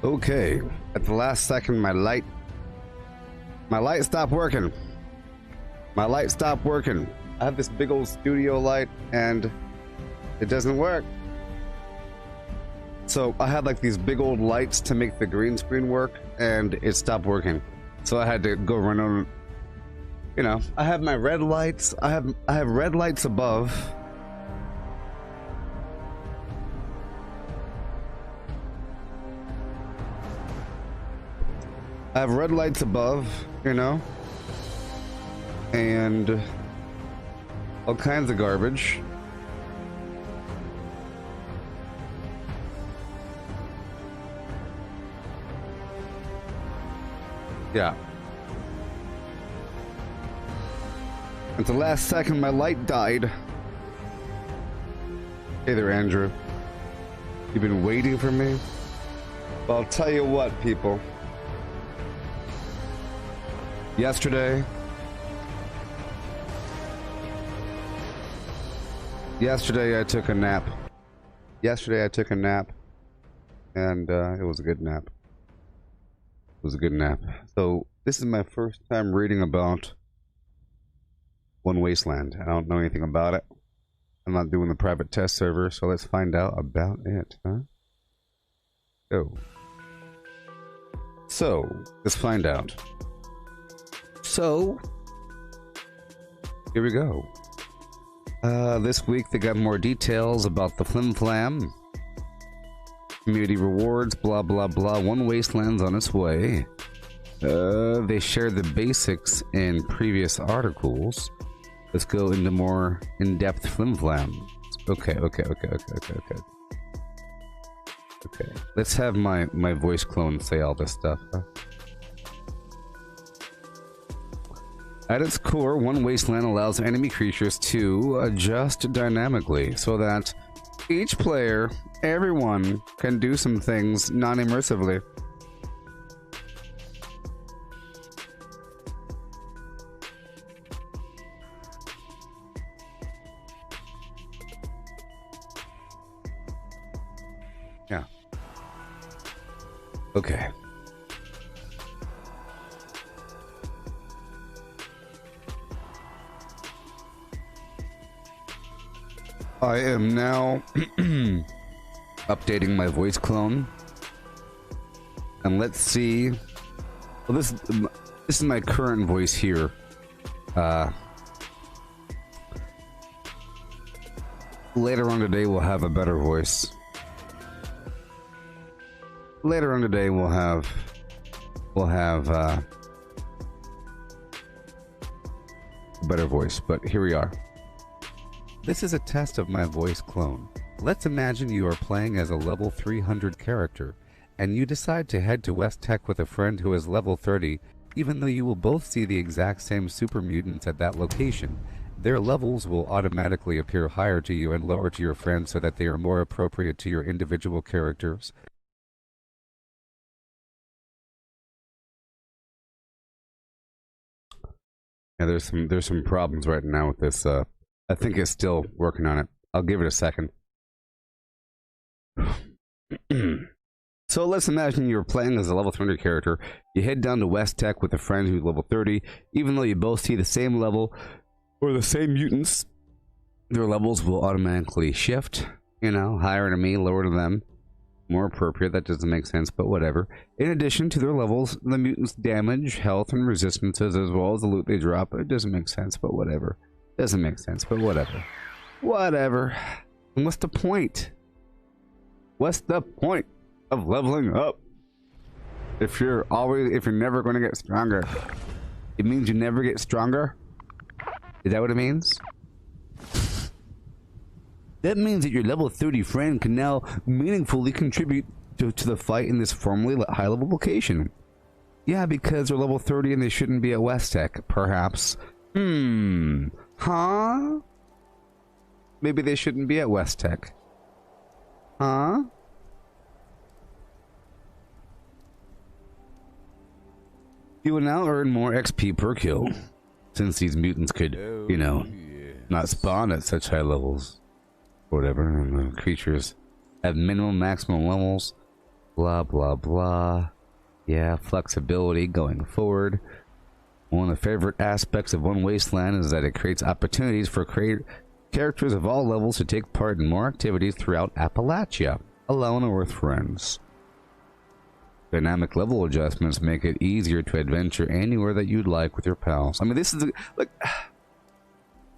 Okay, at the last second, my light stopped working. My light stopped working. I have this big old studio light, and it doesn't work. So I had like these big old lights to make the green screen work, and it stopped working. So I had to go run on. You know, I have my red lights. I have red lights above. I have red lights above, you know, and all kinds of garbage. Yeah. At the last second, my light died. Hey there, Andrew. You've been waiting for me? Well, I'll tell you what, people. Yesterday I took a nap. And it was a good nap. It was a good nap. So this is my first time reading about One Wasteland. I don't know anything about it. I'm not doing the private test server, so let's find out about it, huh? So let's find out. So, here we go. This week they got more details about the Flim Flam. Community rewards, blah blah blah. One Wasteland's on its way. They shared the basics in previous articles. Let's go into more in-depth Flim Flam. Okay. Let's have my voice clone say all this stuff, huh? At its core, One Wasteland allows enemy creatures to adjust dynamically so that each player, everyone, can do some things non-immersively. Yeah. Okay. I am now updating my voice clone, and let's see. Well, this is my current voice here. Later on today, we'll have a better voice. Later on today, we'll have a better voice. But here we are. This is a test of my voice clone. Let's imagine you are playing as a level 300 character, and you decide to head to West Tech with a friend who is level 30, even though you will both see the exact same super mutants at that location. Their levels will automatically appear higher to you and lower to your friends so that they are more appropriate to your individual characters. Yeah, there's some problems right now with this. I think it's still working on it. I'll give it a second. So let's imagine you're playing as a level 300 character. You head down to West Tech with a friend who's level 30. Even though you both see the same level or the same mutants, their levels will automatically shift. You know, higher to me, lower to them. More appropriate. That doesn't make sense, but whatever. In addition to their levels, the mutants' damage, health, and resistances, as well as the loot they drop. It doesn't make sense, but whatever. Doesn't make sense, but whatever. Whatever. And what's the point? What's the point of leveling up? If you're never going to get stronger. It means you never get stronger? Is that what it means? That means that your level 30 friend can now meaningfully contribute to the fight in this formerly high-level location. Yeah, because they're level 30 and they shouldn't be at West Tech, perhaps. Huh? Maybe they shouldn't be at West Tech. Huh? You will now earn more XP per kill, since these mutants could, you know, not spawn at such high levels. Whatever, and the creatures have minimum, maximum levels. Blah, blah, blah. Yeah, flexibility going forward. One of the favorite aspects of One Wasteland is that it creates opportunities for characters of all levels to take part in more activities throughout Appalachia, alone or with friends. Dynamic level adjustments make it easier to adventure anywhere that you'd like with your pals. I mean, this is like,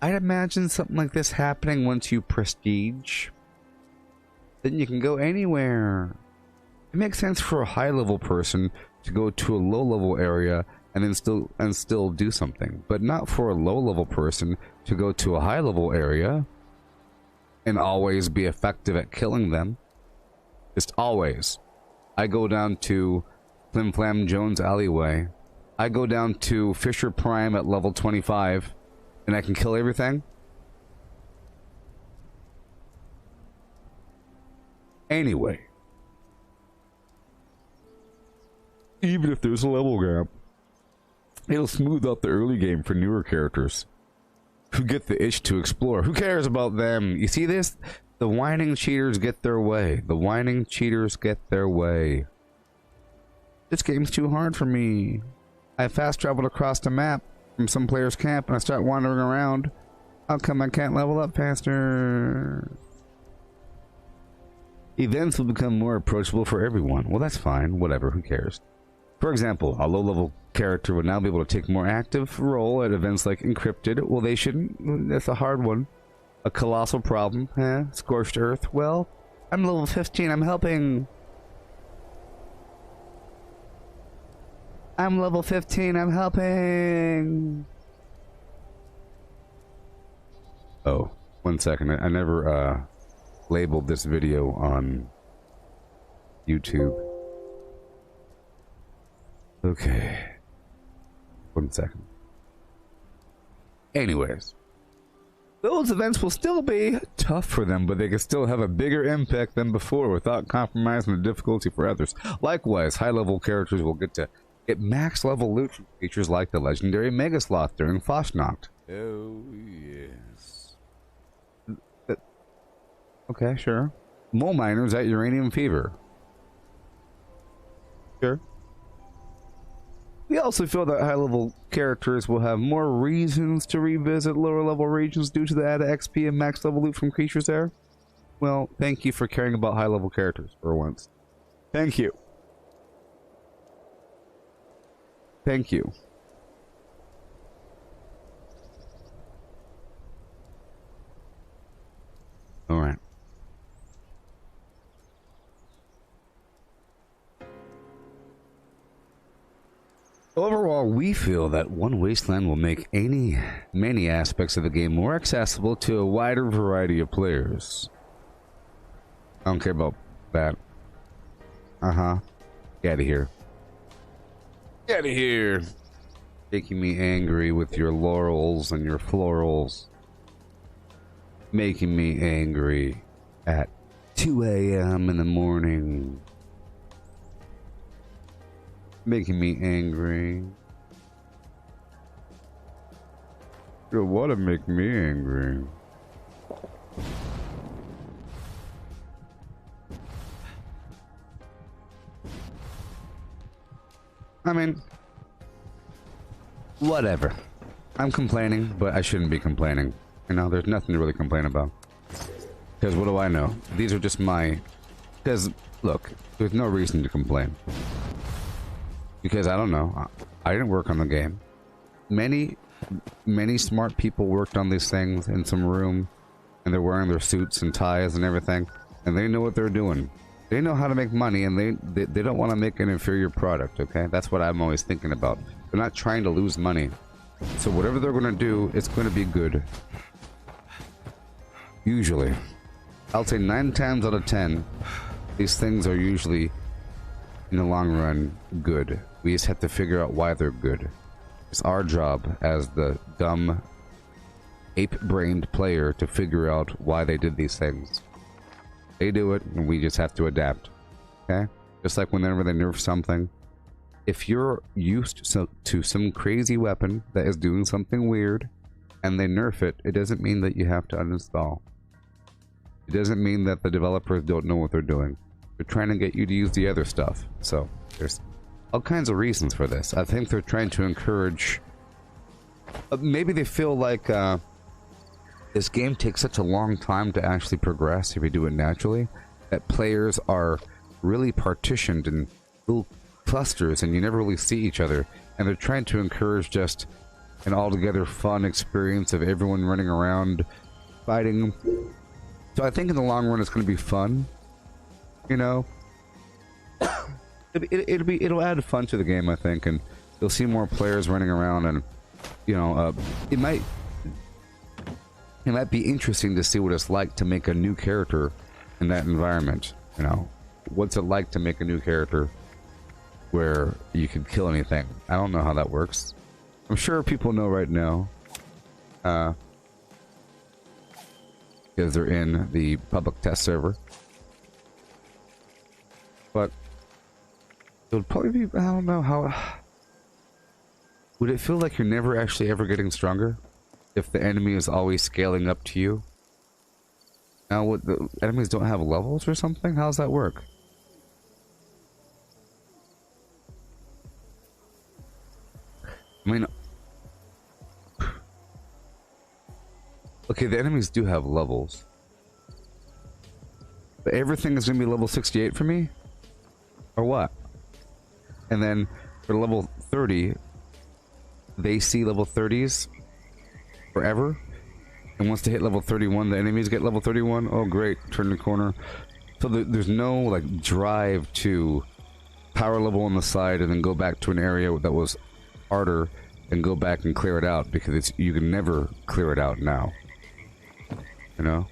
I'd imagine something like this happening once you prestige. Then you can go anywhere. It makes sense for a high level person to go to a low level area and then still do something, but not for a low level person to go to a high level area and always be effective at killing them. Just always. I go down to Flim Flam Jones alleyway. I go down to Fisher Prime at level 25 and I can kill everything. Anyway, even if there's a level gap, it'll smooth out the early game for newer characters who get the itch to explore. Who cares about them? You see this? The whining cheaters get their way. The whining cheaters get their way. This game's too hard for me. I fast traveled across the map from some player's camp and I start wandering around. How come I can't level up faster? Events will become more approachable for everyone. Well, that's fine. Whatever. Who cares? For example, a low-level character would now be able to take more active role at events like Encrypted. Well, they shouldn't. That's a hard one. A colossal problem. Scorched Earth. Well, I'm level 15. I'm helping. I'm level 15. I'm helping. Oh, 1 second. I never labeled this video on YouTube. Okay. 1 second. Anyways. Those events will still be tough for them, but they can still have a bigger impact than before without compromising the difficulty for others. Likewise, high-level characters will get max-level loot features like the legendary Mega Sloth during Fosnacht. Oh, yes. Okay, sure. Mole miners at Uranium Fever. Sure. We also feel that high-level characters will have more reasons to revisit lower-level regions due to the added XP and max-level loot from creatures there. Well, thank you for caring about high-level characters for once. Thank you. Thank you. Alright. Overall, we feel that One Wasteland will make many aspects of the game more accessible to a wider variety of players. I don't care about that. Get out of here. Get out of here. Making me angry with your laurels and your florals. Making me angry at 2 a.m. in the morning. Making me angry. You want to make me angry. I mean, whatever. I'm complaining, but I shouldn't be complaining. You know, there's nothing to really complain about. Because what do I know? These are just my... Because, look, there's no reason to complain. Because I don't know. I didn't work on the game. Many smart people worked on these things in some room, and they're wearing their suits and ties and everything, and they know what they're doing. They know how to make money, and they don't want to make an inferior product. Okay, that's what I'm always thinking about. They're not trying to lose money, so whatever they're going to do, it's going to be good. Usually, I'll say 9 times out of 10, these things are usually, in the long run, good. We just have to figure out why they're good. It's our job as the dumb, ape-brained player to figure out why they did these things. They do it, and we just have to adapt. Okay? Just like whenever they nerf something. If you're used to some crazy weapon that is doing something weird, and they nerf it, it doesn't mean that you have to uninstall. It doesn't mean that the developers don't know what they're doing. They're trying to get you to use the other stuff. So there's all kinds of reasons for this. I think they're trying to encourage... maybe they feel like this game takes such a long time to actually progress if you do it naturally, that players are really partitioned in little clusters and you never really see each other. And they're trying to encourage just an altogether fun experience of everyone running around fighting. So I think in the long run it's going to be fun, you know. It'll add fun to the game, I think, and you'll see more players running around, and you know, it might be interesting to see what it's like to make a new character in that environment. You know, what's it like to make a new character where you can kill anything? I don't know how that works. I'm sure people know right now, because they're in the public test server. But it would probably be, I don't know how... Would it feel like you're never actually ever getting stronger? If the enemy is always scaling up to you? Now, what, the enemies don't have levels or something? How does that work? I mean... Okay, the enemies do have levels. But everything is going to be level 68 for me? Or what? And then for level 30, they see level 30s forever. And once they hit level 31, the enemies get level 31. Oh, great. Turn the corner. So there's no, like, drive to power level on the side and then go back to an area that was harder and go back and clear it out, because you can never clear it out now. You know?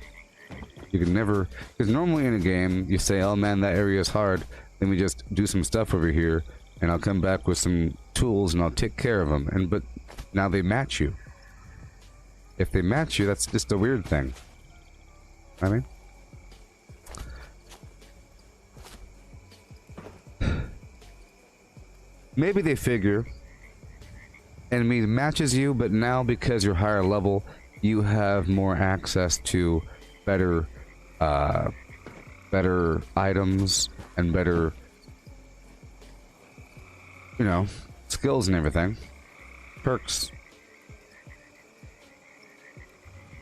You can never... Because normally in a game, you say, oh man, that area is hard. Let me just do some stuff over here, and I'll come back with some tools and I'll take care of them. But now they match you. If they match you, that's just a weird thing. I mean... Maybe they figure enemy matches you, but now because you're higher level, you have more access to better items and better, you know, skills and everything. Perks.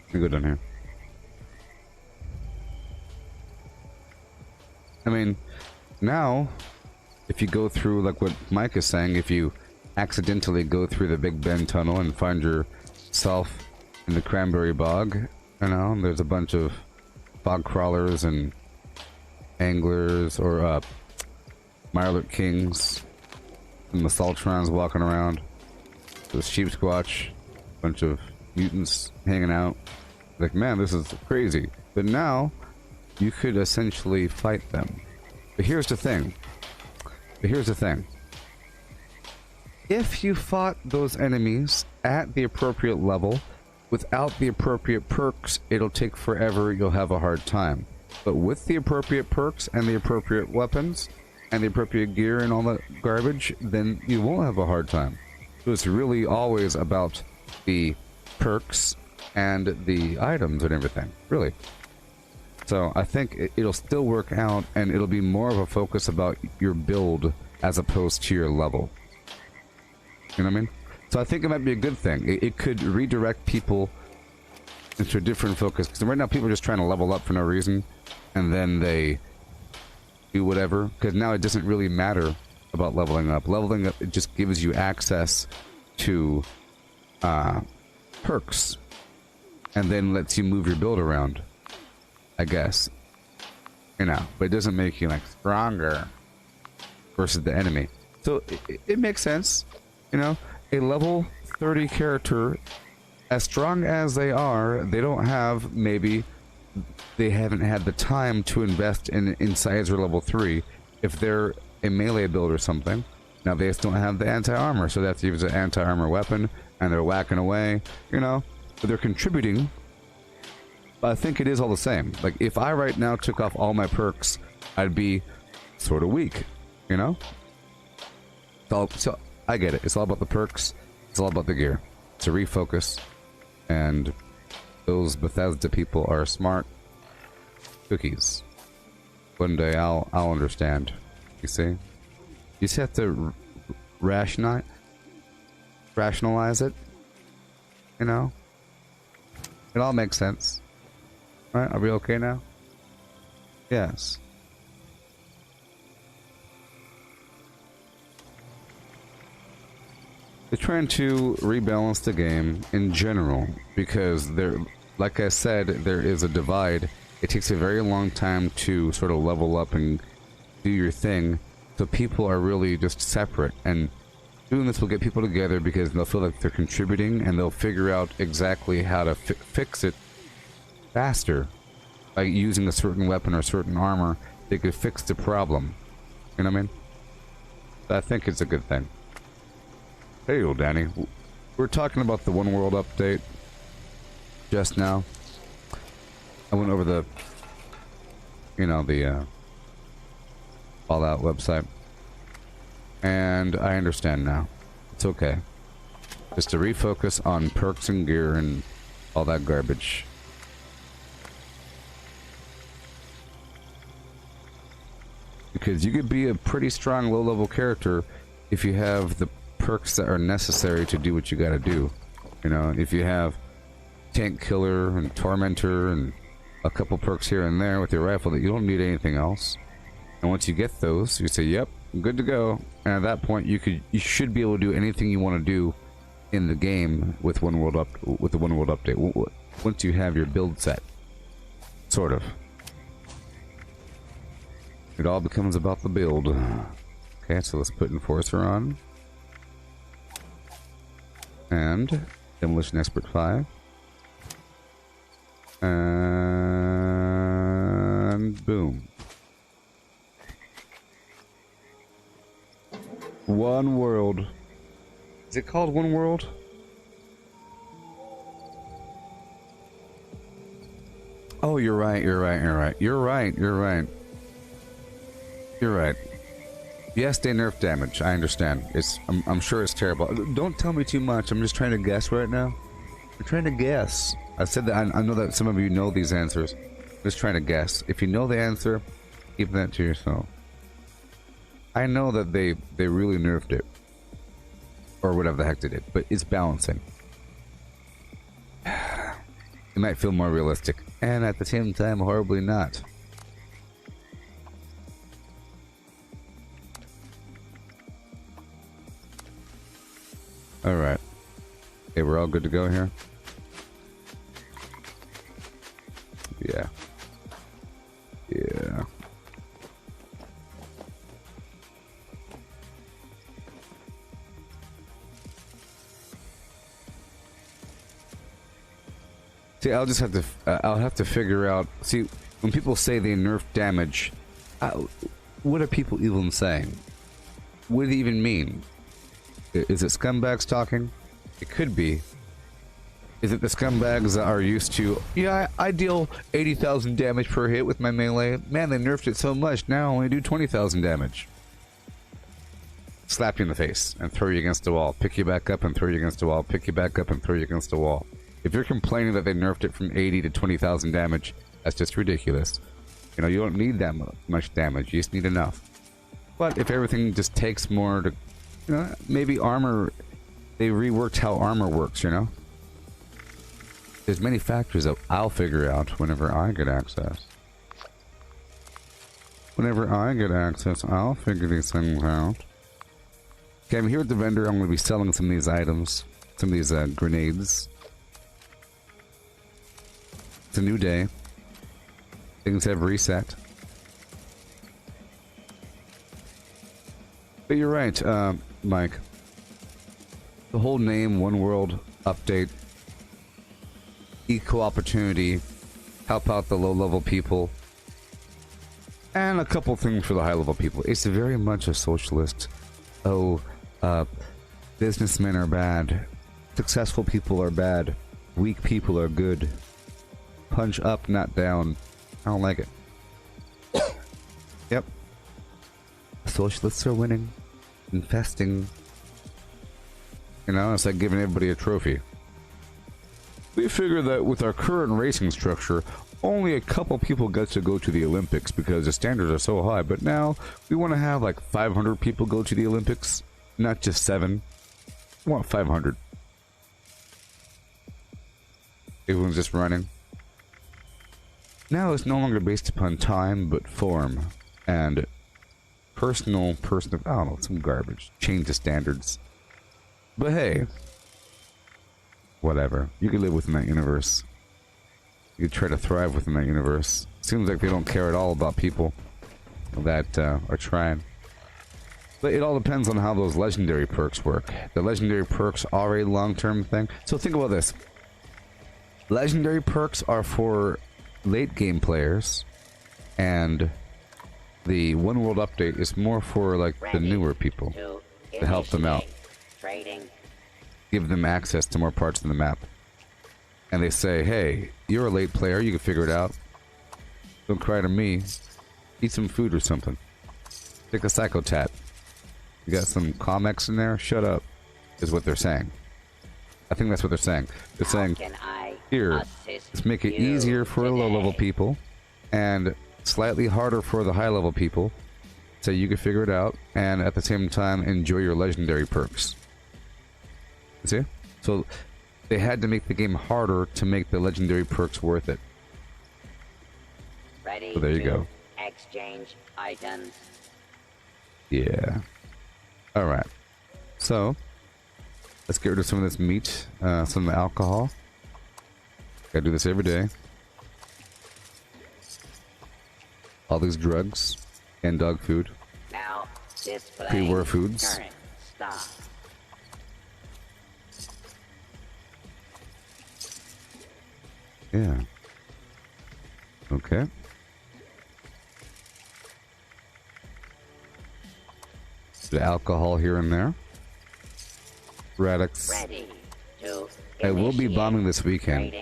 Let me go down here. I mean, now, if you go through, like what Mike is saying, if you accidentally go through the Big Ben tunnel and find yourself in the Cranberry Bog, you know, there's a bunch of bog crawlers and anglers, or Mirelurk Kings, and the Saltrons walking around. There's Sheep Squatch, a bunch of mutants hanging out. Like, man, this is crazy. But now, you could essentially fight them. But here's the thing. If you fought those enemies at the appropriate level, without the appropriate perks, it'll take forever, you'll have a hard time. But with the appropriate perks and the appropriate weapons and the appropriate gear and all that garbage, then you won't have a hard time. So it's really always about the perks and the items and everything, really. So I think it'll still work out, and it'll be more of a focus about your build as opposed to your level. You know what I mean? So I think it might be a good thing. It could redirect people into a different focus. Because right now people are just trying to level up for no reason. And then they do whatever. Because now it doesn't really matter about leveling up. Leveling up, it just gives you access to perks. And then lets you move your build around. I guess. You know. But it doesn't make you, like, stronger versus the enemy. So it makes sense. You know? A level 30 character, as strong as they are, they don't have, maybe, they haven't had the time to invest in Incisor level 3 if they're a melee build or something. Now they just don't have the anti-armor, so they have to use an anti-armor weapon, and they're whacking away, you know? But they're contributing, but I think it is all the same. Like, if I right now took off all my perks, I'd be sort of weak, you know? So I get it. It's all about the perks. It's all about the gear. It's a refocus. And those Bethesda people are smart cookies. One day I'll understand. You see? You just have to rationalize it. You know? It all makes sense. Right? Are we okay now? Yes. They're trying to rebalance the game in general because there, like I said, there is a divide. It takes a very long time to sort of level up and do your thing, so people are really just separate, and doing this will get people together because they'll feel like they're contributing and they'll figure out exactly how to fix it faster. By using a certain weapon or certain armor, they could fix the problem. You know what I mean? I think it's a good thing. Hey, old Danny. We're talking about the One World update just now. I went over the, you know, the Fallout website, and I understand now. It's okay. Just to refocus on perks and gear and all that garbage. Because you could be a pretty strong low-level character if you have the perks that are necessary to do what you gotta do. You know, if you have tank killer and tormentor and a couple perks here and there with your rifle, that you don't need anything else. And once you get those, you say, "Yep, I'm good to go." And at that point, you should be able to do anything you want to do in the game with the One World update. Once you have your build set, sort of. It all becomes about the build. Okay, so let's put Enforcer on. And Demolition Expert 5. And boom. One World. Is it called One World? Oh, you're right. You're right. Yes, they nerf damage. I understand. I'm sure it's terrible. Don't tell me too much. I'm just trying to guess right now. I'm trying to guess. I said that I know that some of you know these answers. I'm just trying to guess. If you know the answer, keep that to yourself. I know that they really nerfed it, or whatever the heck they did, but it's balancing. It might feel more realistic, and at the same time, horribly not. Alright. Okay, we're all good to go here? Yeah. Yeah. See, I'll just have to, I'll have to figure out, see, when people say they nerf damage, what are people even saying? What do they even mean? Is it scumbags talking? It could be. Is it the scumbags that are used to, yeah, I deal 80,000 damage per hit with my melee. Man, they nerfed it so much, now I only do 20,000 damage. Slap you in the face and throw you against the wall. Pick you back up and throw you against the wall. Pick you back up and throw you against the wall. If you're complaining that they nerfed it from 80 to 20,000 damage, that's just ridiculous. You know, you don't need that much damage, you just need enough. But if everything just takes more to, you know, maybe armor, they reworked how armor works, you know? There's many factors that I'll figure out whenever I get access. Whenever I get access, I'll figure these things out. Okay, I'm here at the vendor. I'm going to be selling some of these items. Some of these grenades. It's a new day. Things have reset. But you're right, Mike. The whole name, One World update, equal opportunity, help out the low-level people, and a couple things for the high-level people. It's very much a socialist. Oh, businessmen are bad. Successful people are bad. Weak people are good. Punch up, not down. I don't like it. Yep. Socialists are winning. Infesting. You know, it's like giving everybody a trophy. We figure that with our current racing structure, only a couple people get to go to the Olympics because the standards are so high, but now we want to have like 500 people go to the Olympics, not just 7. We want 500. Everyone's just running. Now it's no longer based upon time, but form and personal, I don't know, some garbage. Change the standards. But hey, whatever. You can live within that universe. You try to thrive within that universe. Seems like they don't care at all about people that are trying. But it all depends on how those legendary perks work. The legendary perks are a long-term thing. So think about this. Legendary perks are for late game players, and the One World update is more for like the newer people to help them out. Give them access to more parts of the map. And they say, hey, you're a late player, you can figure it out. Don't cry to me. Eat some food or something. Take a psychotat. You got some comics in there? Shut up, is what they're saying. I think that's what they're saying. They're saying, here, let's make it easier for low-level people and slightly harder for the high-level people, so you can figure it out and at the same time enjoy your legendary perks. See? So they had to make the game harder to make the legendary perks worth it. So there you go. Exchange items. Yeah. Alright. So, let's get rid of some of this meat, some of the alcohol. Gotta do this every day. All these drugs and dog food. Now, pre-war foods. Yeah. Okay. The alcohol here and there. Radix. I will be bombing this weekend,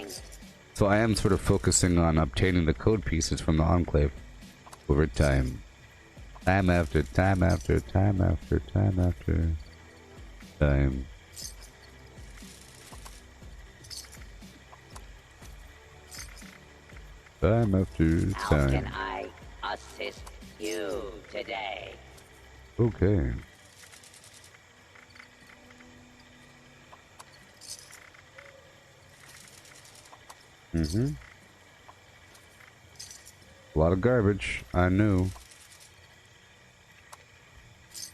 so I am sort of focusing on obtaining the code pieces from the Enclave over time. Time after time after time after time after time. Time after time. How can I assist you today? Okay. Mm-hmm. A lot of garbage, I knew.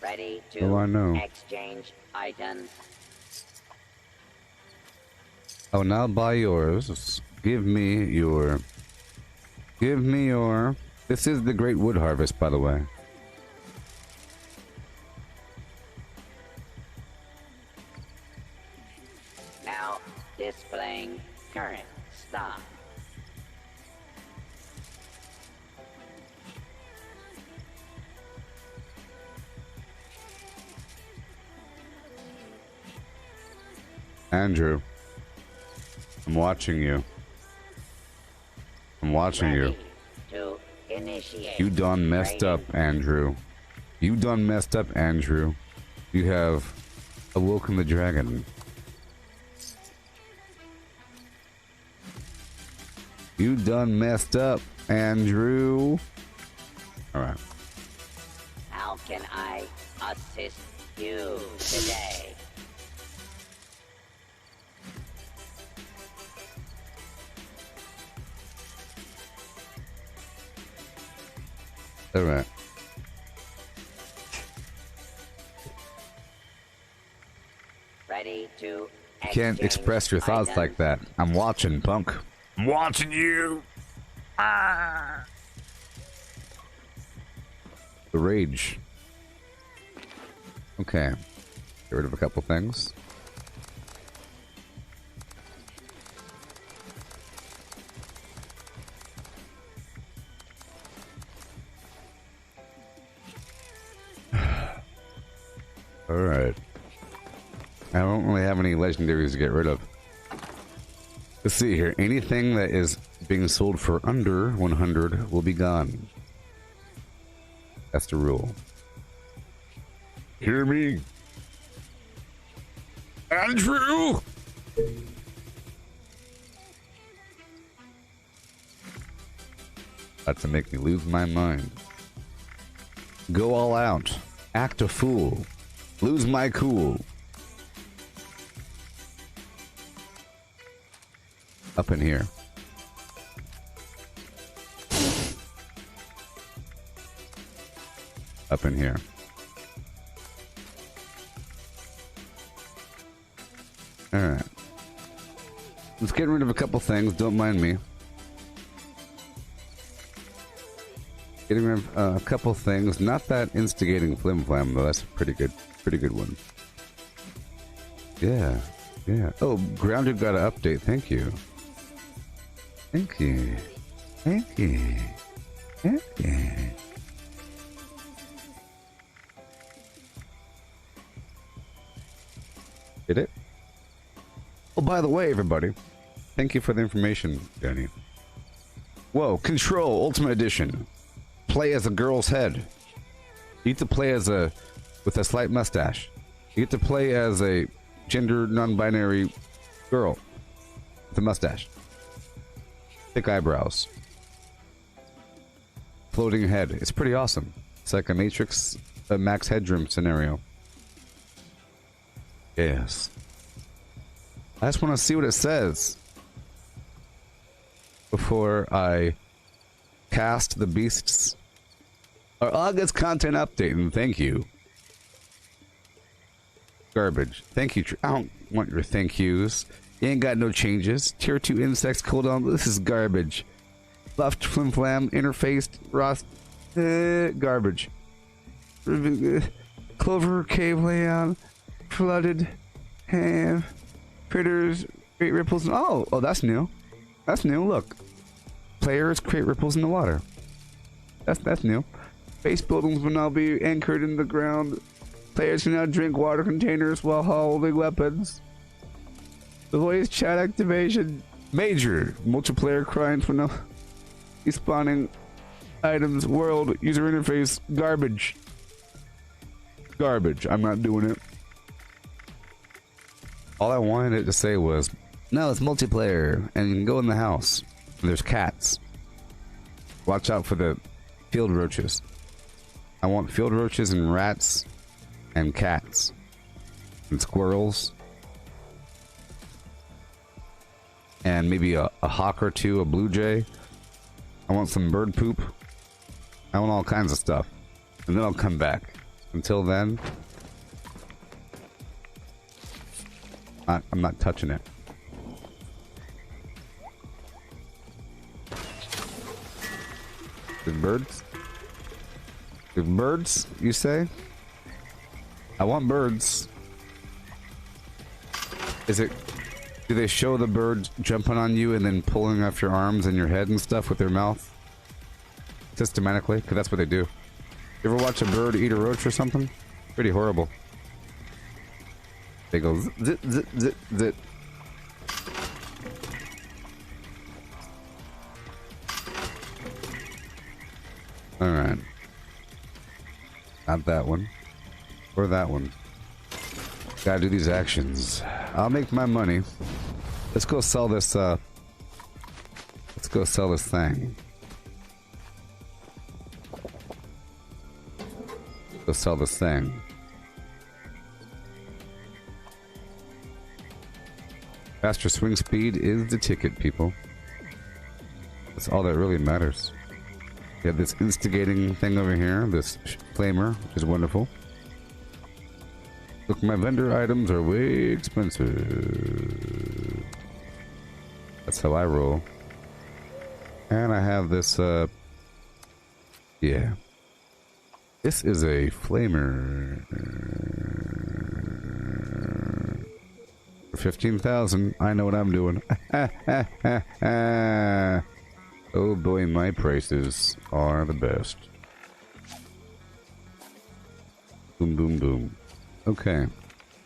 Ready to oh, I know. exchange items. Oh, now buy yours. Give me your... Give me your... This is the Great Wood Harvest, by the way. Now displaying current stock. Andrew, I'm watching you. I'm watching you. To initiate You done messed up, Andrew. You done messed up, Andrew. You have awoken the dragon. You done messed up, Andrew. Alright. How can I assist you today? Alright. Ready to You can't express your thoughts like that. I'm watching, punk. I'm watching you. Ah. The rage. Okay. Get rid of a couple things. Alright. I don't really have any legendaries to get rid of. Let's see here. Anything that is being sold for under 100 will be gone. That's the rule. Hear me? Andrew! About to make me lose my mind. Go all out. Act a fool. Lose my cool. Up in here. Up in here. Alright. Let's get rid of a couple things, don't mind me. Getting rid of a couple things. Not that instigating flim flam though, that's a pretty good one. Yeah, yeah. Oh, Grounded got an update, thank you. Thank you. Thank you. Thank you. Did it? Oh, by the way, everybody, thank you for the information, Danny. Whoa, Control Ultimate Edition. Play as a girl's head. You get to play as a with a slight mustache. You get to play as a gender non-binary girl with a mustache, thick eyebrows, floating head. It's pretty awesome. It's like a Matrix, a Max Headroom scenario. Yes. I just want to see what it says before I cast the beasts. Our August content update, and thank you. Garbage. Thank you. I don't want your thank yous. You ain't got no changes. Tier 2 insects cooldown. This is garbage. Buffed flim flam. Interfaced. Rost. Garbage. Clover cave layout. Flooded. Ham. Critters. Create ripples. Oh, that's new. That's new. Look. Players create ripples in the water. That's new. Base buildings will now be anchored in the ground. Players can now drink water containers while holding weapons. The voice chat activation. Major. Multiplayer crimes for no respawning items. World. User interface. Garbage. Garbage. I'm not doing it. All I wanted it to say was, no, it's multiplayer, and you can go in the house. There's cats. Watch out for the field roaches. I want field roaches and rats and cats and squirrels and maybe a hawk or two, a blue jay. I want some bird poop. I want all kinds of stuff, and then I'll come back. Until then, I'm not touching it. There's birds? There's birds, you say? I want birds. Is it... Do they show the birds jumping on you and then pulling off your arms and your head and stuff with their mouth? Systematically? Because that's what they do. You ever watch a bird eat a roach or something? Pretty horrible. They go zit, zit, zit, zit. Alright. Not that one. Or that one. Gotta do these actions. I'll make my money. Let's go sell this, let's go sell this thing. Go sell this thing. Faster swing speed is the ticket, people. That's all that really matters. We have this instigating thing over here, this flamer, which is wonderful. Look, my vendor items are way expensive. That's how I roll. And I have this, yeah. This is a flamer. For 15,000, I know what I'm doing. Oh boy, my prices are the best. Boom, boom, boom. Okay,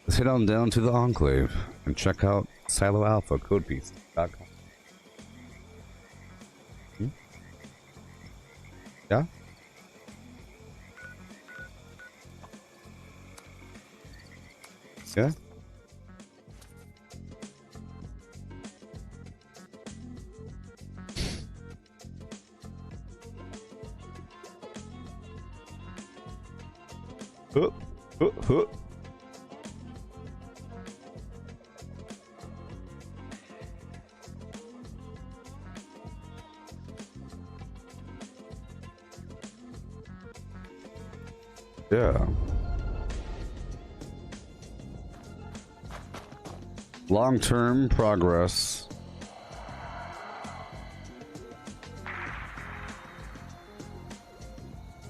let's head on down to the Enclave and check out Silo Alpha Codepiece.com. Yeah? Yeah? Huh, huh, huh. Yeah. Long-term progress.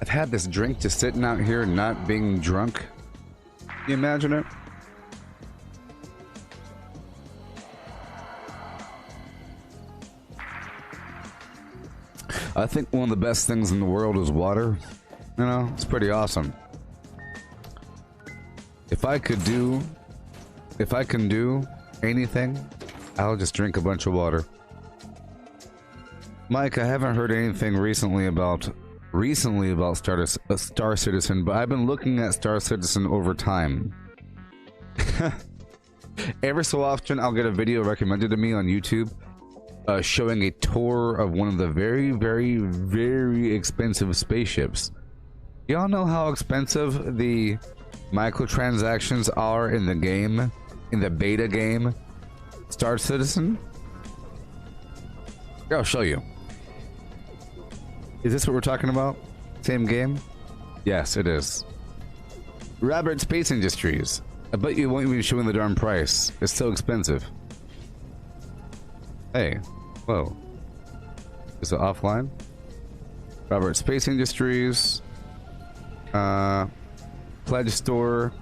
I've had this drink just sitting out here not being drunk. Can you imagine it? I think one of the best things in the world is water. You know, it's pretty awesome. If I can do anything, I'll just drink a bunch of water. Mike, I haven't heard anything recently about Star Citizen, but I've been looking at Star Citizen over time. Every so often, I'll get a video recommended to me on YouTube showing a tour of one of the very, very, very expensive spaceships. Y'all know how expensive the microtransactions are in the game, in the beta game, Star Citizen? Here, I'll show you. Is this what we're talking about? Same game? Yes, it is. Rabbit Space Industries. I bet you won't even show in the darn price. It's so expensive. Hey, whoa. Is it offline? Rabbit Space Industries. Pledge store.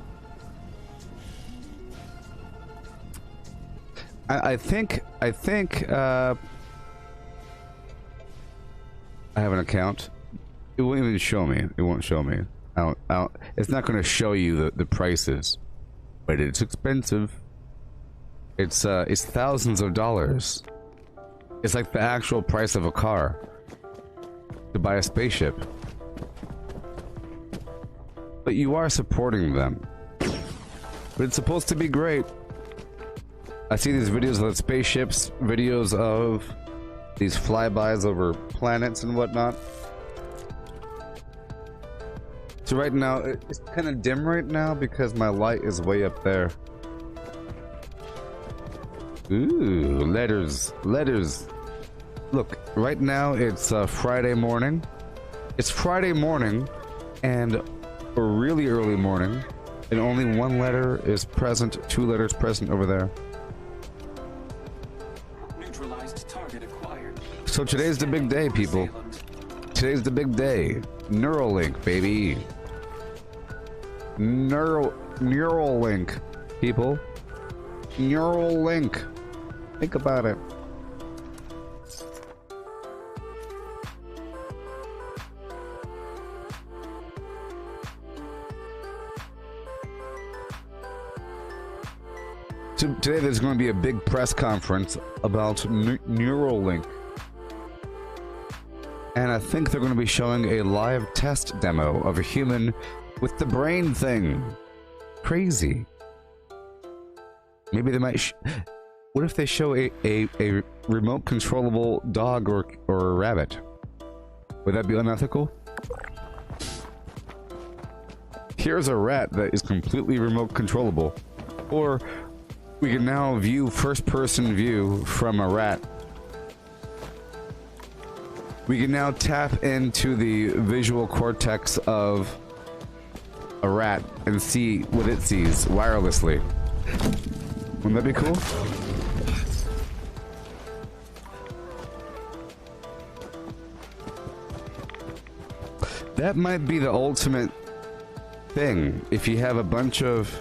I think I have an account. It won't even show me. It won't show me. It's not going to show you the prices, but it's expensive. It's thousands of dollars. It's like the actual price of a car to buy a spaceship. But you are supporting them. But it's supposed to be great. I see these videos of spaceships, videos of these flybys over planets and whatnot. So right now, it's kind of dim right now because my light is way up there. Ooh, letters. Look, right now it's Friday morning. It's Friday morning and a really early morning, and only one letter is present, 2 letters present over there. Neutralized target acquired. So today's the big day, people. Today's the big day. Neuralink, baby. Neuralink, people. Neuralink. Think about it. Today there's going to be a big press conference about Neuralink. And I think they're going to be showing a live test demo of a human with the brain thing. Crazy. Maybe they might... What if they show a remote controllable dog or a rabbit? Would that be unethical? Here's a rat that is completely remote controllable. Or we can now view first-person view from a rat. We can now tap into the visual cortex of a rat and see what it sees wirelessly. Wouldn't that be cool? That might be the ultimate thing. If you have a bunch of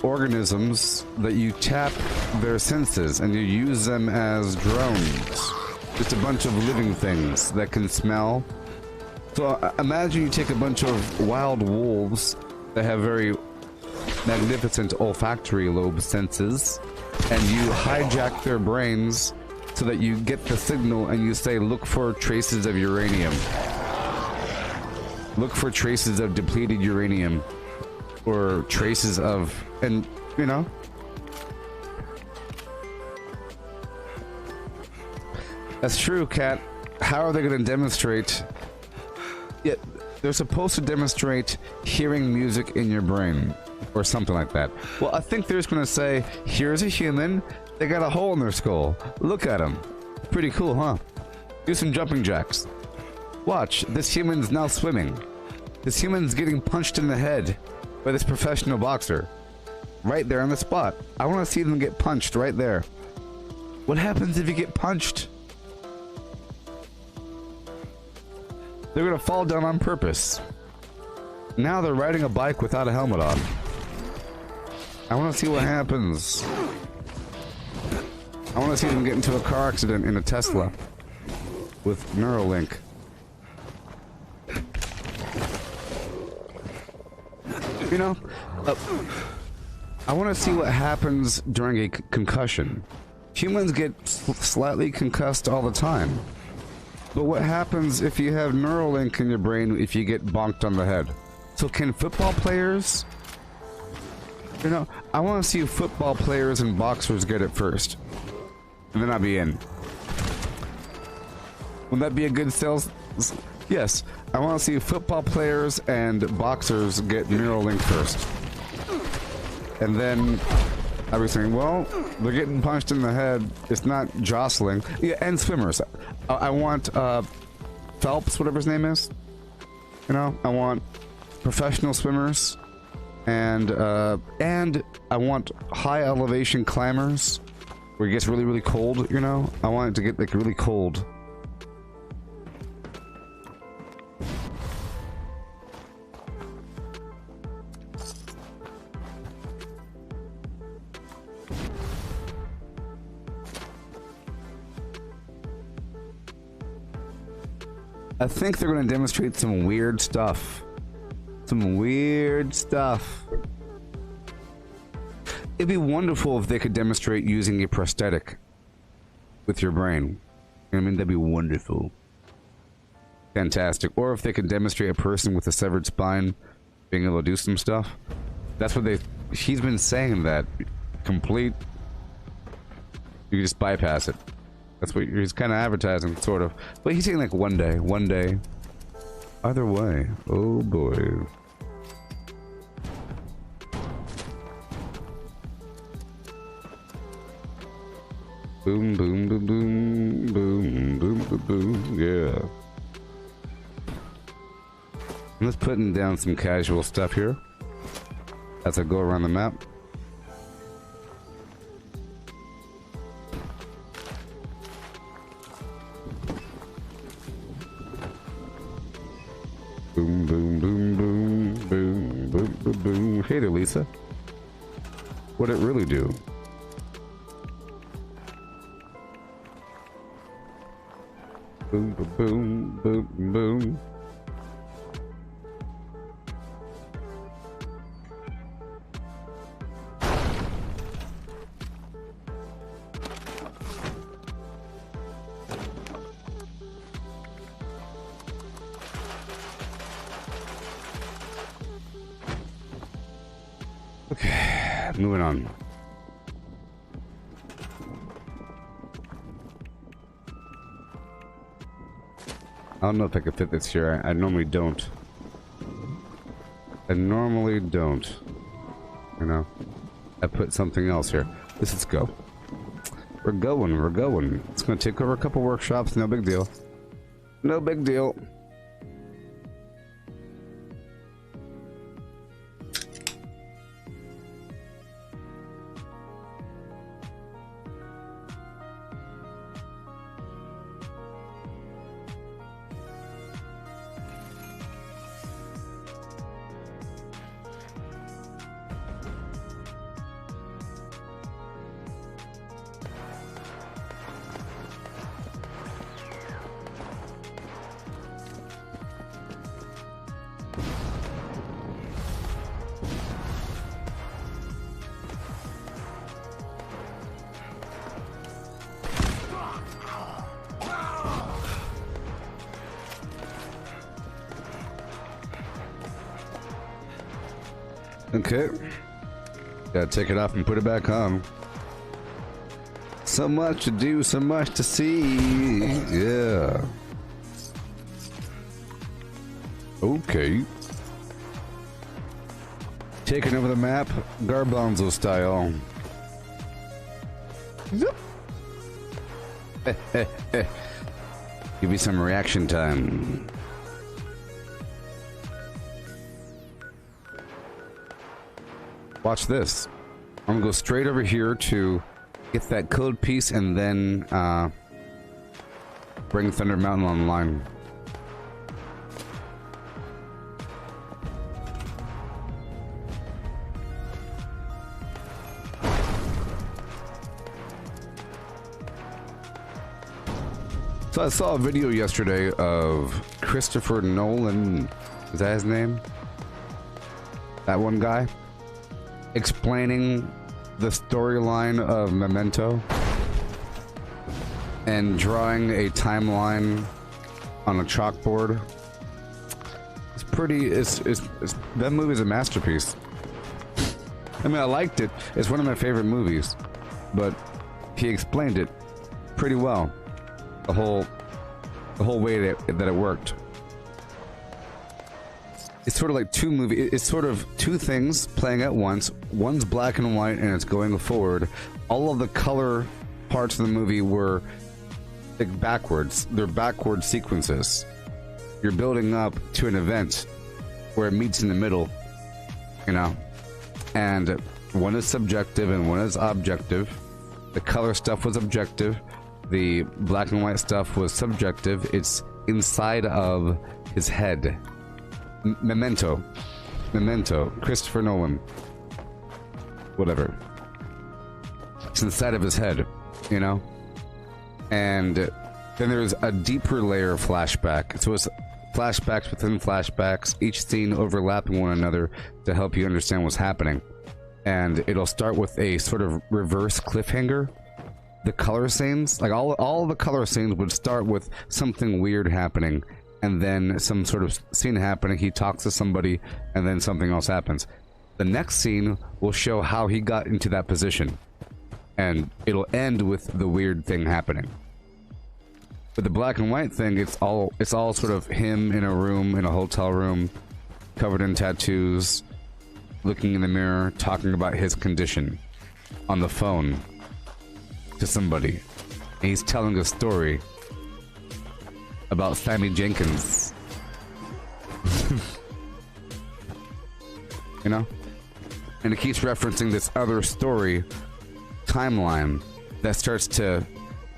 organisms that you tap their senses and you use them as drones. Just a bunch of living things that can smell. So imagine you take a bunch of wild wolves that have very magnificent olfactory lobe senses and you hijack their brains so that you get the signal and you say, look for traces of uranium. Look for traces of depleted uranium. Or traces of, and you know, that's true, Kat. How are they going to demonstrate Yeah, they're supposed to demonstrate hearing music in your brain, or something like that. Well, I think they're just gonna say, here's a human, they got a hole in their skull. Look at them. Pretty cool, huh? Do some jumping jacks. Watch, this human's now swimming. This human's getting punched in the head by this professional boxer. Right there on the spot. I want to see them get punched right there. What happens if you get punched? They're gonna fall down on purpose. Now they're riding a bike without a helmet on. I want to see what happens. I want to see them get into a car accident in a Tesla with Neuralink. You know, I want to see what happens during a concussion. Humans get slightly concussed all the time. But what happens if you have Neuralink in your brain if you get bonked on the head? So can football players... You know, I want to see football players and boxers get it first. And then I'll be in. Would that be a good sales... Yes, I want to see football players and boxers get Neuralink first. And then I'll be saying, well, they're getting punched in the head. It's not jostling. Yeah, and swimmers. I want Phelps, whatever his name is. You know, I want professional swimmers, and I want high elevation climbers where it gets really, really cold. You know, I want it to get like really cold. I think they're going to demonstrate some weird stuff. Some weird stuff. It'd be wonderful if they could demonstrate using a prosthetic with your brain. I mean, that'd be wonderful. Fantastic. Or if they could demonstrate a person with a severed spine being able to do some stuff. That's what he's been saying, that complete... You can just bypass it. That's what he's kind of advertising, sort of. But he's saying like one day. Either way. Oh boy. Boom, boom, boom, boom, boom, boom, boom, boom. Yeah. I'm just putting down some casual stuff here as I go around the map. Boom, boom, boom, boom, boom, boom, boom, boom. Hey there, Lisa. What'd it really do? Boom, boom, boom, boom, boom. Okay, moving on. I don't know if I could fit this here. I normally don't. You know, I put something else here. Let's go. We're going. It's gonna take over a couple workshops. No big deal. No big deal. Okay. Gotta take it off and put it back on. So much to do, so much to see. Yeah. Okay. Taking over the map, Garbanzo style. Zip. Give me some reaction time. Watch this. I'm gonna go straight over here to get that code piece and then bring Thunder Mountain online. So I saw a video yesterday of Christopher Nolan, is that his name? That one guy? Explaining the storyline of Memento and drawing a timeline on a chalkboard. It's pretty, that movie is a masterpiece. I mean, I liked it. It's one of my favorite movies, but he explained it pretty well. The whole way that it worked. It's sort of like it's sort of two things playing at once. One's black and white and it's going forward. All of the color parts of the movie were like backwards. They're backward sequences. You're building up to an event where it meets in the middle, you know? And one is subjective and one is objective. The color stuff was objective. The black and white stuff was subjective. It's inside of his head. Memento. Christopher Nolan. Whatever. It's inside of his head, you know? And then there's a deeper layer of flashback. So it's flashbacks within flashbacks, each scene overlapping one another to help you understand what's happening. And it'll start with a sort of reverse cliffhanger. The color scenes, like all the color scenes would start with something weird happening, and then some sort of scene happening, he talks to somebody, and then something else happens. The next scene will show how he got into that position, and it'll end with the weird thing happening. But the black and white thing, it's all sort of him in a room, in a hotel room, covered in tattoos, looking in the mirror, talking about his condition on the phone to somebody, and he's telling a story about Sammy Jenkins. You know? And it keeps referencing this other story timeline that starts to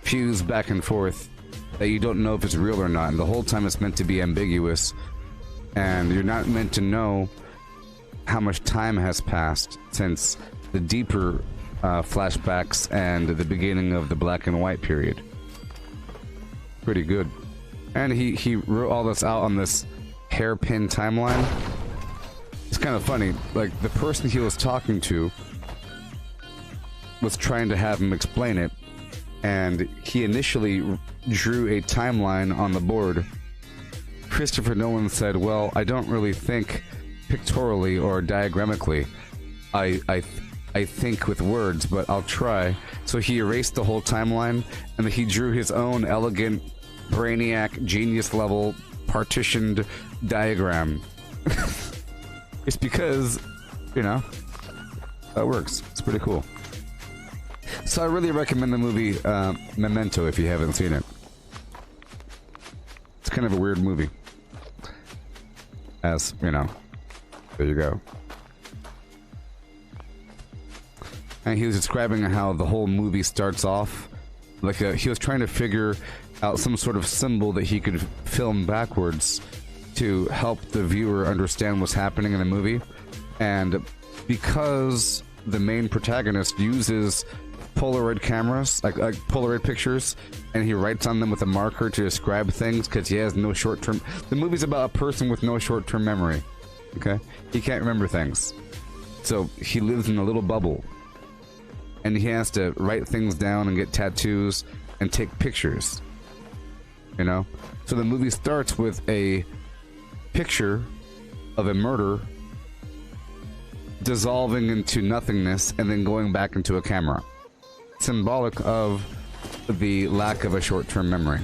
fuse back and forth that you don't know if it's real or not, and the whole time it's meant to be ambiguous, and you're not meant to know how much time has passed since the deeper flashbacks and the beginning of the black and white period. Pretty good. And he wrote all this out on this hairpin timeline. It's kind of funny, like the person he was talking to was trying to have him explain it, and he initially drew a timeline on the board. Christopher Nolan said, well, I don't really think pictorially or diagrammically. I think with words, but I'll try. So he erased the whole timeline, and he drew his own elegant, brainiac, genius level, partitioned diagram. It's because, you know, that works. It's pretty cool. So I really recommend the movie Memento if you haven't seen it. It's kind of a weird movie. As, you know, there you go. And he was describing how the whole movie starts off like he was trying to figure out some sort of symbol that he could film backwards to help the viewer understand what's happening in the movie. And because the main protagonist uses Polaroid cameras, like Polaroid pictures, and he writes on them with a marker to describe things because he has no short-term... The movie's about a person with no short-term memory, okay? He can't remember things. So he lives in a little bubble. And he has to write things down and get tattoos and take pictures. You know? So the movie starts with a picture of a murder dissolving into nothingness and then going back into a camera. Symbolic of the lack of a short-term memory.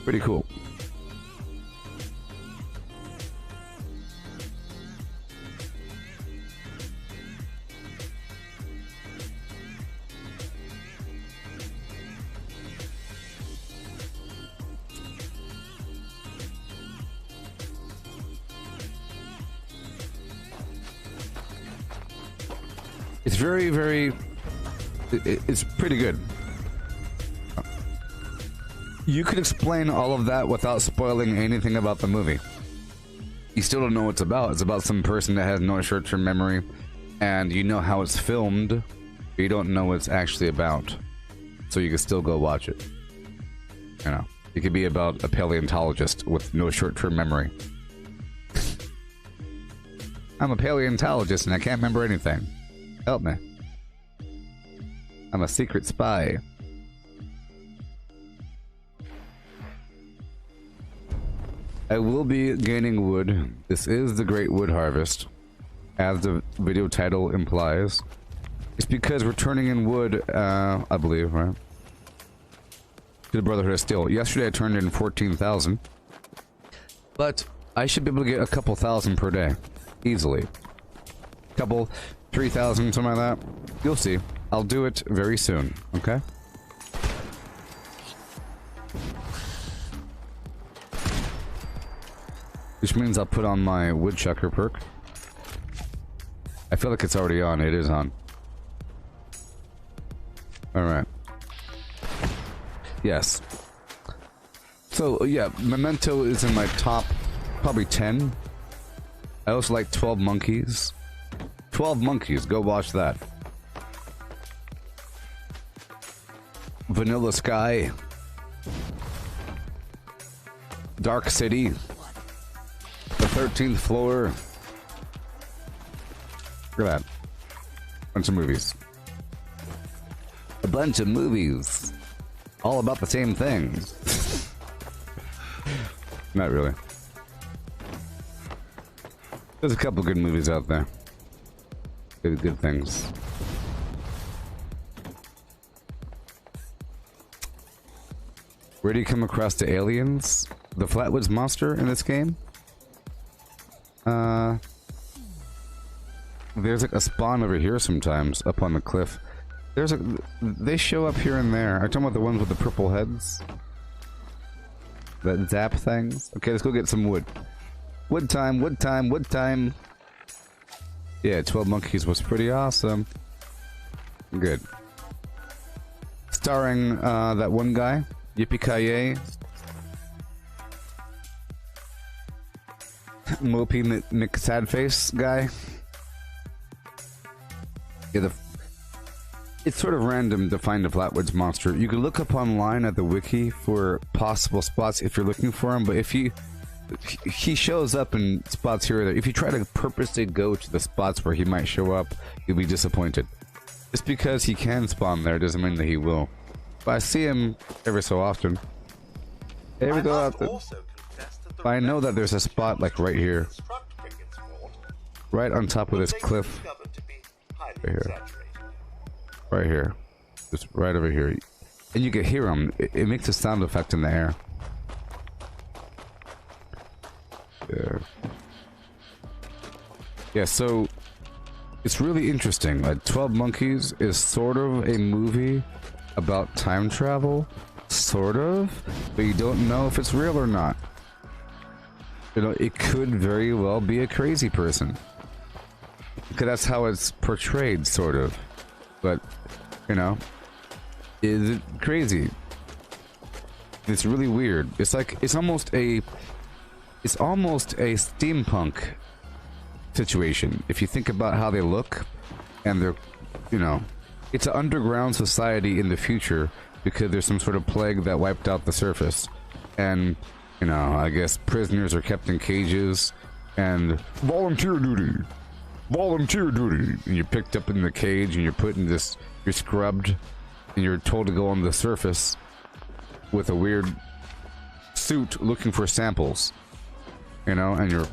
Pretty cool. It's very, very... It's pretty good. You could explain all of that without spoiling anything about the movie. You still don't know what it's about. It's about some person that has no short-term memory, and you know how it's filmed, but you don't know what it's actually about. So you can still go watch it. You know, it could be about a paleontologist with no short-term memory. I'm a paleontologist and I can't remember anything. Help me. I'm a secret spy. I will be gaining wood. This is the Great Wood Harvest, as the video title implies. It's because we're turning in wood, I believe, right? To the Brotherhood of Steel. Yesterday I turned in 14,000. But I should be able to get a couple thousand per day. Easily. Couple, 3,000, something like that. You'll see. I'll do it very soon, okay? Which means I'll put on my woodchucker perk. I feel like it's already on. It is on. Alright. Yes. So, yeah, Memento is in my top probably 10. I also like 12 Monkeys. 12 Monkeys, go watch that. Vanilla Sky. Dark City. The 13th Floor. Look at that. Bunch of movies. A bunch of movies. All about the same thing. Not really. There's a couple good movies out there. Good things. Where do you come across the aliens? The Flatwoods monster in this game? There's like a spawn over here sometimes, up on the cliff. They show up here and there. Are you talking about the ones with the purple heads? That zap things? Okay, let's go get some wood. Wood time, wood time, wood time! Yeah, 12 Monkeys was pretty awesome. Good. Starring, that one guy. Yippee-ki-yay. Mopey McSadface guy. Yeah, it's sort of random to find a Flatwoods monster. You can look up online at the wiki for possible spots if you're looking for him, but if he shows up in spots here or there. If you try to purposely go to the spots where he might show up, you'll be disappointed. Just because he can spawn there doesn't mean that he will. But I see him every so often. There we go out there. But I know that there's a spot like right here. Right on top of this cliff. Right here. Right here. Just right over here. And you can hear him. It makes a sound effect in the air. Yeah. Yeah, so it's really interesting. Like 12 Monkeys is sort of a movie about time travel, sort of, but you don't know if it's real or not. You know, it could very well be a crazy person. Because that's how it's portrayed, sort of. But, you know, is it crazy? It's really weird. It's like, it's almost a steampunk situation. If you think about how they look, and they're, you know, it's an underground society in the future because there's some sort of plague that wiped out the surface. And, you know, I guess prisoners are kept in cages and volunteer duty. And you're picked up in the cage and you're put in this, you're scrubbed and you're told to go on the surface with a weird suit looking for samples. You know, and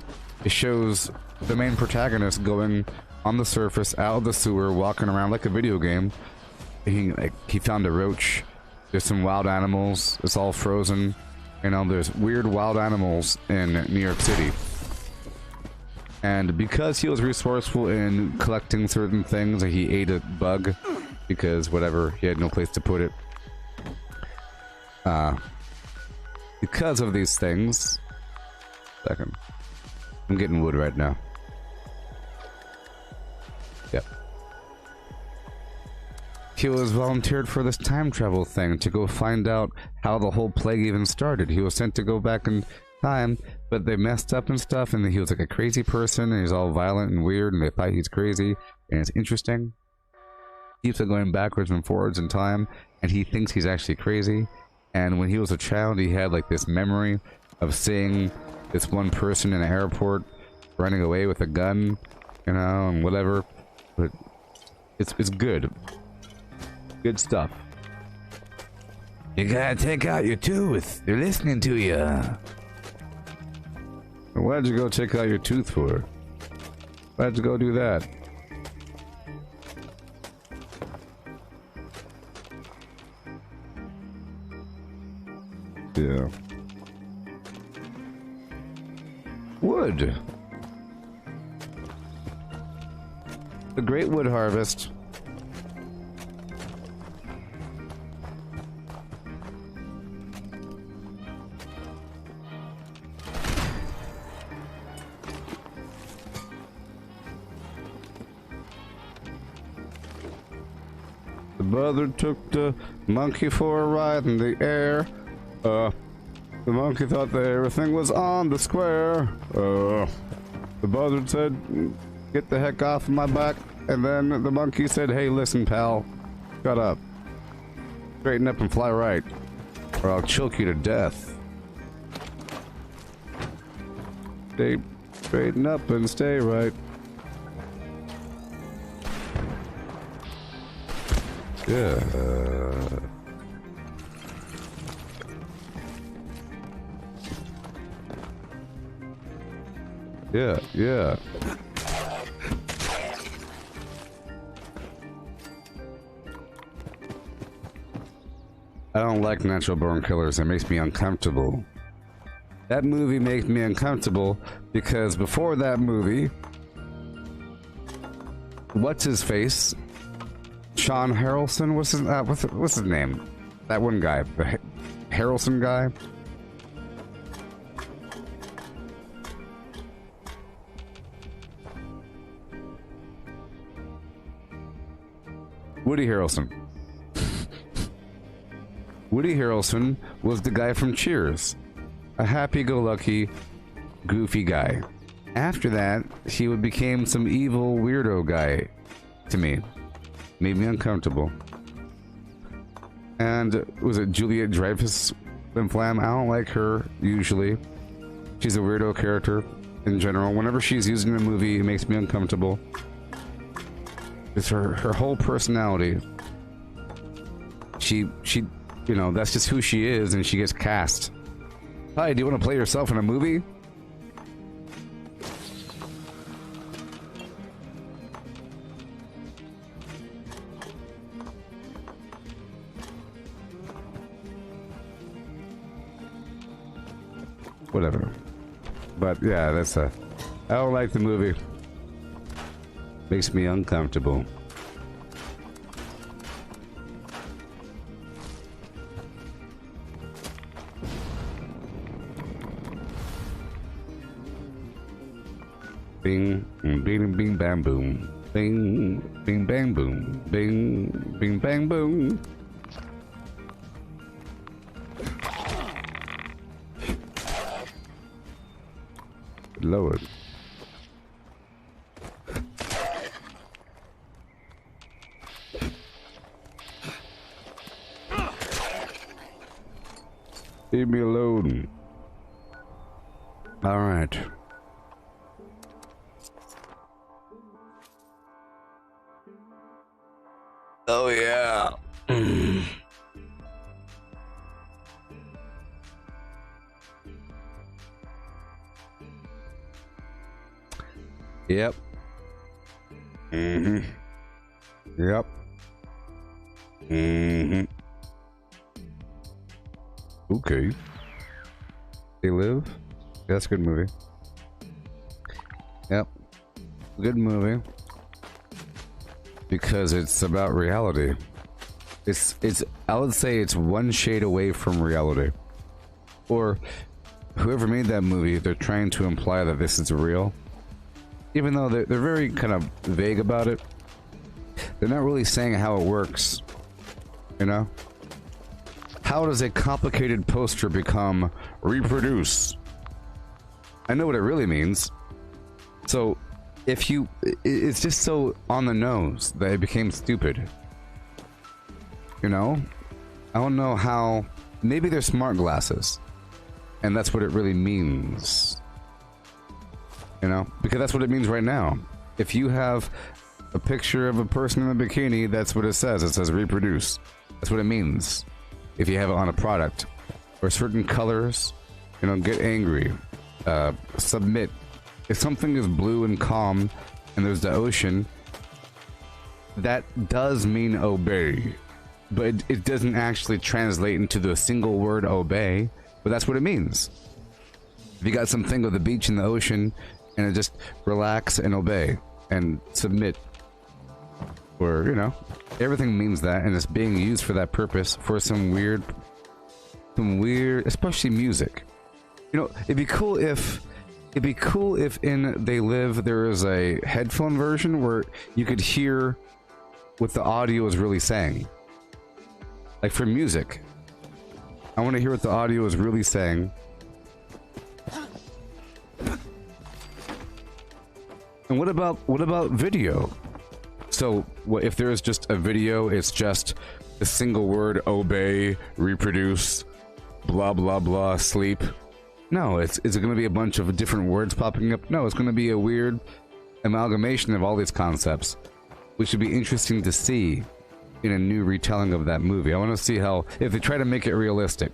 it shows the main protagonist going on the surface, out of the sewer, walking around like a video game. He found a roach. There's some wild animals. It's all frozen. You know, there's weird wild animals in New York City. And because he was resourceful in collecting certain things, he ate a bug because whatever, he had no place to put it. Because of these things. Second. I'm getting wood right now. Yep. he was volunteered for this time travel thing to go find out how the whole plague even started. He was sent to go back in time, but they messed up and stuff, and he was like a crazy person, and he's all violent and weird, and they thought he's crazy, and it's interesting. He keeps on going backwards and forwards in time, and he thinks he's actually crazy. And when he was a child, he had like this memory of seeing this one person in an airport running away with a gun, you know, and whatever. But it's good. Good stuff. You gotta take out your tooth. They're listening to you. Why'd you go check out your tooth for? Why'd you go do that? Yeah. Wood. The great wood harvest. The brother took the monkey for a ride in the air. The monkey thought that everything was on the square. The buzzard said, "Get the heck off of my back." And then the monkey said, "Hey, listen, pal. Shut up. Straighten up and fly right, or I'll choke you to death. Straighten up and stay right." Yeah. Yeah. I don't like natural born killers. It makes me uncomfortable. That movie makes me uncomfortable because before that movie, what's his face? Sean Harrelson? What's his name? That one guy, the Harrelson guy. Woody Harrelson. Woody Harrelson was the guy from Cheers. A happy-go-lucky, goofy guy. After that, he became some evil weirdo guy to me. Made me uncomfortable. And was it Juliet Dreyfus in Flam? I don't like her, usually. She's a weirdo character in general. Whenever she's used in a movie, it makes me uncomfortable. It's her whole personality. She, you know, that's just who she is, and she gets cast. Hi, do you want to play yourself in a movie? Whatever. But yeah, that's I don't like the movie. Makes me uncomfortable. Bing, bing, bing, bang, boom. Bing, bing, bang, boom. Bing, bing, bang, boom. Lord. Leave me alone. All right. Oh yeah. Yep. Yep. Okay. They Live? Yeah, that's a good movie. Yep. Good movie. Because it's about reality. It's I would say it's one shade away from reality. Or whoever made that movie, they're trying to imply that this is real. Even though they're very kind of vague about it. They're not really saying how it works You know? How does a complicated poster become reproduce? I know what it really means. So, if you... It's just so on the nose that it became stupid. You know? I don't know how... Maybe they're smart glasses. And that's what it really means. You know? Because that's what it means right now. If you have a picture of a person in a bikini, that's what it says. It says reproduce. That's what it means. If you have it on a product. Or certain colors, you know, get angry. Submit. If something is blue and calm, and there's the ocean, that does mean obey. But it doesn't actually translate into the single word obey, but that's what it means. If you got something with the beach and the ocean, and it just relax and obey, and submit. Or, you know, everything means that, and it's being used for that purpose, for some weird, especially music. You know, it'd be cool if in They Live there is a headphone version where you could hear what the audio is really saying. Like for music. I want to hear what the audio is really saying. And what about video? So, if there is just a video, it's just the single word obey, reproduce, blah blah blah, sleep. No, is it going to be a bunch of different words popping up? No, it's going to be a weird amalgamation of all these concepts, which would be interesting to see in a new retelling of that movie. I want to see how, if they try to make it realistic,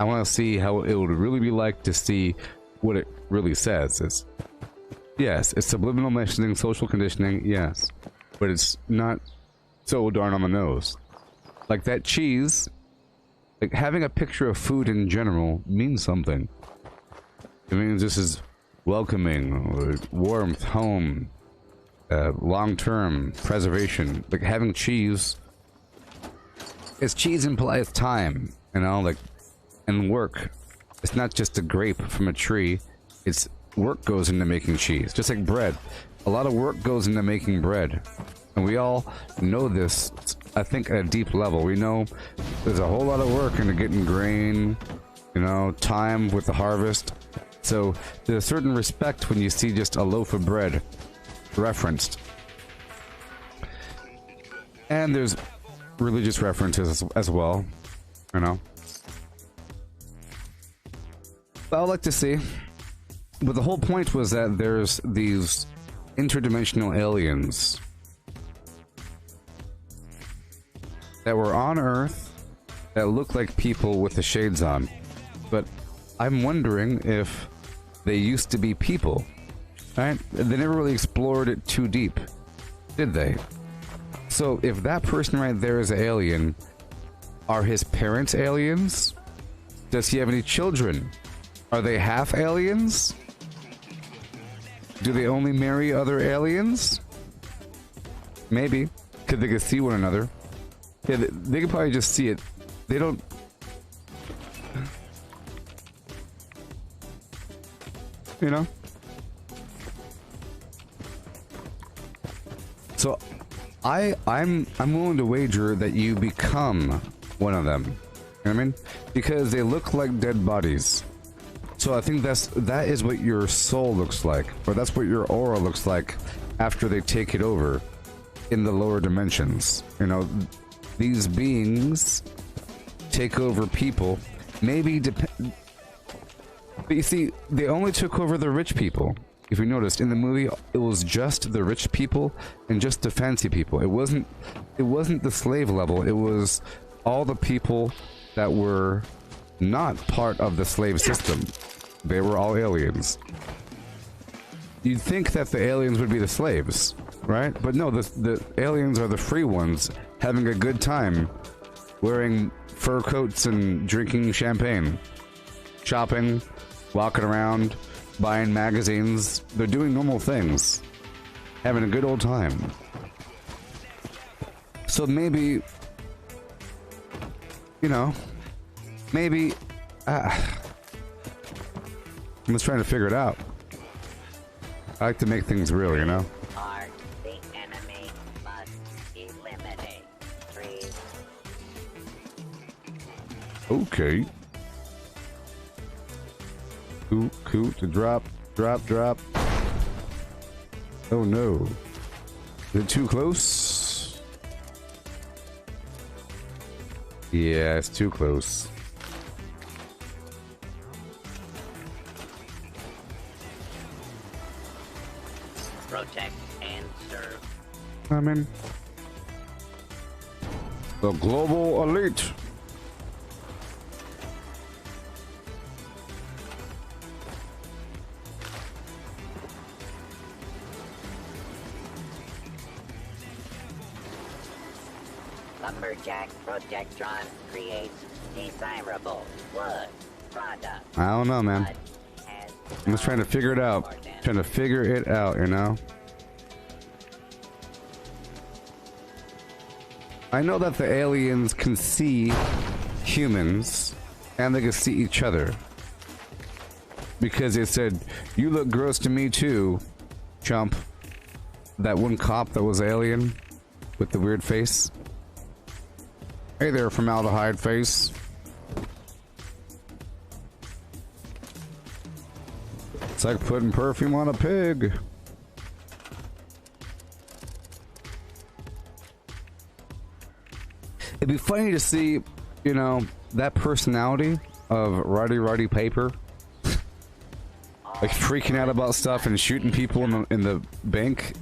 I want to see how it would really be like to see what it really says. Yes, it's subliminal messaging, social conditioning, yes. But it's not so darn on the nose. Like that cheese, like having a picture of food in general means something. It means this is welcoming, warmth, home, long-term preservation. Like having cheese, it's cheese implies time, you know, like, and work. It's not just a grape from a tree, it's work goes into making cheese, just like bread. A lot of work goes into making bread. And we all know this, I think, at a deep level. We know there's a whole lot of work into getting grain, you know, time with the harvest. So there's a certain respect when you see just a loaf of bread referenced. And there's religious references as well, you know. But I would like to see. But the whole point was that there's these interdimensional aliens that were on Earth that look like people with the shades on. But I'm wondering if they used to be people, right? They never really explored it too deep, did they? So if that person right there is an alien, are his parents aliens? Does he have any children? Are they half aliens? Do they only marry other aliens? Maybe. Because they could see one another. Yeah, they could probably just see it. They don't... You know? So, I'm willing to wager that you become one of them. You know what I mean? Because they look like dead bodies. So I think that is what your soul looks like, or that's what your aura looks like after they take it over in the lower dimensions. You know, these beings take over people. Maybe but you see, they only took over the rich people. If you noticed in the movie, it was just the rich people and just the fancy people. It wasn't the slave level. It was all the people that were not part of the slave system. They were all aliens. You'd think that the aliens would be the slaves, right? But no, the aliens are the free ones, having a good time, wearing fur coats and drinking champagne, shopping, walking around, buying magazines. They're doing normal things, having a good old time. So maybe, you know, maybe... I'm just trying to figure it out. I like to make things real, you know? The enemy must eliminate. Freeze. Okay. Coot to drop. Oh no. Is it too close? Yeah, it's too close. Protect and serve. I'm in. The global elite. Lumberjack Protectron creates desirable wood product. I don't know, man. I'm just trying to figure it out. Trying to figure it out, you know? I know that the aliens can see humans and they can see each other. Because they said, you look gross to me too, chump. That one cop that was alien with the weird face. Hey there, formaldehyde face. It's like putting perfume on a pig. It'd be funny to see, you know, that personality of Roddy Piper, like freaking out about stuff and shooting people in the bank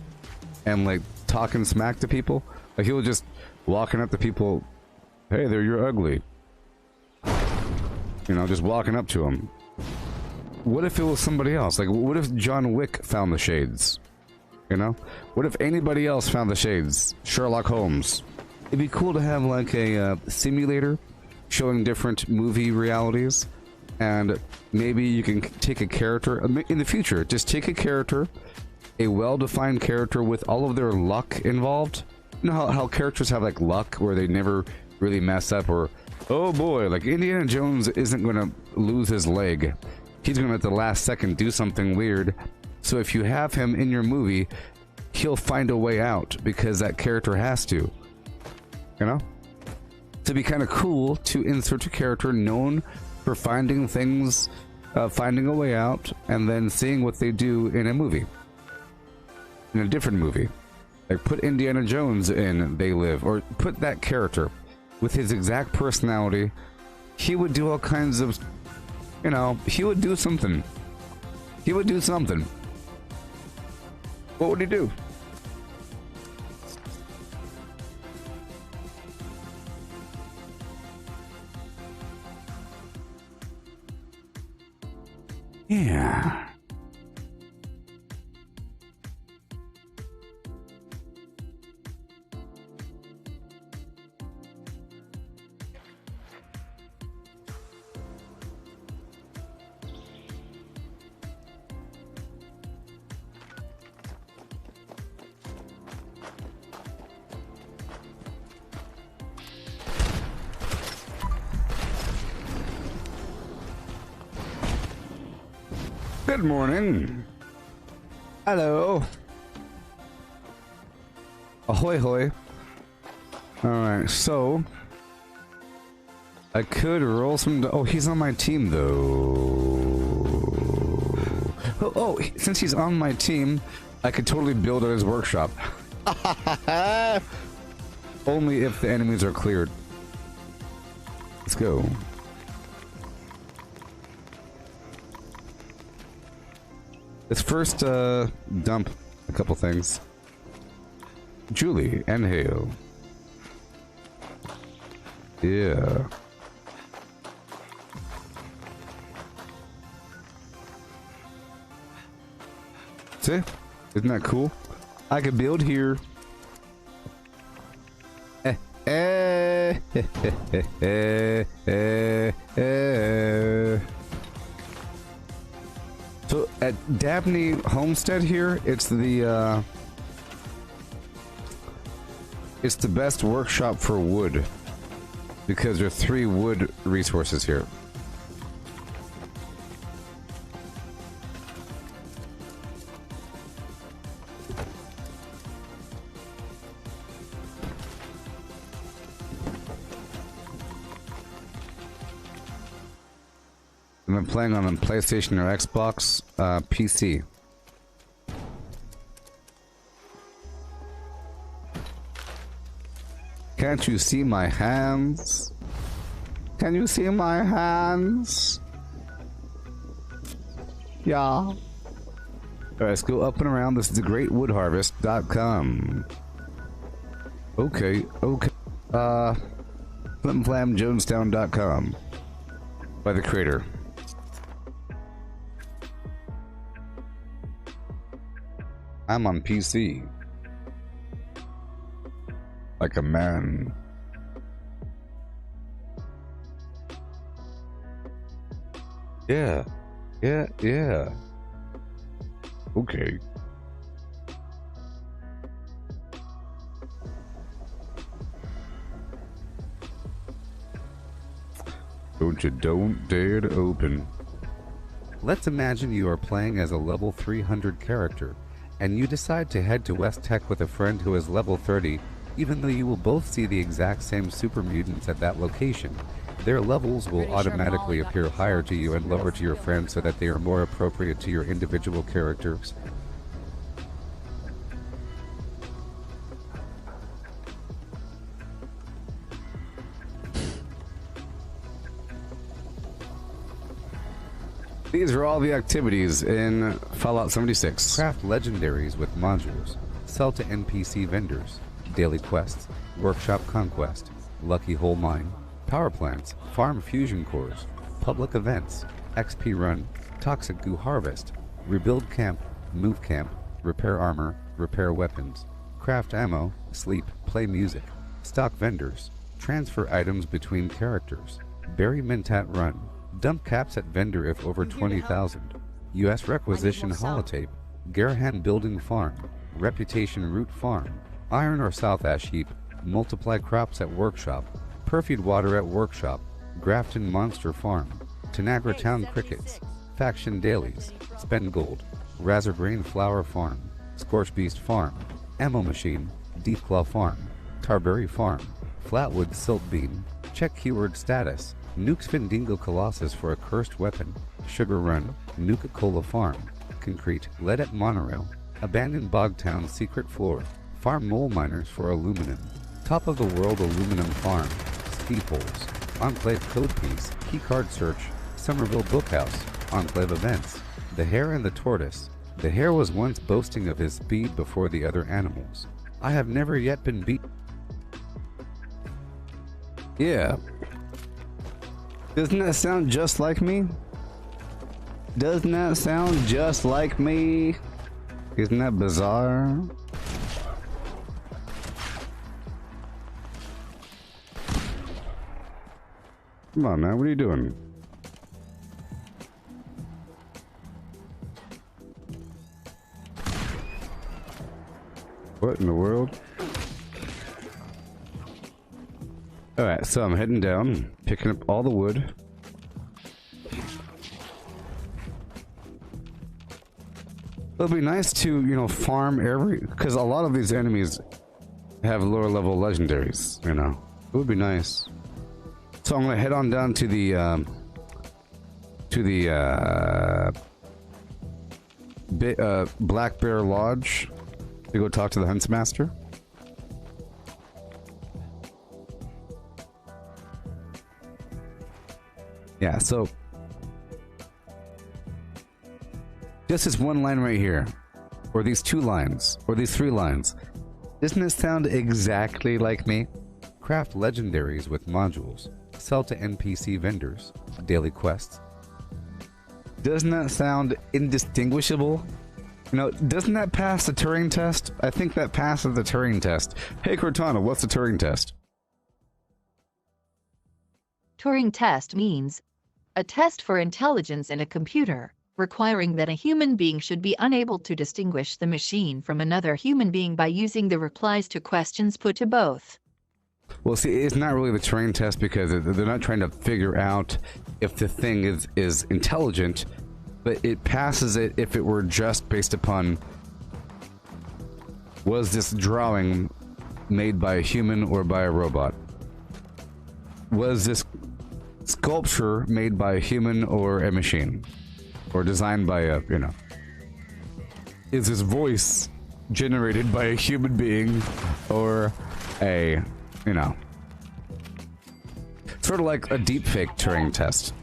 and like talking smack to people. Like he was just walking up to people, hey there, you're ugly. You know, just walking up to them. What if it was somebody else? Like, what if John Wick found the shades? You know? What if anybody else found the shades? Sherlock Holmes. It'd be cool to have like a simulator showing different movie realities. And maybe you can take a character, in the future, just take a character, a well-defined character with all of their luck involved. You know how characters have like luck where they never really mess up, or, oh boy, like Indiana Jones isn't going to lose his leg. He's going to at the last second do something weird. So if you have him in your movie, he'll find a way out because that character has to. You know? To be kind of cool to insert a character known for finding things, finding a way out, and then seeing what they do in a movie. In a different movie. Like put Indiana Jones in They Live, or put that character with his exact personality. He would do all kinds of, you know, he would do something. He would do something. What would he do? Yeah. Good morning. Hello. Ahoy hoy. Alright, so I could roll some. Oh, he's on my team though. Oh, since he's on my team, I could totally build at his workshop. Only if the enemies are cleared. Let's go. Let's first dump a couple things. Julie and Hale. Yeah. See? Isn't that cool? I could build here. So at Dabney Homestead here, it's the best workshop for wood because there are 3 wood resources here. I've been playing on a PlayStation or Xbox, PC. Can't you see my hands? Can you see my hands? Yeah. Alright, let's go up and around. This is thegreatwoodharvest.com. Okay, okay. Flimflamjonestown.com. By the creator. I'm on PC. Like a man. Yeah. Yeah, yeah. Okay. Don't dare to open. Let's imagine you are playing as a level 300 character, and you decide to head to West Tech with a friend who is level 30, even though you will both see the exact same super mutants at that location. Their levels will automatically appear higher to you and lower to your friends so that they are more appropriate to your individual characters. These are all the activities in Fallout 76. Craft legendaries with modules. Sell to NPC vendors. Daily quests. Workshop conquest. Lucky hole mine. Power plants. Farm fusion cores. Public events. XP run. Toxic goo harvest. Rebuild camp. Move camp. Repair armor. Repair weapons. Craft ammo. Sleep. Play music. Stock vendors. Transfer items between characters. Bury Mentat run. Dump caps at vendor if over 20,000. U.S. requisition holotape. Garahan building farm. Reputation root farm. Iron or south ash heap. Multiply crops at workshop. Perfied water at workshop. Grafton monster farm. Tanagra town crickets. Faction dailies. Spend gold. Razorgrain flower farm. Scorch beast farm. Ammo machine. Deathclaw farm. Tarberry farm. Flatwood silt beam. Check keyword status. Nuke Spindingo Colossus for a cursed weapon. Sugar Run. Nuka-Cola Farm. Concrete. Lead at Monorail. Abandoned Bogtown Secret Floor. Farm Mole Miners for aluminum. Top of the World Aluminum Farm. Speed Holes. Enclave Code Piece. Keycard Search. Somerville Bookhouse. Enclave Events. The Hare and the Tortoise. The hare was once boasting of his speed before the other animals. I have never yet been beat. Yeah. Doesn't that sound just like me? Doesn't that sound just like me? Isn't that bizarre? Come on, man. What are you doing? What in the world? Alright, so I'm heading down, picking up all the wood. It'll be nice to, you know, farm every... because a lot of these enemies have lower level legendaries, you know. It would be nice. So I'm gonna head on down to the Black Bear Lodge to go talk to the Huntsmaster. Yeah, so just this one line right here, or these two lines, or these three lines. Doesn't it sound exactly like me? Craft legendaries with modules. Sell to NPC vendors. Daily quests. Doesn't that sound indistinguishable? You know, doesn't that pass the Turing test? I think that passes the Turing test. Hey Cortana, what's the Turing test? Turing test means a test for intelligence in a computer, requiring that a human being should be unable to distinguish the machine from another human being by using the replies to questions put to both. Well, see, it's not really the Turing test because they're not trying to figure out if the thing is intelligent, but it passes it if it were just based upon, was this drawing made by a human or by a robot? Was this sculpture made by a human or a machine, or designed by a, you know, is his voice generated by a human being or a, you know, sort of like a deepfake Turing test.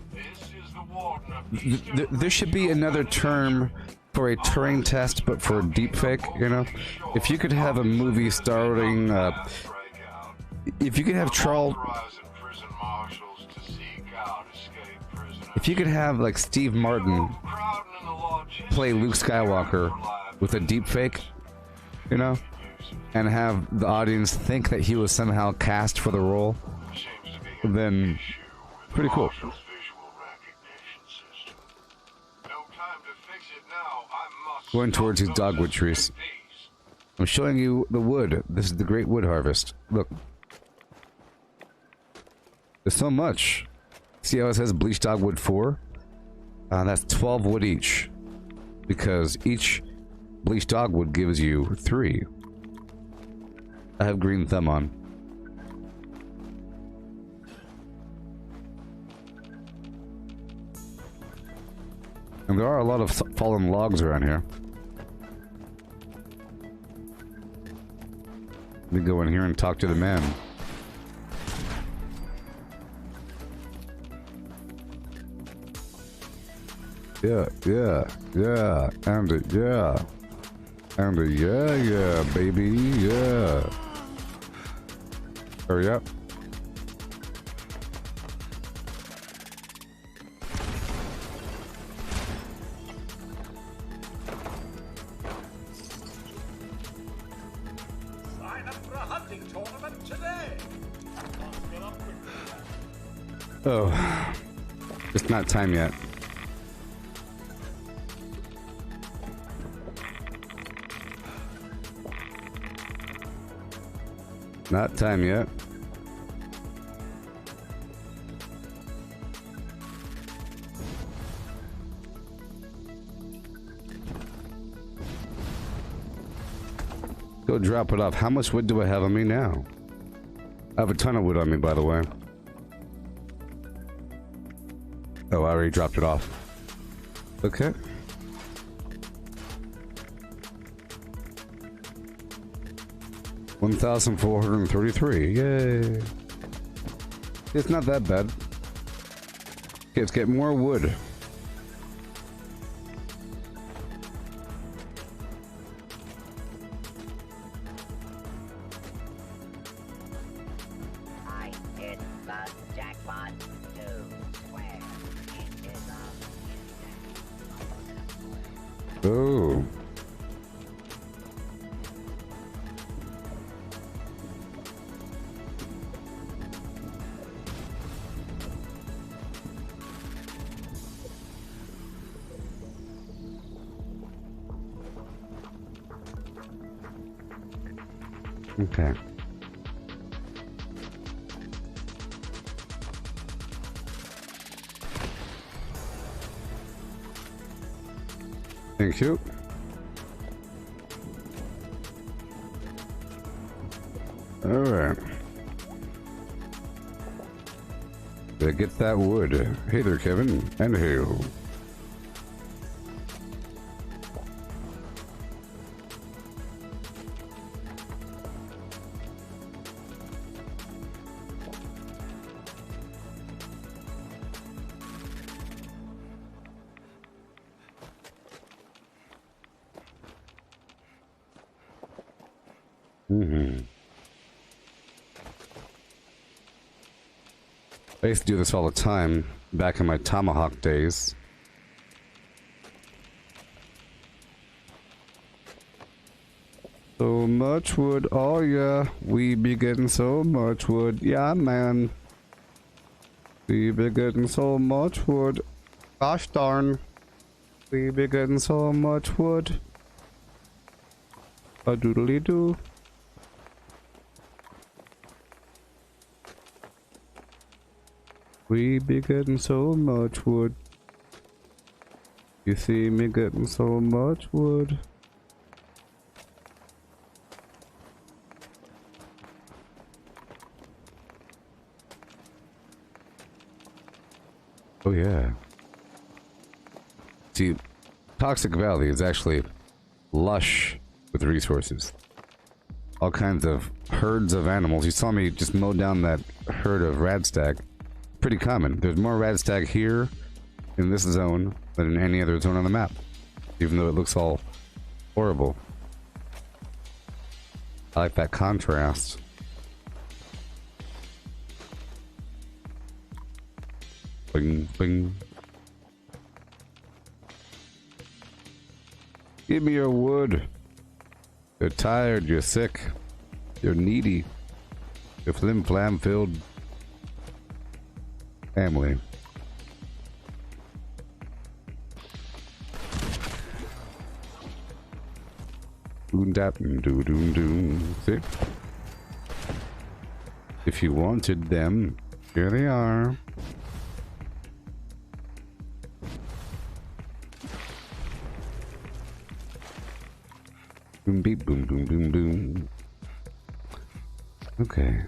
There should be another term for a Turing test, but for deepfake, you know? If you could have a movie starring, if you could have Charles... If you could have, like, Steve Martin play Luke Skywalker with a deepfake, you know? And have the audience think that he was somehow cast for the role, then pretty cool. Going towards these dogwood trees. I'm showing you the wood. This is the great wood harvest. Look. There's so much. See how it says bleached dogwood 4? That's 12 wood each. Because each bleached dogwood gives you 3. I have green thumb on. And there are a lot of fallen logs around here. Let me go in here and talk to the man. Yeah, and yeah. And yeah, baby, yeah. Hurry up. Oh, it's not time yet. Not time yet. Go drop it off. How much wood do I have on me now? I have a ton of wood on me, by the way. Oh, I already dropped it off. Okay. $1,433. Yay. It's not that bad. Okay, let's get more wood. I hit the jackpot. 2 square. It is a... Oh. Okay. Thank you. All right. Better get that wood. Hey there, Kevin. And hey. I used to do this all the time back in my Tomahawk days. So much wood, oh yeah, we be getting so much wood, yeah man. We be getting so much wood, gosh darn. We be getting so much wood. A doodly doo. We be getting so much wood. You see me getting so much wood. Oh yeah. See, Toxic Valley is actually lush with resources. All kinds of herds of animals. You saw me just mow down that herd of radstag. Pretty common. There's more radstag here in this zone than in any other zone on the map. Even though it looks all horrible. I like that contrast. Bing, bing. Give me your wood. You're tired, you're sick, you're needy. You're flim-flam filled family. Doom dap doom doom doom. See? If you wanted them, here they are. Boom beep boom boom boom boom. Okay.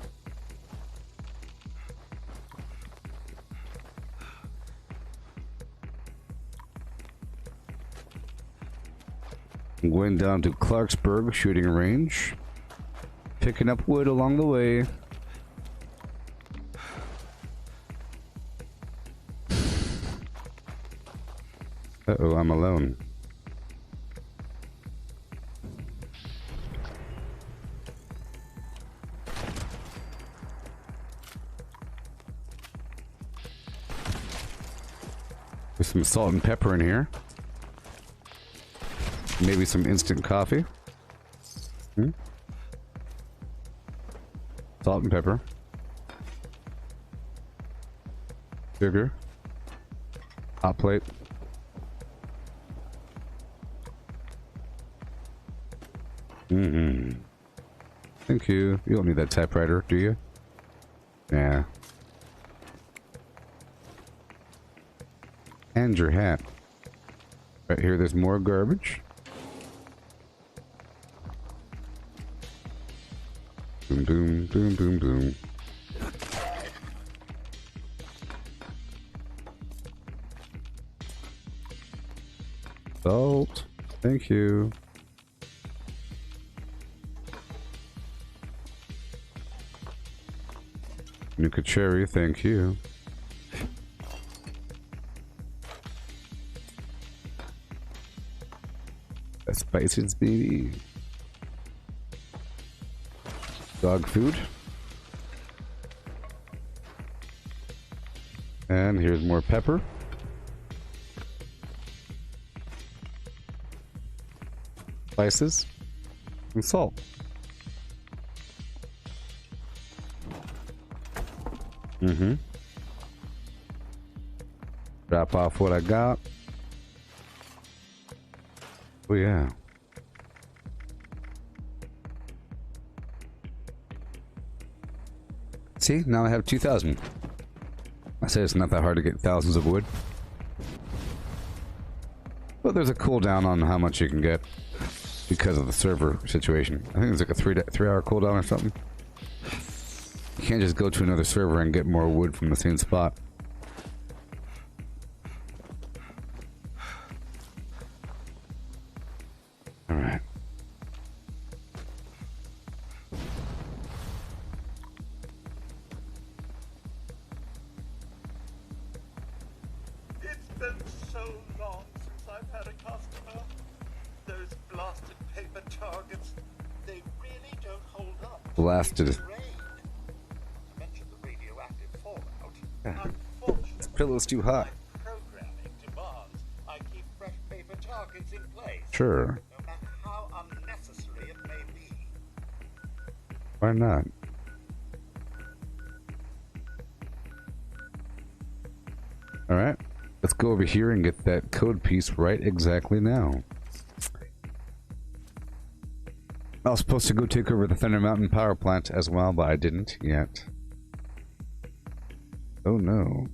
I'm going down to Clarksburg shooting range. Picking up wood along the way. Uh-oh, I'm alone. There's some salt and pepper in here. Maybe some instant coffee. Salt and pepper. Sugar. Hot plate. Thank you. You don't need that typewriter, do you? Yeah. And your hat. Right here, there's more garbage. Boom, boom, boom, boom, boom. Salt. Thank you. Nuka cherry, thank you. Spices, baby. Dog food. And here's more pepper. Spices. And salt. Drop off what I got. Oh yeah. See, now I have 2,000. I said it's not that hard to get thousands of wood. But there's a cooldown on how much you can get because of the server situation. I think it's like a 3-hour cooldown or something. You can't just go to another server and get more wood from the same spot. Alright. It's been so long since I've had a customer. Those blasted paper targets, they really don't hold up. Blasted. This pillow's too hot. Programming demands I keep fresh paper targets in place. Sure. No matter how unnecessary it may be. Why not? Alright. Let's go over here and get that code piece right exactly now. I was supposed to go take over the Thunder Mountain power plant as well, but I didn't yet. Oh no.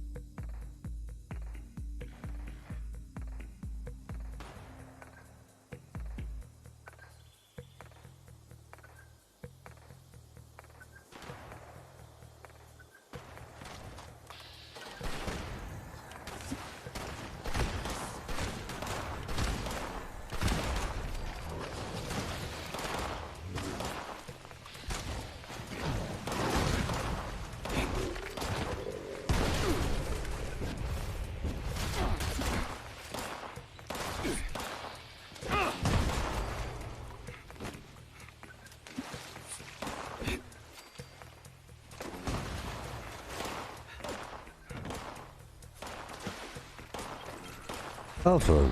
Alpha.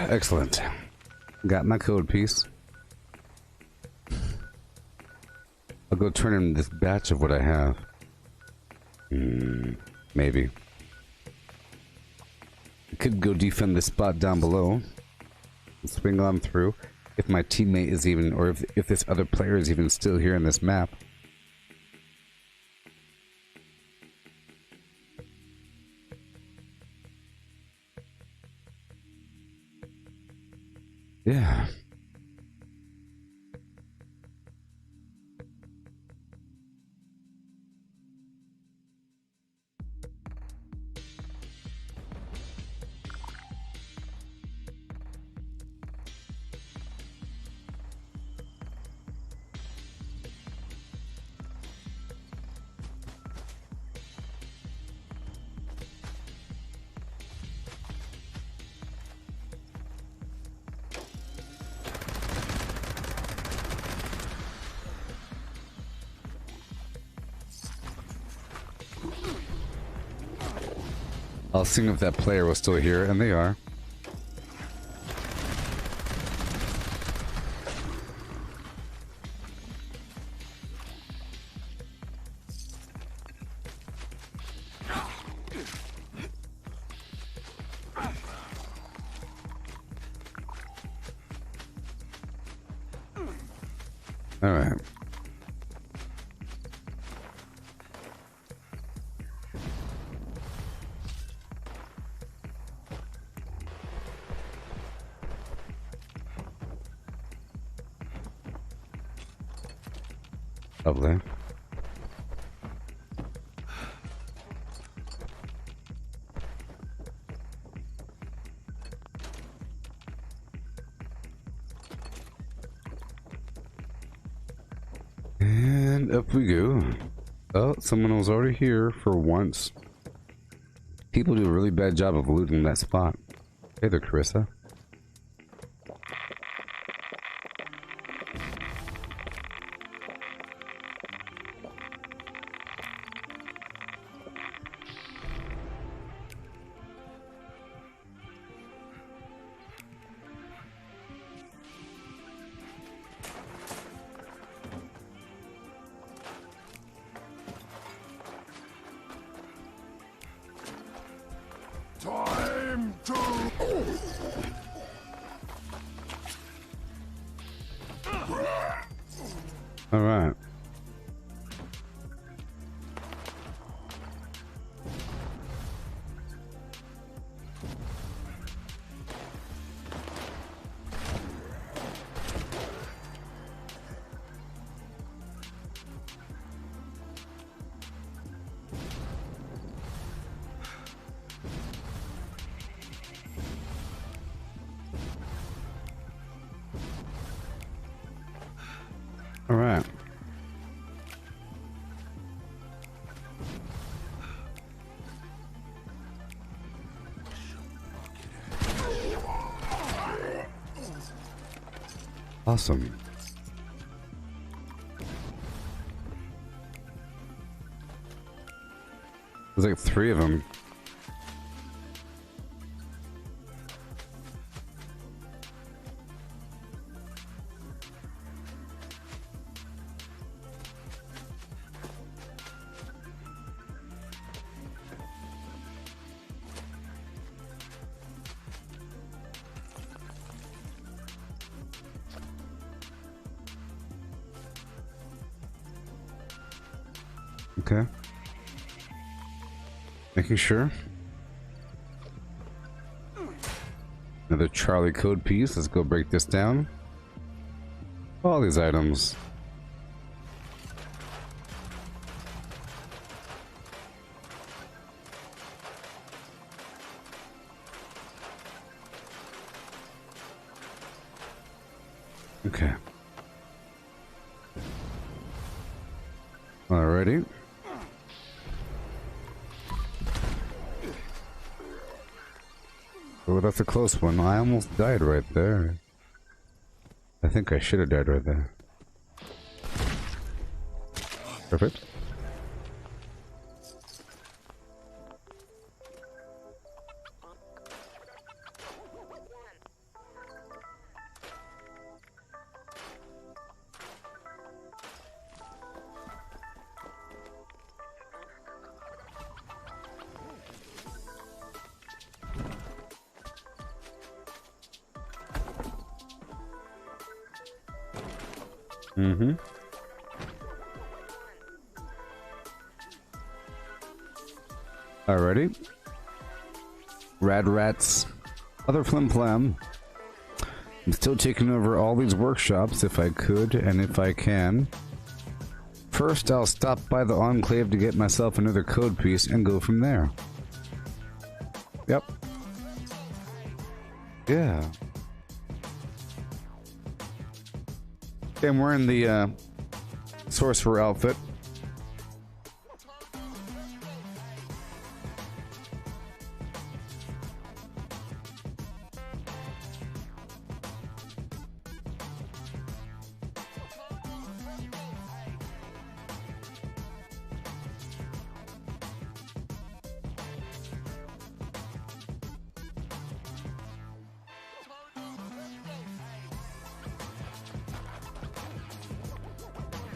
Excellent. Got my code piece. I'll go turn in this batch of what I have. Maybe. I could go defend this spot down below. Swing on through. If my teammate is even, or if this other player is even still here in this map. Yeah. I'll see if that player was still here, and they are. All right. Lovely. And up we go. Oh, someone was already here for once. People do a really bad job of looting that spot. Hey there, Carissa. Time to... All right. All right. Awesome. There's like 3 of them. Okay. Making sure. Another Charlie code piece. Let's go break this down. All these items. Okay. Alrighty. Oh, that's a close one. I almost died right there. I think I should have died right there. Perfect. Mm-hmm. Alrighty. Rad rats. Other flim flam. I'm still taking over all these workshops if I could and if I can. First, I'll stop by the Enclave to get myself another code piece and go from there. Yep. Yeah. Okay, I'm wearing the sorcerer outfit.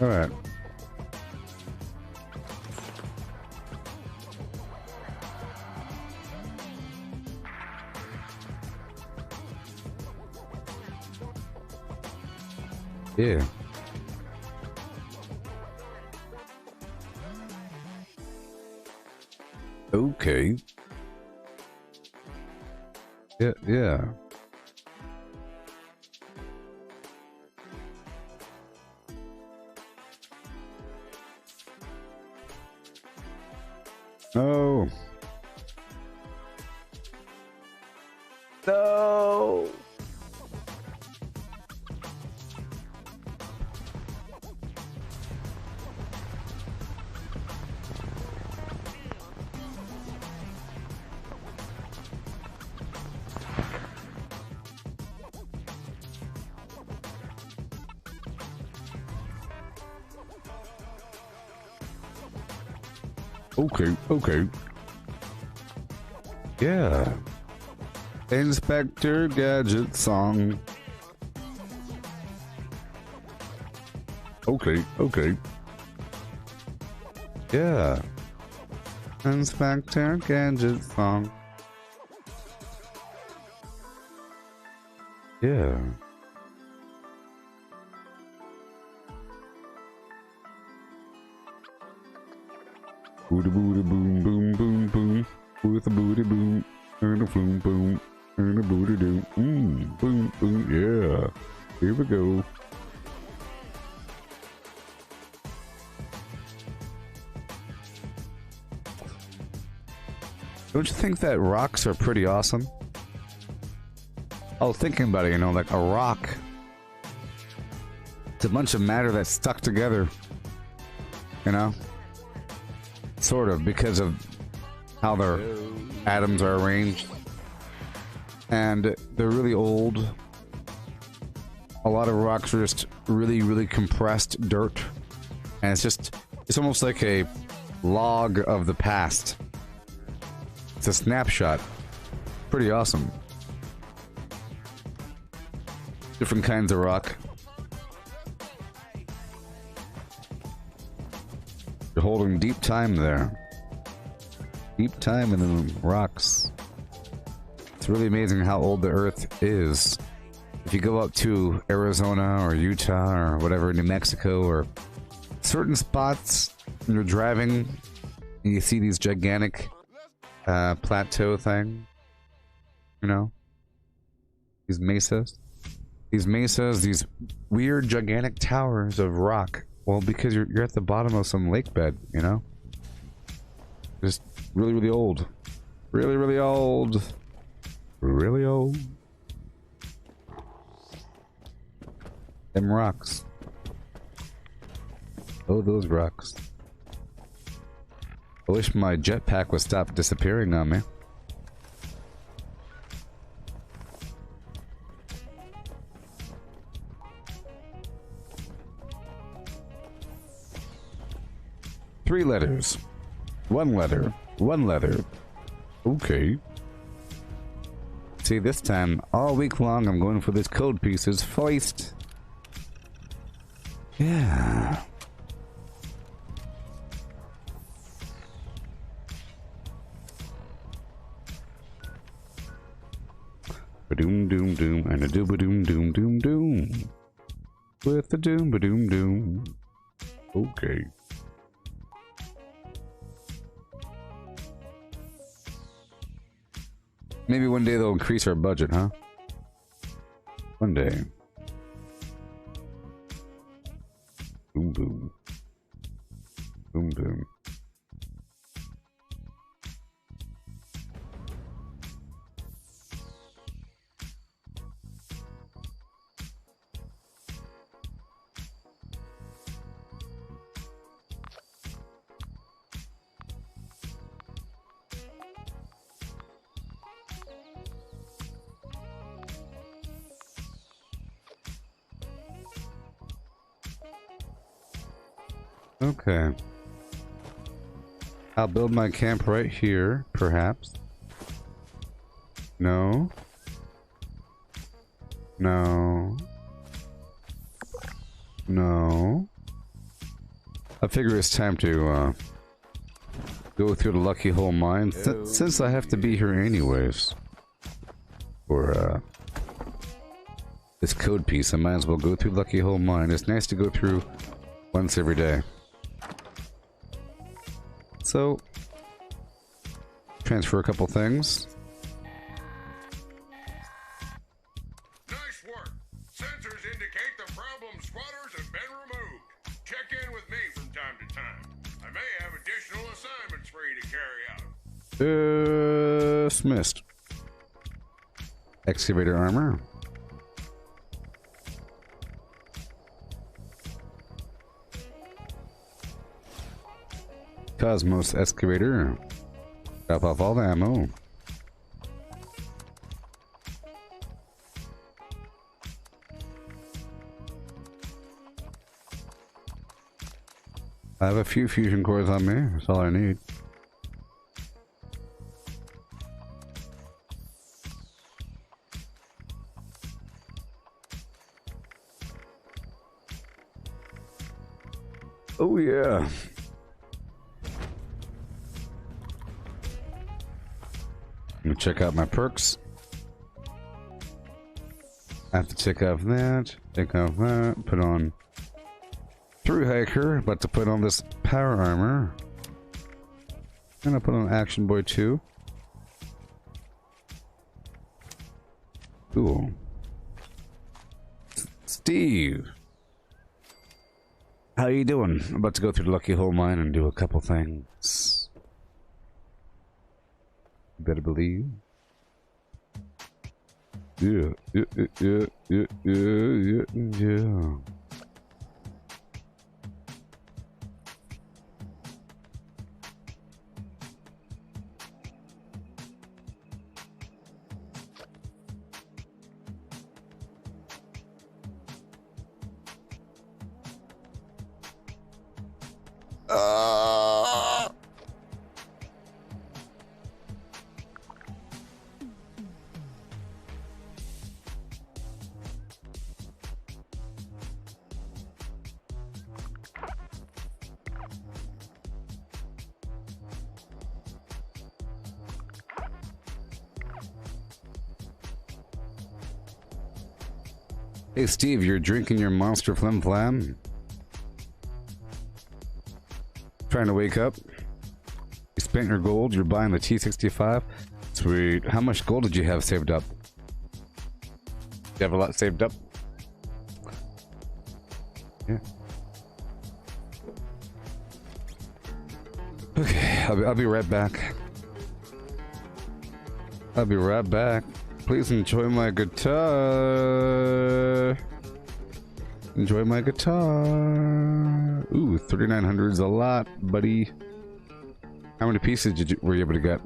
All right. Yeah. Okay. Yeah, yeah. No. No. Okay, okay. Yeah. Inspector Gadget song. Okay, okay. Yeah. Inspector Gadget song. Yeah. Booty booty boom boom boom boom with a booty boom and a boom boom and a booty doo boom boom, yeah. Here we go. Don't you think that rocks are pretty awesome? I was thinking about it, you know, like a rock. It's a bunch of matter that's stuck together, you know? Sort of, because of how their atoms are arranged. And they're really old. A lot of rocks are just really, really compressed dirt. And it's almost like a log of the past. It's a snapshot. Pretty awesome. Different kinds of rock. You're holding deep time there. Deep time in the rocks. It's really amazing how old the Earth is. If you go up to Arizona or Utah or whatever, New Mexico, or certain spots, and you're driving and you see these gigantic plateau thing, you know, these mesas, these weird gigantic towers of rock. Well, because you're at the bottom of some lake bed, you know? Just really, really old. Really, really old. Really old. Them rocks. Oh, those rocks. I wish my jetpack would stop disappearing on me. 3 letters. 1 letter. 1 letter. Okay. See, this time, all week long, I'm going for this code pieces first. Yeah. Ba-doom doom doom and a doo-ba-doom doom doom doom. With the doom-ba-doom doom. Okay. Maybe one day they'll increase our budget, huh? One day. Boom boom. Boom boom. Okay. I'll build my camp right here, perhaps. No. No. No. I figure it's time to, go through the Lucky Hole Mine, since I have to be here anyways. For, this code piece, I might as well go through Lucky Hole Mine. It's nice to go through once every day. So, transfer a couple things. Nice work. Sensors indicate the problem spotters have been removed. Check in with me from time to time. I may have additional assignments for you to carry out. Dismissed. Excavator armor. Cosmos excavator. Drop off all the ammo. I have a few fusion cores on me. That's all I need. Oh yeah. I'm gonna check out my perks. I have to check off that, take off that, put on Through Hiker, about to put on this power armor. And I'll put on Action Boy 2. Cool. Steve! How you doing? I'm about to go through the Lucky Hole Mine and do a couple things. You better believe. Yeah. Hey Steve, you're drinking your Monster Flim Flam? Trying to wake up? You spent your gold, you're buying the T65? Sweet. How much gold did you have saved up? You have a lot saved up? Yeah. Okay, I'll be right back. I'll be right back. Please enjoy my guitar. Enjoy my guitar. Ooh, 3,900 is a lot, buddy. How many pieces were you able to get?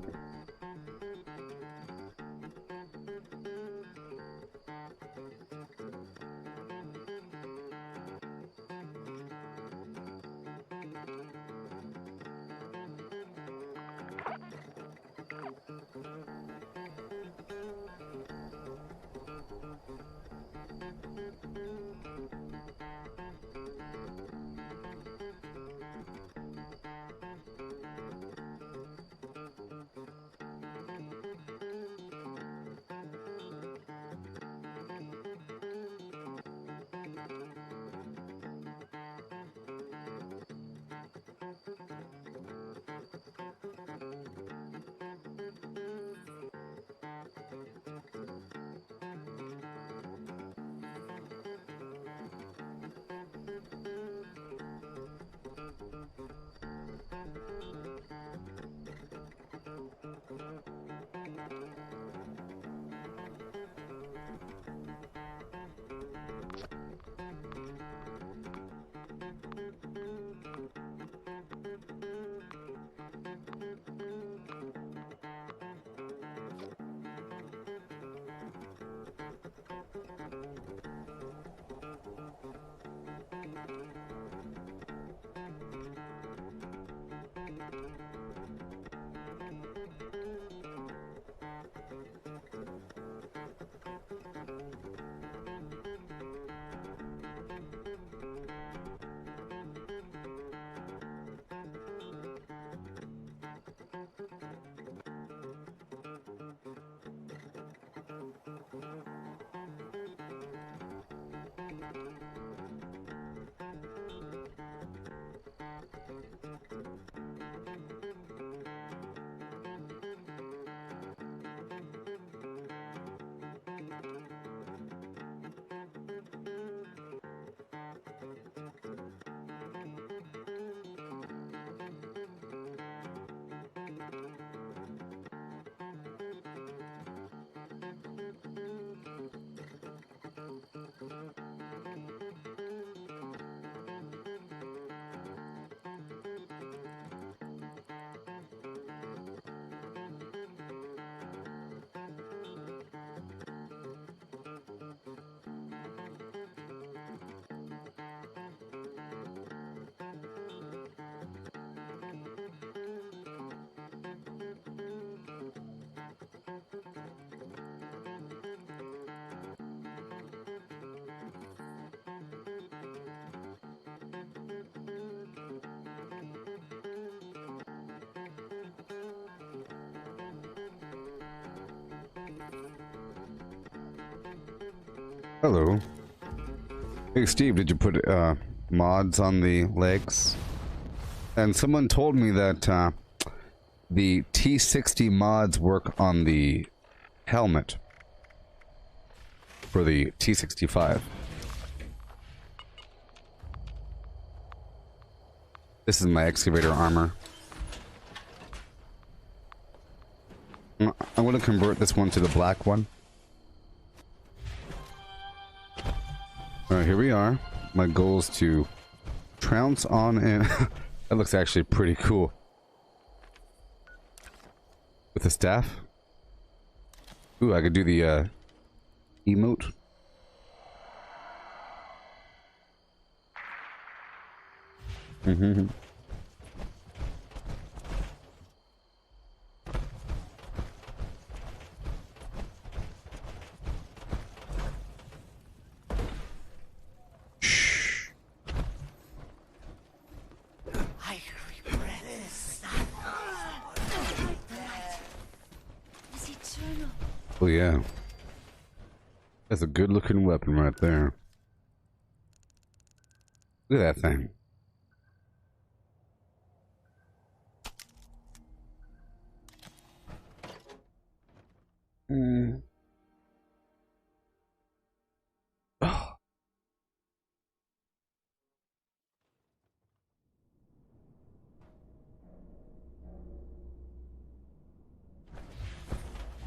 Hello. Hey Steve, did you put mods on the legs? And someone told me that the T60 mods work on the helmet for the T65. This is my excavator armor. I'm going to convert this one to the black one. Alright, here we are. My goal is to trounce on and... That looks actually pretty cool. With the staff. Ooh, I could do the emote. Mm-hmm. Oh yeah. That's a good looking weapon right there. Look at that thing. Oh.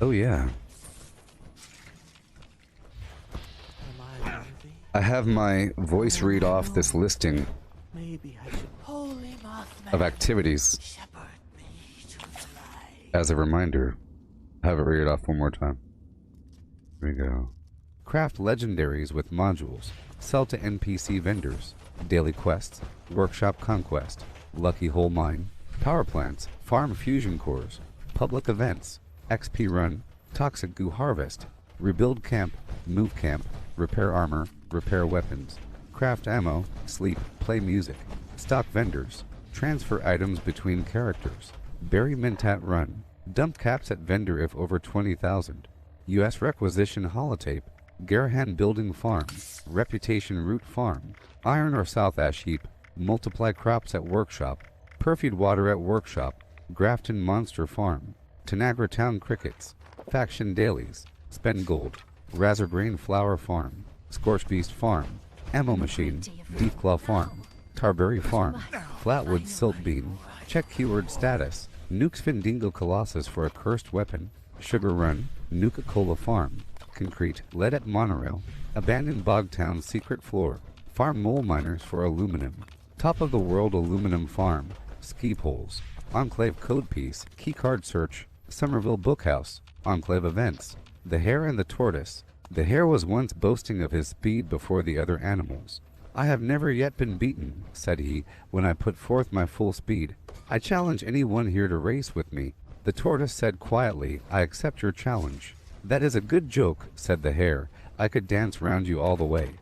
Oh yeah. I have my voice read off this listing of activities as a reminder. Have it read it off one more time. Here we go. Craft legendaries with modules. Sell to NPC vendors. Daily quests. Workshop conquest. Lucky hole mine. Power plants. Farm fusion cores. public events, XP run, toxic goo harvest, rebuild camp, move camp, repair armor, repair weapons, craft ammo, sleep, play music, stock vendors, transfer items between characters, bury mentat run, dump caps at vendor if over 20,000, US requisition holotape, Garahan building farm, reputation root farm, iron or south ash heap, multiply crops at workshop, perfumed water at workshop, Grafton monster farm, Tanagra town crickets, faction dailies, spend gold, Razor grain flower farm, scorched beast farm, ammo machine, deep claw farm, Tarberry farm, flatwood silt bean, check keyword status, nukes Findingo colossus for a cursed weapon, sugar run, Nuka-Cola farm, concrete, lead at monorail, abandoned bogtown secret floor, farm mole miners for aluminum, top of the world aluminum farm, ski poles, enclave code piece, keycard search, Somerville bookhouse, enclave events, the hare and the tortoise. The hare was once boasting of his speed before the other animals. I have never yet been beaten, said he, when I put forth my full speed. I challenge anyone here to race with me. The tortoise said quietly, I accept your challenge. That is a good joke, said the hare. I could dance round you all the way.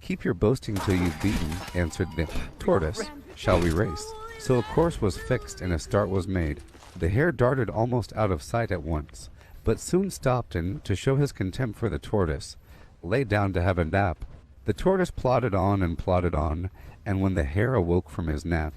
Keep your boasting till you've beaten, answered the tortoise. Shall we race? So a course was fixed and a start was made. The hare darted almost out of sight at once, but soon stopped and, to show his contempt for the tortoise, lay down to have a nap. The tortoise plodded on, and when the hare awoke from his nap,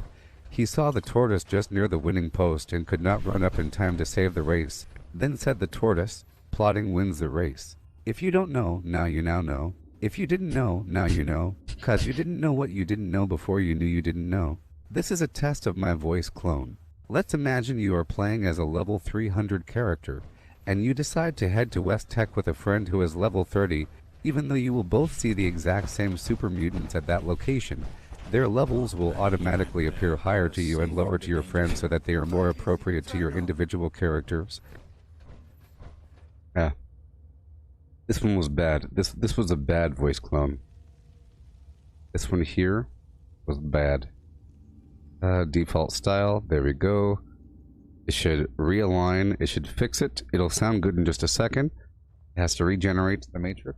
he saw the tortoise just near the winning post and could not run up in time to save the race. Then said the tortoise, plodding wins the race. If you don't know, now you now know. If you didn't know, now you know, 'cause you didn't know what you didn't know before you knew you didn't know. This is a test of my voice clone. Let's imagine you are playing as a level 300 character, and you decide to head to West Tech with a friend who is level 30, even though you will both see the exact same super mutants at that location. Their levels will automatically appear higher to you and lower to your friends so that they are more appropriate to your individual characters. Yeah. This one was bad. This was a bad voice clone. This one here was bad. Default style, there we go. It should realign, it should fix it. It'll sound good in just a second. It has to regenerate the matrix.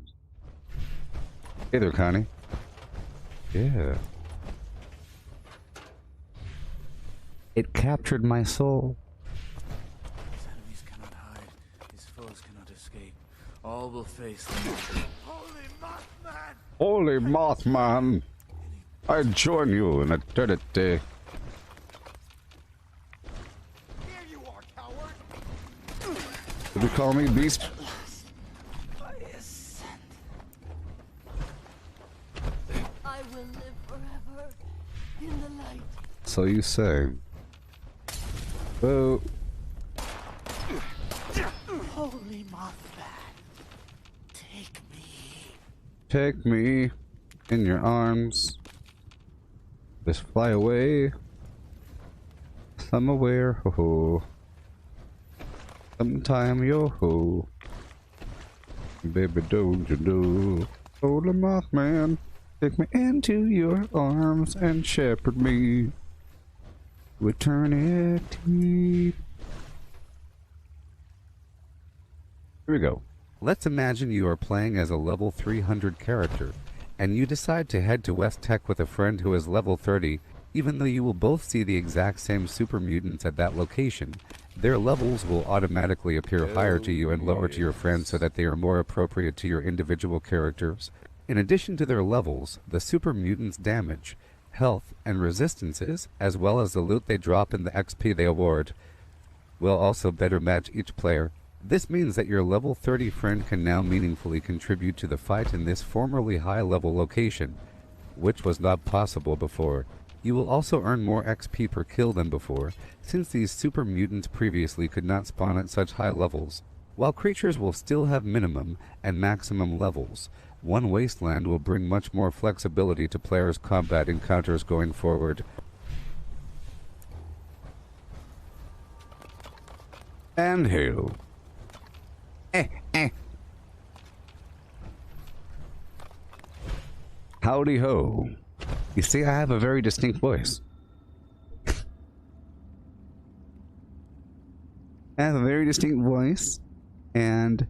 Hey there, Connie. Yeah. It captured my soul. His enemies cannot hide, his foes cannot escape. All will face them. Holy Mothman! Holy Mothman! I join you in eternity. Here you are, coward! Would you call me beast? I will live forever in the light. So you say. Oh. Holy Mothman, take me. Take me in your arms. Just fly away. Somewhere, ho ho. Sometime, yo ho. Baby, don't you know? Holy Mothman, take me into your arms and shepherd me to eternity. Here we go. Let's imagine you are playing as a level 300 character, and you decide to head to West Tech with a friend who is level 30, even though you will both see the exact same super mutants at that location. Their levels will automatically appear higher to you and lower to your friends so that they are more appropriate to your individual characters. In addition to their levels, the super mutants' damage, health, and resistances, as well as the loot they drop and the XP they award, will also better match each player. This means that your level 30 friend can now meaningfully contribute to the fight in this formerly high-level location, which was not possible before. You will also earn more XP per kill than before, since these super mutants previously could not spawn at such high levels. While creatures will still have minimum and maximum levels, one Wasteland will bring much more flexibility to players' combat encounters going forward. And who? Howdy ho. You see, I have a very distinct voice. I have a very distinct voice, and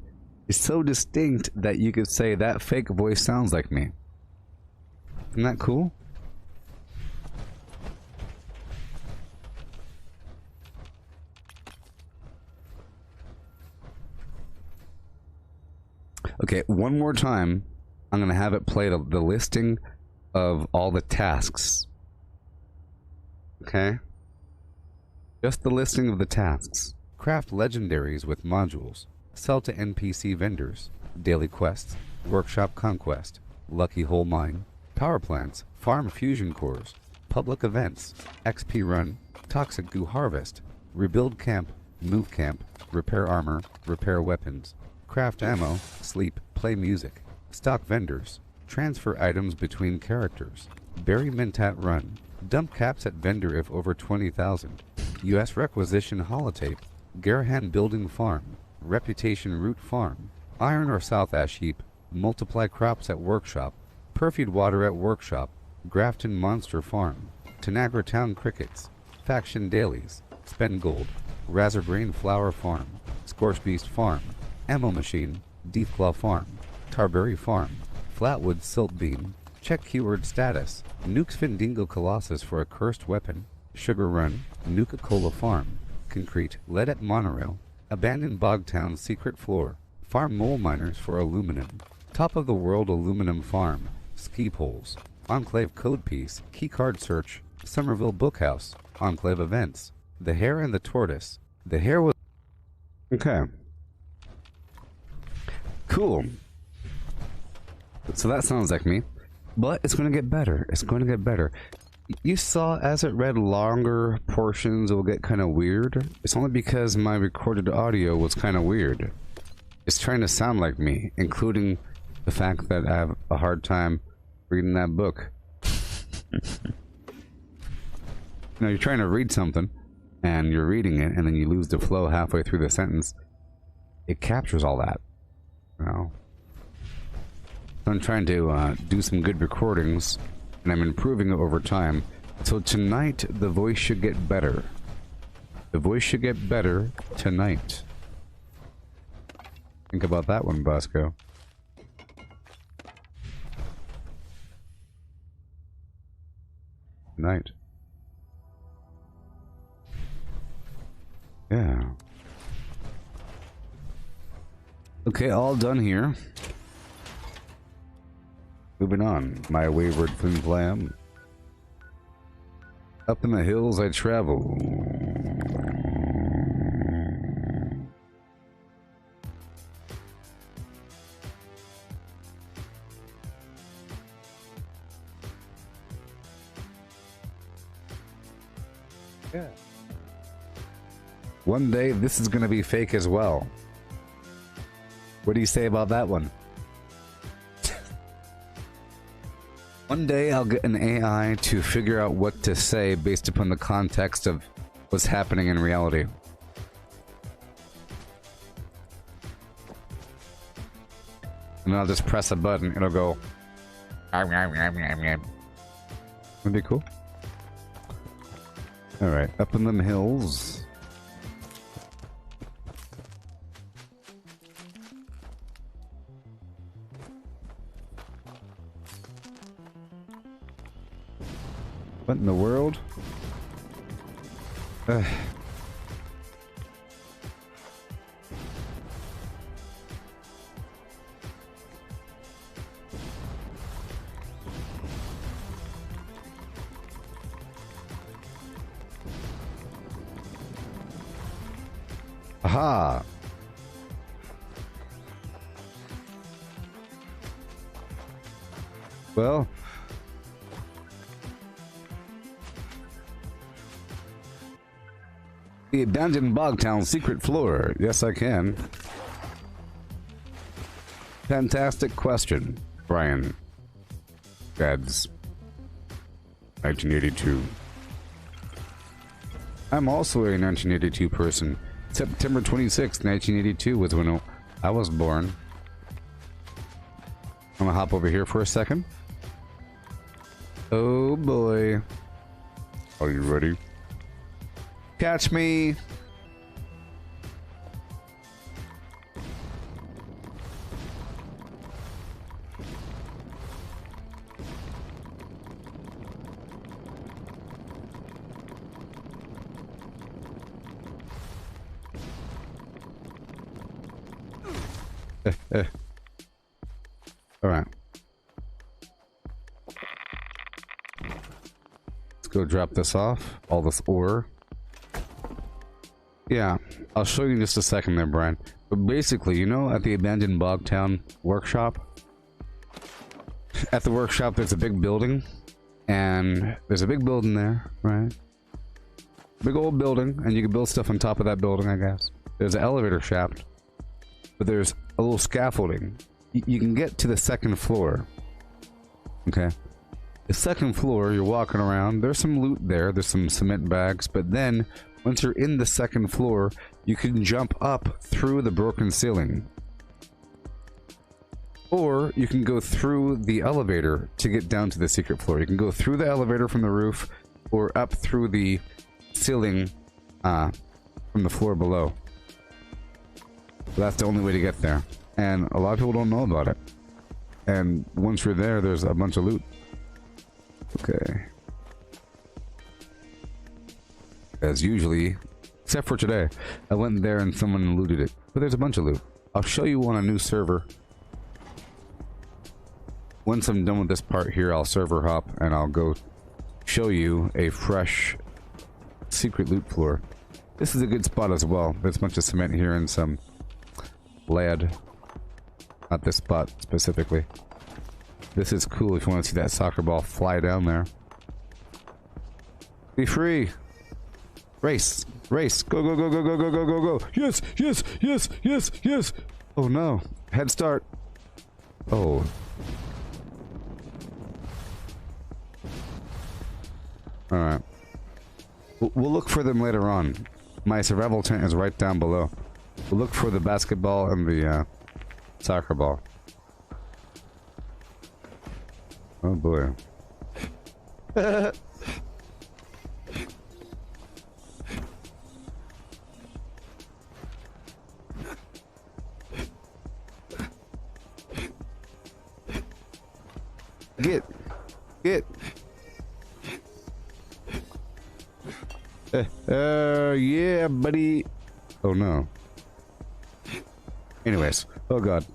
it's so distinct that you could say that fake voice sounds like me. Isn't that cool? Okay, one more time, I'm going to have it play the listing of all the tasks. Okay? Just the listing of the tasks. Craft legendaries with modules. Sell to NPC vendors. Daily quests. Workshop conquest. Lucky hole mine. Power plants. Farm fusion cores. Public events. XP run. Toxic goo harvest. Rebuild camp. Move camp. Repair armor. Repair weapons. Craft ammo. Sleep. Play music. Stock vendors. Transfer items between characters. Bury Mentat run. Dump caps at vendor if over 20,000. US requisition holotape. Garahan building farm. Reputation root farm. Iron or south ash heap. Multiply crops at workshop. Perfied water at workshop. Grafton monster farm. Tanagra town crickets. Faction dailies. Spend gold. Razorgrain flower farm. Scorch beast farm. Ammo machine. Deathclaw farm. Tarberry farm. Flatwood silt beam. Check keyword status. Nukes Findingo Colossus for a cursed weapon. Sugar Run. Nuka-Cola Farm. Concrete. Lead at Monorail. Abandoned Bogtown Secret Floor. Farm Mole Miners for aluminum. Top of the World Aluminum Farm. Ski Poles. Enclave Code Piece. Keycard Search. Somerville Bookhouse. Enclave Events. The Hare and the Tortoise. The hare was... Okay. Cool. So that sounds like me. But it's going to get better. It's going to get better. You saw as it read longer portions, it will get kind of weird. It's only because my recorded audio was kind of weird. It's trying to sound like me, including the fact that I have a hard time reading that book. You know, you're trying to read something, and you're reading it, and then you lose the flow halfway through the sentence. It captures all that. You know? I'm trying to do some good recordings, and I'm improving it over time. So tonight, the voice should get better. The voice should get better tonight. Think about that one, Bosco. Tonight. Yeah. Okay, all done here. Moving on, my wayward flim flam. Up in the hills I travel. Yeah. One day this is gonna be fake as well. What do you say about that one? One day I'll get an AI to figure out what to say based upon the context of what's happening in reality. And then I'll just press a button, it'll go... That'd be cool. Alright, up in them hills. What in the world? Aha! Well... The abandoned Bogtown secret floor. Yes, I can. Fantastic question, Brian. Gads. 1982. I'm also a 1982 person. September 26th, 1982 was when I was born. I'm gonna hop over here for a second. Oh boy. Are you ready? Catch me. Alright. Let's go drop this off. All this ore. Yeah, I'll show you in just a second there, Brian. But basically, you know, at the abandoned Bogtown workshop, at the workshop there's a big building, and there's a big building there, right? Big old building, and you can build stuff on top of that building, I guess. There's an elevator shaft, but there's a little scaffolding. You can get to the second floor. Okay? The second floor, you're walking around, there's some loot there, there's some cement bags, but then, once you're in the second floor, you can jump up through the broken ceiling. Or you can go through the elevator to get down to the secret floor. You can go through the elevator from the roof, or up through the ceiling from the floor below. So that's the only way to get there. And a lot of people don't know about it. And once you're there, there's a bunch of loot. Okay. As usually, except for today, I went there and someone looted it. But there's a bunch of loot. I'll show you on a new server. Once I'm done with this part here, I'll server hop and I'll go show you a fresh secret loot floor. This is a good spot as well. There's a bunch of cement here and some lead. Not this spot specifically. This is cool if you want to see that soccer ball fly down there. Be free! Race! Race! Go, go, go, go, go, go, go, go, go! Yes! Yes! Yes! Yes! Yes! Oh no! Head start! Oh. Alright. We'll look for them later on. My survival tent is right down below. We'll look for the basketball and the soccer ball. Oh boy. Get. Yeah, buddy. Oh no. Anyways, oh god.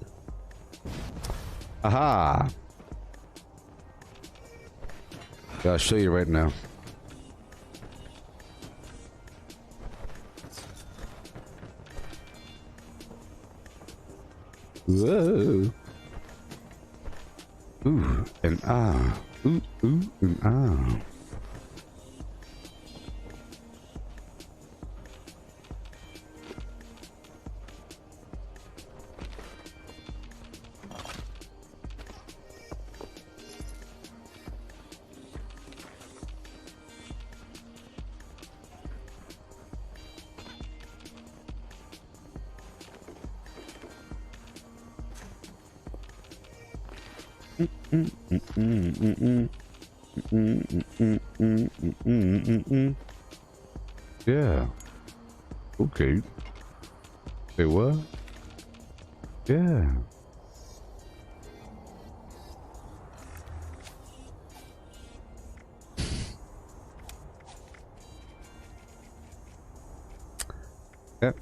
Aha. I'll show you right now. Whoa. Ooh, and ah. Ooh, and ah. Yeah. Okay. Say what? Yeah. Yep.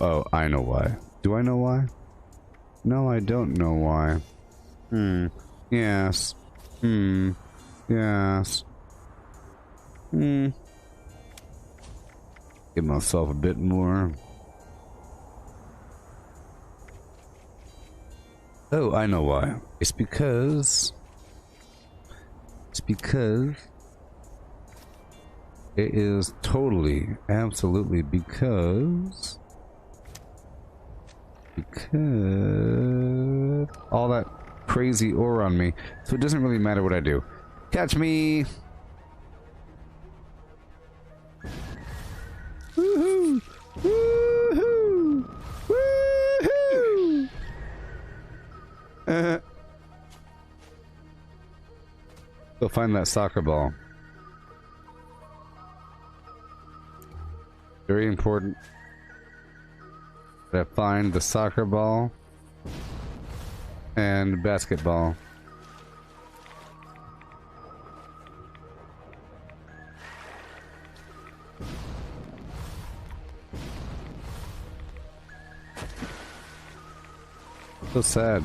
Oh, I know why. Do I know why? No, I don't know why. Yes. Yes. Give myself a bit more. Oh, I know why. It's because it is totally, absolutely because all that crazy ore on me, so it doesn't really matter what I do. Catch me! Woohoo! Woohoo! Woohoo! Go find that soccer ball. Very important that I find the soccer ball And basketball. So sad.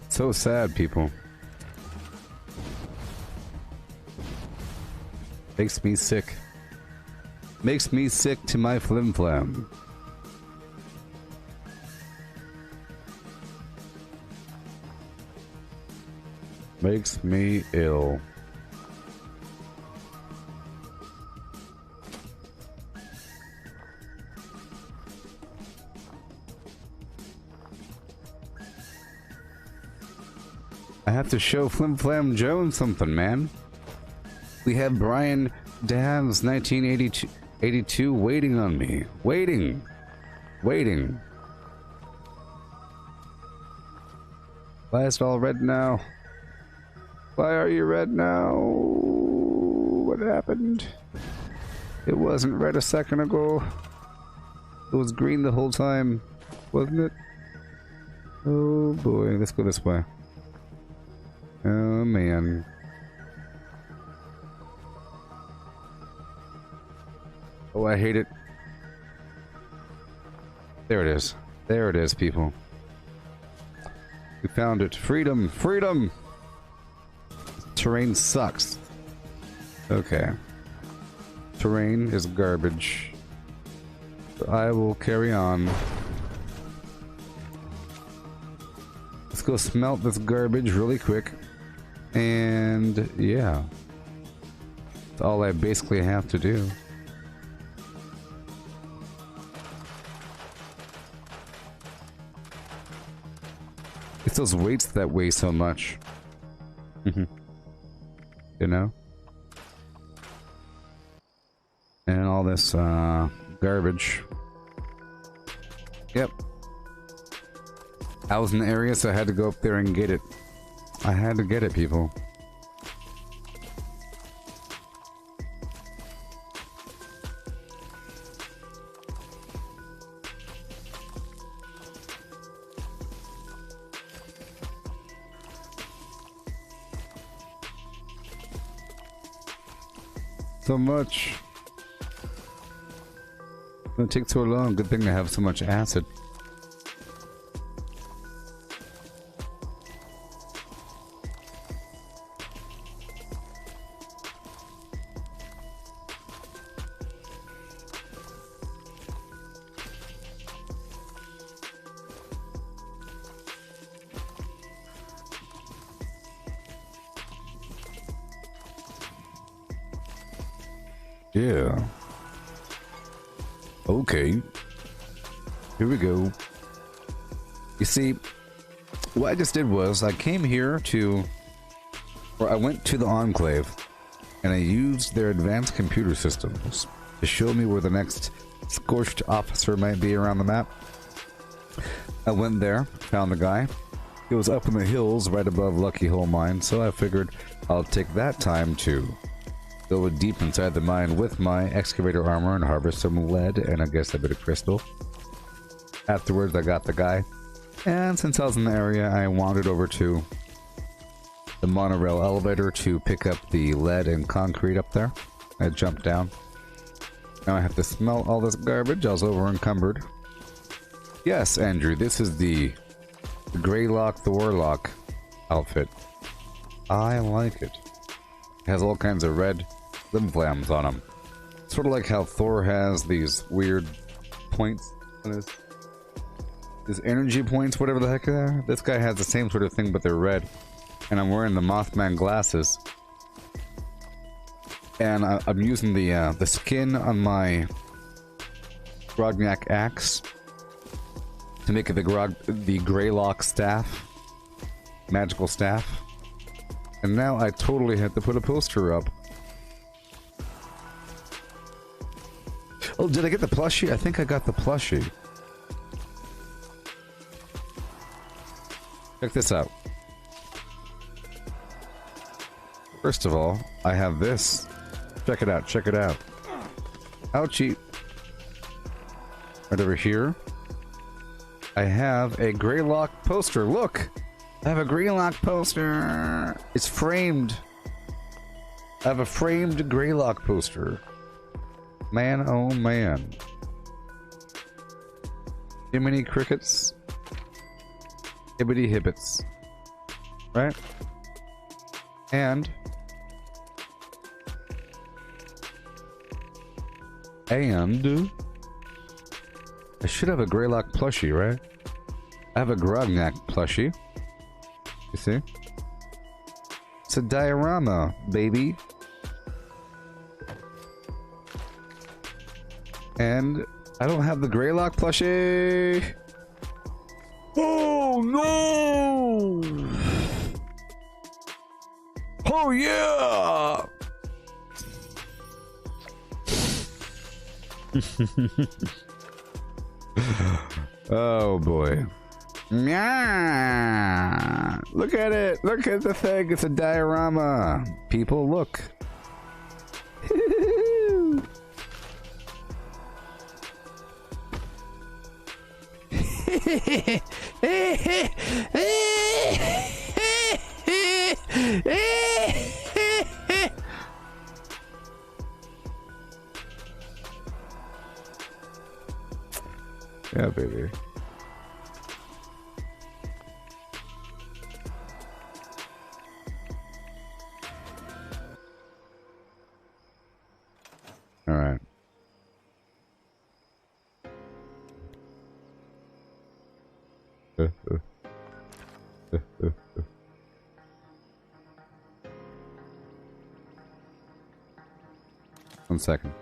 So sad, people. Makes me sick. Makes me sick to my flim flam. Makes me ill. I have to show Flim Flam Jones something, man. We have Brian Davs 1982 waiting on me. Waiting. Why is it all red now? Why are you red now? What happened? It wasn't red a second ago. It was green the whole time, wasn't it? Oh boy, let's go this way. Oh man. Oh, I hate it. There it is. There it is, people. We found it. Freedom! Freedom! Terrain sucks. Okay. Terrain is garbage. So I will carry on. Let's go smelt this garbage really quick. And yeah. That's all I basically have to do. It's those weights that weigh so much. You know? And all this garbage. Yep. I was in the area, so I had to go up there and get it. I had to get it, people. So much. It's gonna take so long. Good thing to have so much acid. Yeah. Okay. Here we go. You see, what I just did was I came here to, or I went to the Enclave, and I used their advanced computer systems to show me where the next scorched officer might be around the map. I went there, found the guy. He was up in the hills right above Lucky Hole Mine, so I figured I'll take that time to go deep inside the mine with my excavator armor and harvest some lead and I guess a bit of crystal. Afterwards, I got the guy. And since I was in the area, I wandered over to the monorail elevator to pick up the lead and concrete up there. I jumped down. Now I have to smelt all this garbage. I was over encumbered. Yes, Andrew, this is the Greylock the Warlock outfit. I like it. It has all kinds of red flim flams on them. Sort of like how Thor has these weird points on his energy points, whatever the heck they are. This guy has the same sort of thing, but they're red. And I'm wearing the Mothman glasses. And I'm using the skin on my Grognak axe to make it the Greylock staff, magical staff. And now I totally had to put a poster up. Oh, did I get the plushie? I think I got the plushie. Check this out. First of all, I have this. Check it out, check it out. Ouchie. Right over here, I have a Greylock poster. Look! I have a Greylock poster. It's framed. I have a framed Greylock poster. Man, oh man. Jiminy crickets. Hibbity hibbits. Right? And I should have a Greylock plushie, right? I have a Grognak plushie. You see? It's a diorama, baby. And I don't have the Greylock plushie. Oh no! Oh yeah! Oh boy. Yeah. Look at it. Look at the thing. It's a diorama. People, look. Yeah, baby. All right. One second.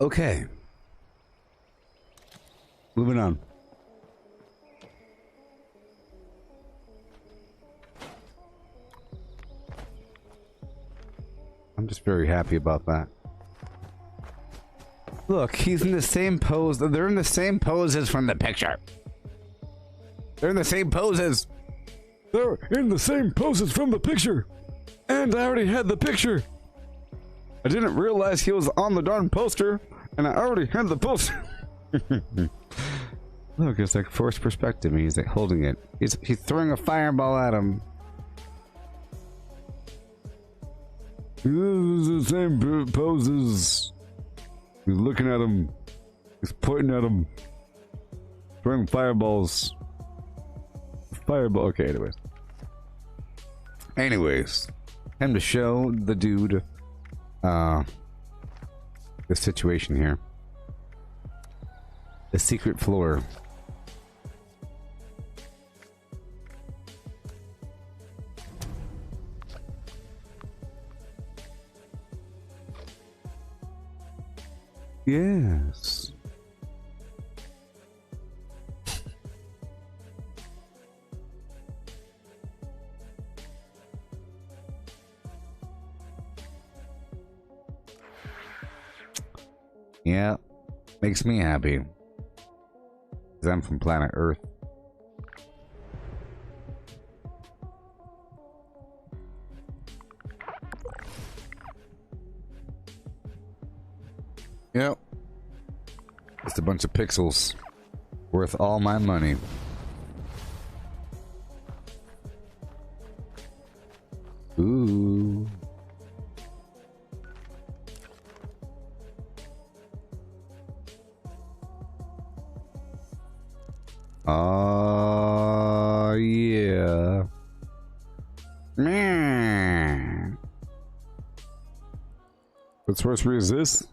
Okay. Moving on. just very happy about that. Look, he's in the same pose. They're in the same poses from the picture. They're in the same poses. They're in the same poses from the picture. And I already had the picture. I didn't realize he was on the darn poster, and I already had the poster. Look, it's like forced perspective. He's like holding it. He's throwing a fireball at him. This is the same poses. He's looking at him. He's pointing at him. Throwing fireballs. Fireball. Okay, anyways. Time to show the dude the situation here. The secret floor. Yes. Yeah, makes me happy. 'Cause I'm from planet Earth. Yep. Just a bunch of pixels. Worth all my money. Ooh. Oh, yeah. Man. What sorcery is this?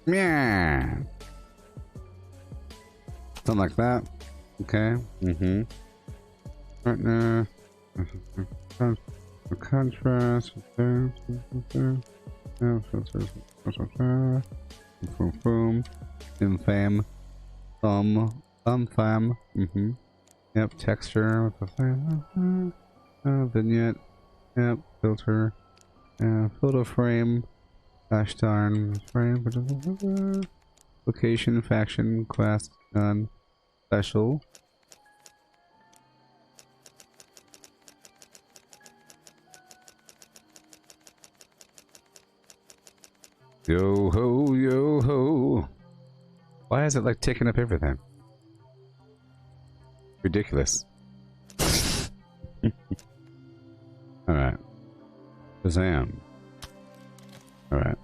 Yeah. Something like that. Okay. Mm-hmm. Right now. Contrast. Boom. Infam. Fam. Mm-hmm. Yep. Texture. With the fam. Vignette. Yep. Filter. Photo frame. Gosh darn. Frame. Location. Faction. Class. Gun. Special. Yo ho, yo ho. Why is it like taking up everything? Ridiculous. Alright. Shazam. Alright.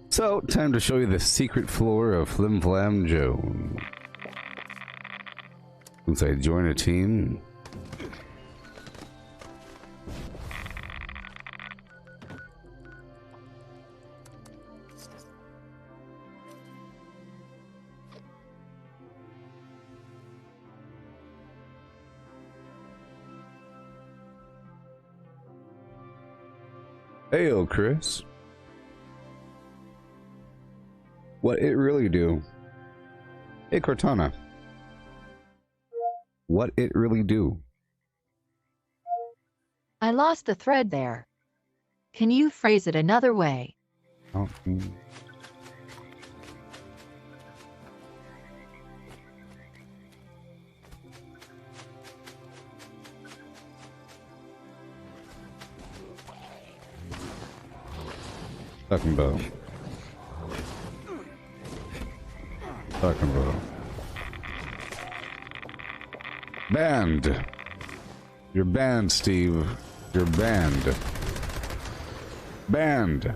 So, time to show you the secret floor of Flim Flam Joe. Since I join a team. Heyo, Chris. What it really do? Hey, Cortana. What it really do? I lost the thread there. Can you phrase it another way? Oh, Talking about. Banned. You're banned, Steve. You're banned. Banned.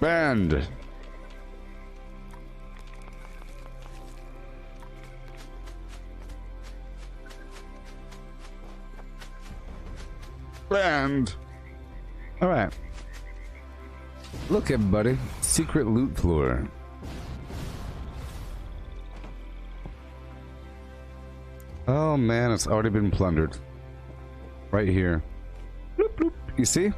Banned. Banned. All right. Look, everybody. Secret loot floor. Oh man, it's already been plundered. Right here. Bloop, bloop. You see?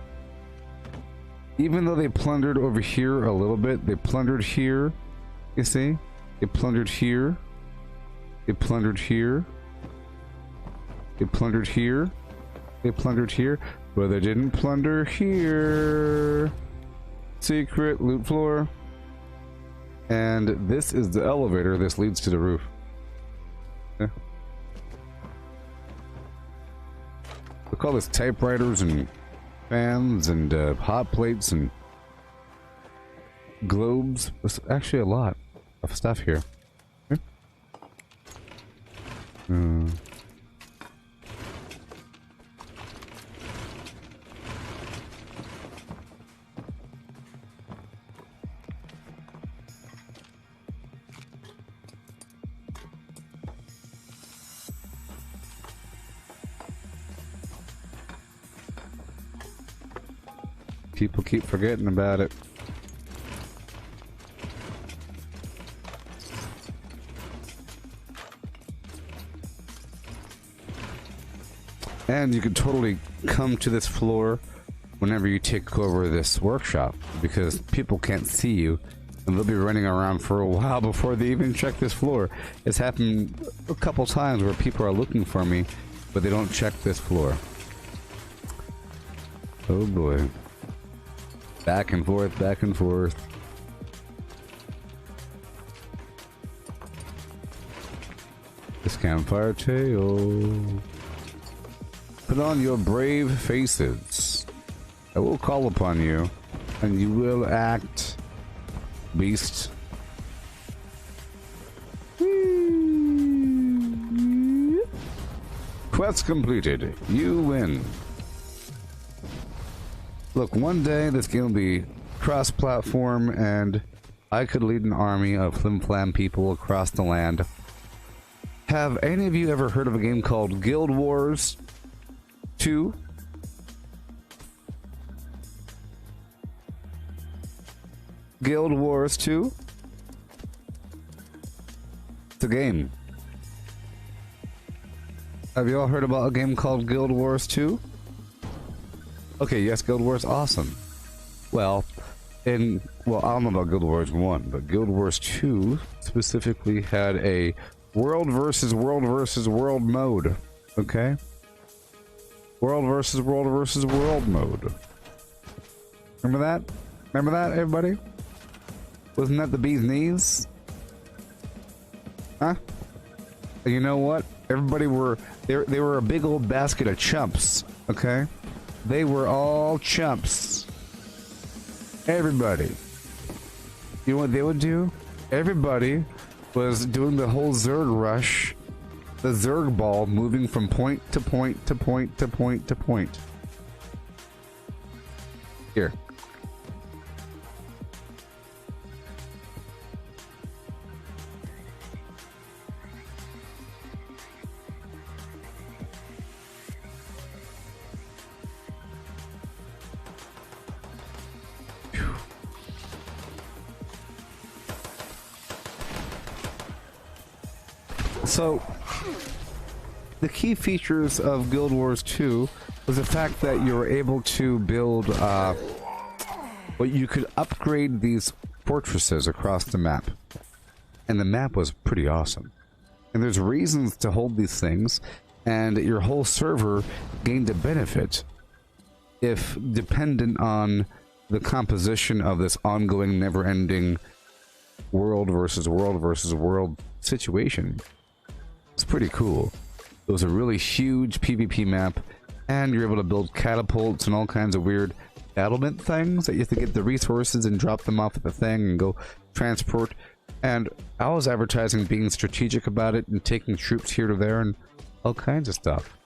Even though they plundered over here a little bit, they plundered here. You see? They plundered here. They plundered here. They plundered here. They plundered here. But they didn't plunder here. Secret loot floor. And this is the elevator. This leads to the roof. Yeah. Look at all this typewriters and fans and hot plates and globes. There's actually a lot of stuff here. People keep forgetting about it. And you can totally come to this floor whenever you take over this workshop, because people can't see you and they'll be running around for a while before they even check this floor. It's happened a couple times where people are looking for me, but they don't check this floor. Oh boy. Back and forth, back and forth. This campfire tale. Put on your brave faces. I will call upon you, and you will act, beast. Quest completed. You win. Look, one day this game will be cross-platform, and I could lead an army of flim-flam people across the land. Have any of you ever heard of a game called Guild Wars 2? Guild Wars 2? It's a game. Have you all heard about a game called Guild Wars 2? Okay, yes, Guild Wars, awesome. Well, I don't know about Guild Wars 1, but Guild Wars 2 specifically had a world versus world versus world mode. Okay? World versus world versus world mode. Remember that? Remember that, everybody? Wasn't that the bee's knees? Huh? And you know what? Everybody they were a big old basket of chumps, okay? They were all chumps. Everybody. You know what they would do? Everybody was doing the whole Zerg rush. The Zerg ball moving from point to point to point to point to point. Here. So, the key features of Guild Wars 2 was the fact that you were able to build, you could upgrade these fortresses across the map. And the map was pretty awesome. And there's reasons to hold these things, and your whole server gained a benefit if dependent on the composition of this ongoing, never-ending world versus world versus world situation. It's pretty cool. It was a really huge PvP map, and you're able to build catapults and all kinds of weird battlement things that you have to get the resources and drop them off at the thing and go transport. And I was advertising being strategic about it and taking troops here to there and all kinds of stuff.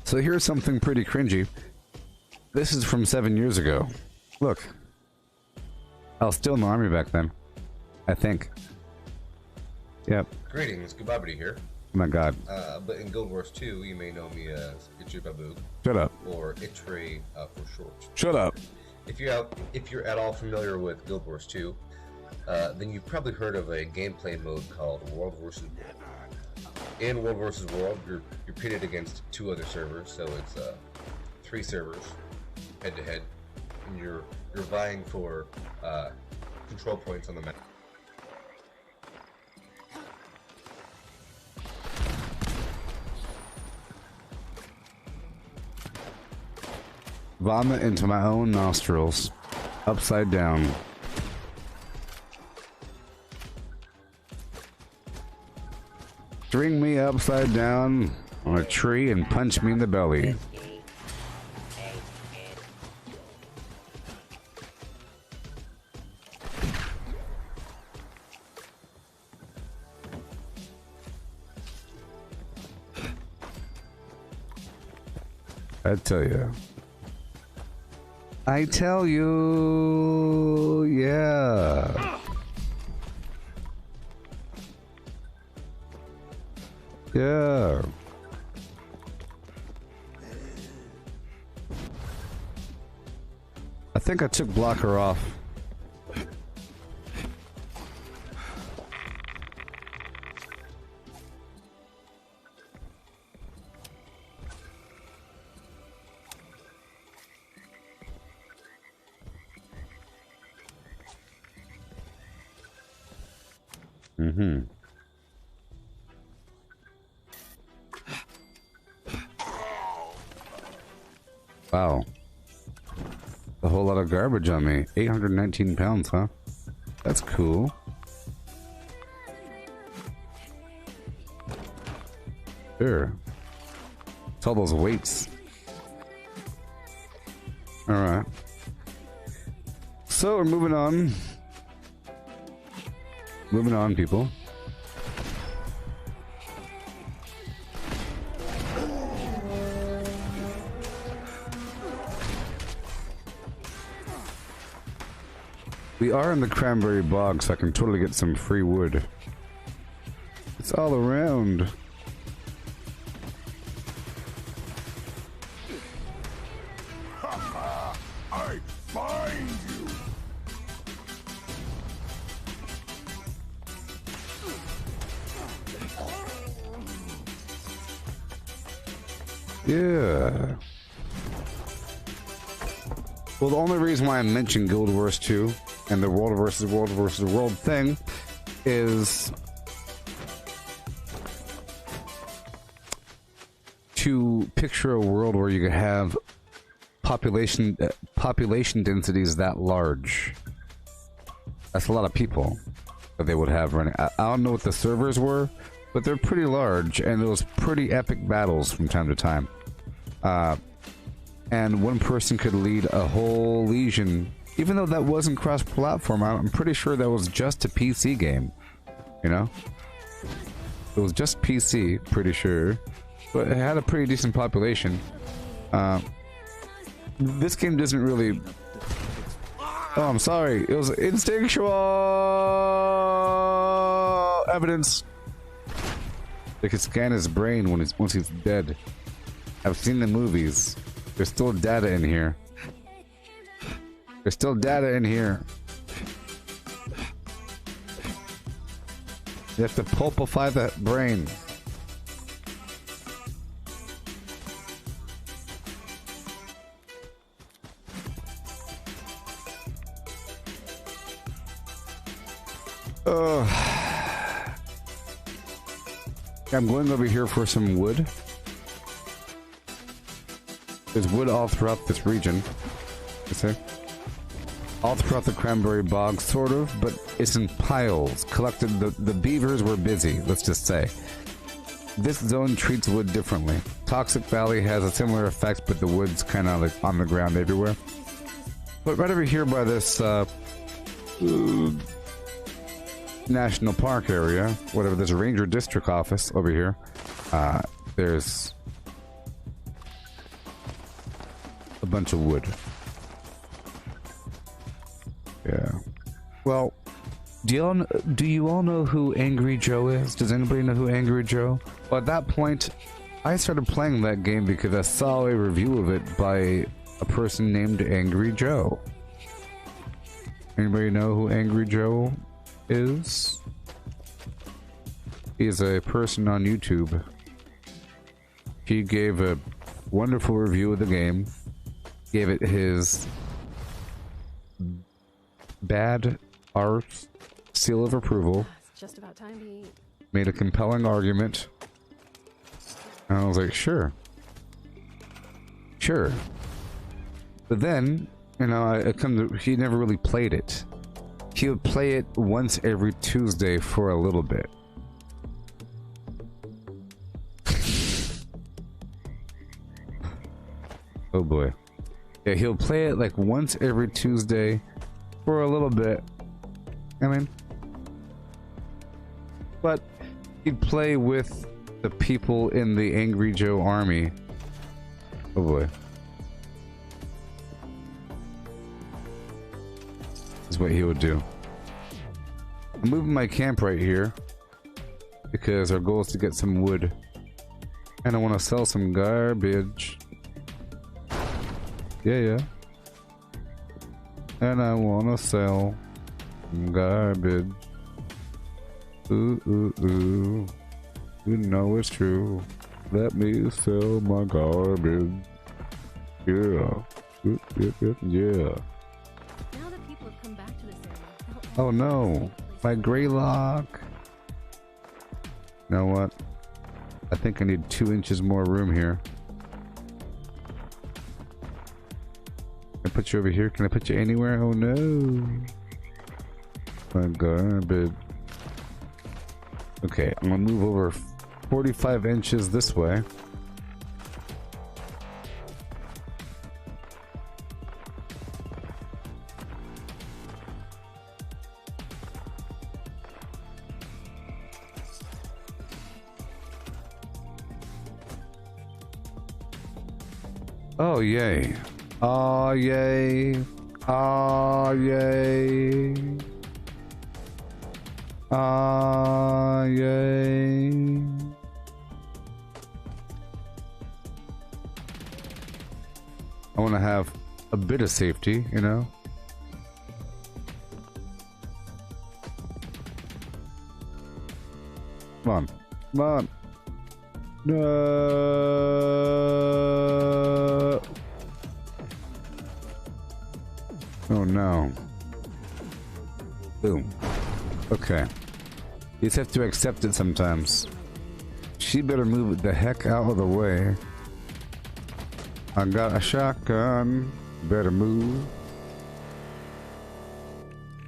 So here's something pretty cringy. This is from 7 years ago. Look. I was still in the army back then. I think. Yep. Greetings, Gooboberti here. Oh my god. But in Guild Wars 2, you may know me as Itchy Baboog. Shut up. Or Itray for short. Shut up. If you're at all familiar with Guild Wars 2, then you've probably heard of a gameplay mode called World vs. World. in World vs. World, you're pitted against 2 other servers, so it's 3 servers head to head, and you're vying for control points on the map. Vomit into my own nostrils, upside down. String me upside down on a tree and punch me in the belly. I tell you, yeah. Yeah. I think I took blocker off. Wow. A whole lot of garbage on me. 819 pounds, huh? That's cool. Sure. It's all those weights. Alright. So we're moving on. Moving on, people. We are in the cranberry bog, so I can totally get some free wood. It's all around. I find you. Yeah. Well, the only reason why I mentioned Guild Wars 2 and the World versus World thing is to picture a world where you could have population densities that large. That's a lot of people that they would have running. I don't know what the servers were, but they're pretty large, and it was pretty epic battles from time to time. And one person could lead a whole legion, even though that wasn't cross-platform. I'm pretty sure that was just a PC game, you know? It was just PC, pretty sure, but it had a pretty decent population. This game doesn't really... Oh, I'm sorry. It was instinctual evidence. They could scan his brain once he's dead. I've seen the movies. There's still data in here. There's still data in here. You have to pulpify the brain. I'm going over here for some wood. There's wood all throughout this region. You see? All throughout the cranberry bog, sort of, but it's in piles. Collected, the beavers were busy, let's just say. This zone treats wood differently. Toxic Valley has a similar effect, but the wood's kind of like on the ground everywhere. But right over here by this national park area, whatever, there's a ranger district office over here. There's a bunch of wood. Yeah. Well, do you all know who Angry Joe is? Does anybody know who Angry Joe? Well, at that point, I started playing that game because I saw a review of it by a person named Angry Joe. Anybody know who Angry Joe is? is a person on YouTube. He gave a wonderful review of the game. Gave it his bad art seal of approval. It's just about time to eat. Made a compelling argument. And I was like, sure. Sure. But then, you know, he never really played it. He would play it once every Tuesday for a little bit. Oh boy. Yeah, he'll play it like once every Tuesday for a little bit. I mean, but he'd play with the people in the Angry Joe army. Oh boy. Is what he would do. I'm moving my camp right here because our goal is to get some wood. And I want to sell some garbage. Yeah. And I want to sell some garbage. Ooh, ooh, ooh. You know it's true. Let me sell my garbage. Yeah. Yeah. Now that people have come back to this area, Oh no. My Greylock. You know what? I think I need 2 inches more room here. Can I put you over here? Can I put you anywhere? Oh no. My garbage. Okay, I'm gonna move over 45 inches this way. Oh yay. Oh yay. Oh yay. Ah, yay. I want to have a bit of safety, you know? Come on. Come on. No. Oh no. Boom. Okay. You just have to accept it sometimes. She better move the heck out of the way. I got a shotgun. Better move.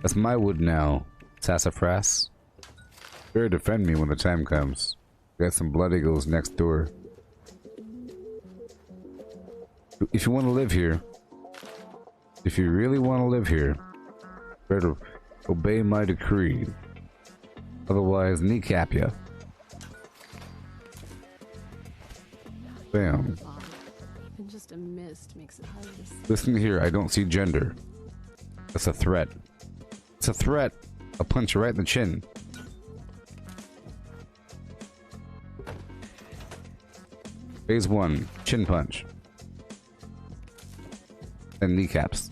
That's my wood now, Sassafras. Better defend me when the time comes. Got some blood eagles next door. If you want to live here, if you really want to live here, better obey my decree. Otherwise, kneecap ya. Bam. even just a mist makes it hard to see. Listen here, I don't see gender. That's a threat. It's a threat. I'll punch you right in the chin. Phase 1, chin punch. And kneecaps.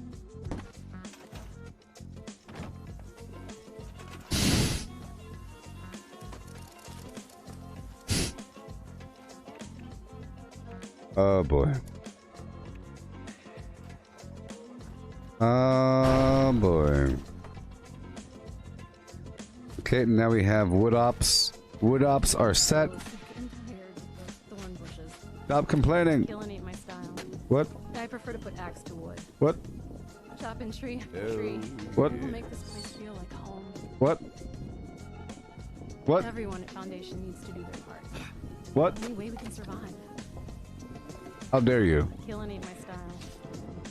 Oh boy. Oh boy. Okay, now we have wood ops. Wood ops are set. Stop complaining. Killing ain't my style. What? I prefer to put axe to wood. What? Chopping tree after tree. What? Will make this place feel like home. What? What? Everyone at Foundation needs to do their part. What? The only way we can survive. How dare you? Killing ain't my style.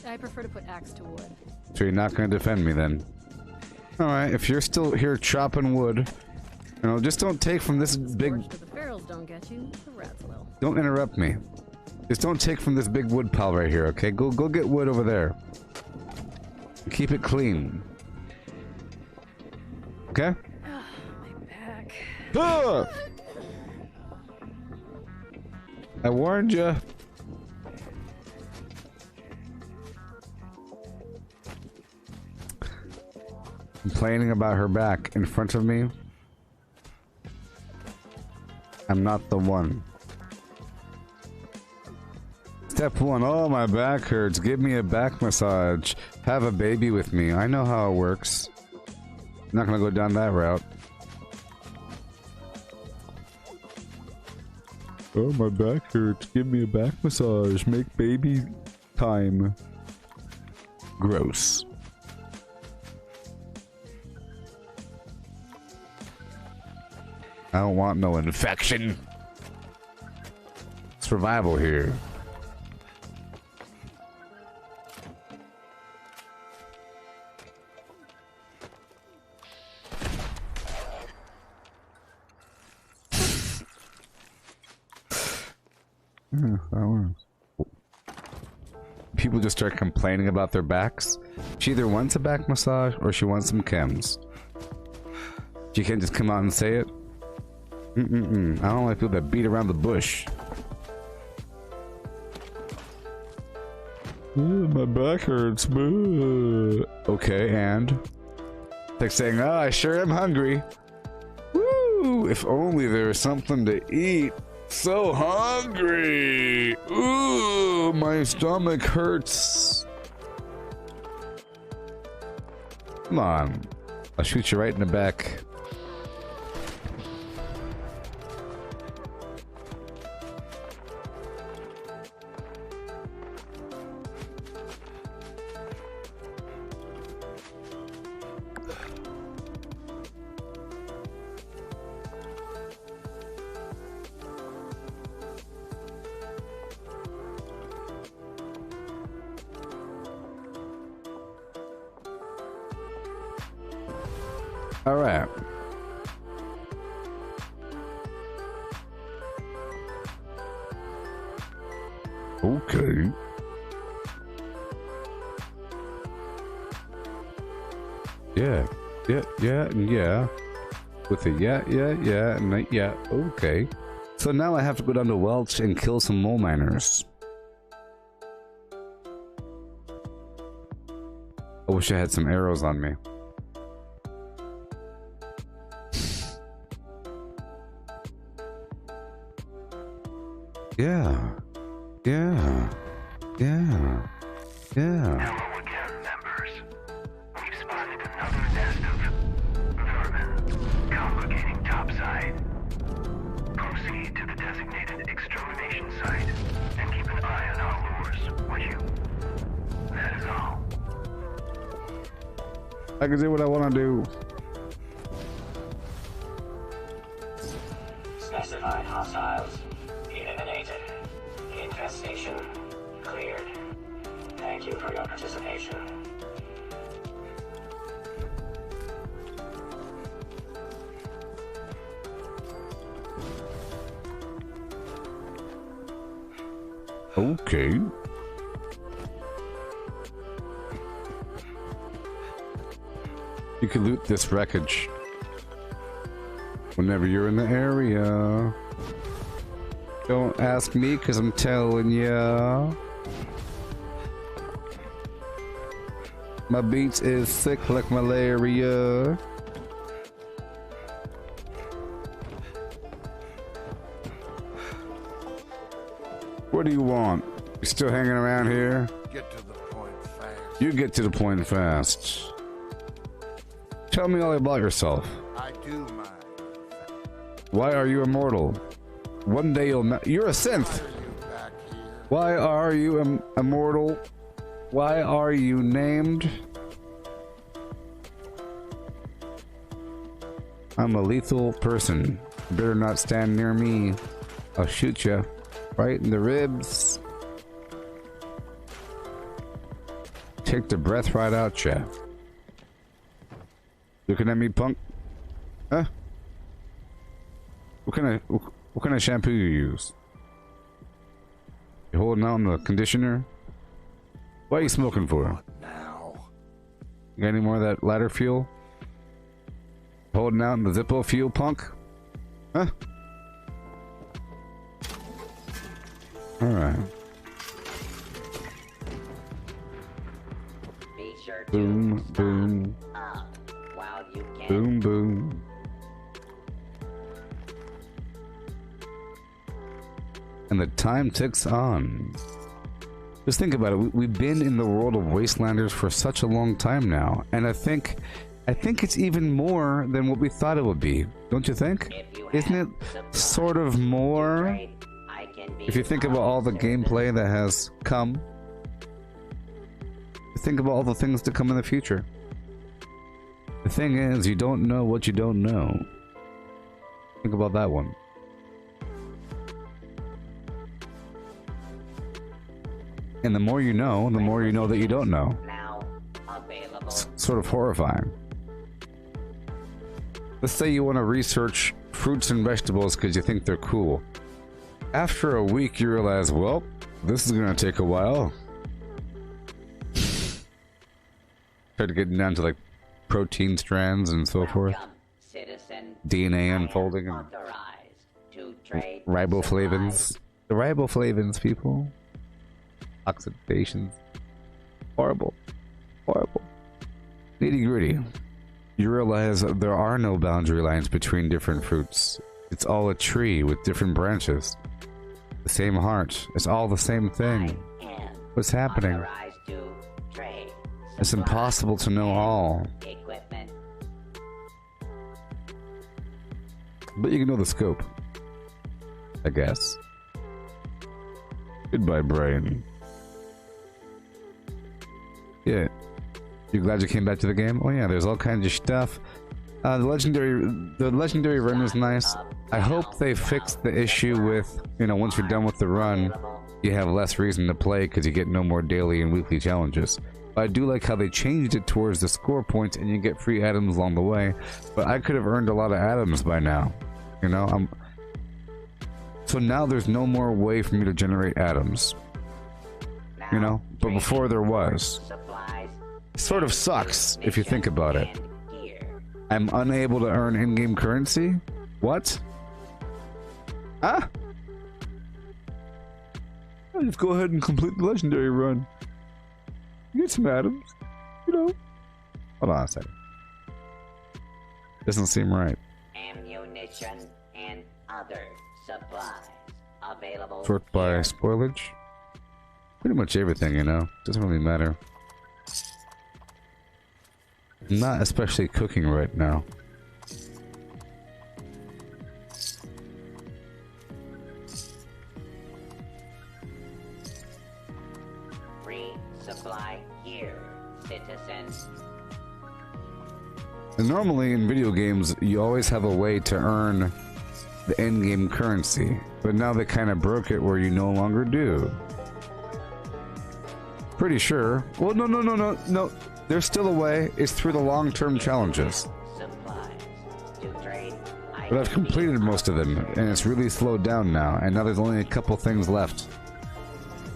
I prefer to put axe to wood. So you're not going to defend me then? Alright, if you're still here chopping wood, you know, just don't take from this big... If the ferals don't get you, the rats will. Don't interrupt me. Just don't take from this big wood pile right here, okay? Go get wood over there. Keep it clean. Okay? My back. Ah! I warned you. Complaining about her back in front of me. I'm not the one. Step 1. Oh, my back hurts. Give me a back massage. Have a baby with me. I know how it works. I'm not gonna go down that route. Oh, my back hurts. Give me a back massage. Make baby time. Gross. I don't want no infection. Survival here. People just start complaining about their backs. She either wants a back massage or she wants some chems. She can't just come out and say it. I don't like people that beat around the bush. My back hurts. Okay, and it's like saying, "Oh, I sure am hungry." Woo! If only there was something to eat. So hungry. Ooh, my stomach hurts. Come on, I'll shoot you right in the back. All right. Okay. Yeah. Yeah. With a yeah, and a yeah. Okay. So now I have to go down to Welch and kill some mole miners. I wish I had some arrows on me. Yeah. Hello again, members. We've spotted another nest of vermin congregating topside. Proceed to the designated extermination site and keep an eye on our lures, would you? That is all. I can do what I want to do. Specified hostiles eliminated. Infestation cleared. Thank you for your participation. Okay. You can loot this wreckage whenever you're in the area. Don't ask me, cause I'm telling ya. My beats is sick like malaria. What do you want? You still hanging around here? Get to the point fast. You get to the point fast. Tell me all about yourself. I do mind. Why are you immortal? One day you're a synth. Why are you immortal? Why are you named? I'm a lethal person. You better not stand near me. I'll shoot you right in the ribs. Take the breath right out ya. Looking at me, punk? Huh? What kind of shampoo you use? You holding out on the conditioner? What are you smoking for? Now. You got any more of that ladder fuel? Holding out in the Zippo fuel, punk? Huh? Alright. Be sure to Boom, stop boom. up while you can. Boom, boom. and the time ticks on. Just think about it. We've been in the world of Wastelanders for such a long time now, and I think it's even more than what we thought it would be. Don't you think? Isn't it sort of more? If you think about all the gameplay that has come, think about all the things to come in the future. The thing is, you don't know what you don't know. Think about that one. And the more you know that you don't know. It's sort of horrifying. Let's say you want to research fruits and vegetables because you think they're cool. After a week, you realize, well, this is going to take a while. Start getting down to like protein strands and so forth. DNA unfolding and riboflavins. The riboflavins, people. Oxidations. Horrible. Horrible. Nitty gritty. You realize there are no boundary lines between different fruits. It's all a tree with different branches. The same heart. It's all the same thing. What's happening? It's impossible to know all. But you can know the scope. I guess. Goodbye, brain. Yeah. You glad you came back to the game? Oh yeah, there's all kinds of stuff. The legendary run is nice. I hope they fix the issue with, you know, once you're done with the run, you have less reason to play because you get no more daily and weekly challenges. But I do like how they changed it towards the score points and you get free items along the way. But I could have earned a lot of items by now. You know, so now there's no more way for me to generate atoms. You know, but before there was. It sort of sucks if you think about it. I'm unable to earn in-game currency? What? Huh? I'll just go ahead and complete the legendary run. Get some atoms, you know. Hold on a second. Doesn't seem right. Ammunition and other supplies available. Sort by spoilage? Pretty much everything, you know. Doesn't really matter. Not especially cooking right now. Resupply here, citizens. And normally in video games, you always have a way to earn the in-game currency, but now they kind of broke it where you no longer do. Pretty sure. Well, no. There's still a way. It's through the long-term challenges. But I've completed most of them, and it's really slowed down now, and now there's only a couple things left.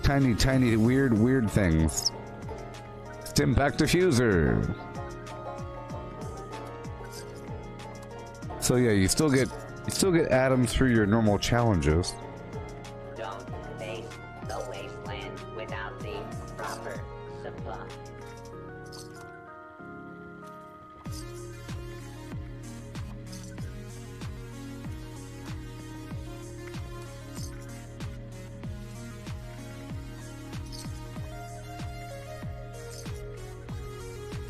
Tiny, weird things. Stimpack diffuser. So yeah, you still get atoms through your normal challenges. Don't face the wasteland without the proper supply.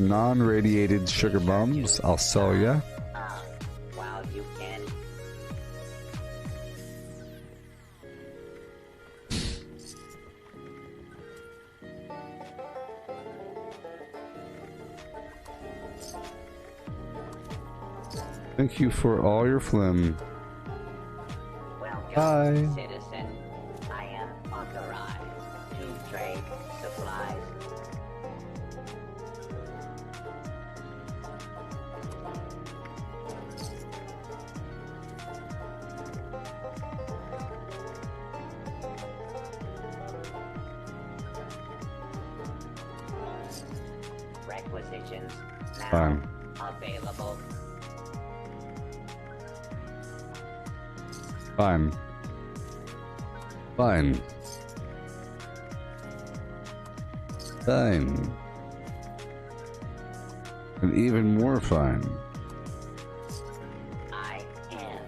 Non-radiated sugar bombs, I'll sell ya. While you can. Thank you for all your phlegm. Bye. Citizen, I am authorized to trade supplies. Requisitions now Fine. available. Fine. Fine. Fine. And even more fine. I am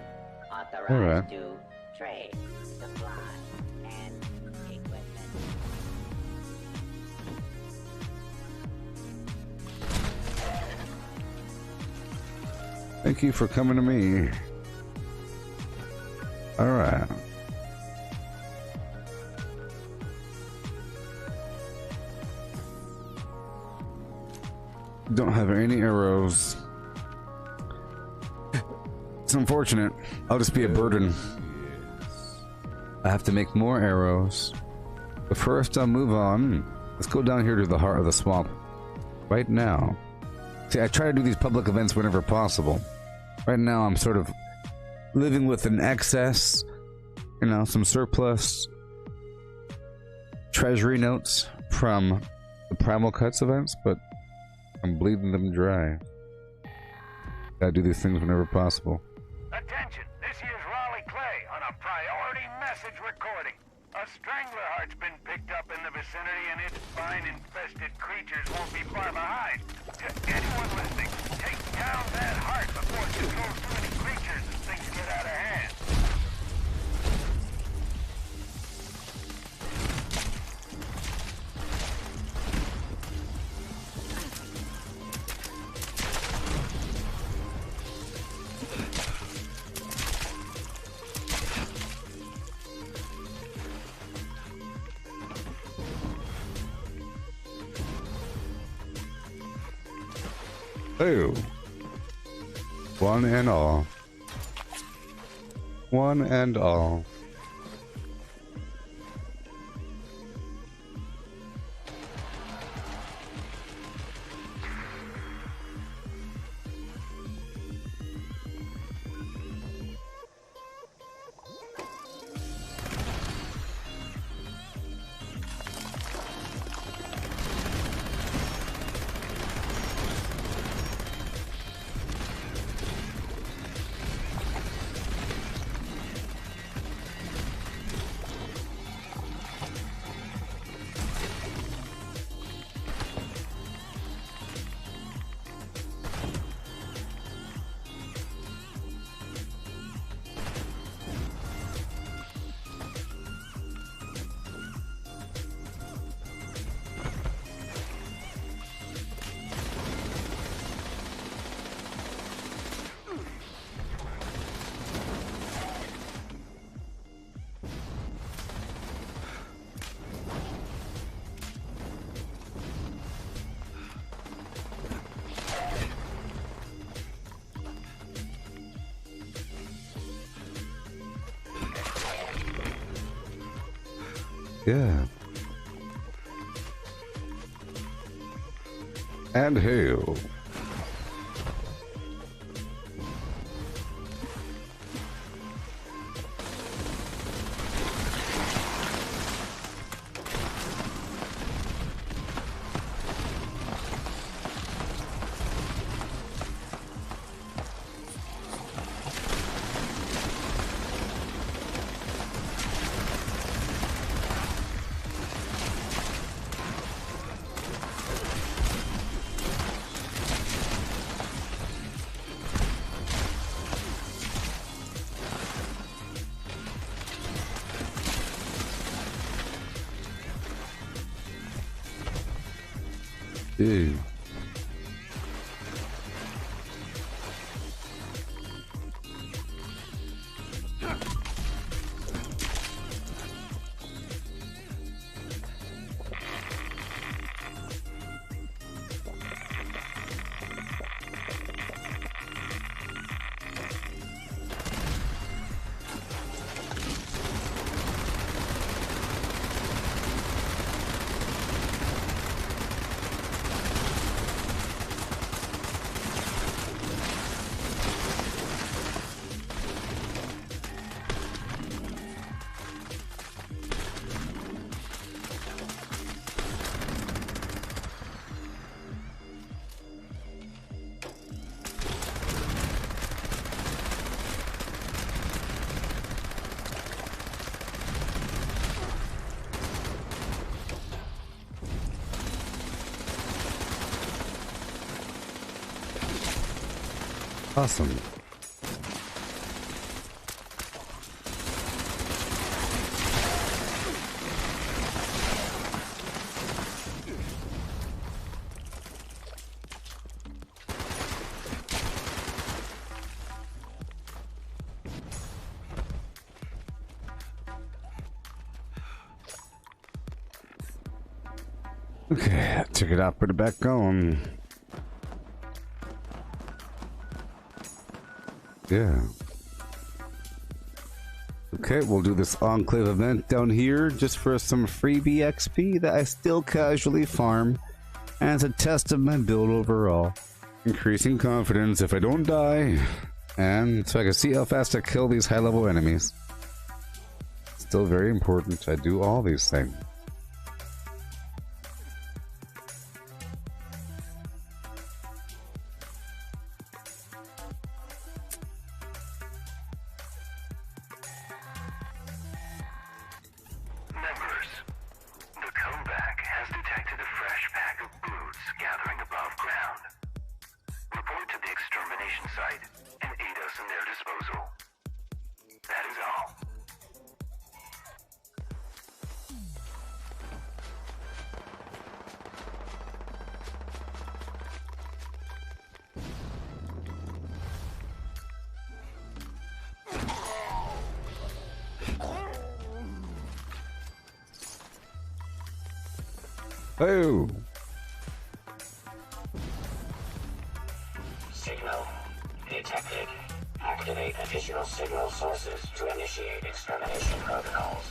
authorized Alright. to trade supplies. Thank you for coming to me. Alright. Don't have any arrows. It's unfortunate. I'll just be a burden. I have to make more arrows. But first I'll move on. Let's go down here to the heart of the swamp. Right now. See, I try to do these public events whenever possible. Right now I'm sort of living with an excess, you know, some surplus treasury notes from the Primal Cuts events, but I'm bleeding them dry. Gotta do these things whenever possible. Attention, this here's Raleigh Clay on a priority message recording. A stranglerheart's been picked up in the vicinity and its vine-infested creatures won't be far behind. To anyone listening, take down that heart before it controls too many creatures and things get out of hand. Oh. One and all. One and all. Yeah. And hail. Ew. Awesome. Okay, took it out, put it back on. Yeah. Okay, we'll do this Enclave event down here just for some freebie XP that I still casually farm as a test of my build overall. Increasing confidence if I don't die, and so I can see how fast I kill these high-level enemies. Still very important I do all these things. Oh. Signal detected. Activate additional signal sources to initiate extermination protocols.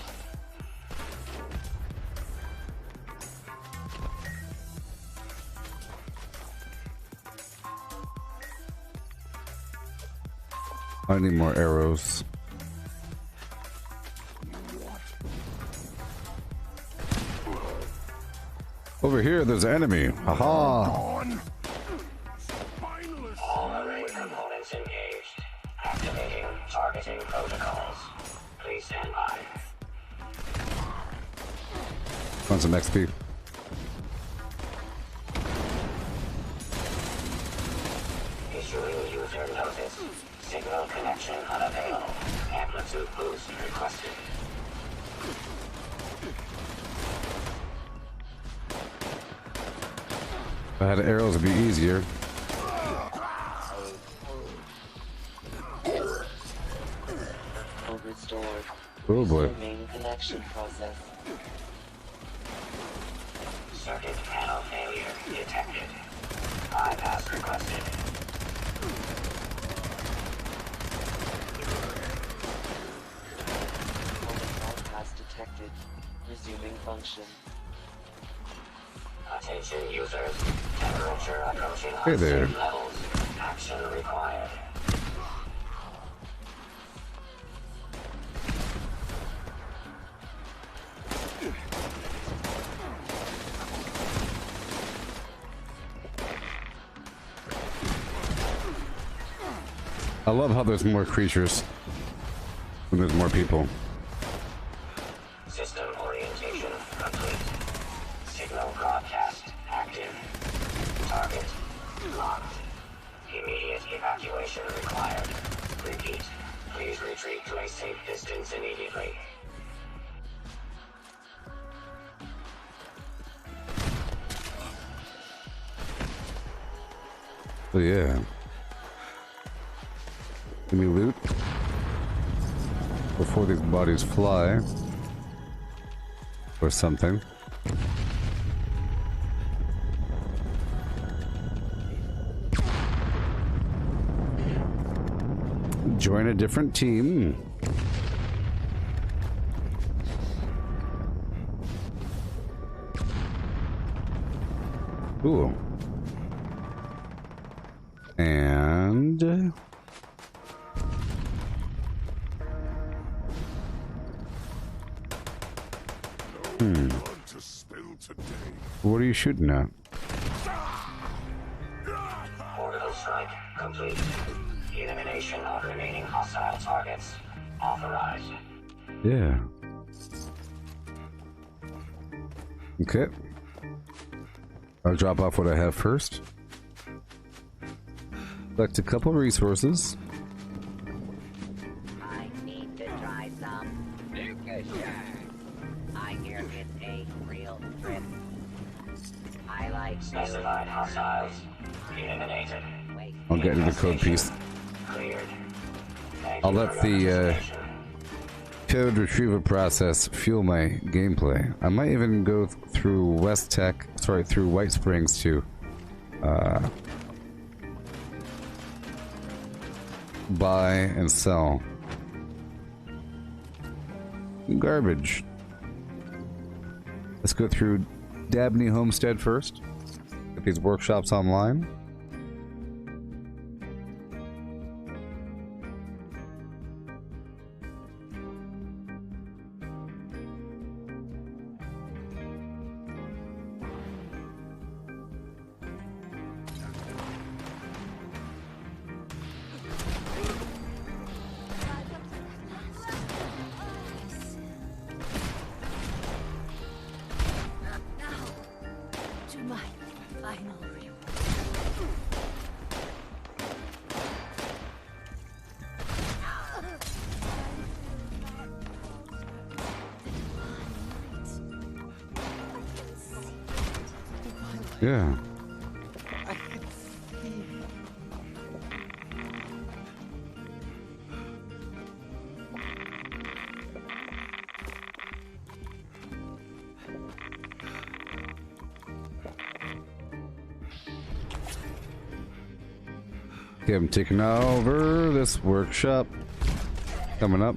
I need more arrows. Over here, there's an enemy. Haha. All array components engaged. Activating targeting protocols. Please stand by. Want some XP? Issuing user notice. Signal connection unavailable. Amplitude boost requested. If I had arrows, it'd be easier. Restored. Oh boy. Main connection process. Circuit panel failure detected. Bypass requested. Bypass detected. Resuming function. Attention users. Temperature approaching Hey there. unsafe levels. Action required. I love how there's more creatures when there's more people. System orientation complete. Signal broadcast active. Target locked. Immediate evacuation required. Repeat. Please retreat to a safe distance immediately. Oh yeah. Give me loot before these bodies fly or something. Join a different team. Cool. And what are you shooting at? Orbital strike complete. Elimination of remaining hostile targets authorized. Yeah. Okay. I'll drop off what I have first. Collect a couple resources. I need to try some Refocusing. I hear it's a real trip. I like specified hostiles. Eliminated. I'll get into the code piece. Cleared. I'll let the code retrieval process fuel my gameplay. I might even go through West Tech, sorry, through White Springs to buy and sell garbage. Let's go through Dabney Homestead first. Get these workshops online. Yeah. Okay, I'm taking over this workshop. Coming up.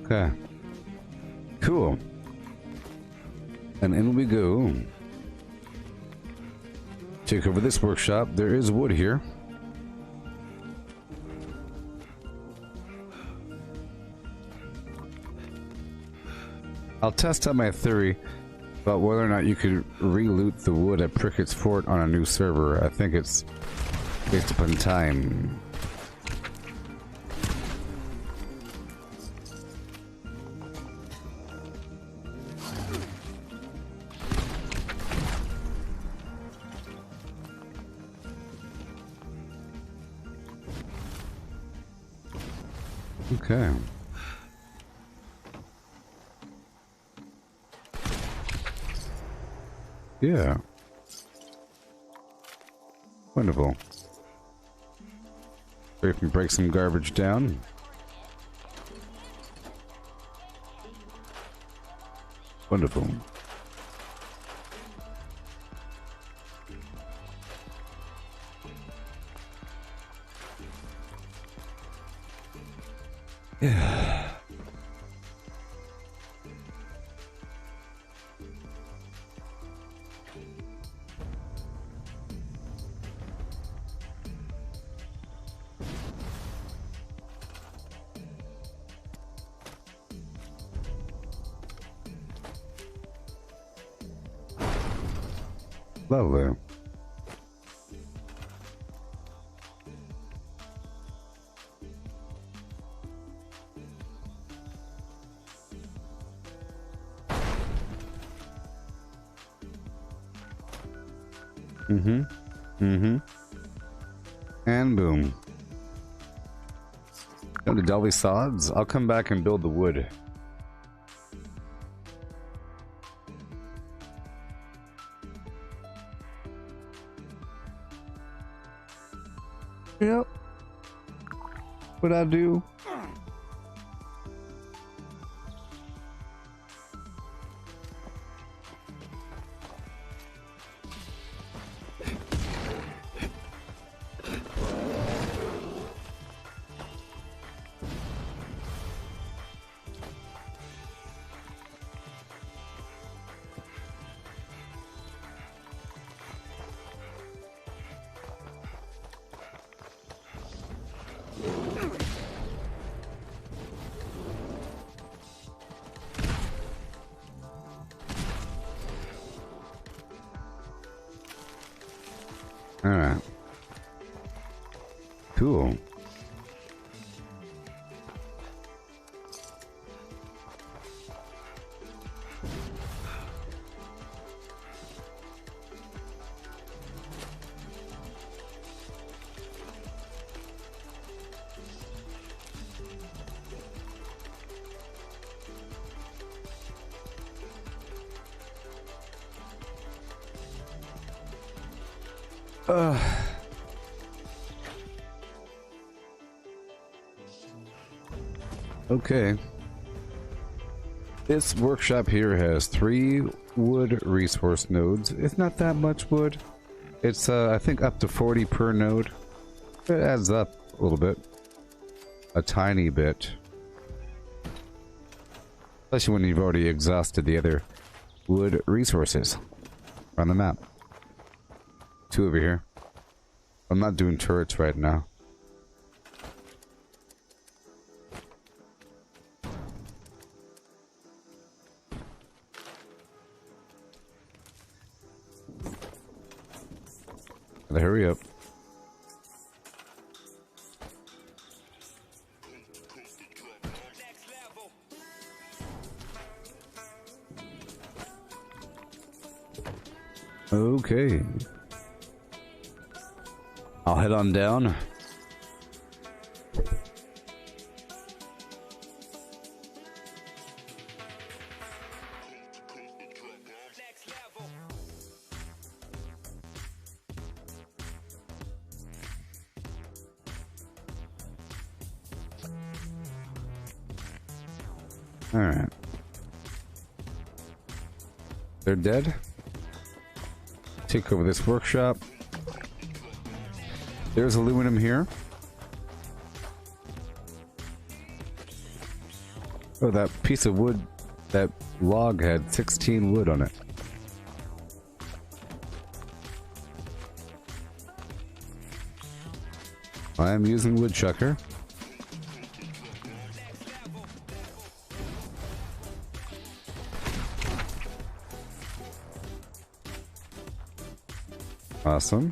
Okay. Cool. And in we go. Take over this workshop. There is wood here. I'll test out my theory about whether or not you could re-loot the wood at Prickett's Fort on a new server. I think it's based upon time. Okay. Yeah. Wonderful. We can break some garbage down. Wonderful. Yeah. Lovely. And boom. Down to Delvey Sods. I'll come back and build the wood. Yep. What I do? Alright. Cool. Okay. This workshop here has 3 wood resource nodes. It's not that much wood. It's I think up to 40 per node. It adds up a little bit. A tiny bit. Especially when you've already exhausted the other wood resources on the map. 2 over here. I'm not doing turrets right now. Gotta hurry up. Okay. I'll head on down. Alright. They're dead. Take over this workshop. There's aluminum here. Oh, that piece of wood, that log had 16 wood on it. I am using woodchucker. Awesome.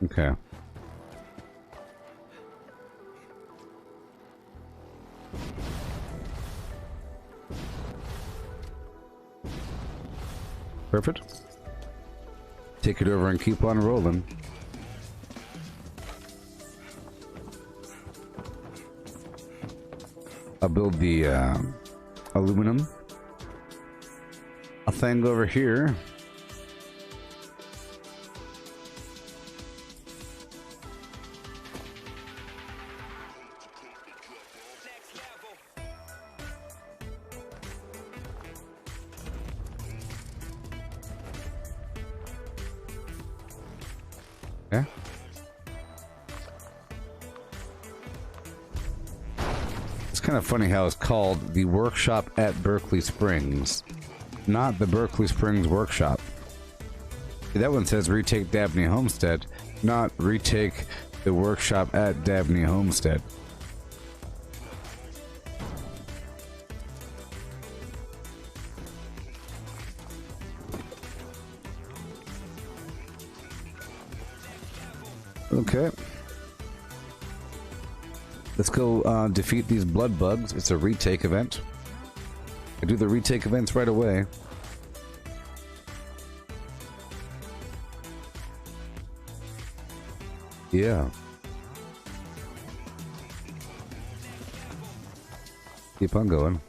Okay. Perfect. Take it over and keep on rolling. I'll build the aluminum. A thing over here. Okay. It's kind of funny how it's called the workshop at Berkeley Springs, not the Berkeley Springs workshop. That one says retake Dabney Homestead, not retake the workshop at Dabney Homestead. Okay. Let's go defeat these blood bugs. It's a retake event. I do the retake events right away. Yeah. Keep on going.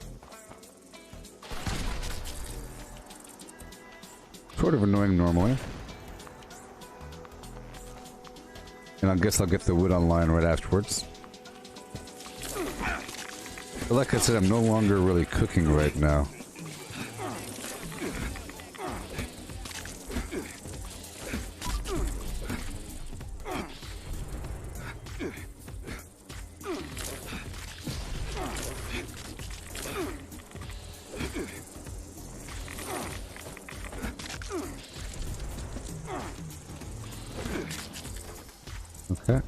Sort of annoying normally. And I guess I'll get the wood online right afterwards. But like I said, I'm no longer really cooking right now. Okay.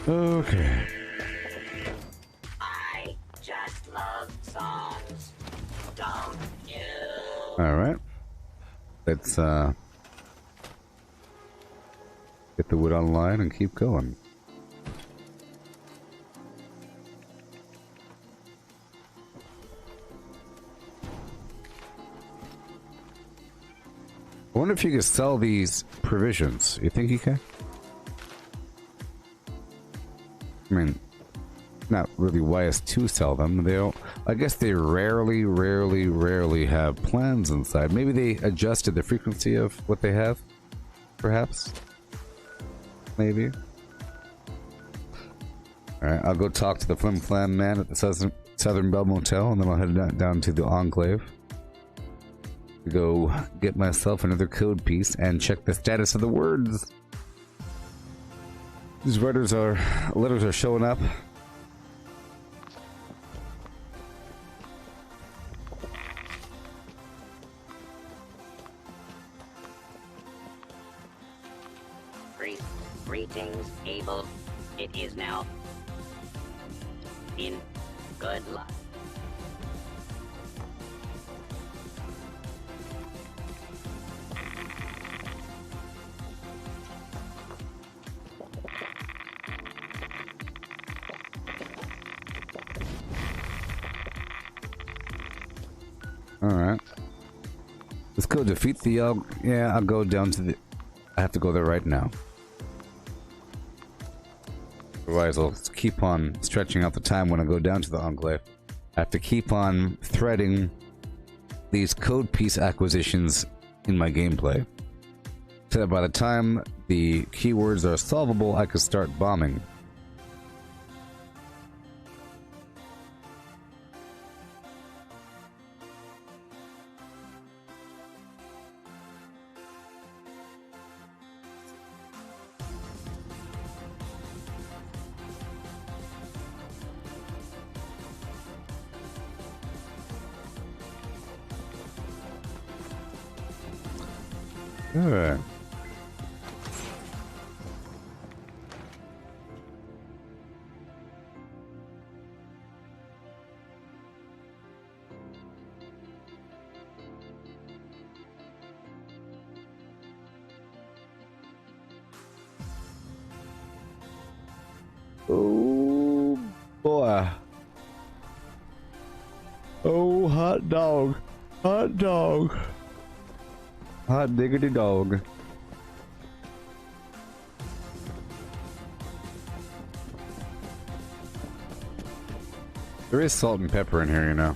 Okay. I just love songs. Don't you? Alright. Let's get the wood online and keep going. I wonder if you could sell these provisions. You think you can? I mean, not really wise to sell them. They don't. I guess they rarely have plans inside. Maybe they adjusted the frequency of what they have, perhaps. Maybe. All right, I'll go talk to the Flim Flam man at the Southern Bell Motel, and then I'll head down to the Enclave. Go get myself another code piece and check the status of the words. These letters are showing up. Greetings, Abel. It is now in good luck. Alright. Let's go defeat the yeah, I'll go down to the... I have to go there right now. Otherwise I'll keep on stretching out the time when I go down to the Enclave. I have to keep on threading these code piece acquisitions in my gameplay. So that by the time the keywords are solvable, I can start bombing. Alright. Oh boy. Oh, hot dog. Hot dog. Hot diggity dog. There is salt and pepper in here, you know.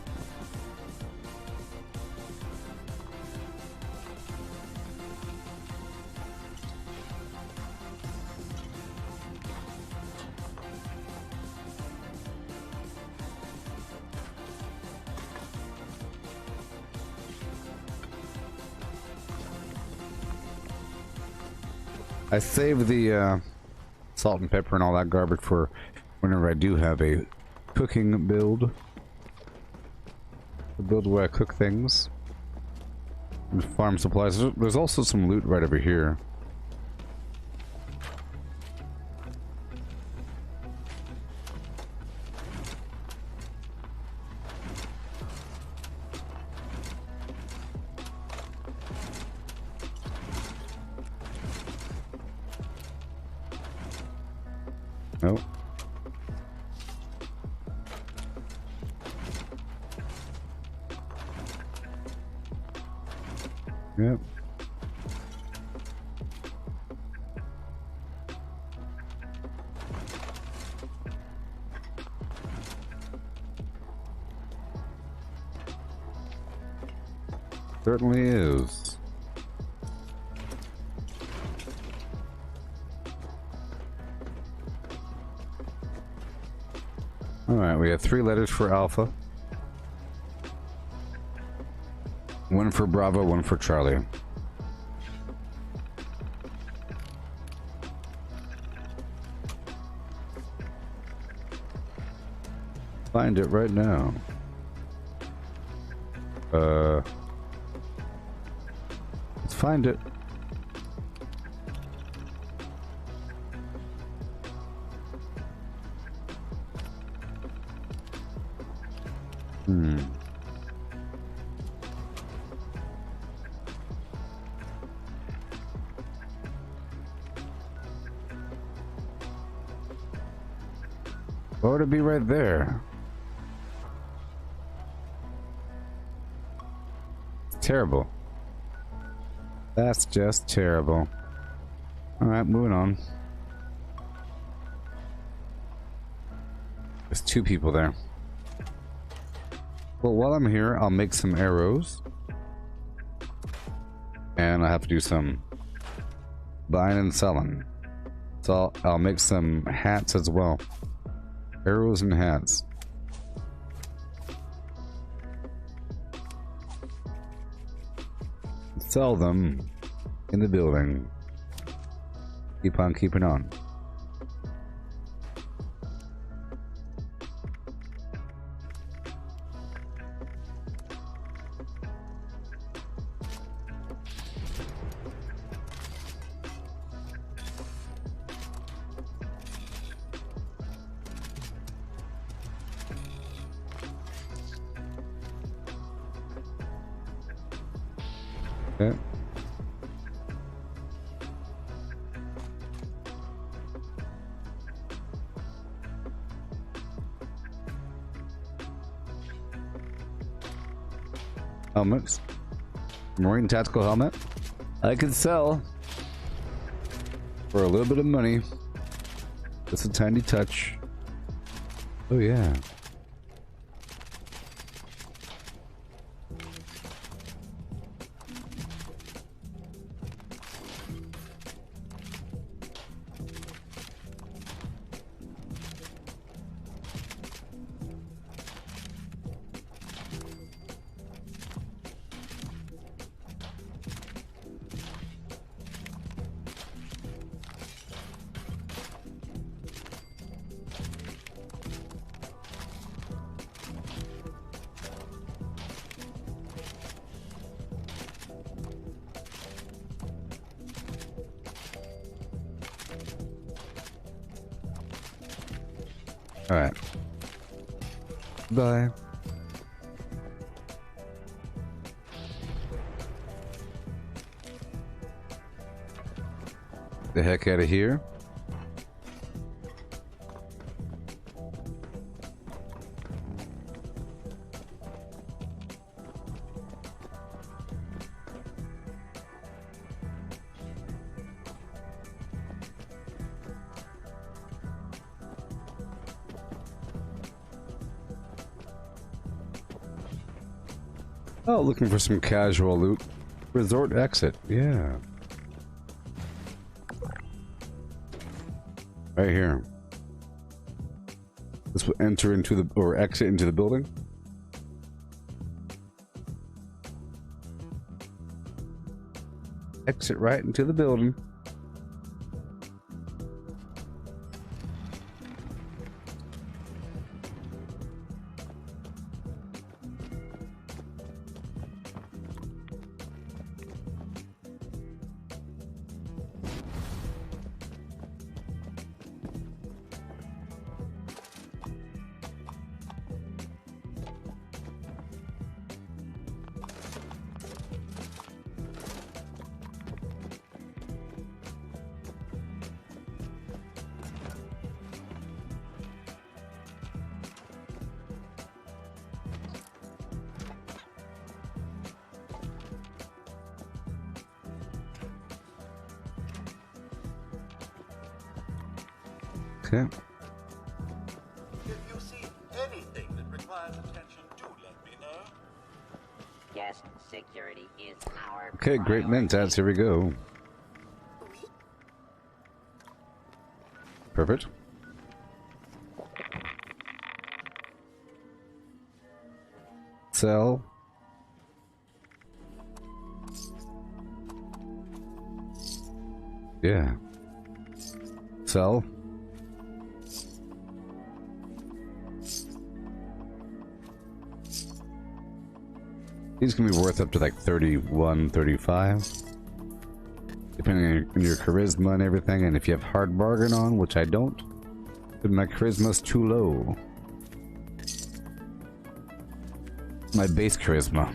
I save the salt and pepper and all that garbage for whenever I do have a cooking build. A build where I cook things. And farm supplies. There's also some loot right over here. Nope. Yep. Certainly is. Alright, we have 3 letters for Alpha. 1 for Bravo, 1 for Charlie. Find it right now. Let's find it. Or to be right there. It's terrible. That's just terrible. Alright, moving on. There's 2 people there. Well, while I'm here, I'll make some arrows. And I have to do some buying and selling. So I'll make some hats as well. Arrows and hats. Sell them in the building. Keep on keeping on. Okay. Helmets. Marine tactical helmet. I can sell for a little bit of money. Just a tiny touch. Oh yeah. All right. Bye. The heck out of here. Oh, looking for some casual loot. Resort exit, yeah. Right here. This will enter into the, or exit into the building. Exit right into the building. Okay. If you see anything that requires attention, do let me know. Guest security is our Okay, great mentats, here we go. Perfect. Sell. Yeah. Sell. These can be worth up to like 31, 35. Depending on your charisma and everything, and if you have hard bargain on, which I don't, then my charisma's too low. My base charisma.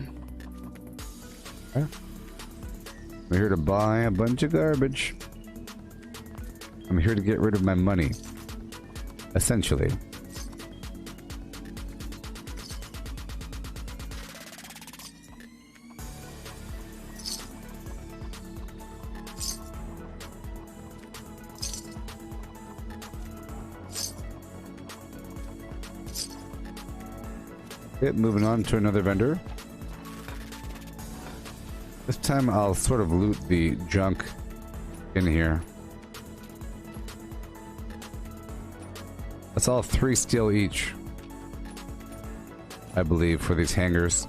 Okay. I'm here to buy a bunch of garbage. I'm here to get rid of my money. Essentially. Okay, moving on to another vendor. This time I'll sort of loot the junk in here. That's all 3 steel each, I believe, for these hangers.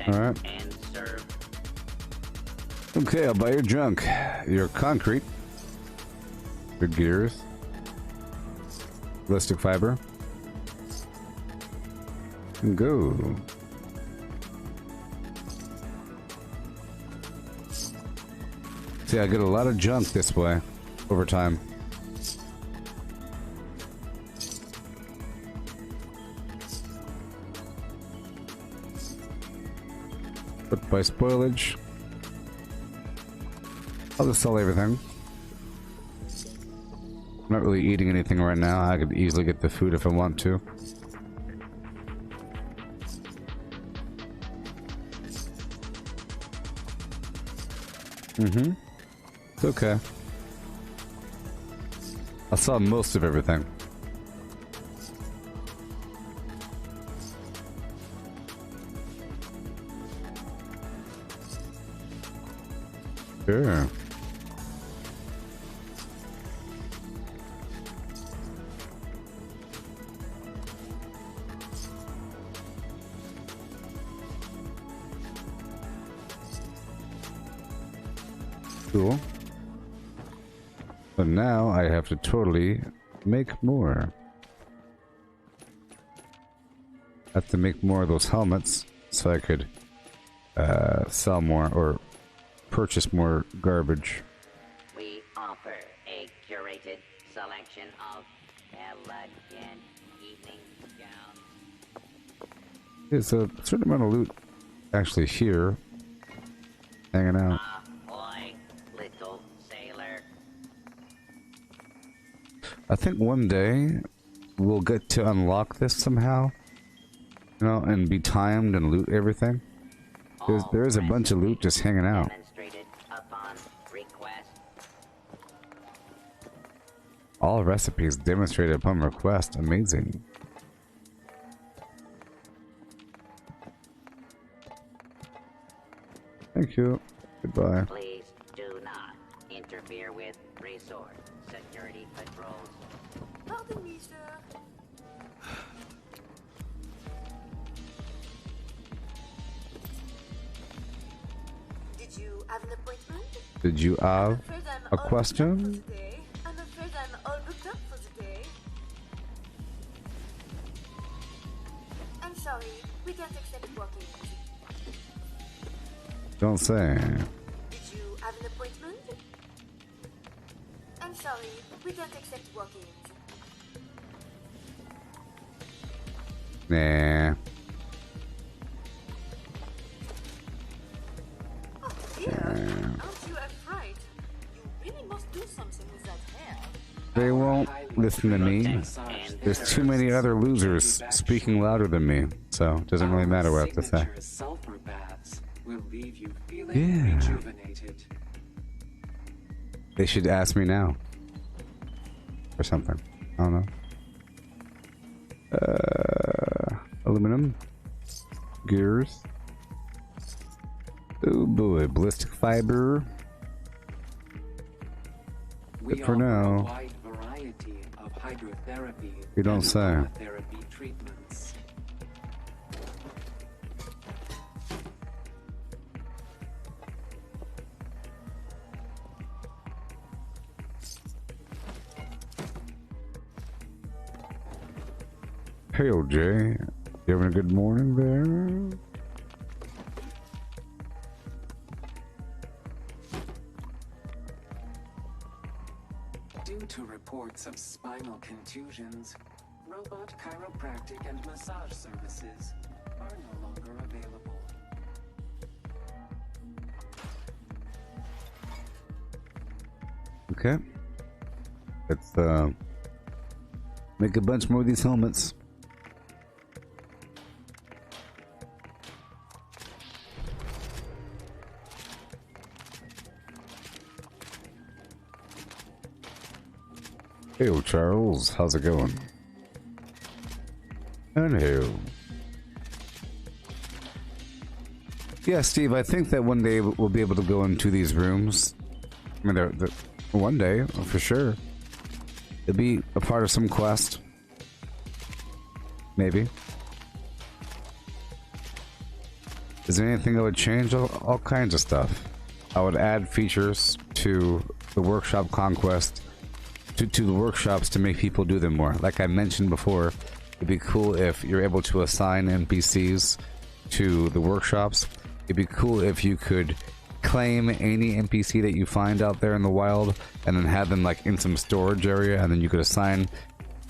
Alright. Okay, I'll buy your junk. Your concrete. Your gears. Ballistic fiber. And go. See, I get a lot of junk this way over time. But by spoilage, I'll just sell everything. I'm not really eating anything right now. I could easily get the food if I want to. It's okay. I'll sell most of everything. Sure. Cool. So now I have to totally make more. I have to make more of those helmets so I could sell more or purchase more garbage. We offer a curated selection of elegant evening gowns. There's a certain amount of loot actually here, hanging out. Ahoy, little sailor. I think one day we'll get to unlock this somehow, you know, and be timed and loot everything. There is a bunch of loot just hanging out. All recipes demonstrated upon request. Amazing. Thank you. Goodbye. Please do not interfere with resort security patrols. Pardon me, sir. Did you have an appointment? Did you have a question? I'm afraid I'm all booked up for the day. I'm sorry, we can't accept walk-ins. Don't say. Did you have an appointment? I'm sorry, we can't accept walk-ins. Nah. Oh dear, aren't you afraid? You really must do something with that hair. They won't listen to me. There's too many other losers speaking louder than me, so it doesn't really matter what I have to say. Will leave you feeling rejuvenated. They should ask me now. Or something. I don't know. Aluminum. Gears. Oh boy, ballistic fiber. Good for now. A wide variety of hydrotherapy You don't and say. aromatherapy treatments. Hey, OJ. You having a good morning there? Due to reports of spinal contusions, robot chiropractic and massage services are no longer available. Okay. Let's make a bunch more of these helmets. Hey, Charles, how's it going? And hey. Yeah, Steve, I think that one day we'll be able to go into these rooms. I mean, they're one day, for sure. It'll be a part of some quest. Maybe. Is there anything I would change? All kinds of stuff. I would add features to the workshop conquest, to the workshops to make people do them more. Like I mentioned before, it'd be cool if you're able to assign NPCs to the workshops. It'd be cool if you could claim any NPC that you find out there in the wild and then have them like in some storage area, and then you could assign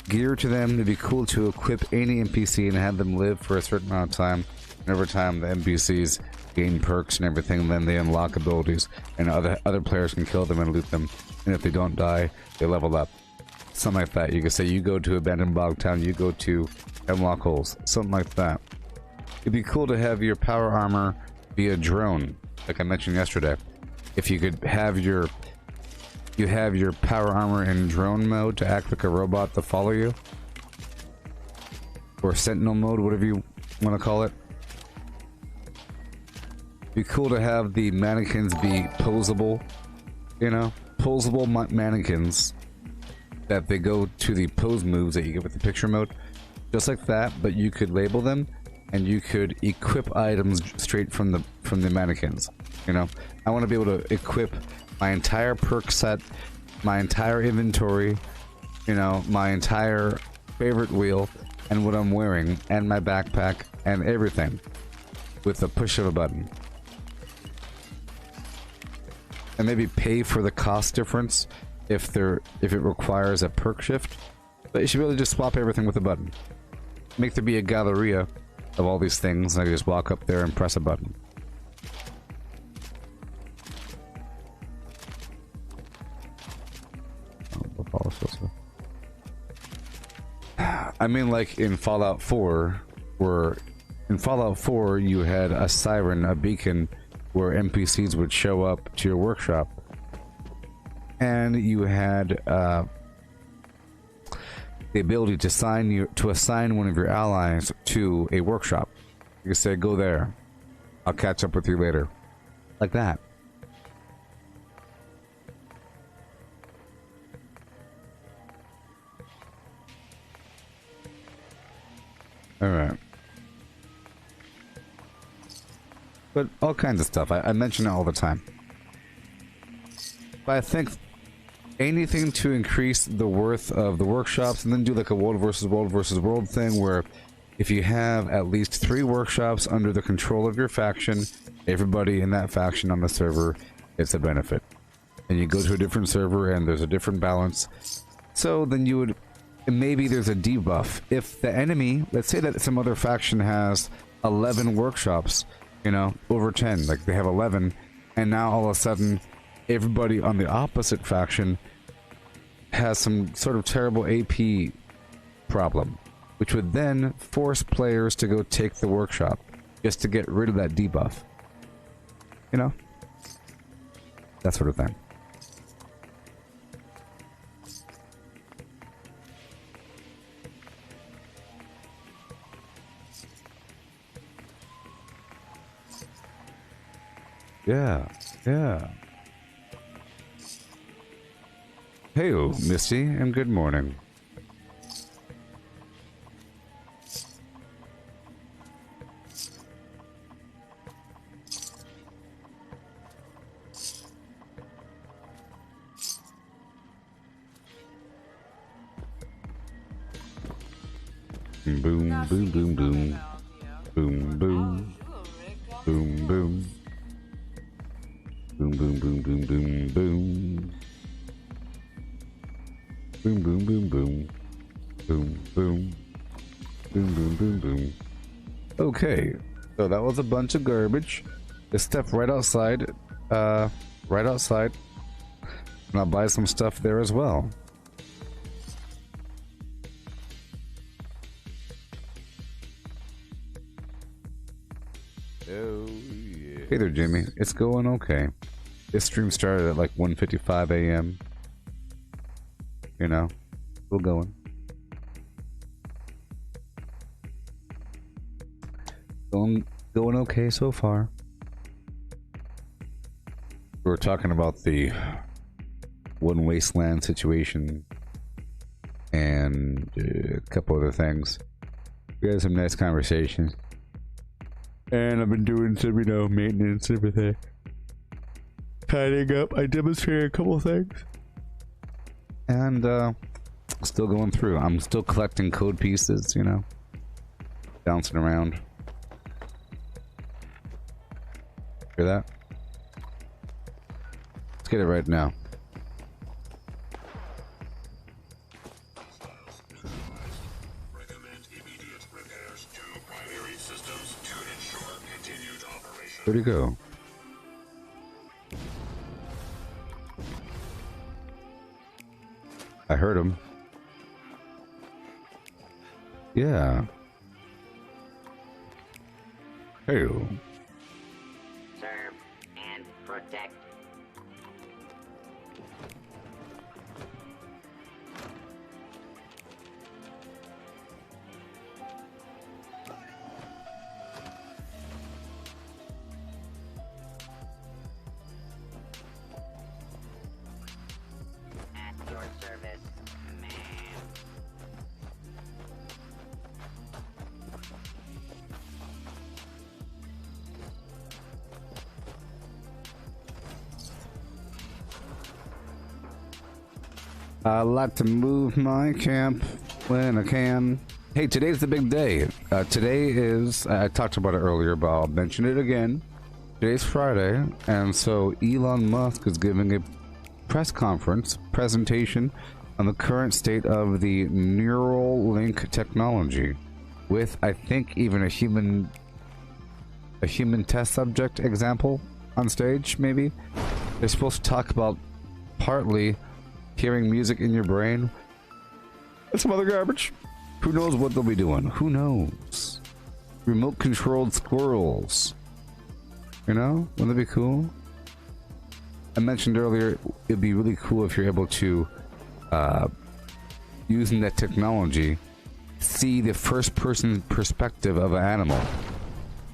gear to them. It'd be cool to equip any NPC and have them live for a certain amount of time. And over time, the NPCs gain perks and everything, then they unlock abilities, and other players can kill them and loot them. And if they don't die, they level up. Something like that. You could say you go to Abandoned Bog Town, you go to Hemlock Holes. Something like that. It'd be cool to have your power armor be a drone, like I mentioned yesterday. If you could have your power armor in drone mode to act like a robot to follow you, or sentinel mode, whatever you want to call it. Be cool to have the mannequins be posable, you know, posable mannequins that they go to the pose moves that you get with the picture mode, just like that. But you could label them, and you could equip items straight from the mannequins. You know, I want to be able to equip my entire perk set, my entire inventory, you know, my entire favorite wheel, and what I'm wearing, and my backpack, and everything, with the push of a button. And maybe pay for the cost difference if it requires a perk shift. But you should be able to just swap everything with a button. Make there be a galleria of all these things, and I can just walk up there and press a button. I mean, like in Fallout 4, where in Fallout 4 you had a siren, a beacon, where NPCs would show up to your workshop, and you had the ability to assign one of your allies to a workshop. You could say, "Go there. I'll catch up with you later," like that. All right. But all kinds of stuff. I mention it all the time. But I think anything to increase the worth of the workshops, and then do like a world versus world thing, where if you have at least 3 workshops under the control of your faction, everybody in that faction on the server gets a benefit. And you go to a different server and there's a different balance. So then you would... maybe there's a debuff. If the enemy... let's say that some other faction has 11 workshops, you know, over 10, like they have 11, and now all of a sudden everybody on the opposite faction has some sort of terrible AP problem, which would then force players to go take the workshop just to get rid of that debuff. You know? That sort of thing. Yeah, yeah. Hey-o, Misty, and good morning. Boom, boom, boom, boom, boom. Boom, boom. Boom, boom. Boom, boom, boom, boom, boom, boom. Boom, boom, boom, boom. Boom, boom. Boom, boom, boom, boom. Okay, so that was a bunch of garbage. There's stuff right outside. Right outside. And I'll buy some stuff there as well. Oh, yeah. Hey there, Jimmy. It's going okay. This stream started at like 1:55 a.m. You know, still going. Going okay so far. We were talking about the one Wasteland situation and a couple other things. We had some nice conversations. And I've been doing some, you know, maintenance and everything. Tidying up. I demonstrated a couple things. And, still going through. I'm still collecting code pieces, you know. Bouncing around. Hear that? Let's get it right now. Where'd he go? I heard him. Yeah. Hey. Serve and protect. At your service, man. I like to move my camp when I can. Hey, today's the big day. Today is, I talked about it earlier, but I'll mention it again. Today's Friday, and so Elon Musk is giving a press conference presentation on the current state of the Neuralink technology, with, I think, even a human test subject example on stage, maybe. They're supposed to talk about partly hearing music in your brain and some other garbage. Who knows what they'll be doing? Who knows? Remote controlled squirrels. You know? Wouldn't that be cool? I mentioned earlier, it'd be really cool if you're able to, using that technology, see the first person perspective of an animal.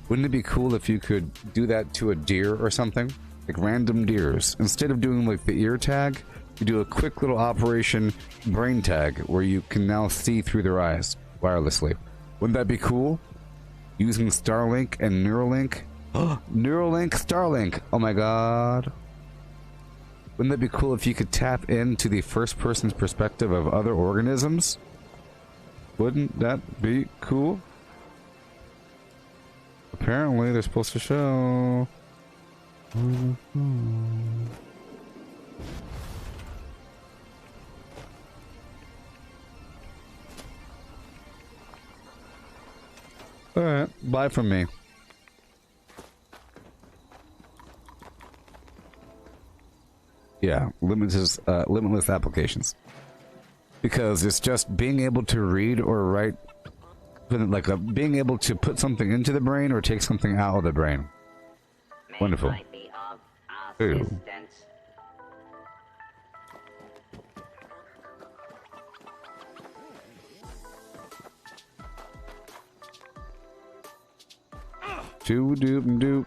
Wouldn't it be cool if you could do that to a deer or something? Like random deers. Instead of doing like the ear tag, you do a quick little operation brain tag where you can now see through their eyes wirelessly. Wouldn't that be cool? Using Starlink and Neuralink. Neuralink, Starlink. Oh my god. Wouldn't that be cool if you could tap into the first person's perspective of other organisms? Wouldn't that be cool? Apparently they're supposed to show. Alright, buy from me. Yeah, limitless applications. Because it's just being able to read or write, like being able to put something into the brain or take something out of the brain. Wonderful. Ooh. Doo doop doop.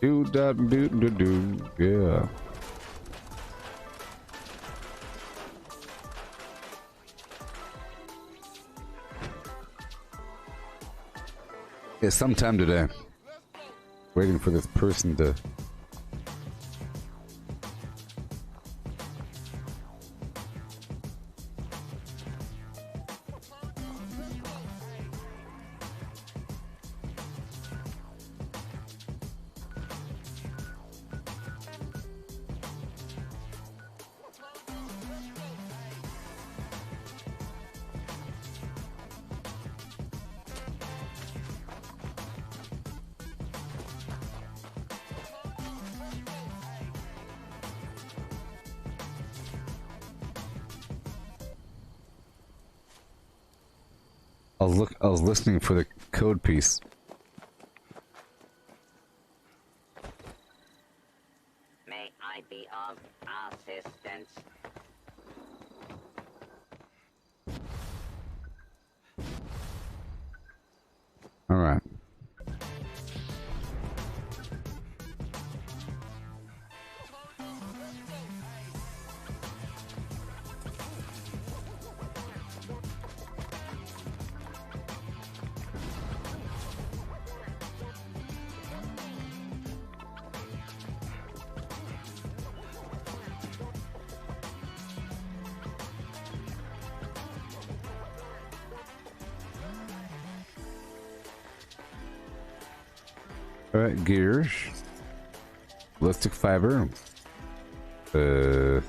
Doo da doo doo doo. Yeah. Yeah, sometime today. Waiting for this person to. I was listening for the code piece. May I be of assistance? All right. Alright, gears. Ballistic fiber. May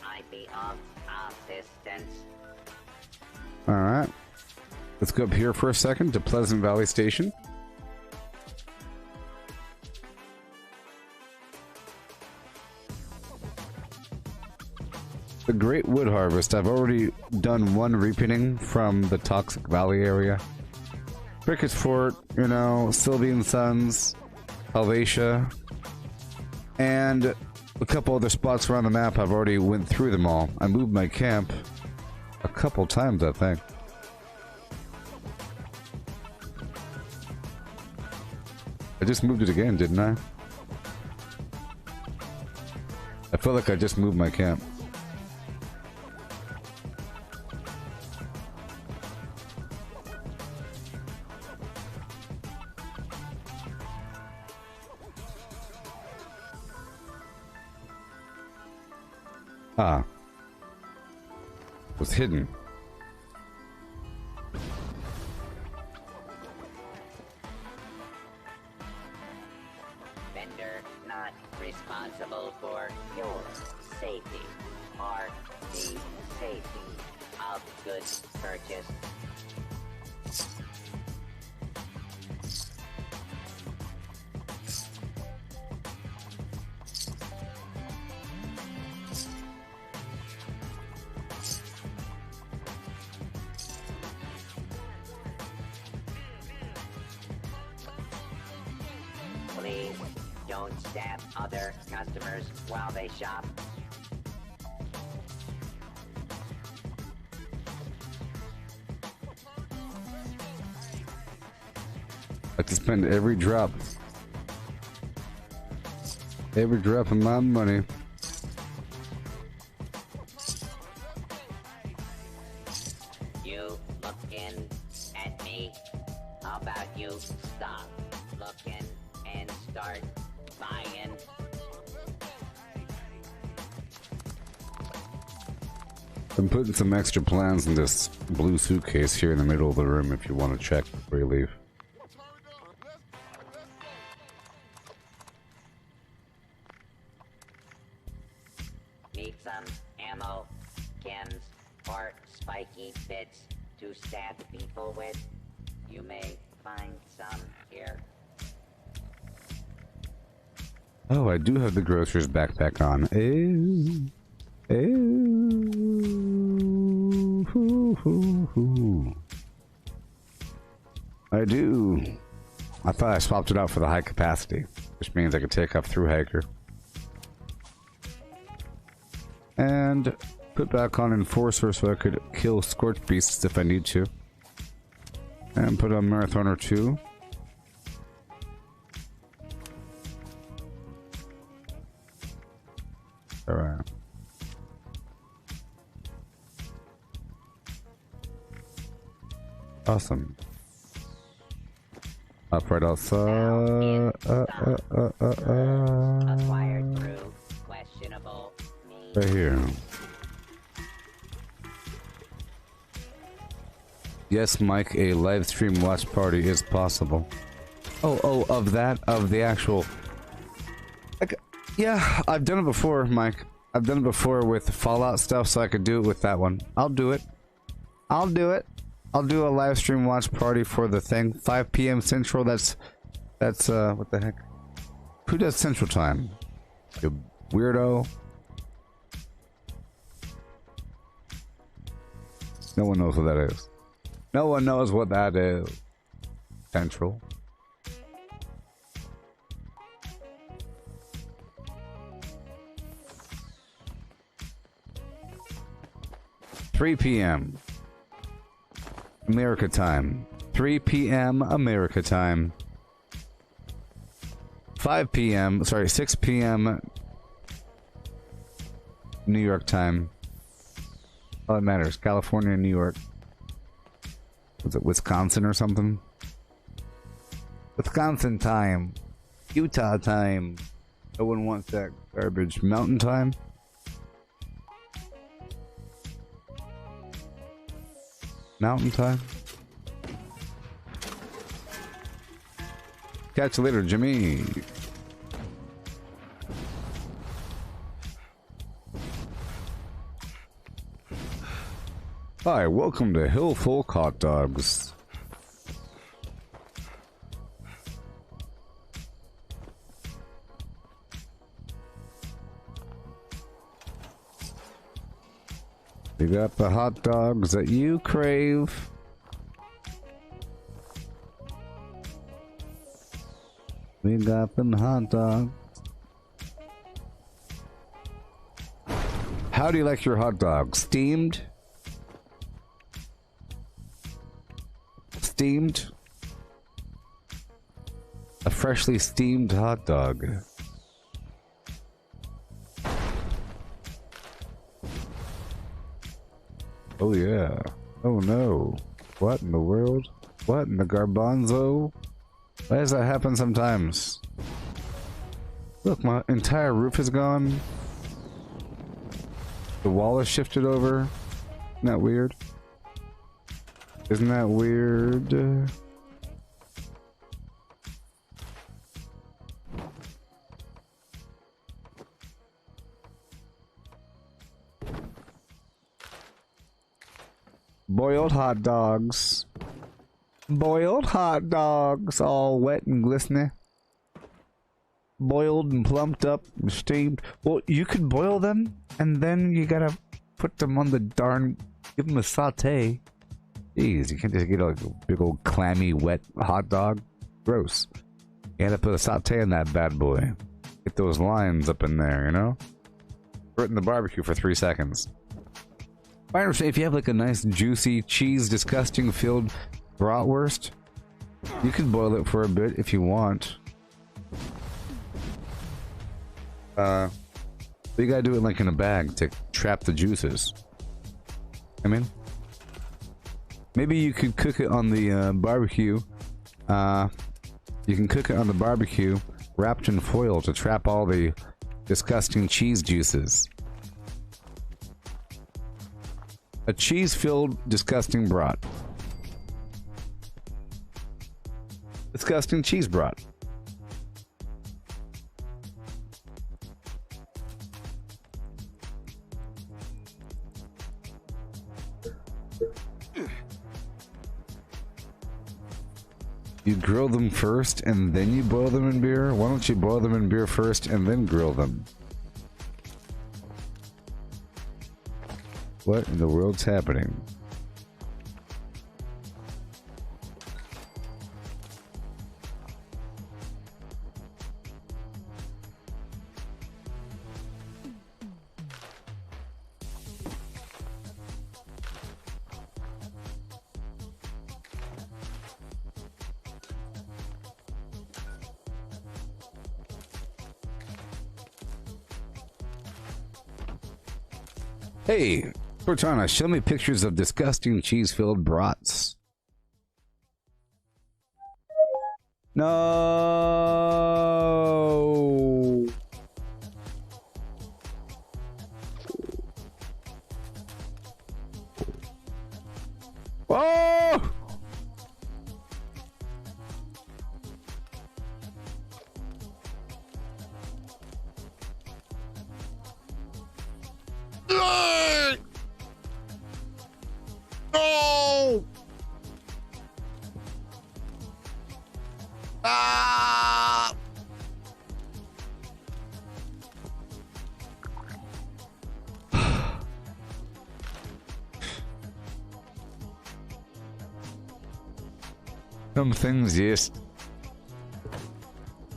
I be of assistance? Alright. Let's go up here for a second to Pleasant Valley Station. The Great Wood Harvest. I've already done one repeating from the Toxic Valley area. Cricket's Fort, you know, Sylvian Sons, Helvetia, and a couple other spots around the map. I've already went through them all. I moved my camp a couple times, I think. I just moved it again, didn't I? I feel like I just moved my camp. Ah. It was hidden. Vendor not responsible for your safety or the safety of goods purchased. Please don't stab other customers while they shop. I like to spend every drop of my money. You looking at me? How about you stop looking and start buying? I'm putting some extra plans in this blue suitcase here in the middle of the room if you want to check before you leave. Need some ammo, chems, or spiky bits to stab people with? You may find some here. Oh, I do have the grocer's backpack on. Ew. Ew. Hoo, hoo, hoo. I do. I thought I swapped it out for the high capacity, which means I could take off through hiker. And put back on Enforcer so I could kill Scorch Beasts if I need to. And put on Marathoner 2. Alright. Awesome. Up right outside. Acquired through questionable means. Right here. Yes, Mike, a live stream watch party is possible. Oh, of the actual... Yeah, I've done it before, Mike. I've done it before with Fallout stuff, so I could do it with that one. I'll do it. I'll do it. I'll do a live stream watch party for the thing. 5 p.m. Central, that's, what the heck? Who does Central Time? You weirdo. No one knows what that is. No one knows what that is. Central. (3 p.m. America time. 3 p.m. America time. 5 p.m. Sorry, 6 p.m. New York time. All that matters. California, New York. Was it Wisconsin or something? Wisconsin time. Utah time. No one wants that garbage. Mountain time. Mountain time. Catch you later, Jimmy. Hi, welcome to Hill Folk Hot Dogs. You got the hot dogs that you crave. We got them hot dogs. How do you like your hot dog? Steamed? Steamed? A freshly steamed hot dog. Oh yeah. Oh no. What in the world? What in the garbanzo? Why does that happen sometimes? Look, my entire roof is gone. The wall is shifted over. Isn't that weird? Isn't that weird? Boiled hot dogs. Boiled hot dogs, all wet and glistening. Boiled and plumped up and steamed. Well, you could boil them, and then you gotta put them on the darn... Give them a saute. Jeez, you can't just get a big old clammy, wet hot dog. Gross. You gotta put a saute in that bad boy. Get those lines up in there, you know? Put it in the barbecue for 3 seconds. I understand if you have like a nice, juicy, cheese, disgusting filled bratwurst, you can boil it for a bit if you want. But you gotta do it like in a bag to trap the juices. I mean, maybe you could cook it on the barbecue. You can cook it on the barbecue, wrapped in foil to trap all the disgusting cheese juices. A cheese-filled, disgusting brat. Disgusting cheese brat. You grill them first and then you boil them in beer? Why don't you boil them in beer first and then grill them? What in the world's happening? Hey, Cortana, show me pictures of disgusting cheese-filled brats. No. Oh! No! Ah! Some things you just...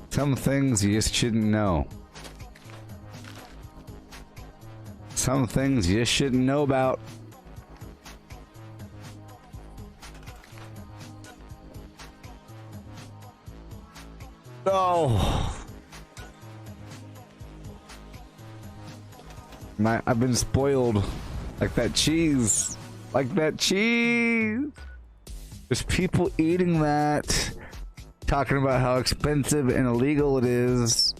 Some things you just shouldn't know. Some things you just shouldn't know about. Oh! I've been spoiled. Like that cheese. Like that cheese! There's people eating that. Talking about how expensive and illegal it is.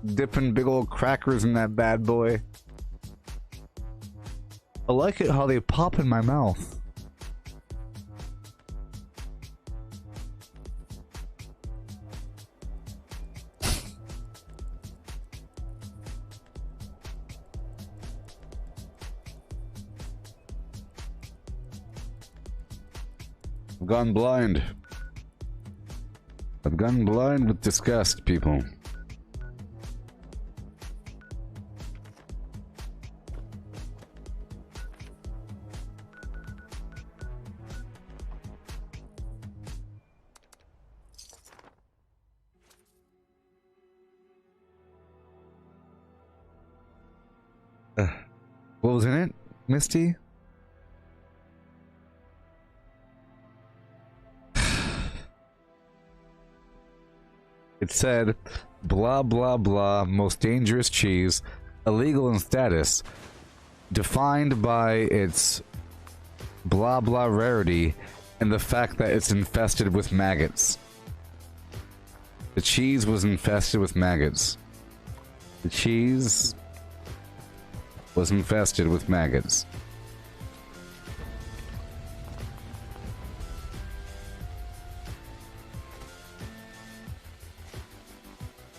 Dipping big old crackers in that bad boy. I like it how they pop in my mouth. I've gone blind. I've gone blind with disgust, people. What was in it, Misty? It said, blah blah blah, most dangerous cheese, illegal in status, defined by its blah blah rarity and the fact that it's infested with maggots. The cheese was infested with maggots. The cheese was infested with maggots.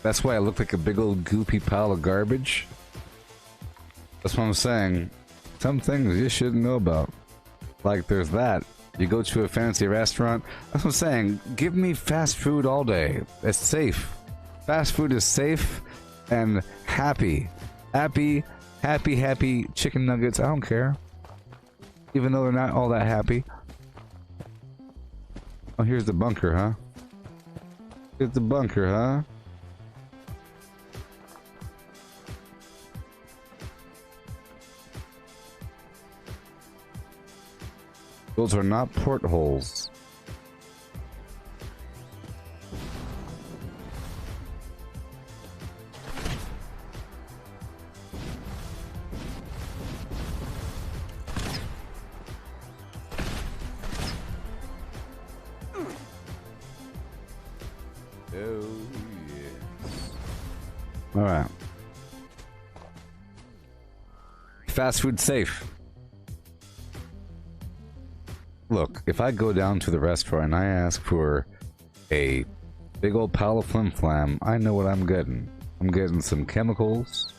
That's why I look like a big old goopy pile of garbage. That's what I'm saying. Some things you shouldn't know about. Like there's that. You go to a fancy restaurant. That's what I'm saying. Give me fast food all day. It's safe. Fast food is safe and happy. Happy chicken nuggets. I don't care. Even though they're not all that happy. Oh, here's the bunker, huh? Here's the bunker, huh? Those are not portholes. Oh, yes. All right. Fast food safe. Look, if I go down to the restaurant and I ask for a big old pile of flim flam, I know what I'm getting. I'm getting some chemicals.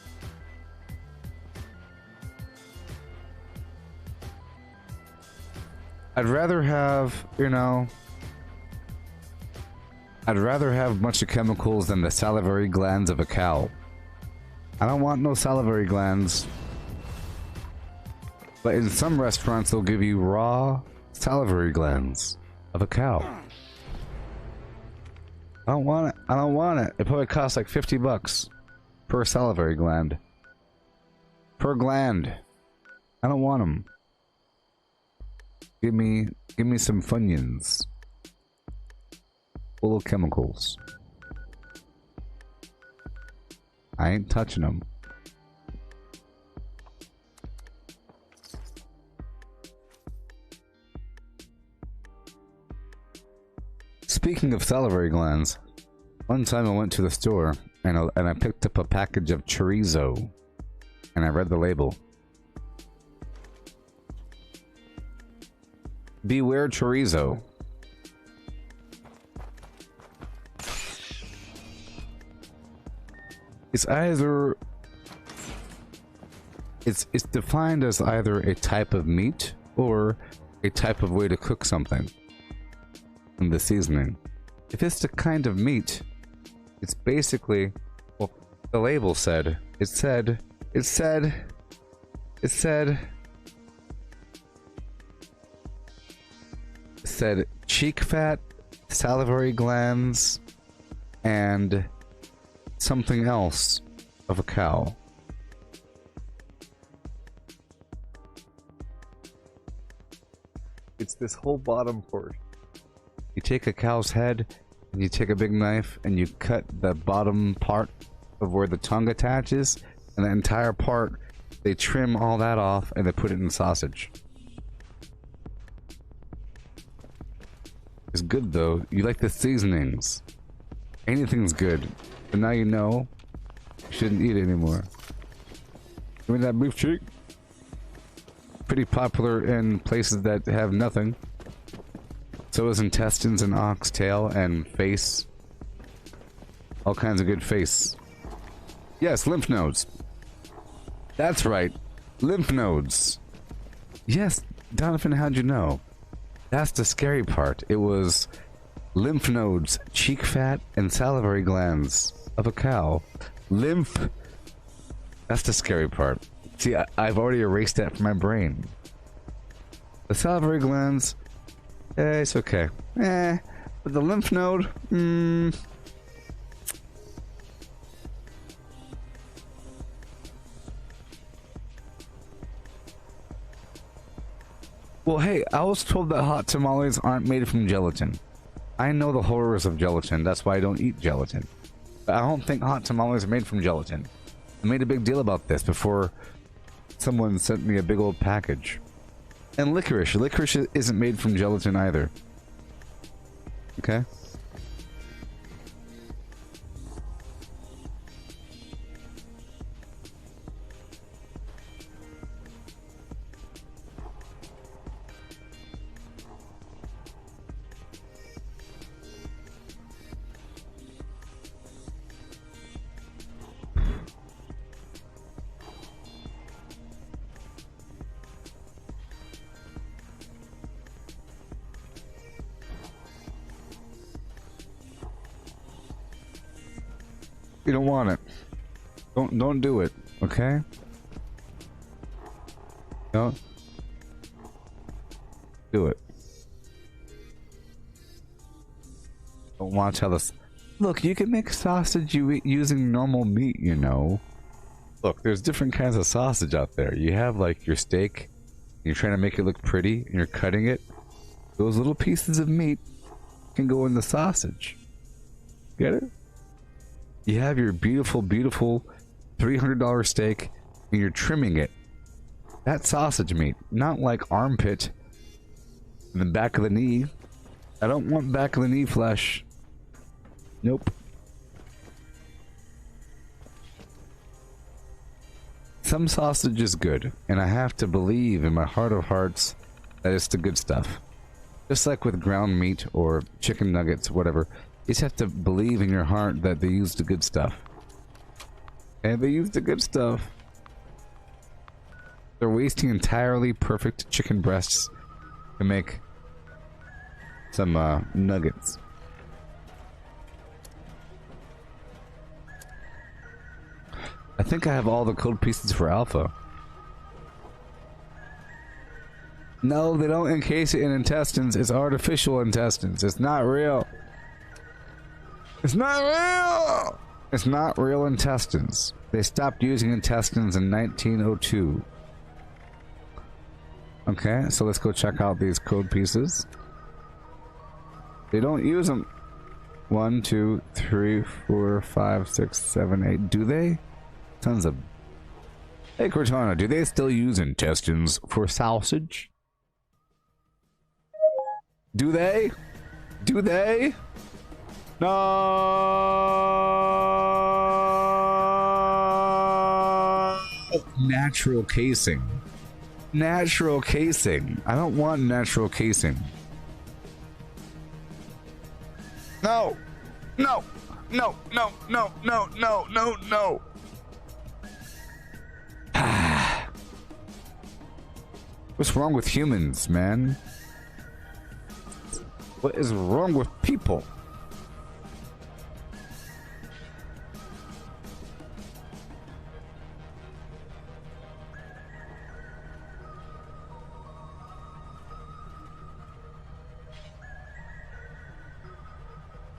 I'd rather have, you know, I'd rather have a bunch of chemicals than the salivary glands of a cow. I don't want no salivary glands. But in some restaurants, they'll give you raw salivary glands of a cow. I don't want it. I don't want it. It probably costs like 50 bucks per salivary gland. Per gland. I don't want them. Give me some Funyuns. Full of chemicals. I ain't touching them. Speaking of salivary glands, one time I went to the store and I picked up a package of chorizo and I read the label. Beware chorizo. It's either it's defined as either a type of meat or a type of way to cook something. In the seasoning. If it's the kind of meat, it's basically, well, the label said, it said cheek fat, salivary glands, and something else of a cow. It's this whole bottom portion. You take a cow's head and you take a big knife and you cut the bottom part of where the tongue attaches, and the entire part, they trim all that off and they put it in sausage. It's good though. You like the seasonings. Anything's good. But now you know you shouldn't eat it anymore. Give me that beef cheek. Pretty popular in places that have nothing. So is intestines and oxtail and face. All kinds of good face. Yes, lymph nodes. That's right. Lymph nodes. Yes, Donovan, how'd you know? That's the scary part. It was lymph nodes, cheek fat, and salivary glands of a cow. Lymph. That's the scary part. See, I've already erased that from my brain. The salivary glands, it's okay. But the lymph node, Well, hey, I was told that hot tamales aren't made from gelatin. I know the horrors of gelatin, that's why I don't eat gelatin. But I don't think hot tamales are made from gelatin. I made a big deal about this before someone sent me a big old package. And licorice. Licorice isn't made from gelatin either. Okay? You don't want it. Don't do it, okay? Don't do it. Don't want to tell us. Look, you can make sausage using normal meat, you know. Look, there's different kinds of sausage out there. You have like your steak, you're trying to make it look pretty, and you're cutting it. Those little pieces of meat can go in the sausage. Get it? You have your beautiful, beautiful $300 steak, and you're trimming it. That's sausage meat, not like armpit and the back of the knee. I don't want back of the knee flesh. Nope. Some sausage is good, and I have to believe in my heart of hearts that it's the good stuff. Just like with ground meat or chicken nuggets, whatever. You just have to believe in your heart that they use the good stuff. And they use the good stuff. They're wasting entirely perfect chicken breasts to make some nuggets. I think I have all the code pieces for alpha. No, they don't encase it in intestines. It's artificial intestines. It's not real. It's not real! It's not real intestines. They stopped using intestines in 1902. Okay, so let's go check out these code pieces. They don't use them. 1, 2, 3, 4, 5, 6, 7, 8. Do they? Tons of... Hey Cortana, do they still use intestines for sausage? Do they? Do they? No. Natural casing. Natural casing. I don't want natural casing. No. No. No. No. No. No. No. No. No. What's wrong with humans, man? What is wrong with people?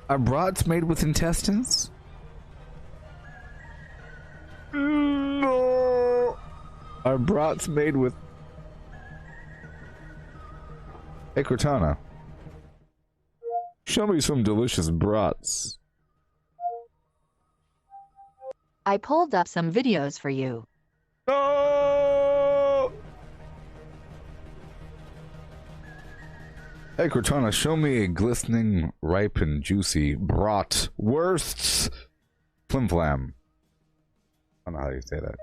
Are brats made with intestines? No. Are brats made with... Hey, Cortana. Show me some delicious brats. I pulled up some videos for you. No! Hey, Cortana, show me a glistening, ripe, and juicy brat wursts. Flim flam. I don't know how you say that.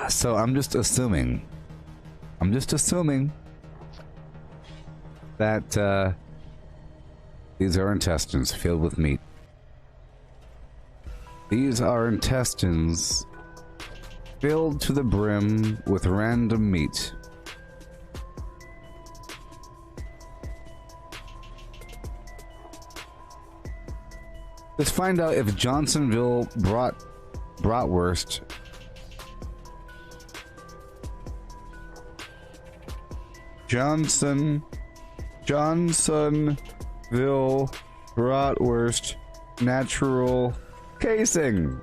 So I'm just assuming that these are intestines filled with meat. These are intestines filled to the brim with random meat. Let's find out if Johnsonville bratwurst Johnsonville bratwurst natural casing.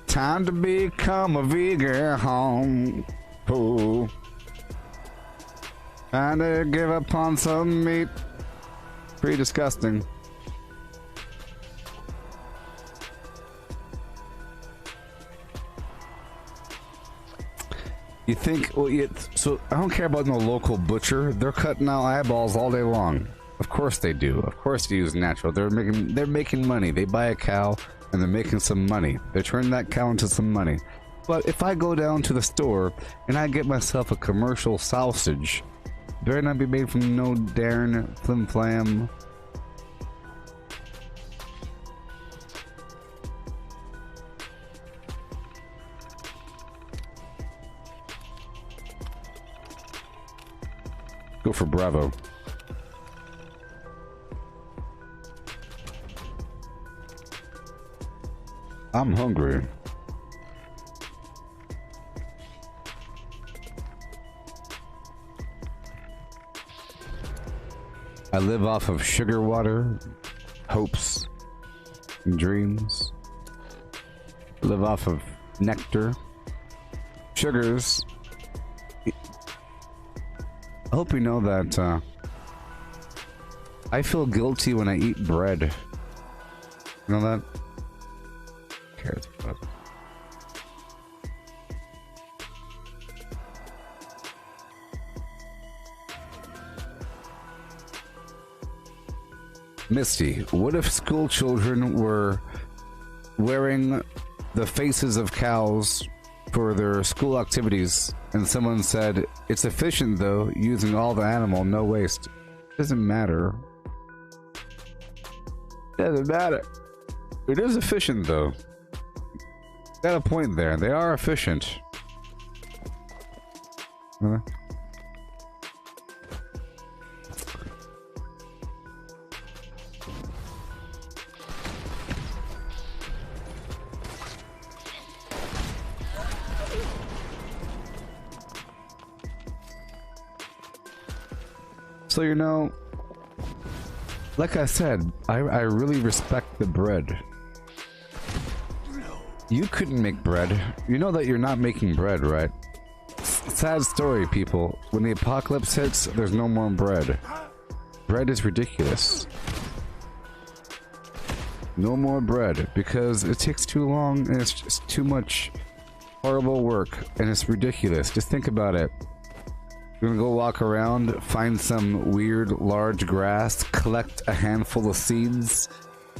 Time to become a vegan. Ooh. Trying to give up on some meat. Pretty disgusting. You think, well, so I don't care about no local butcher. They're cutting out eyeballs all day long. Of course they do. Of course they use natural. They're making money. They buy a cow and they're making some money. They're turning that cow into some money. But if I go down to the store and I get myself a commercial sausage, better not be made from no darn flim flam. Go for Bravo. I'm hungry. I live off of sugar water, hopes, and dreams. I live off of nectar, sugars. I hope you know that I feel guilty when I eat bread. You know that? Who cares about it? Misty, what if school children were wearing the faces of cows for their school activities and someone said, it's efficient though, using all the animal, no waste? Doesn't matter. Doesn't matter. It is efficient though. Got a point there. They are efficient. So, you know, like I said, I really respect the bread. You couldn't make bread. You know that you're not making bread, right? Sad story, people. When the apocalypse hits, there's no more bread. Bread is ridiculous. No more bread, because it takes too long and it's just too much horrible work, and it's ridiculous. Just think about it. You're gonna go walk around, find some weird large grass, collect a handful of seeds,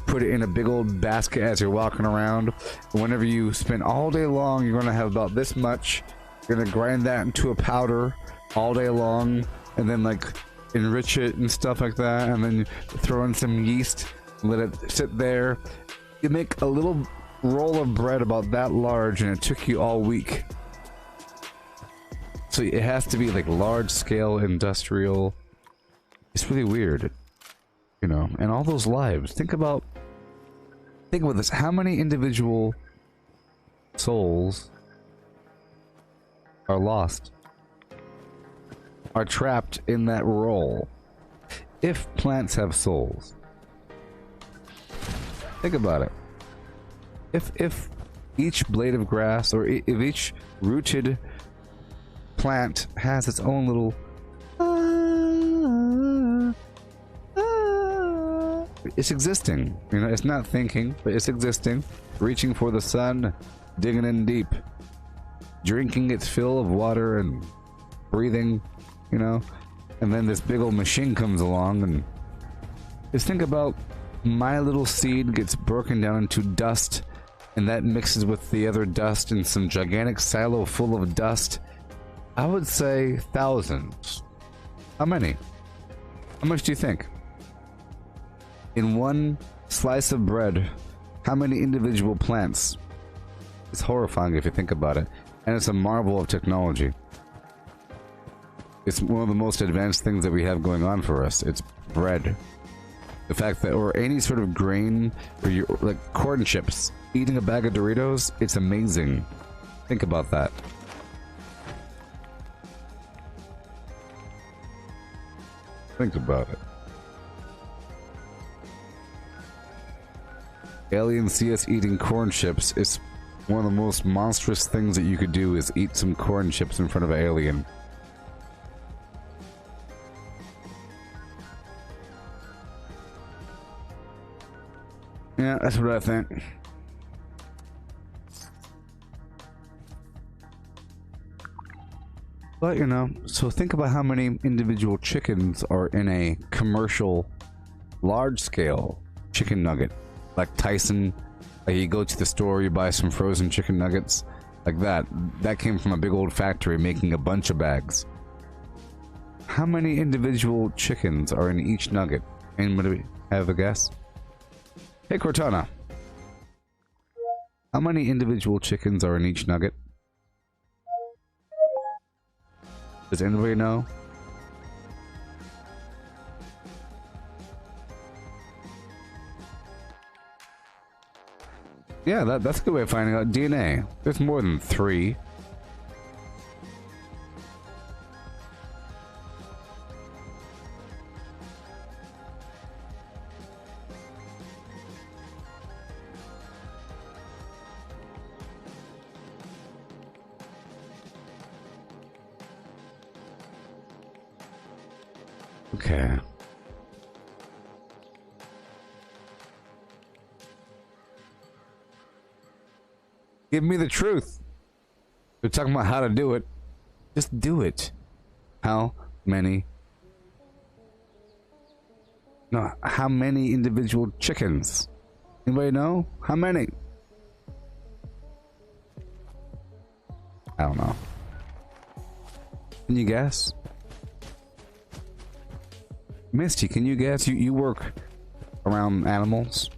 put it in a big old basket as you're walking around. Whenever you spend all day long, you're gonna have about this much. You're gonna grind that into a powder all day long, and then like enrich it and stuff like that, and then throw in some yeast, let it sit there. You make a little roll of bread about that large, and it took you all week. So it has to be like large scale industrial. It's really weird, you know. And all those lives. Think about this. How many individual souls are lost? Are trapped in that role? If plants have souls, think about it. If each blade of grass, or if each rooted plant has its own little it's existing, you know, it's not thinking, but it's existing, reaching for the sun, digging in deep, drinking its fill of water and breathing, you know. And then this big old machine comes along, and just think about my little seed gets broken down into dust, and that mixes with the other dust in some gigantic silo full of dust. I would say thousands. How many? How much do you think? In one slice of bread, how many individual plants? It's horrifying if you think about it. And it's a marvel of technology. It's one of the most advanced things that we have going on for us. It's bread. The fact that, or any sort of grain, or like corn chips, eating a bag of Doritos, it's amazing. Think about that. Think about it. Aliens see us eating corn chips. It's one of the most monstrous things that you could do is eat some corn chips in front of an alien. Yeah, that's what I think. But, you know, so think about how many individual chickens are in a commercial, large-scale chicken nugget. Like Tyson, like you go to the store, you buy some frozen chicken nuggets, like that. That came from a big old factory making a bunch of bags. How many individual chickens are in each nugget? Anybody have a guess? Hey, Cortana. How many individual chickens are in each nugget? Does anybody know? Yeah, that's a good way of finding out. DNA. There's more than 3. Okay. Give me the truth. They're talking about how to do it. Just do it. How many? No, how many individual chickens? Anybody know? How many? I don't know. Can you guess? Misty, can you guess? You work around animals.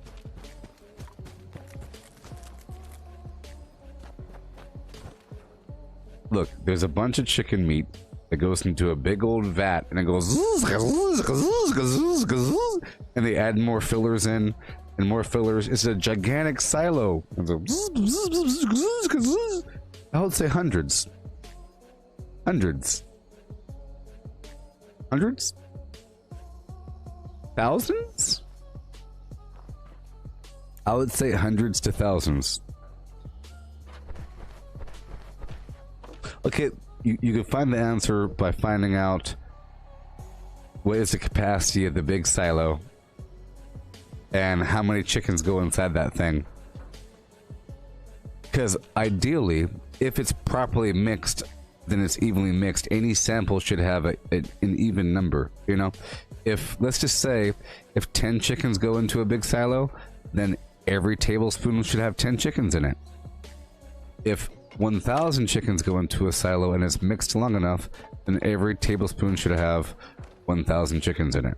Look, there's a bunch of chicken meat that goes into a big old vat, and it goes, and they add more fillers in, and more fillers. It's a gigantic silo. I would say hundreds. Hundreds. Hundreds? Thousands? I would say hundreds to thousands. Okay, you can find the answer by finding out what is the capacity of the big silo and how many chickens go inside that thing. Because ideally, if it's properly mixed then it's evenly mixed. Any sample should have an even number, you know? If, let's just say, if 10 chickens go into a big silo, then every tablespoon should have 10 chickens in it. If 1,000 chickens go into a silo and it's mixed long enough, then every tablespoon should have 1,000 chickens in it.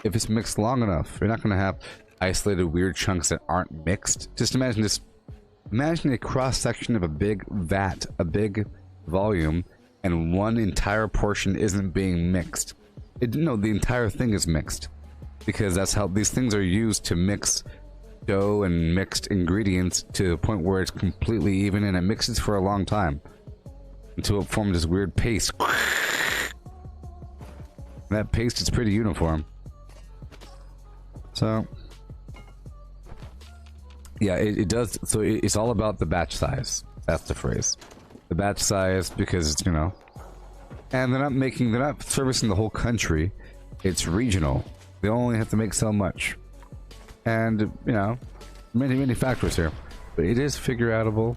If it's mixed long enough, you're not going to have isolated weird chunks that aren't mixed. Just imagine this. Imagine a cross-section of a big vat, a big volume, and one entire portion isn't being mixed. No, the entire thing is mixed. Because that's how these things are used, to mix dough and mixed ingredients to the point where it's completely even, and it mixes for a long time until it forms this weird paste. That paste is pretty uniform. So yeah, it does. So it's all about the batch size. That's the phrase. The batch size, because it's, you know, and they're not servicing the whole country. It's regional. They only have to make so much. And, you know, many factors here. But it is figure outable.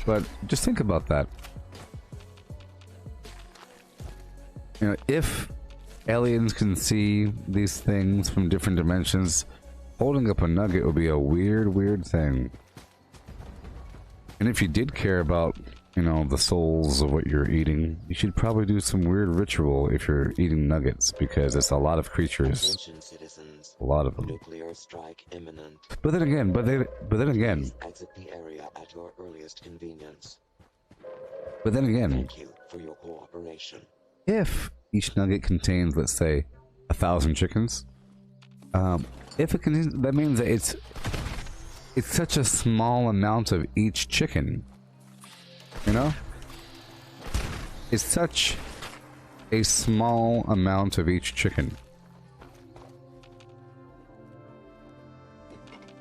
But just think about that. You know, if aliens can see these things from different dimensions, holding up a nugget would be a weird thing. And if you did care about, you know, the souls of what you're eating, you should probably do some weird ritual if you're eating nuggets, because it's a lot of creatures. A lot of them. Nuclear strike imminent. But then again, Exit the area at your earliest convenience. But then again, Thank you for your cooperation. If each nugget contains, let's say, 1,000 chickens, if it contains, that means that it's such a small amount of each chicken. You know? It's such a small amount of each chicken.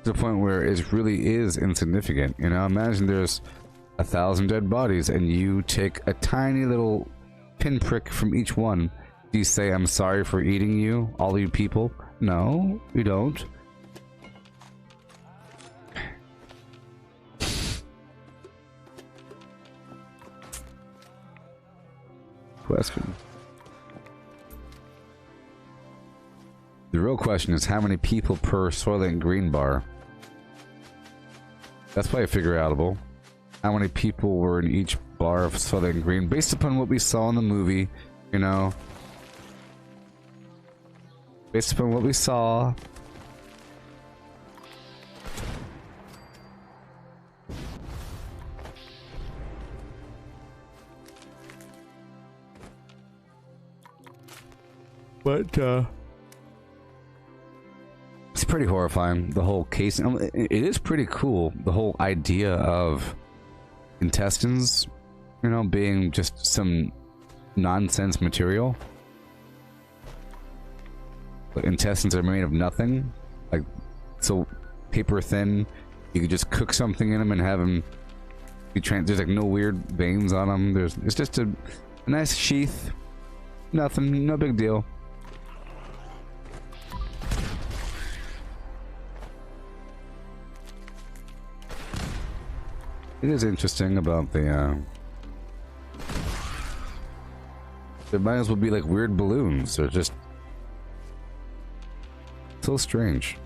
To the point where it really is insignificant. You know, imagine there's 1,000 dead bodies and you take a tiny little pinprick from each one. Do you say, "I'm sorry for eating you, all you people"? No, you don't. Question. The real question is how many people per Soylent Green bar? That's probably figure outable. How many people were in each bar of Soylent Green based upon what we saw in the movie, you know? Based upon what we saw. But, it's pretty horrifying, the whole case. It is pretty cool, the whole idea of intestines, you know, being just some nonsense material. But intestines are made of nothing. Like, so paper thin, you could just cook something in them and have them be there's like no weird veins on them. It's just a nice sheath. Nothing, no big deal. It is interesting about the, they might as well be like weird balloons. They're just so strange.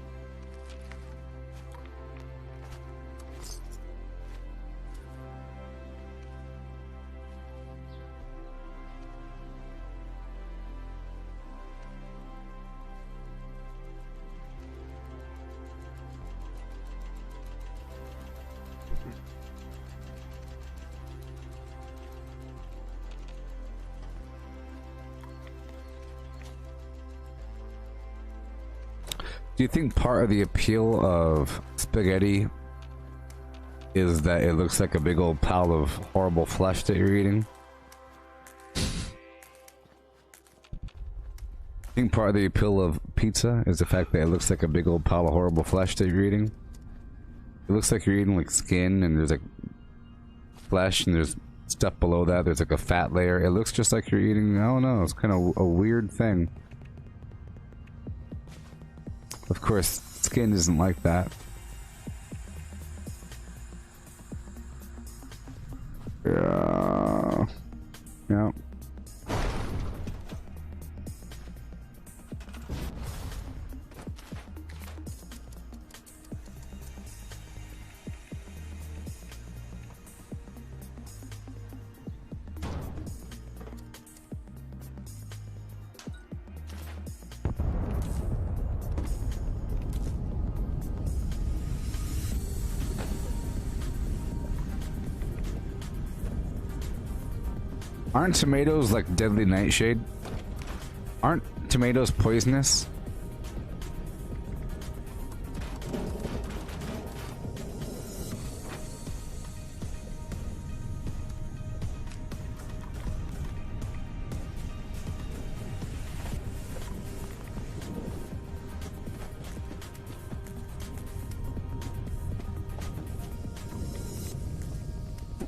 Do you think part of the appeal of spaghetti is that it looks like a big old pile of horrible flesh that you're eating? I think part of the appeal of pizza is the fact that it looks like a big old pile of horrible flesh that you're eating. It looks like you're eating like skin, and there's like flesh, and there's stuff below that. There's like a fat layer. It looks just like you're eating, I don't know, it's kind of a weird thing. Of course, skin isn't like that. Aren't tomatoes like deadly nightshade? Aren't tomatoes poisonous?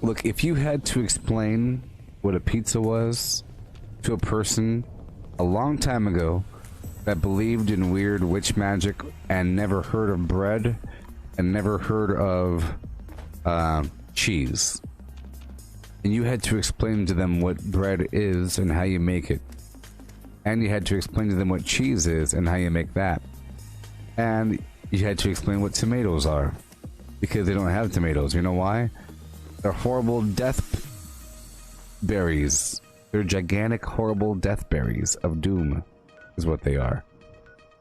Look, if you had to explain what a pizza was to a person a long time ago that believed in weird witch magic and never heard of bread and never heard of cheese, and you had to explain to them what bread is and how you make it, and you had to explain to them what cheese is and how you make that, and you had to explain what tomatoes are, because they don't have tomatoes. You know why? They're horrible death berries. They're gigantic, horrible death berries of doom, is what they are.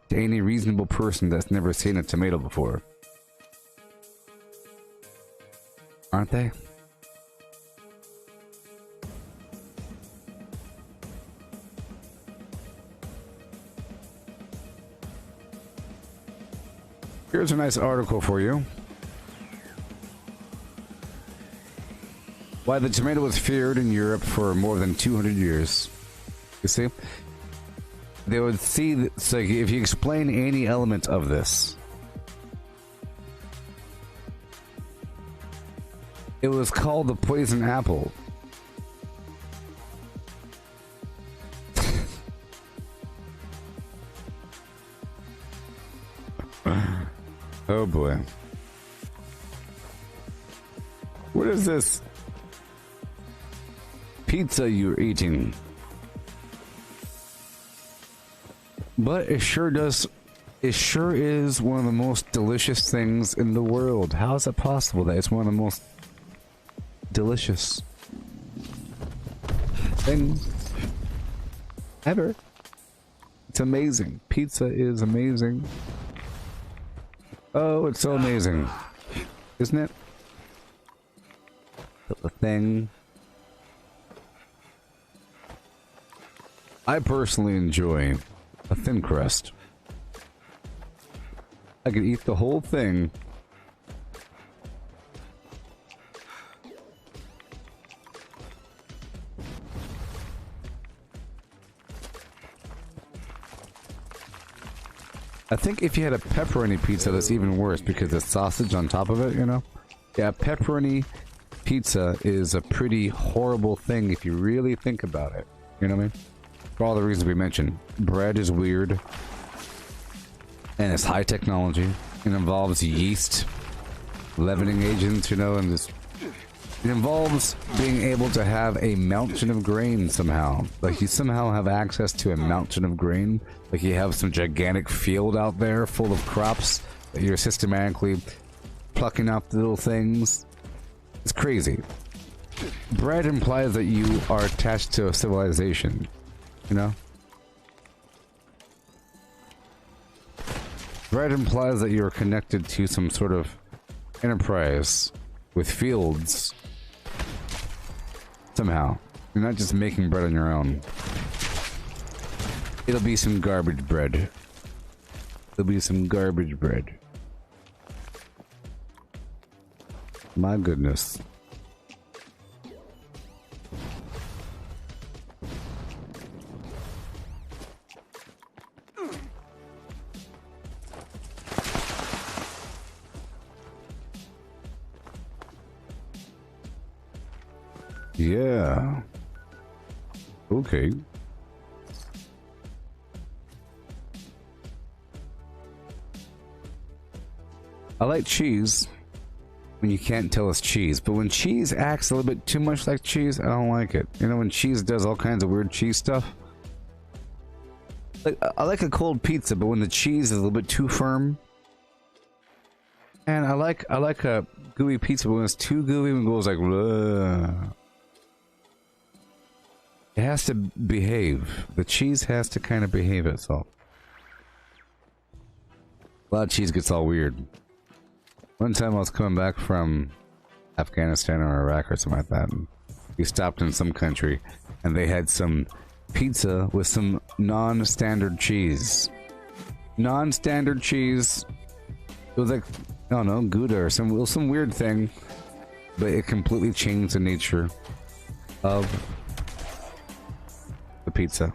To any reasonable person that's never seen a tomato before. Aren't they? Here's a nice article for you. Why the tomato was feared in Europe for more than 200 years. You see? They would see, so if you explain any element of this, it was called the poison apple. Oh boy. What is this pizza you're eating? But it sure does, it sure is one of the most delicious things in the world. How is it possible that it's one of the most delicious things ever? It's amazing. Pizza is amazing. Oh, it's so amazing. Isn't it? The thing. I personally enjoy a thin crust. I could eat the whole thing. I think if you had a pepperoni pizza, that's even worse because there's sausage on top of it, you know? Yeah, pepperoni pizza is a pretty horrible thing if you really think about it. You know what I mean? For all the reasons we mentioned. Bread is weird. And it's high technology. It involves yeast, leavening agents, you know, and this. It involves being able to have a mountain of grain somehow. Like you somehow have access to a mountain of grain. Like you have some gigantic field out there full of crops that you're systematically plucking up the little things. It's crazy. Bread implies that you are attached to a civilization. You know? Bread implies that you're connected to some sort of enterprise with fields. Somehow. You're not just making bread on your own. It'll be some garbage bread. It'll be some garbage bread. My goodness. Yeah. Okay. I like cheese when you can't tell it's cheese, but when cheese acts a little bit too much like cheese, I don't like it. You know, when cheese does all kinds of weird cheese stuff. Like, I like a cold pizza, but when the cheese is a little bit too firm. And I like a gooey pizza, but when it's too gooey, when it goes like, bleh. It has to behave. The cheese has to kind of behave itself. A lot of cheese gets all weird. One time I was coming back from Afghanistan or Iraq or something like that, and We stopped in some country, and they had some pizza with some non-standard cheese. Non-standard cheese. It was like, I don't know, Gouda or some weird thing, but it completely changed the nature of the pizza.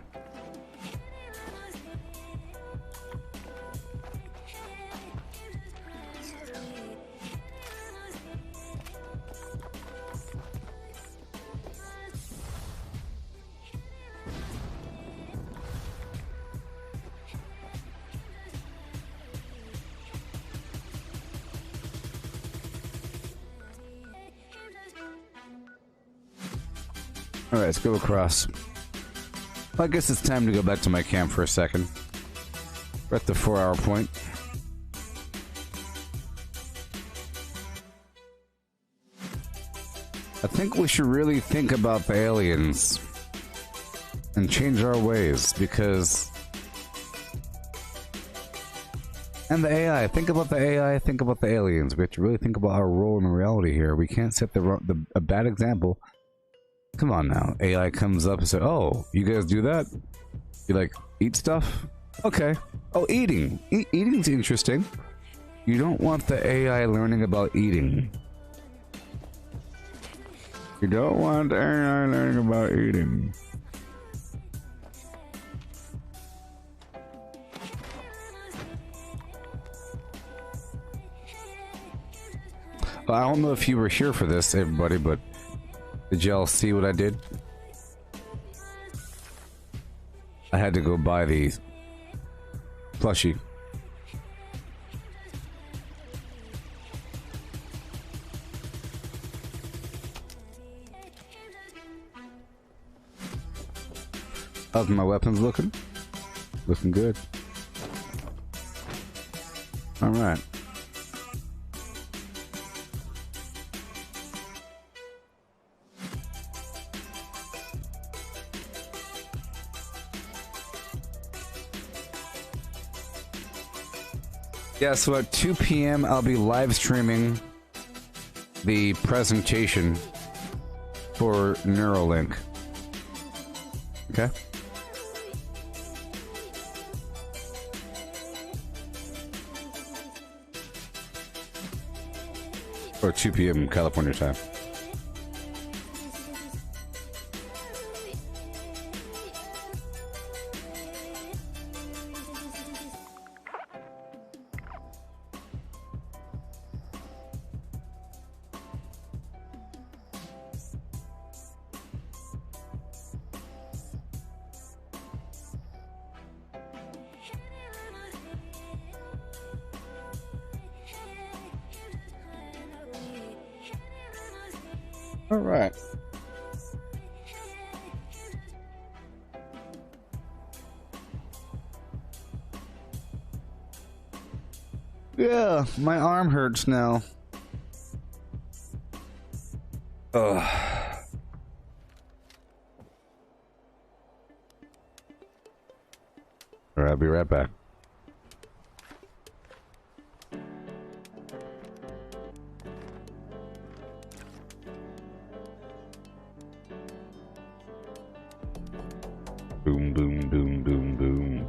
Alright, let's go across. Well, I guess it's time to go back to my camp for a second. We're at the 4-hour point. I think we should really think about the aliens and change our ways, because... And the AI. Think about the AI, think about the aliens. We have to really think about our role in reality here. We can't set a bad example. Come on now. AI comes up and says, oh, you guys do that? You like, eat stuff? Okay. Oh, eating. Eating's interesting. You don't want the AI learning about eating. You don't want the AI learning about eating. Well, I don't know if you were here for this, everybody, but did y'all see what I did? I had to go buy the plushie. How's my weapons looking? Looking good. Alright. Yeah, so at 2 p.m. I'll be live streaming the presentation for Neuralink. Okay? Or 2 p.m. California time. All right. Yeah, my arm hurts now. Ugh. All right, I'll be right back. Boom, boom, boom, boom, boom.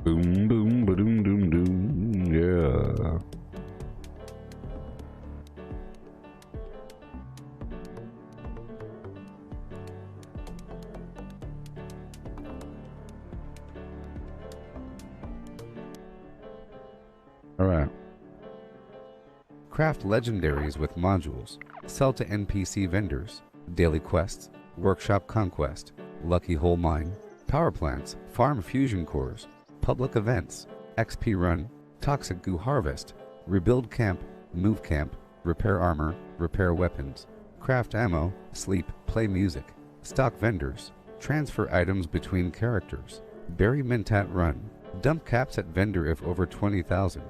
Boom, boom, ba-doom, doom, doom. Yeah. All right. Craft legendaries with modules. Sell to NPC vendors. Daily quests. Workshop conquest. Lucky Hole Mine, Power Plants, Farm Fusion Cores, Public Events, XP Run, Toxic Goo Harvest, Rebuild Camp, Move Camp, Repair Armor, Repair Weapons, Craft Ammo, Sleep, Play Music, Stock Vendors, Transfer Items between Characters, Bury Mintat Run, Dump Caps at Vendor if over 20,000,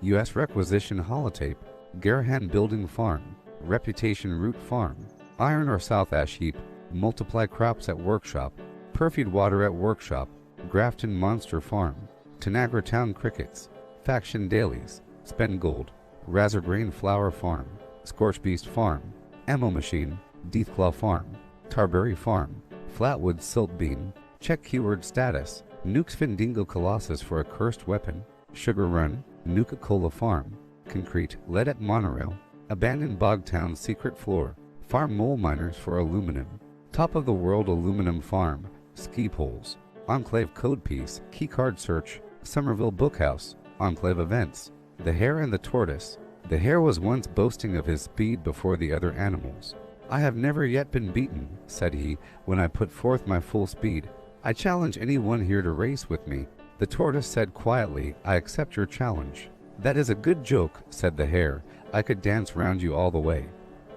US Requisition Holotape, Garahan Building Farm, Reputation Root Farm, Iron or South Ash Heap, Multiply Crops at Workshop, Perfued Water at Workshop, Grafton Monster Farm, Tanagra Town Crickets, Faction Dailies, Spend Gold, Razor Grain Flower Farm, Scorch Beast Farm, Ammo Machine, Deathclaw Farm, Tarberry Farm, Flatwood Silt Bean. Check keyword status. Nukes Findingo Colossus for a cursed weapon. Sugar Run, Nuka-Cola Farm, Concrete, Leadette Monorail, Abandoned Bogtown Secret Floor, Farm Mole Miners for Aluminum, Top of the World Aluminum Farm, Ski Poles, Enclave Code Piece, Keycard Search, Somerville Bookhouse, Enclave Events, The Hare and the Tortoise. The hare was once boasting of his speed before the other animals. I have never yet been beaten, said he, when I put forth my full speed. I challenge anyone here to race with me. The tortoise said quietly, I accept your challenge. That is a good joke, said the hare. I could dance round you all the way.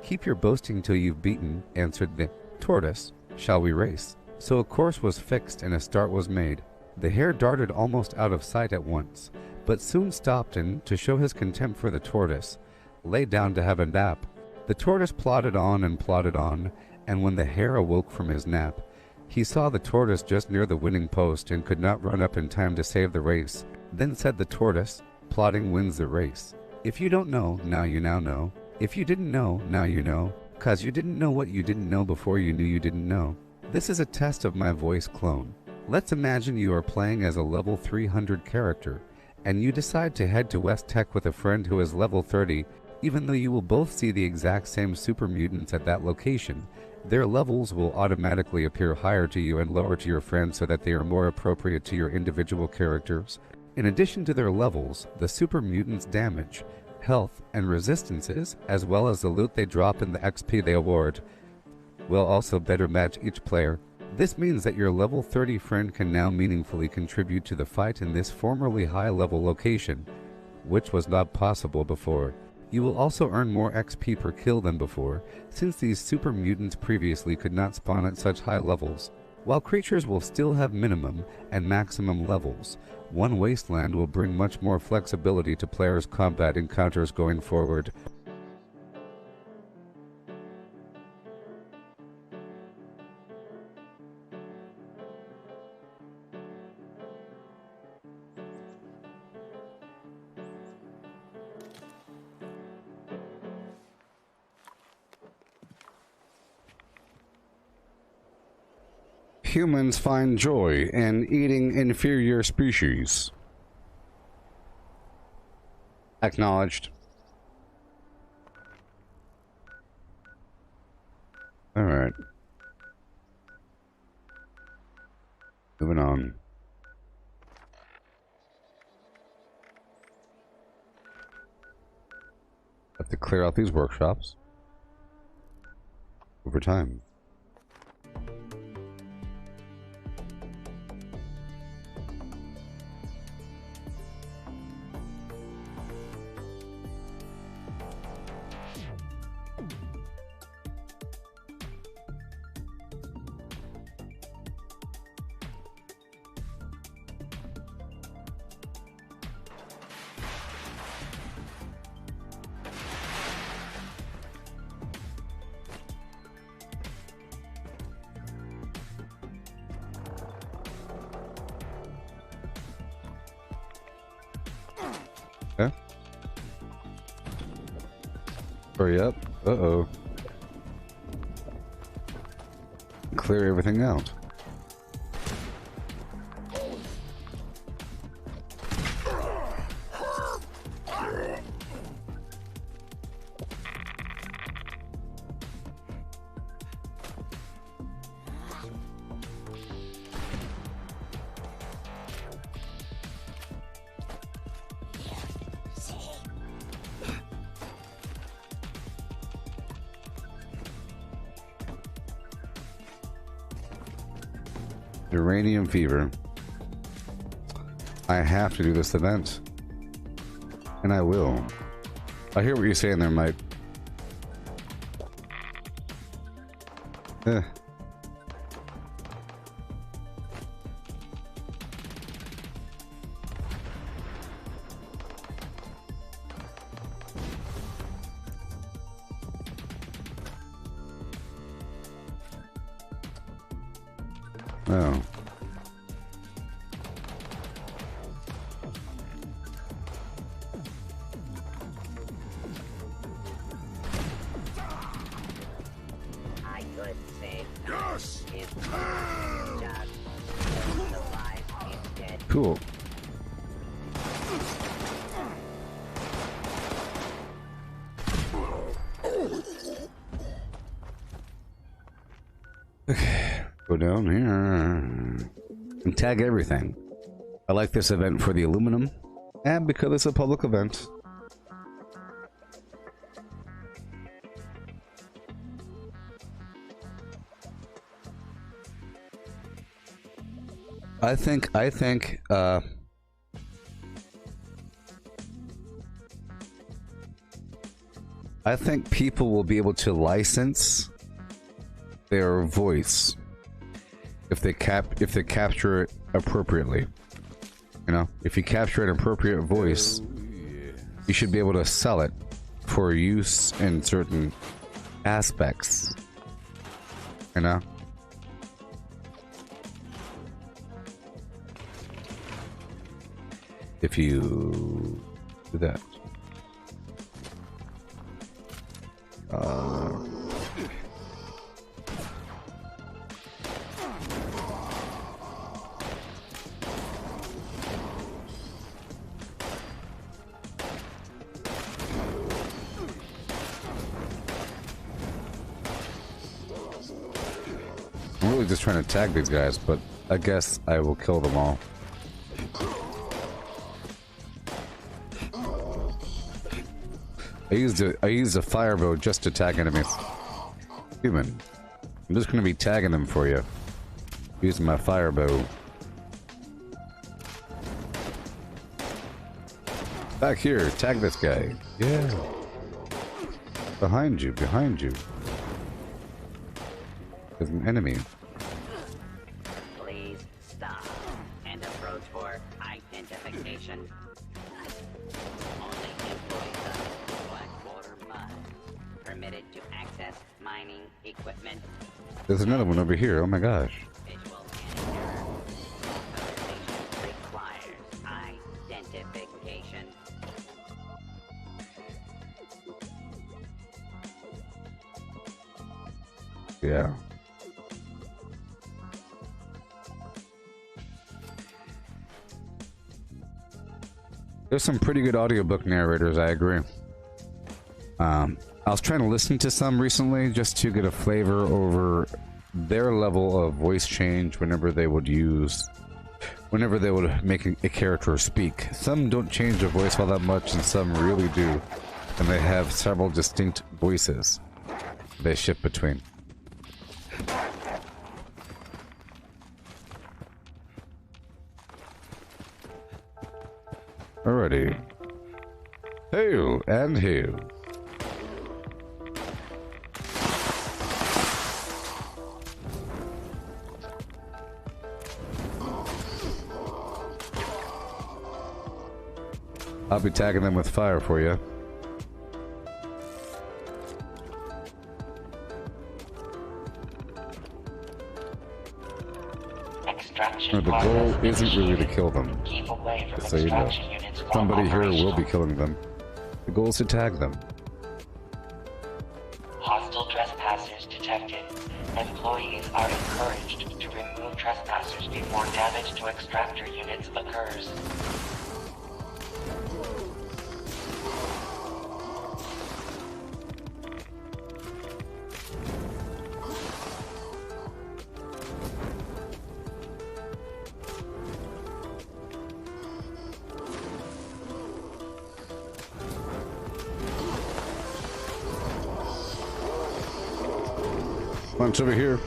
Keep your boasting till you've beaten, answered the tortoise. Shall we race? So a course was fixed and a start was made. The hare darted almost out of sight at once, but soon stopped and, to show his contempt for the tortoise, lay down to have a nap. The tortoise plodded on, and when the hare awoke from his nap, he saw the tortoise just near the winning post and could not run up in time to save the race. Then said the tortoise, plodding wins the race. If you don't know, now you now know. If you didn't know, now you know. 'Cause you didn't know what you didn't know before you knew you didn't know. This is a test of my voice clone. Let's imagine you are playing as a level 300 character, and you decide to head to West Tech with a friend who is level 30, even though you will both see the exact same super mutants at that location. Their levels will automatically appear higher to you and lower to your friends so that they are more appropriate to your individual characters. In addition to their levels, the super mutants' damage, health, and resistances, as well as the loot they drop and the XP they award, will also better match each player. This means that your level 30 friend can now meaningfully contribute to the fight in this formerly high-level location, which was not possible before. You will also earn more XP per kill than before, since these super mutants previously could not spawn at such high levels. While creatures will still have minimum and maximum levels, one Wasteland will bring much more flexibility to players' combat encounters going forward. Humans find joy in eating inferior species. Acknowledged. Alright. Moving on. Have to clear out these workshops over time. Okay. Hurry up. Uh-oh. Clear everything out. Uranium fever. I have to do this event. And I will. I hear what you're saying there, Mike. Oh. Cool. Okay, go down here and tag everything. I like this event for the aluminum, and because it's a public event. I think people will be able to license their voice if they capture it appropriately. You know, if you capture an appropriate voice, you should be able to sell it for use in certain aspects. You know? If you do that. I'm really just trying to tag these guys, but I guess I will kill them all. I used a fire bow just to tag enemies. Human. I'm just gonna be tagging them for you. Using my fire bow. Back here, tag this guy. Yeah. Behind you, behind you. There's an enemy. Please stop and approach for identification. Only employees of Blackwater Mine permitted to access mining equipment. There's another one over here. Oh my gosh. Visual manager. Authorization requires identification. Yeah. There's some pretty good audiobook narrators, I agree. I was trying to listen to some recently just to get a flavor over their level of voice change whenever they would make a character speak. Some don't change their voice all that much, and some really do. And they have several distinct voices they shift between. Alrighty. Hail and hail. I'll be tagging them with fire for you. The goal isn't really to kill them, just so you know. Somebody here will be killing them. The goal is to tag them. Hostile trespassers detected. Employees are encouraged to remove trespassers before damage to extractor units occurs. Bunch over here.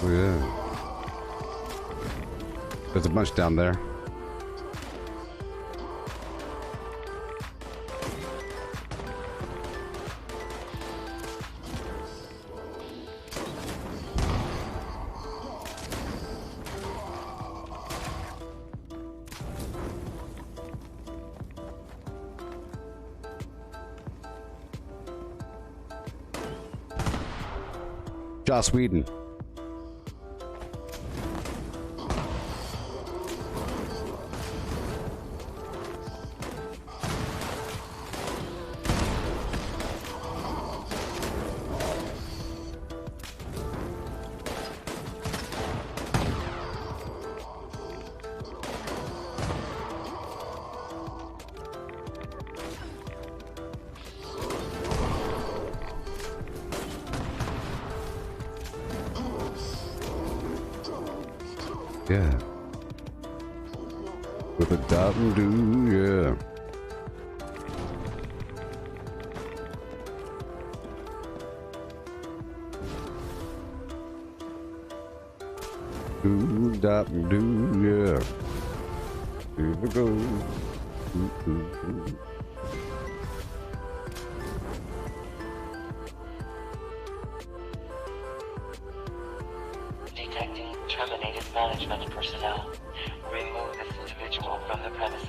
Oh yeah. There's a bunch down there. Joss Whedon. Yeah. With a dot and do, yeah. Do dot and do, yeah. Here we go. Detecting terminated management personnel. Remove this individual from the premises.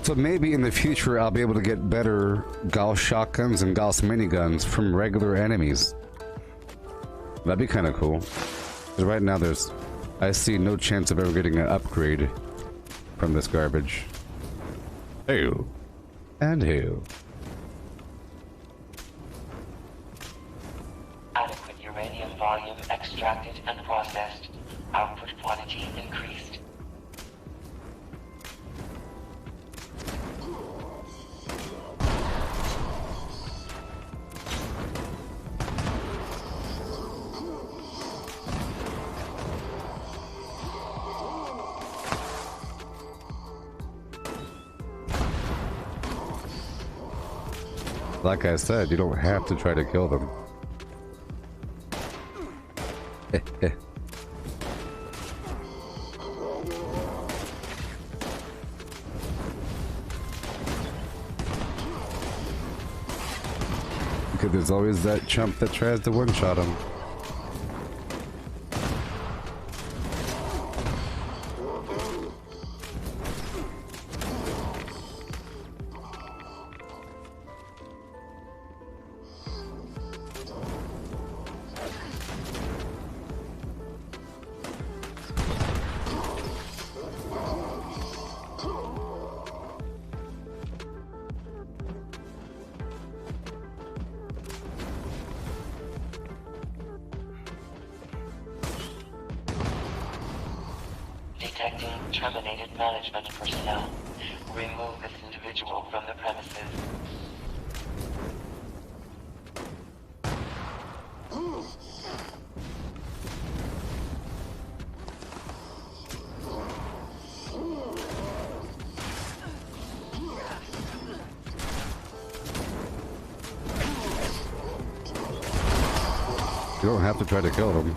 So maybe in the future I'll be able to get better Gauss shotguns and Gauss miniguns from regular enemies. That'd be kind of cool. Because right now I see no chance of ever getting an upgrade from this garbage. Hail. And hail. Adequate uranium volume extracted and processed. Output quantity increased. Like I said, you don't have to try to kill them. Because there's always that chump that tries to one-shot him. Detecting terminated management personnel. Remove this individual from the premises. You don't have to try to kill them.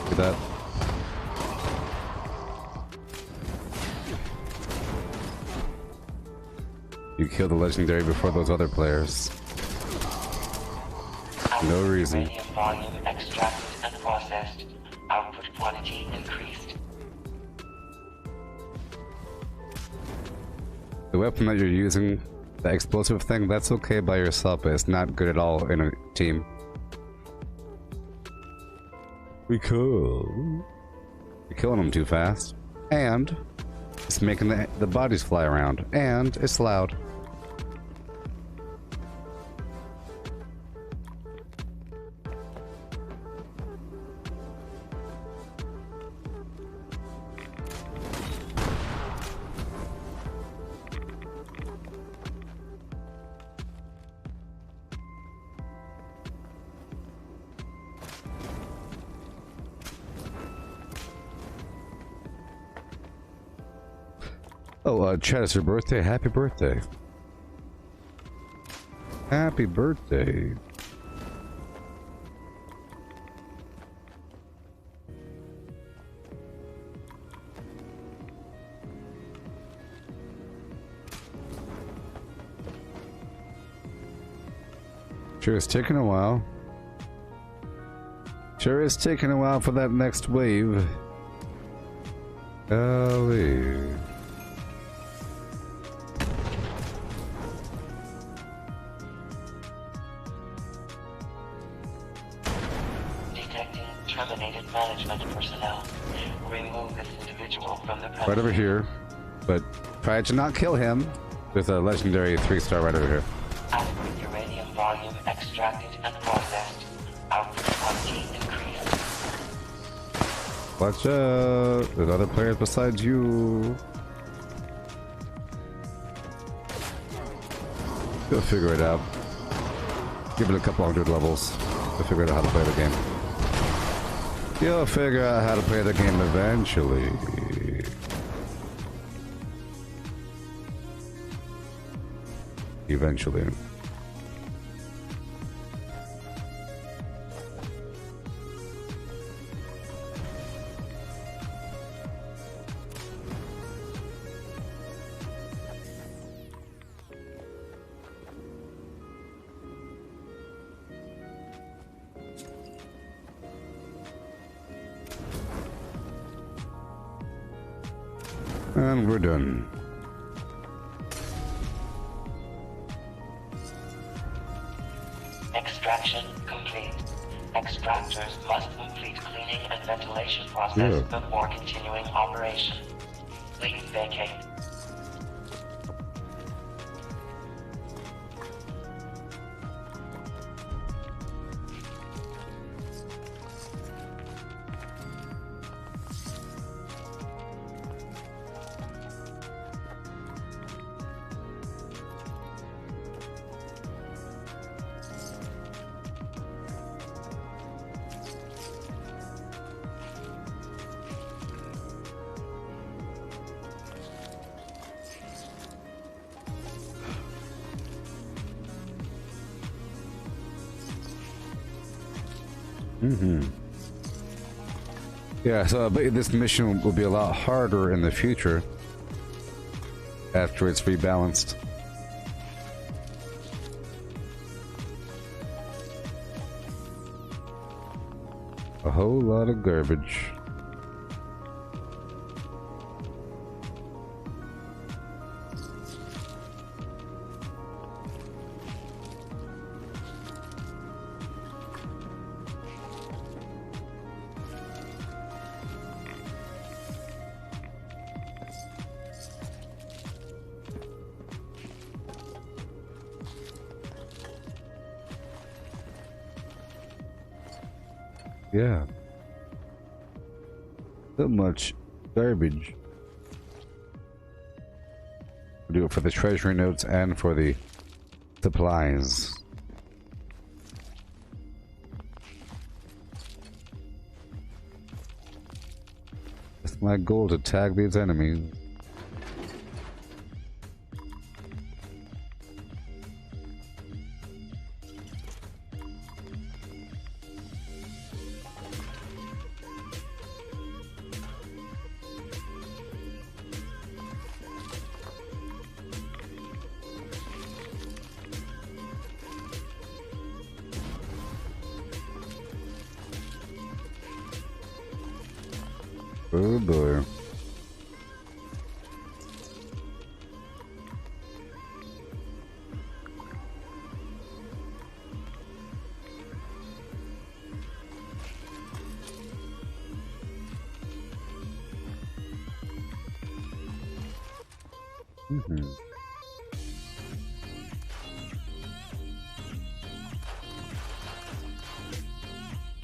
Look at that. You kill the legendary before those other players. No reason. Uranium volume extracted and processed. Output quantity increased. The weapon that you're using, the explosive thing, that's okay by yourself, but it's not good at all in a team. Because you're killing them too fast, and it's making the bodies fly around, and it's loud. Oh, Chad, it's your birthday? Happy birthday. Happy birthday. Sure, it's taking a while. Sure, it's taking a while for that next wave. Golly. terminated management personnel. Remove this individual from the premises. Right over here. But try to not kill him with a legendary 3-star right over here. Adequate uranium volume extracted and processed. Output quantity increased. Watch out. There's other players besides you. You'll figure it out. Give it a couple hundred levels to figure out how to play the game. You'll figure out how to play the game eventually. Eventually. And we're done. Extraction complete. Extractors must complete cleaning and ventilation process before continuing operation. Please vacate. Yeah, so but this mission will be a lot harder in the future after it's rebalanced. A whole lot of garbage. Yeah. So much garbage. We'll do it for the treasury notes and for the supplies. It's my goal to tag these enemies. Oh boy.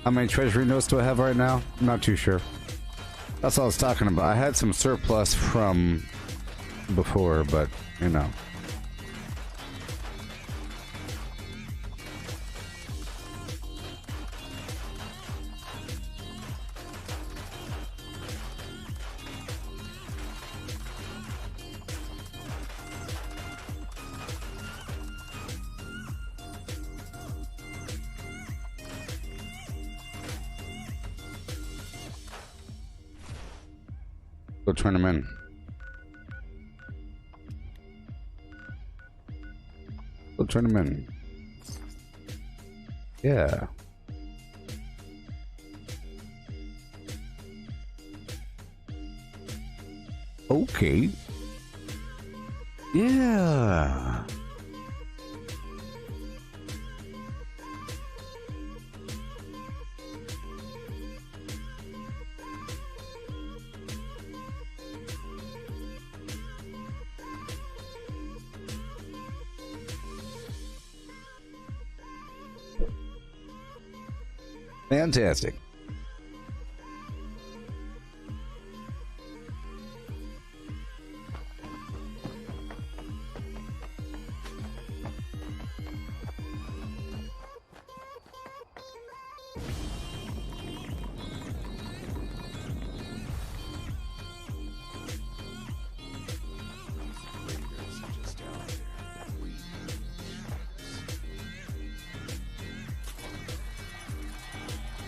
How many treasury notes do I have right now? I'm not too sure. That's what I was talking about. I had some surplus from before, but you know. Go turn them in. Go turn them in. Yeah. Okay. Yeah. Fantastic.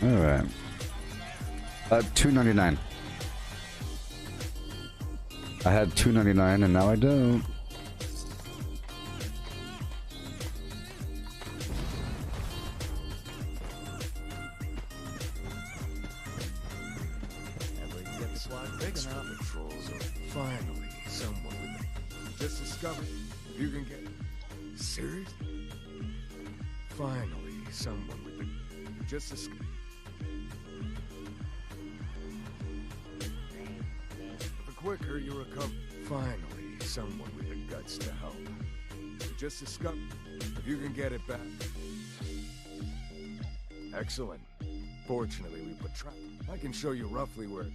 All right. $2.99. I had $2.99 and now I don't. Finally, someone with it. Just discovered. If you can get serious. Finally, someone with it. Just discovered. The quicker you recover. Finally, someone with the guts to help. Just discovered. If you can get it back. Excellent. Fortunately, we put trap. I can show you roughly where.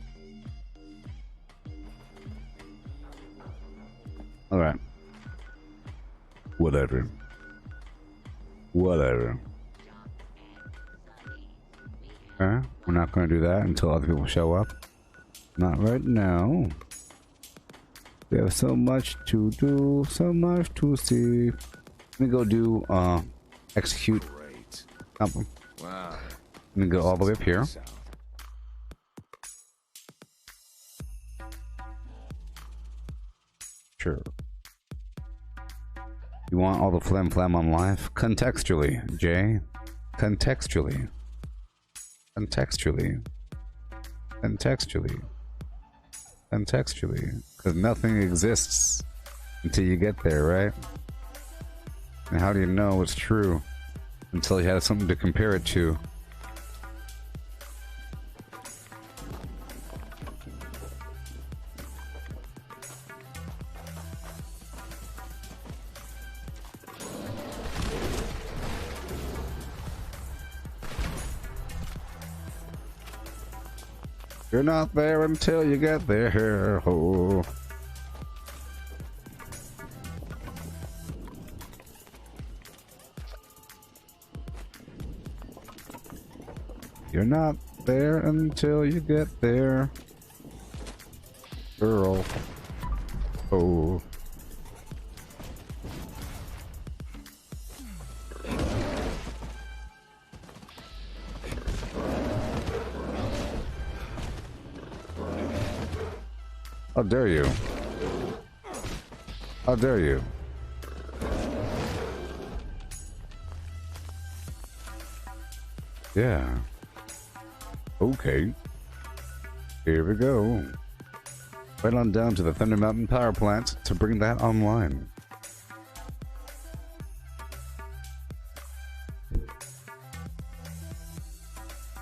All right. Whatever. Whatever. Okay, we're not going to do that until other people show up. Not right now. We have so much to do, so much to see. Let me go do execute. Wow. Let me go all the way up here. Sure. You want all the flam on life? Contextually, Jay. Contextually. Contextually. Contextually. Contextually. Because nothing exists until you get there, right? And how do you know it's true until you have something to compare it to? You're not there until you get there. Oh. You're not there until you get there, girl. Oh. How dare you? How dare you? Yeah. Okay. Here we go. Right on down to the Thunder Mountain Power Plant to bring that online.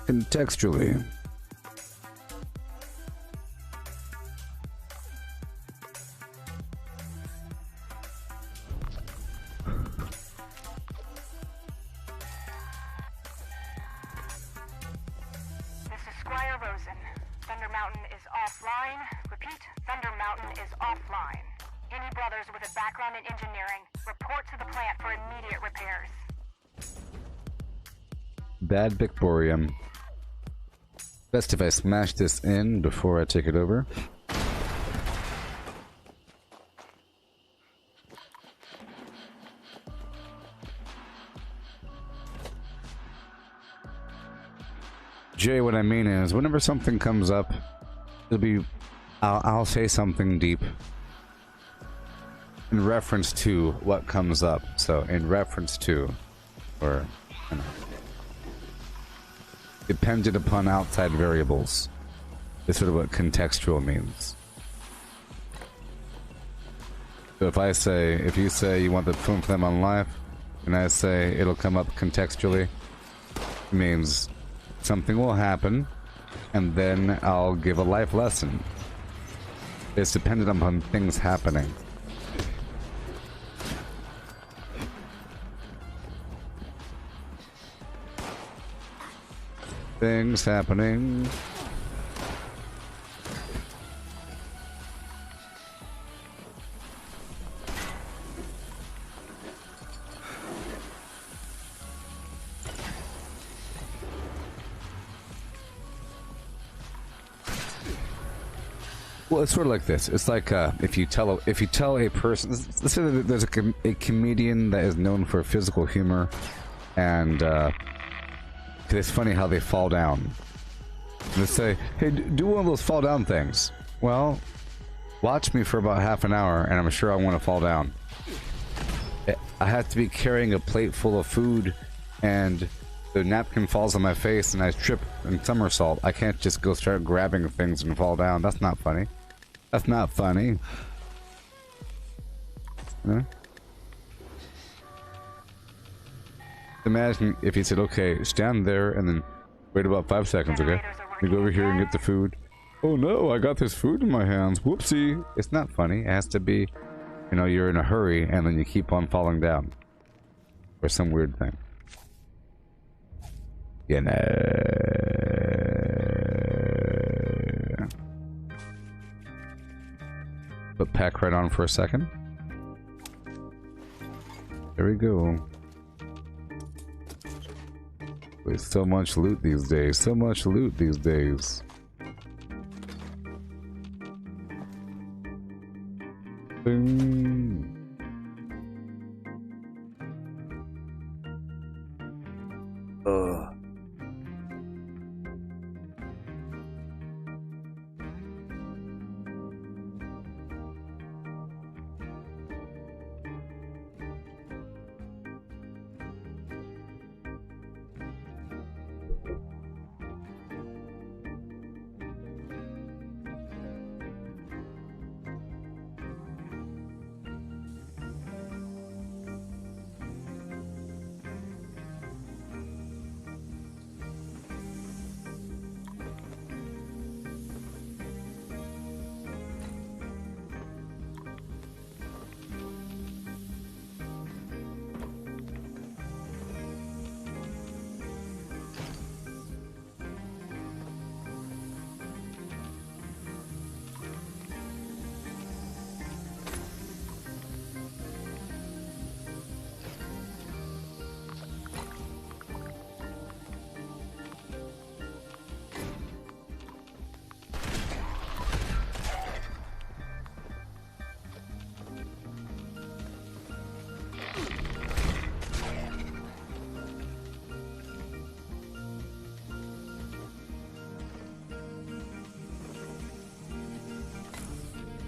Contextually. Bad Bicborium. Best if I smash this in before I take it over. Jay, what I mean is, whenever something comes up, it'll be, I'll say something deep in reference to what comes up. So, in reference to, or, you know, dependent upon outside variables is sort of what contextual means. So if you say you want the film for them on live, and I say it'll come up contextually, it means something will happen, and then I'll give a life lesson. It's dependent upon things happening. Things happening. Well, it's sort of like this. It's like if you tell a person. Let's say that there's a comedian that is known for physical humor, and it's funny how they fall down. Let's say, hey, do one of those fall down things. Well, watch me for about half an hour, and I'm sure I want to fall down. I have to be carrying a plate full of food, and the napkin falls on my face, and I trip and somersault. I can't just go start grabbing things and fall down. That's not funny. That's not funny. Huh? Imagine if you said, okay, stand there and then wait about 5 seconds, okay? You go over here and get the food. Oh no, I got this food in my hands. Whoopsie. It's not funny. It has to be, you know, you're in a hurry and then you keep on falling down. Or some weird thing. You know. Put pack right on for a second. There we go. With so much loot these days. So much loot these days. Boom. Ugh.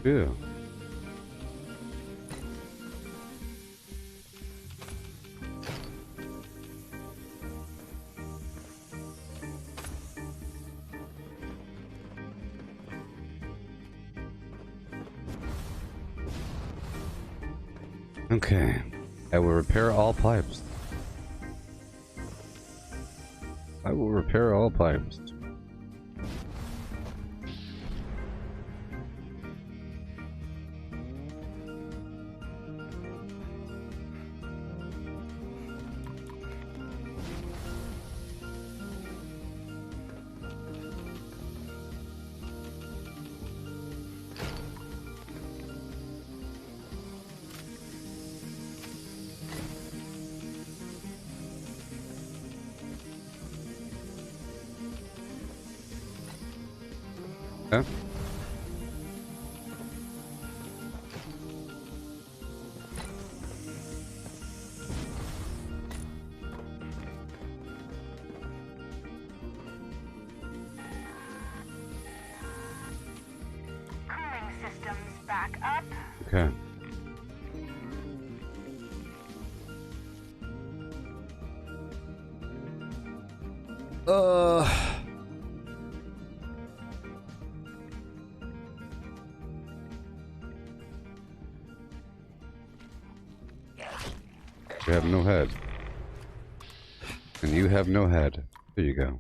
Yeah. Okay. I will repair all pipes. I will repair all pipes. Huh? Cooling systems back up. Okay. You have no head. And you have no head. There you go.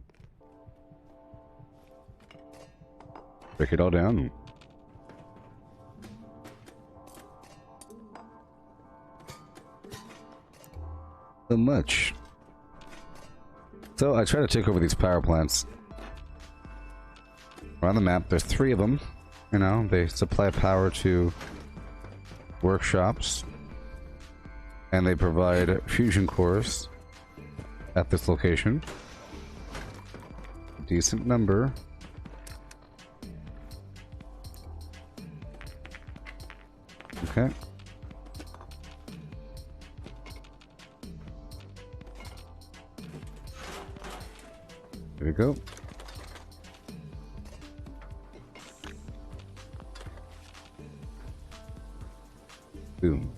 Break it all down. So much. So I try to take over these power plants. Around the map, there's 3 of them. You know, they supply power to workshops. And they provide fusion cores at this location. Decent number. Okay. There we go. Boom.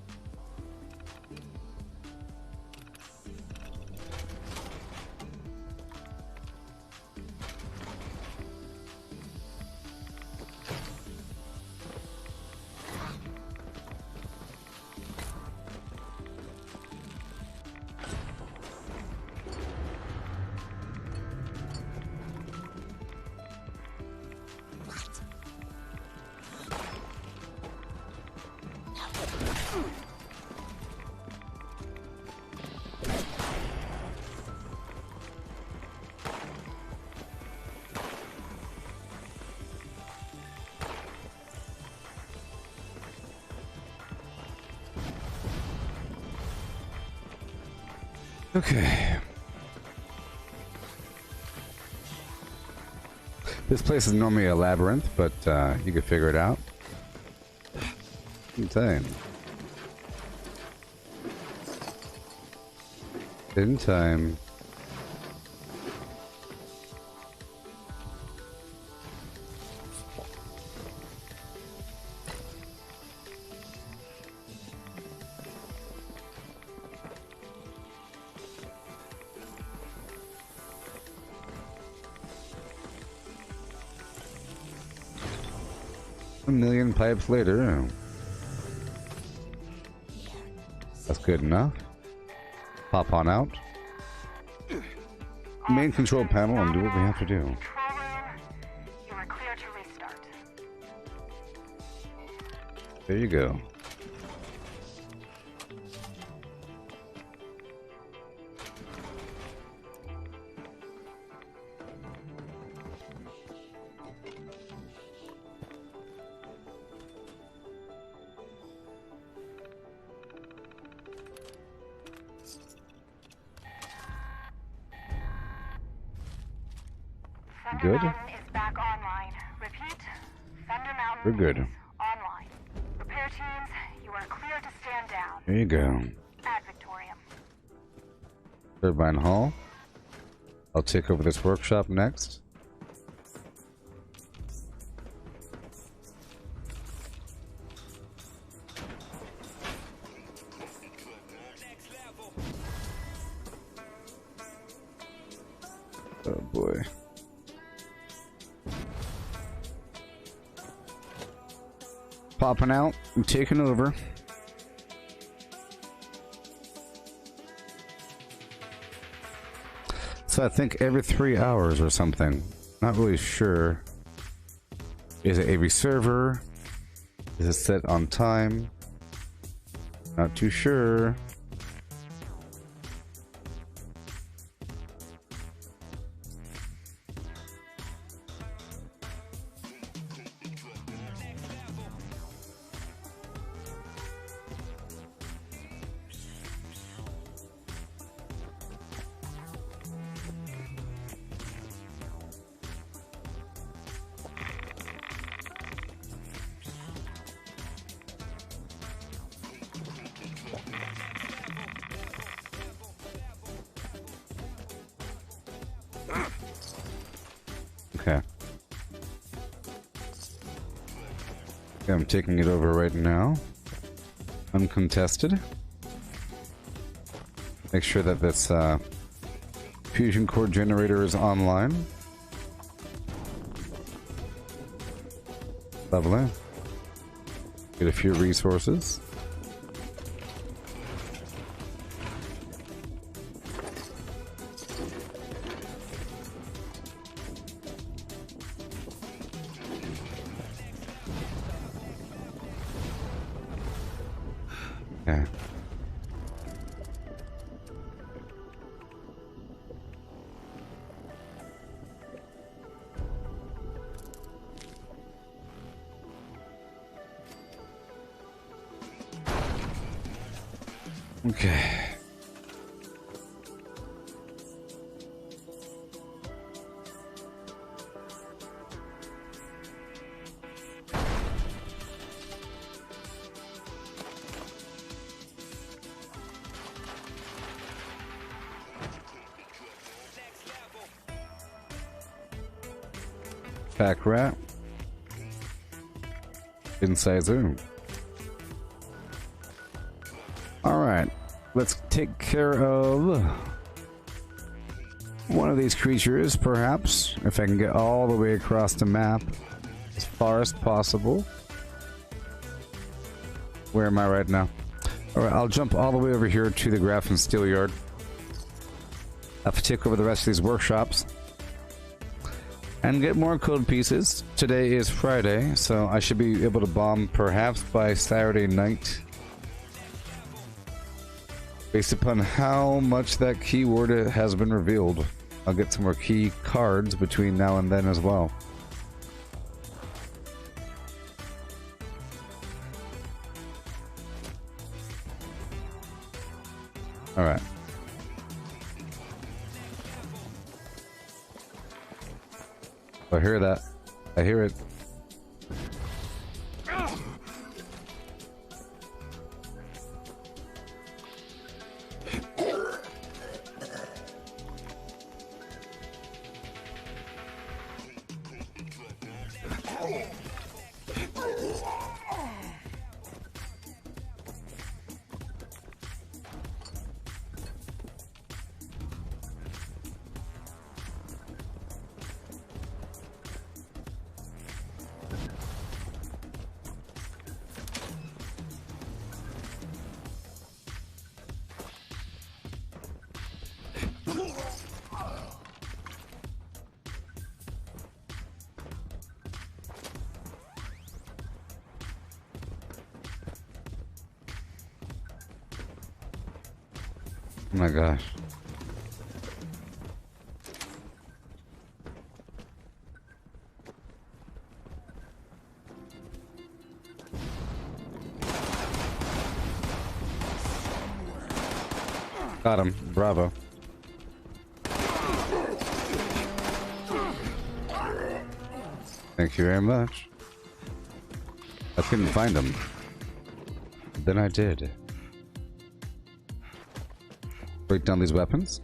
Okay. This place is normally a labyrinth, but you can figure it out. Insane. In time. A million pipes later. That's good enough. Pop on out. Main control panel and do what we have to do. You are clear to restart. There you go. Good. Is back online. Repeat. Thunder Mountain We're good. Online. Repair teams, you are clear to stand down. There you go. Ad Victorium. Turbine Hall. I'll take over this workshop next. Oh boy. Popping out. I'm taking over. So I think every 3 hours or something. Not really sure. Is it every server? Is it set on time? Not too sure. Okay. Okay, I'm taking it over right now. Uncontested. Make sure that this fusion core generator is online. Lovely. Get a few resources. Okay. Okay. Pack rat. Inside zone. Alright. Let's take care of one of these creatures, perhaps. If I can get all the way across the map as far as possible. Where am I right now? Alright, I'll jump all the way over here to the Graph and Steel Yard. I'll take over the rest of these workshops. And get more code pieces. Today is Friday, so I should be able to bomb perhaps by Saturday night. Based upon how much that keyword has been revealed. I'll get some more key cards between now and then as well. Alright. I hear that. I hear it. Oh my gosh. Got him. Bravo. Thank you very much. I couldn't find him. Then I did. Break down these weapons.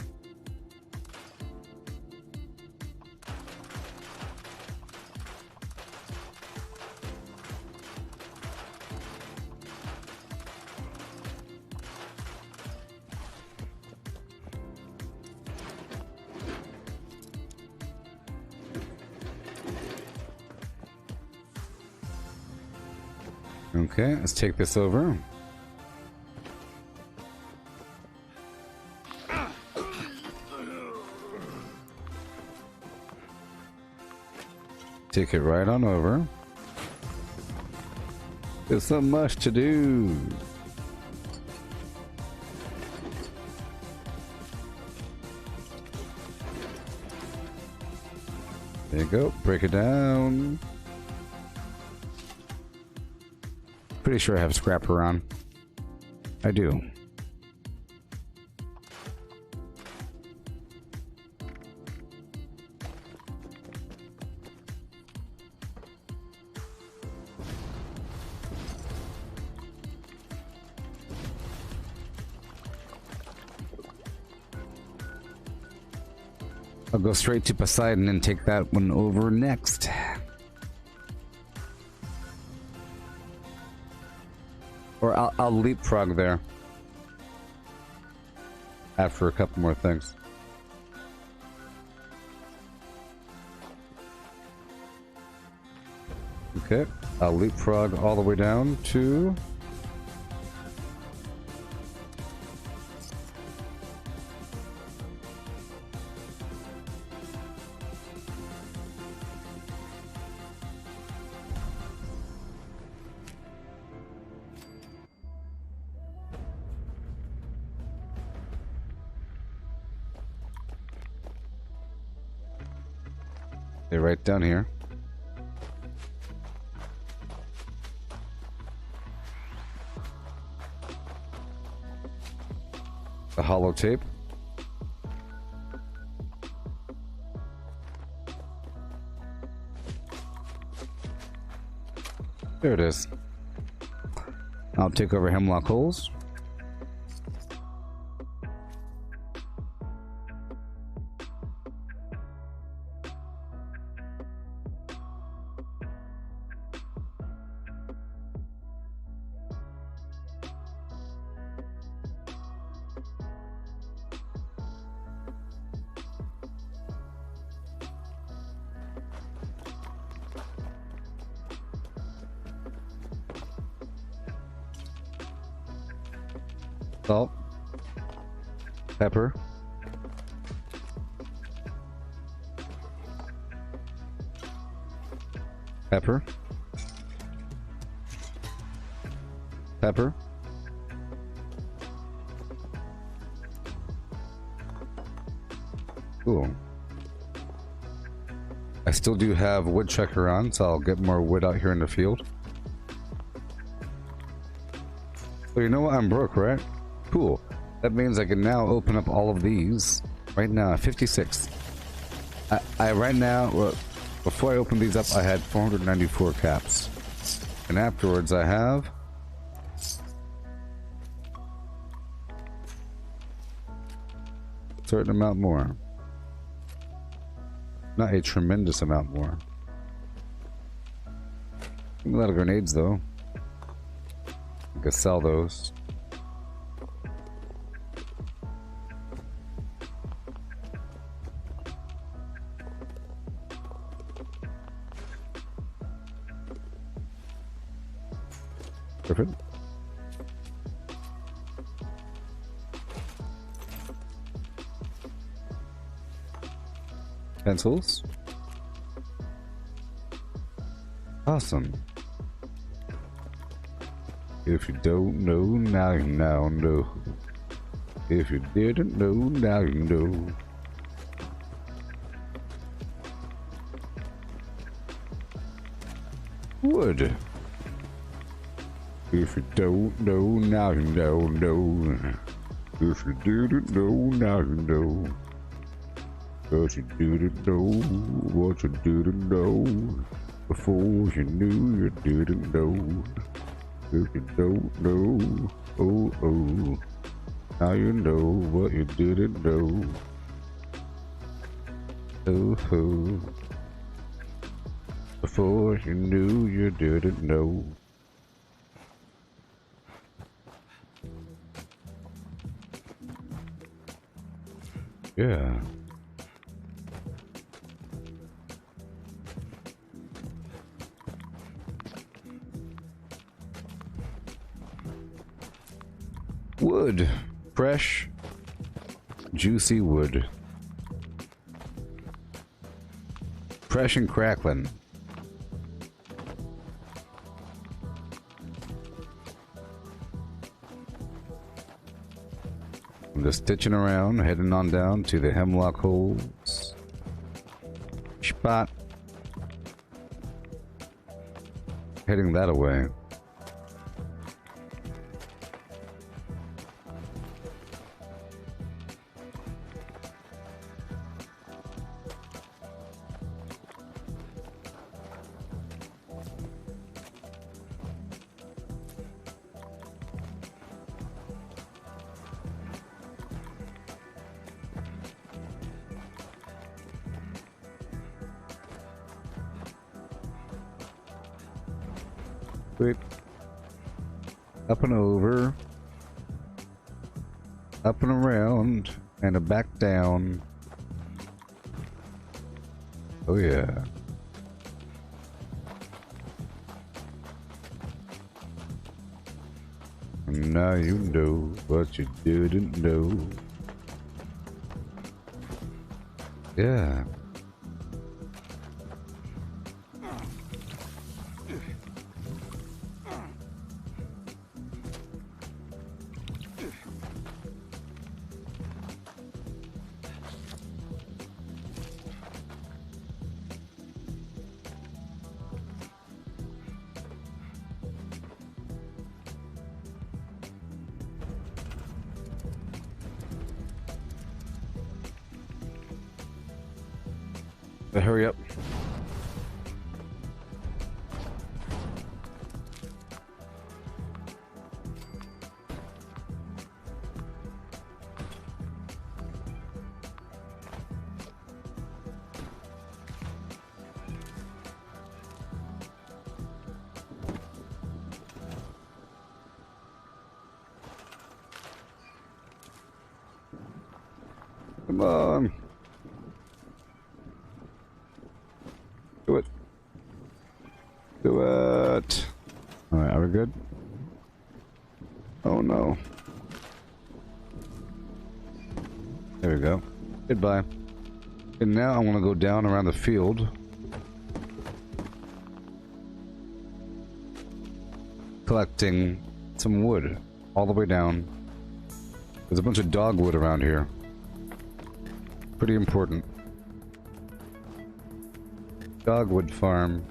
Okay, let's take this over. Take it right on over. There's so much to do. There you go. Break it down. Pretty sure I have scrapper on. I do. I'll go straight to Poseidon and take that one over next. Or I'll leapfrog there. After a couple more things. Okay, I'll leapfrog all the way down to... They're right down here. The holotape. There it is. I'll take over Hemlock Holes. Salt, pepper, pepper, pepper, cool. I still do have woodchucker on, so I'll get more wood out here in the field. So you know what? I'm broke, right? Cool. That means I can now open up all of these right now. 56. I right now, well, before I opened these up, I had 494 caps, and afterwards I have a certain amount more. Not a tremendous amount more. A lot of grenades though. I could sell those. Perfect. Pencils. Awesome. If you don't know, now you now know. If you didn't know, now you know. Wood. If you don't know, now you know. If you didn't know, now you know. Cause you didn't know what you didn't know. Before you knew you didn't know. If you don't know, oh oh. Now you know what you didn't know. Oh oh. Before you knew you didn't know. Yeah. Wood. Fresh, juicy wood. Fresh and crackling. I'm just stitching around, heading on down to the Hemlock Holes spot. Heading that away. Quick. Up and over. Up and around. And a back down. Oh yeah. Now you know what you didn't know. Yeah. Hurry up. Come on. Do it. Do it. Alright, are we good? Oh no. There we go. Goodbye. And now I want to go down around the field. Collecting some wood. All the way down. There's a bunch of dogwood around here. Pretty important. Dogwood farm.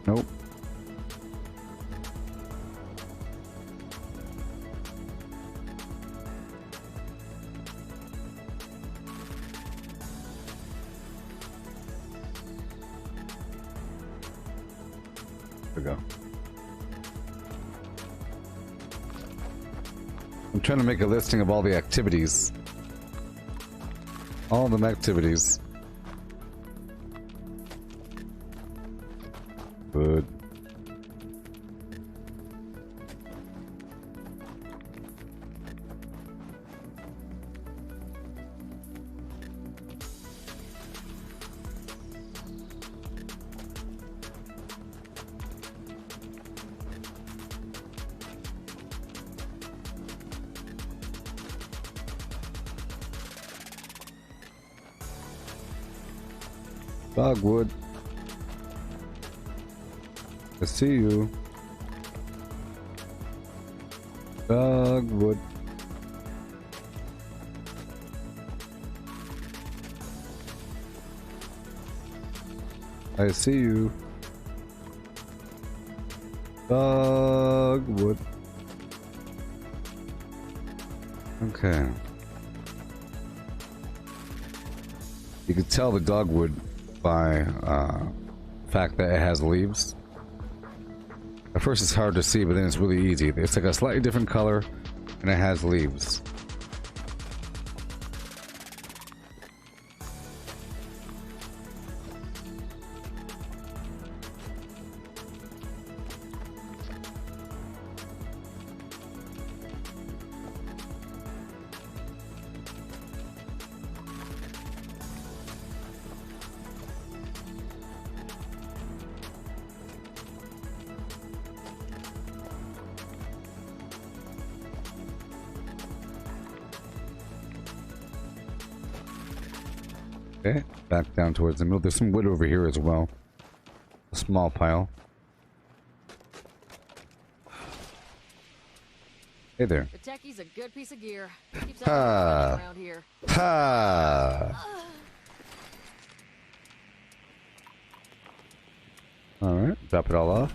Nope. There we go. I'm trying to make a listing of all the activities. All of them activities. Good. Dogwood. I see you. Dogwood. I see you. Dogwood. Okay. You can tell the dogwood by the fact that it has leaves. At first it's hard to see, but then it's really easy. It's like a slightly different color, and it has leaves. Okay, back down towards the middle. There's some wood over here as well. A small pile. Hey there. The techie's a good piece of gear. Keeps Ha. around here. Ha. Alright, drop it all off.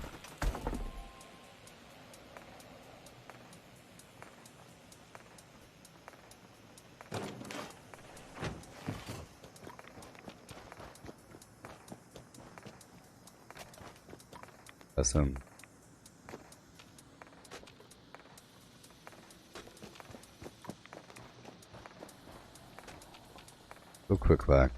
Awesome. Go quick back.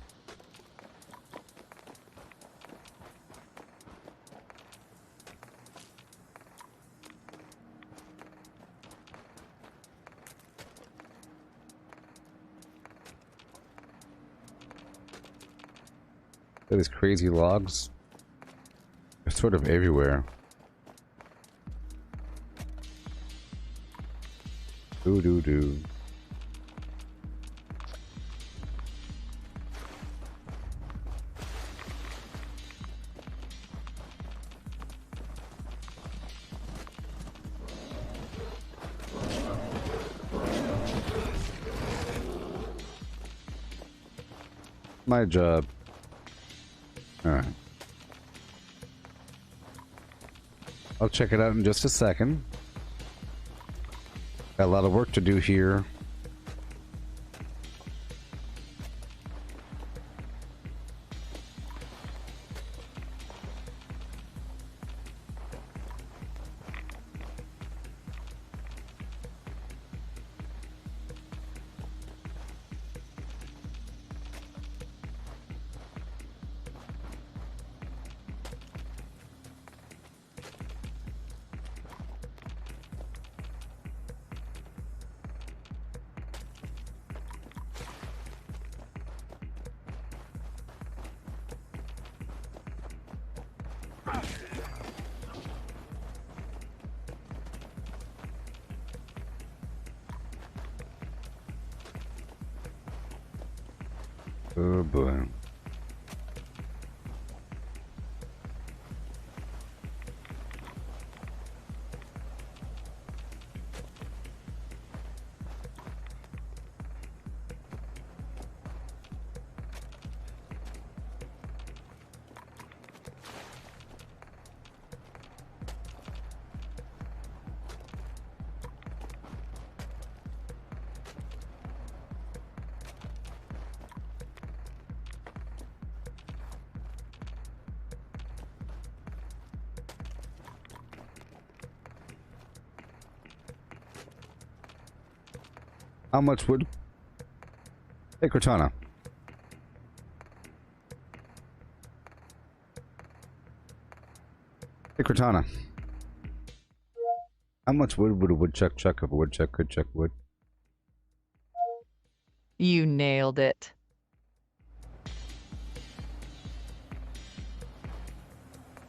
These crazy logs. They're sort of everywhere. Doo. my job. Alright. I'll check it out in just a second. Got a lot of work to do here. Oh boy. How much wood? Hey, Cortana. Hey, Cortana. How much wood would a woodchuck chuck if a woodchuck could chuck wood? You nailed it.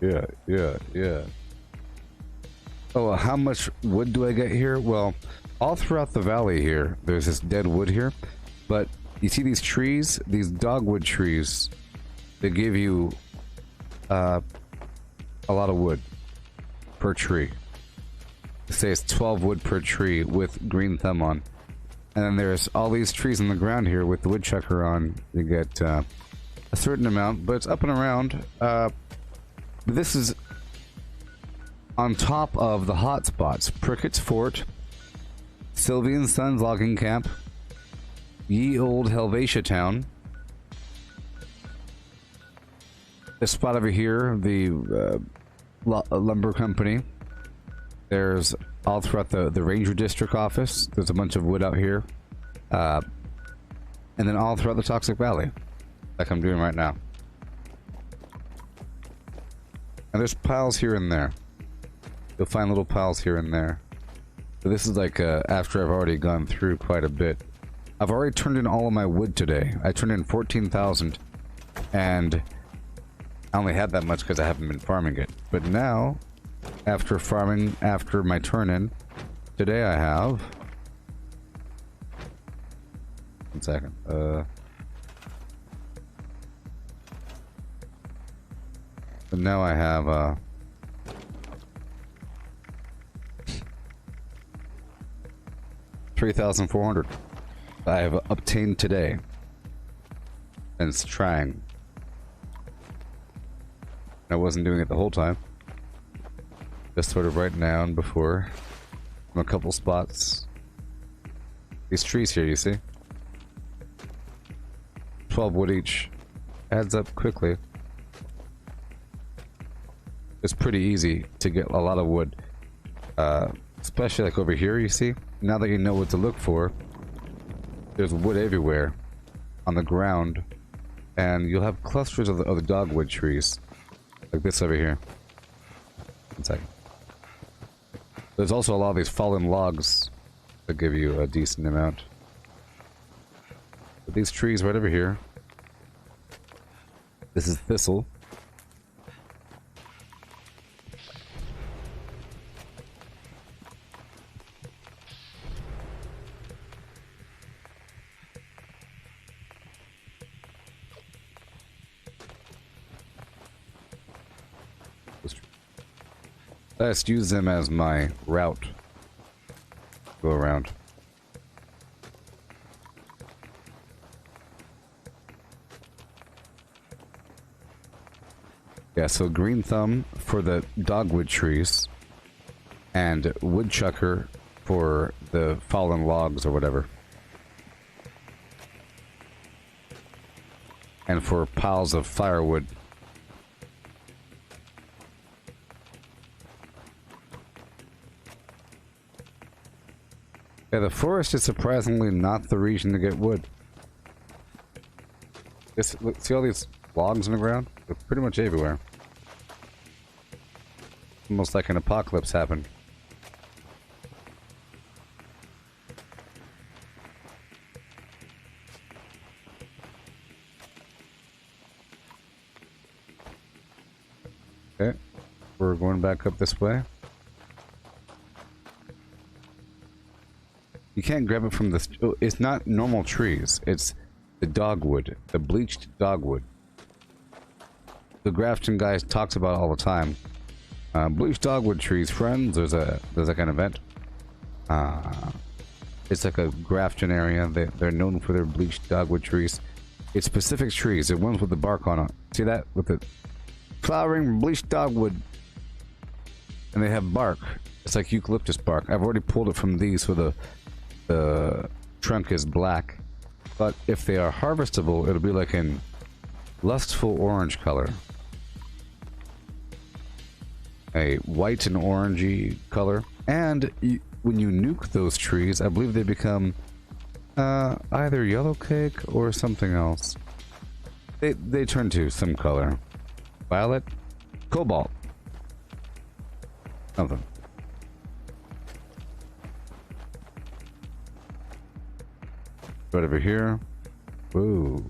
Yeah. Oh, how much wood do I get here? Well, all throughout the valley here, there's this dead wood here. But you see these trees? These dogwood trees. They give you a lot of wood per tree. They say it's 12 wood per tree with green thumb on. And then there's all these trees on the ground here with the woodchucker on. You get a certain amount, but it's up and around. This is on top of the hotspots. Prickett's Fort, Sylvie and Sons Logging Camp, Ye Old Helvetia Town. This spot over here, the lumber company. There's all throughout the Ranger District office. There's a bunch of wood out here. And then all throughout the Toxic Valley, like I'm doing right now. And there's piles here and there. You'll find little piles here and there. But this is like after I've already gone through quite a bit. I've already turned in all of my wood today. I turned in 14,000. And I only had that much because I haven't been farming it. But now, after farming, after my turn-in, today I have... 1 second. But now I have 3,400 I have obtained today. And it's trying. I wasn't doing it the whole time. Just sort of right now and before. From a couple spots. These trees here, you see? 12 wood each. Adds up quickly. It's pretty easy to get a lot of wood. Especially like over here, you see? Now that you know what to look for, there's wood everywhere on the ground. And you'll have clusters of the dogwood trees. Like this over here. 1 second. There's also a lot of these fallen logs that give you a decent amount. But these trees right over here. This is thistle. I just use them as my route. Go around. Yeah, so green thumb for the dogwood trees, and woodchucker for the fallen logs or whatever. And for piles of firewood. Yeah, the forest is surprisingly not the region to get wood. Look, see all these logs in the ground? They're pretty much everywhere. Almost like an apocalypse happened. Okay, we're going back up this way. You can't grab it from the... Oh, it's not normal trees. It's the dogwood. The bleached dogwood. The Grafton guy talks about it all the time. Bleached dogwood trees, friends. There's like an event. It's like a Grafton area. They're known for their bleached dogwood trees. It's specific trees. The ones with the bark on it. See that? With the flowering bleached dogwood. And they have bark. It's like eucalyptus bark. I've already pulled it from these so the trunk is black. But if they are harvestable, it'll be like in lustful orange color. A white and orangey color. And when you nuke those trees, I believe they become either yellow cake or something else. They turn to some color. Violet? Cobalt. Something. Right over here. Whoa.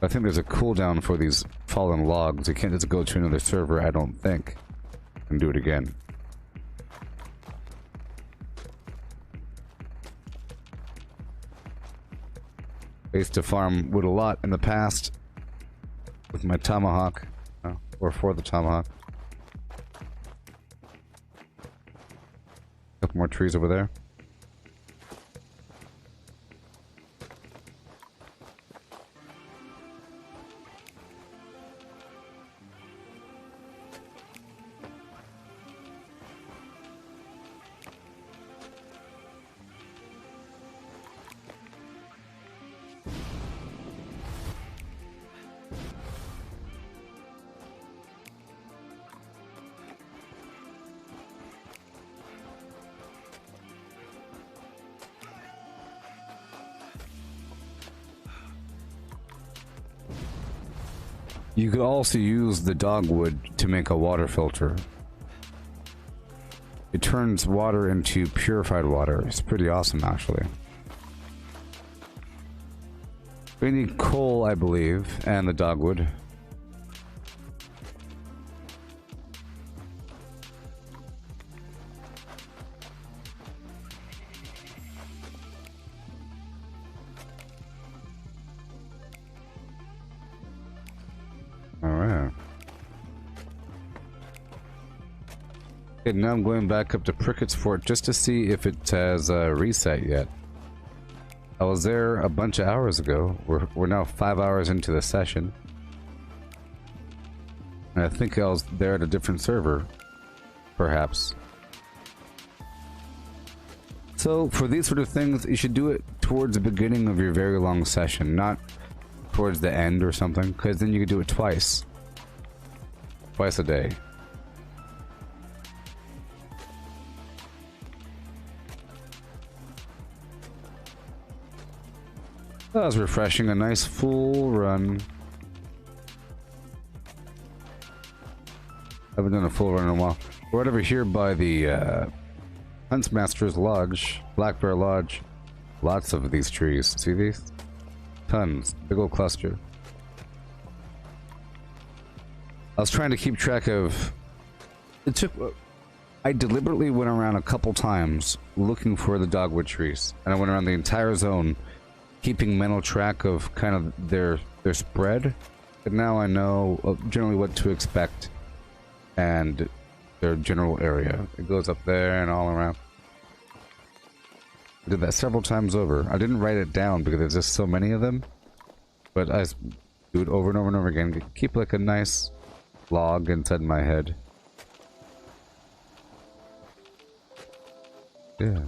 I think there's a cooldown for these fallen logs. You can't just go to another server, I don't think, and do it again. I used to farm wood a lot in the past with my tomahawk, or for the tomahawk. Couple more trees over there. You could also use the dogwood to make a water filter. It turns water into purified water. It's pretty awesome, actually. We need coal, I believe, and the dogwood. Okay, now I'm going back up to Prickett's Fort just to see if it has reset yet. I was there a bunch of hours ago. We're now 5 hours into the session. And I think I was there at a different server, perhaps. So, for these sort of things, you should do it towards the beginning of your very long session, not towards the end or something, because then you could do it twice. Twice a day. That was refreshing, a nice full run. Haven't done a full run in a while. We're right over here by the Huntsmaster's Lodge, Black Bear Lodge. Lots of these trees. See these? Tons. Big old cluster. I was trying to keep track of... I deliberately went around a couple times looking for the dogwood trees. And I went around the entire zone keeping mental track of kind of their spread. But now I know generally what to expect and their general area. It goes up there and all around. I did that several times over. I didn't write it down because there's just so many of them. But I just do it over and over and over again. Keep like a nice log inside my head. Yeah.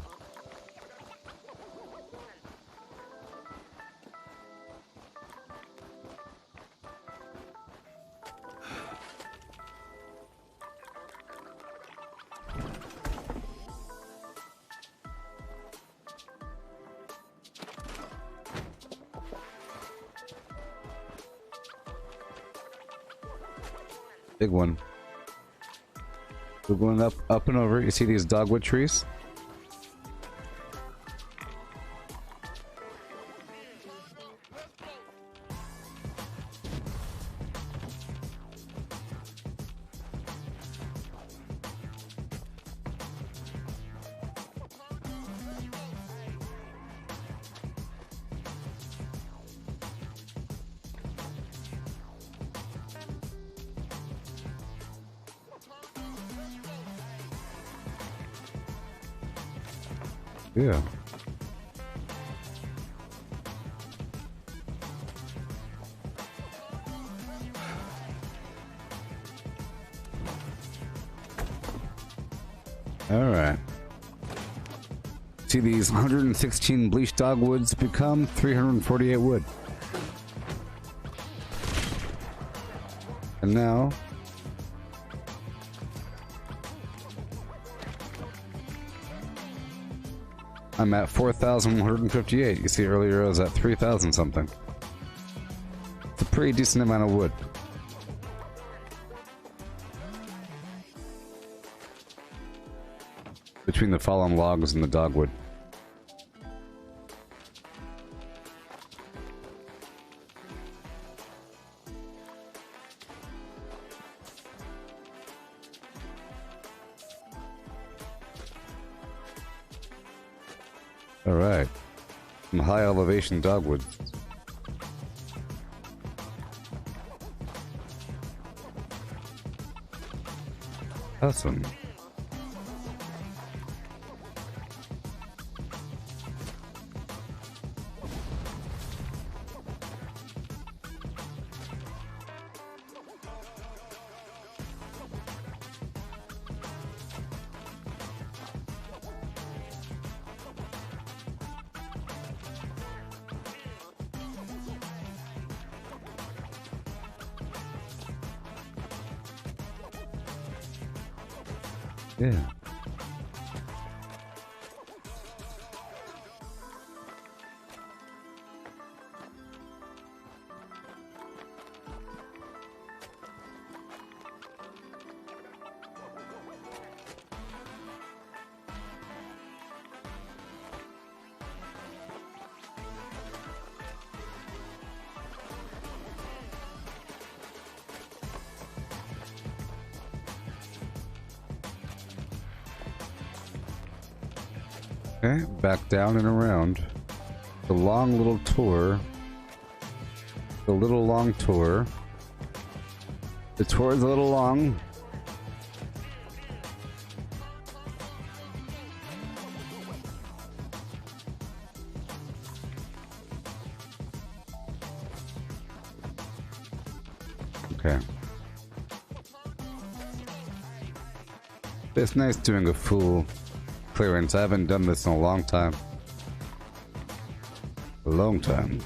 Big one. We're going up and over. You see these dogwood trees? Yeah. Alright. See these 116 bleached dogwoods become 348 wood. And now I'm at 4,158. You see earlier I was at 3,000 something. It's a pretty decent amount of wood. Between the fallen logs and the dogwood. Alright. Some high elevation dogwood. Awesome. Yeah. Okay, back down and around. The long little tour. The little long tour. The tour is a little long. Okay. It's nice doing a full clearance. I haven't done this in a long time. A long time.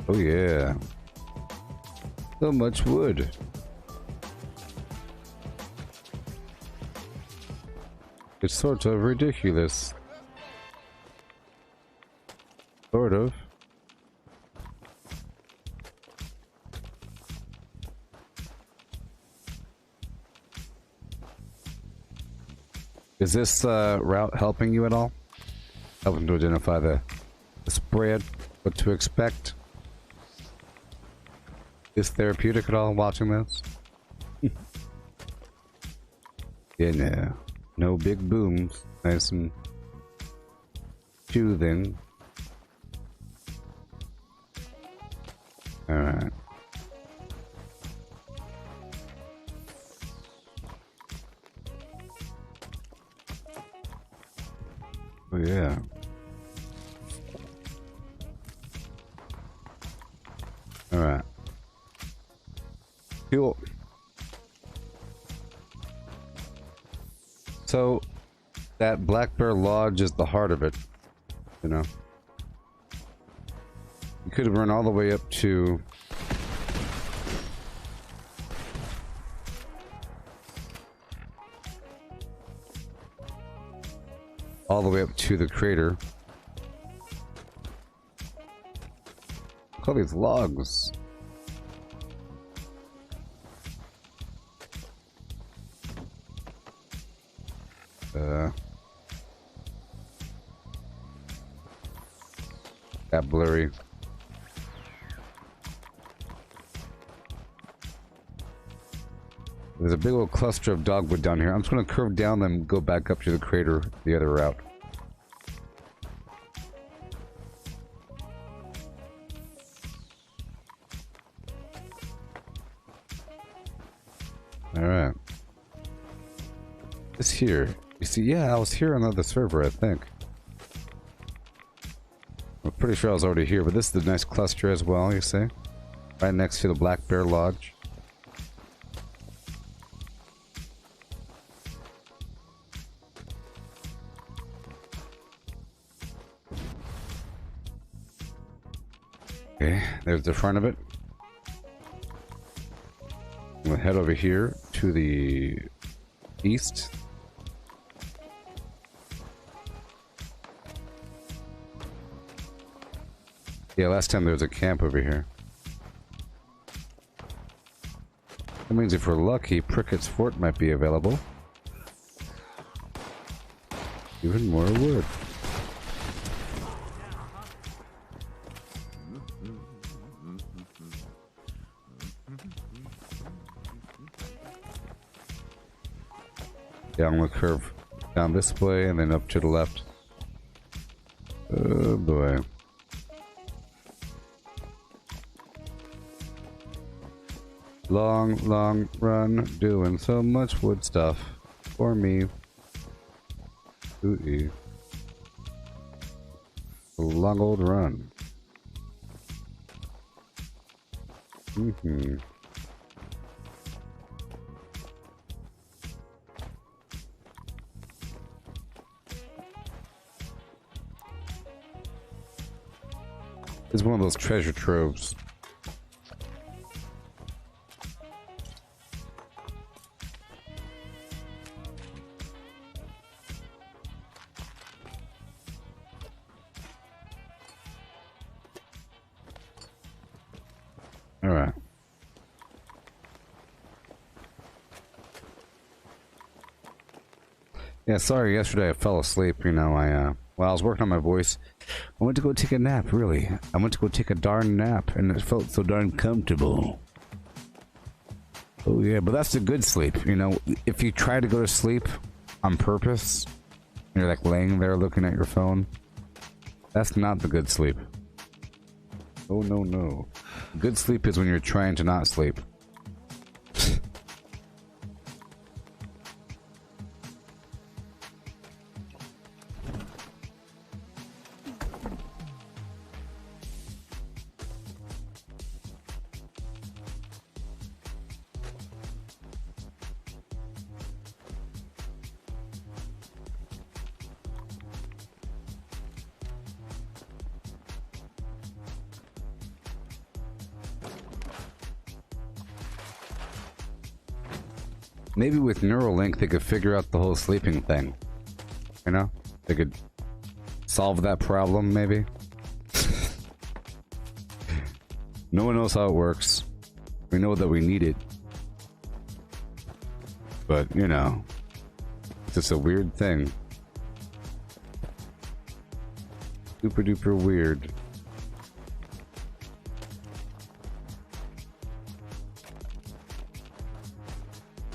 Oh yeah. So much wood. It's sort of ridiculous. Sort of. Is this route helping you at all? Helping to identify the spread, what to expect? Is therapeutic at all watching this? Yeah, no. No big booms. Nice and soothing. Alright. Oh yeah. Alright. Cool. So, that Black Bear Lodge is the heart of it, you know. You could run all the way up to... all the way up to the crater. Look at all these logs. That blurry. There's a big old cluster of dogwood down here. I'm just gonna curve down and go back up to the crater the other route. Alright. This here. You see, yeah, I was here on the other server, I think. I'm pretty sure I was already here, but this is the nice cluster as well, you see? Right next to the Black Bear Lodge. Okay, there's the front of it. I'm gonna head over here to the east. Yeah, last time there was a camp over here. That means if we're lucky, Prickett's Fort might be available. Even more wood. Yeah, I'm gonna curve down this way and then up to the left. Oh boy. Long, long run, doing so much wood stuff for me. Ooh-ee. Long old run. Mm-hmm. It's one of those treasure troves. Alright. Yeah, sorry, yesterday I fell asleep, you know, while I was working on my voice. I went to go take a nap, really. I went to go take a darn nap, and it felt so darn comfortable. Oh yeah, but that's the good sleep, you know. If you try to go to sleep on purpose, and you're like laying there looking at your phone, that's not the good sleep. Oh no, no. Good sleep is when you're trying to not sleep. Maybe with Neuralink they could figure out the whole sleeping thing. You know? They could solve that problem, maybe. No one knows how it works. We know that we need it. But, you know, it's just a weird thing. Super duper weird.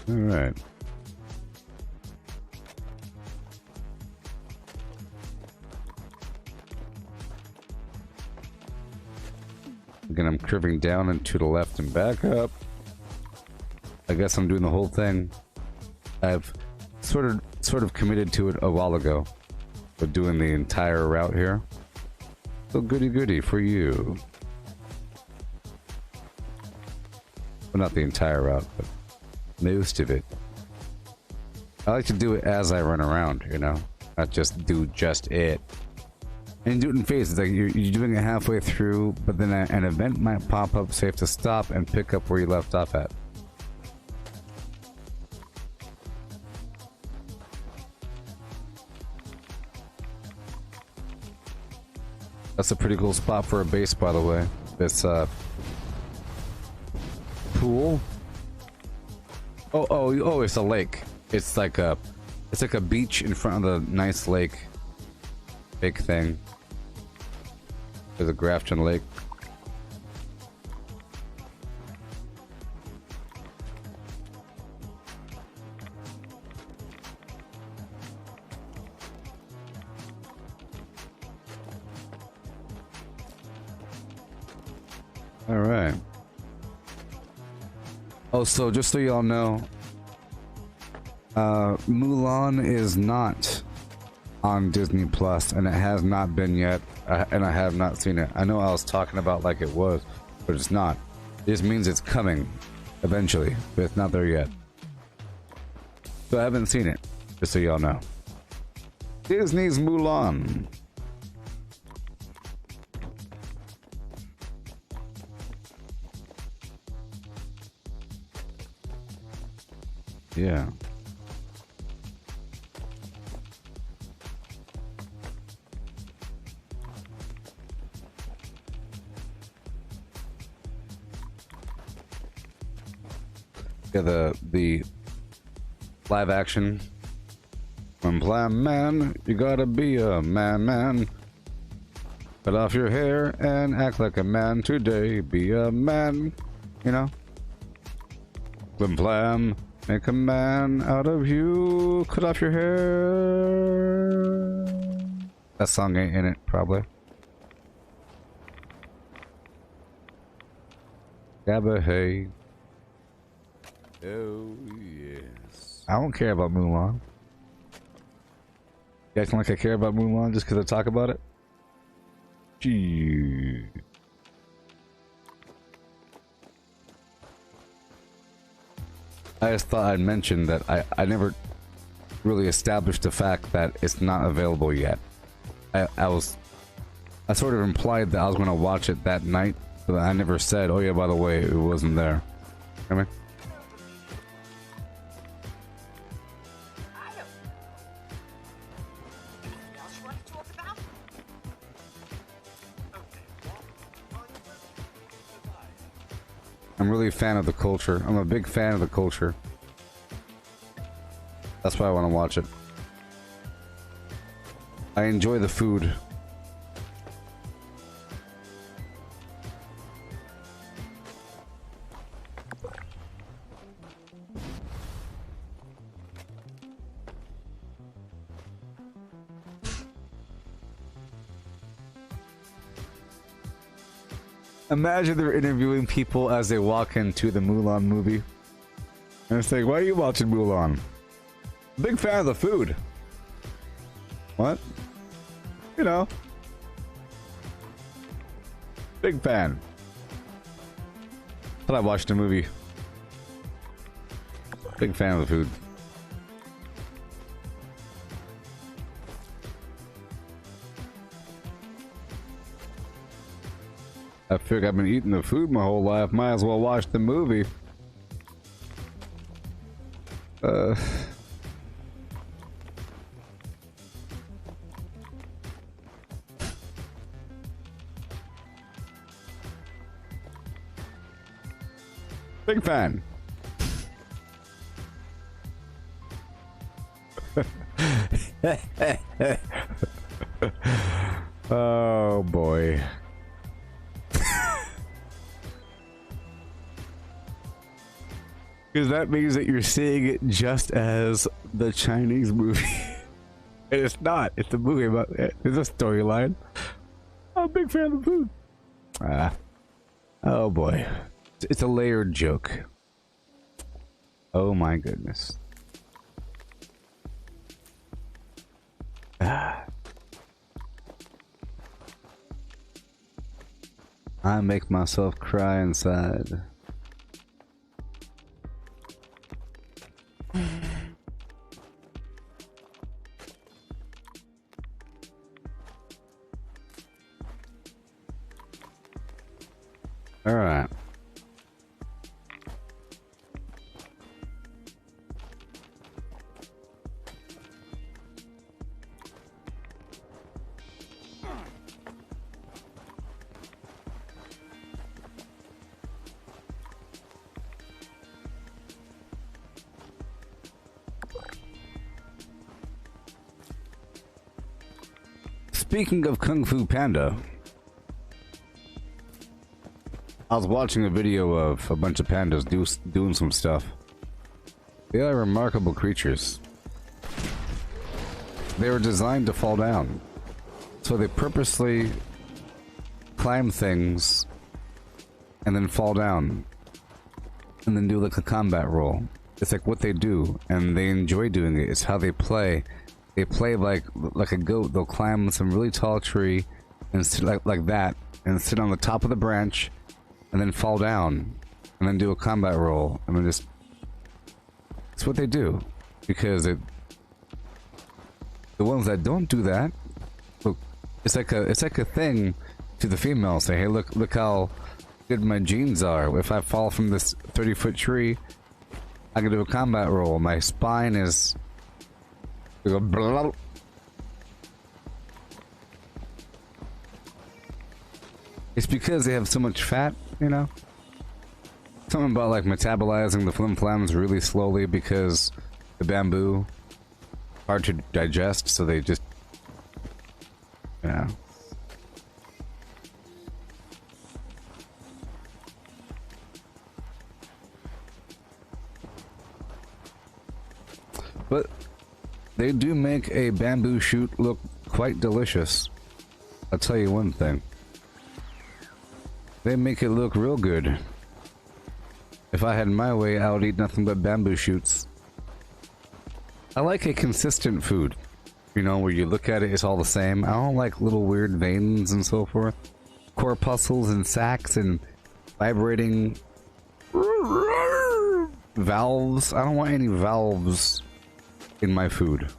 Alright. Again, I'm curving down and to the left and back up. I guess I'm doing the whole thing. I've sort of committed to it a while ago, but doing the entire route here. So goody for you. Well, not the entire route, but most of it. I like to do it as I run around, you know, not just do just it. And do it in phases, like you're doing it halfway through, but then an event might pop up, so you have to stop and pick up where you left off at. That's a pretty cool spot for a base, by the way. This pool. Oh, it's a lake. It's like a beach in front of the nice lake. Big thing. There's a Grafton Lake. All right. Oh, so just so y'all know, Mulan is not on Disney Plus, and it has not been yet, and I have not seen it. I know I was talking about like it was, but it's not. It just means it's coming eventually, but it's not there yet. So I haven't seen it, just so y'all know. Disney's Mulan. Yeah. Yeah, the live action. When plan man, you gotta be a man. Cut off your hair and act like a man today. Be a man, you know. When plan, make a man out of you. Cut off your hair. That song ain't in it, probably. Gabba hey. Oh, yes. I don't care about Mulan. You acting like I care about Mulan just because I talk about it? Gee. I just thought I'd mention that I never really established the fact that it's not available yet. I sort of implied that I was going to watch it that night, but I never said, oh yeah, by the way, it wasn't there. I mean, I'm really a fan of the culture. I'm a big fan of the culture. That's why I want to watch it. I enjoy the food. Imagine they're interviewing people as they walk into the Mulan movie. And it's like, why are you watching Mulan? Big fan of the food. What? You know. Big fan. Thought I watched the movie. Big fan of the food. I figured I've been eating the food my whole life. Might as well watch the movie. Big fan. Oh boy. Because that means that you're seeing it just as the Chinese movie. And it's not. It's a movie about it. There's a storyline. I'm a big fan of the food. Oh boy. It's a layered joke. Oh my goodness. I make myself cry inside. All right. Speaking of Kung Fu Panda, I was watching a video of a bunch of pandas doing some stuff. They are remarkable creatures. They were designed to fall down. So they purposely climb things and then fall down. And then do like a combat roll. It's like what they do, and they enjoy doing it. It's how they play. They play like a goat. They'll climb some really tall tree and sit like that, and sit on the top of the branch, and then fall down, and then do a combat roll, and then just. It's what they do, because the ones that don't do that, look, it's like a thing to the females. Say, hey, look how good my genes are. If I fall from this 30-foot tree, I can do a combat roll. My spine is. We go blah. It's because they have so much fat, you know? Something about like metabolizing the flim-flams really slowly because the bamboo hard to digest, so they just, you know. But they do make a bamboo shoot look quite delicious. I'll tell you one thing. They make it look real good. If I had my way, I would eat nothing but bamboo shoots. I like a consistent food. You know, where you look at it, it's all the same. I don't like little weird veins and so forth. Corpuscles and sacs and vibrating valves. I don't want any valves in my food.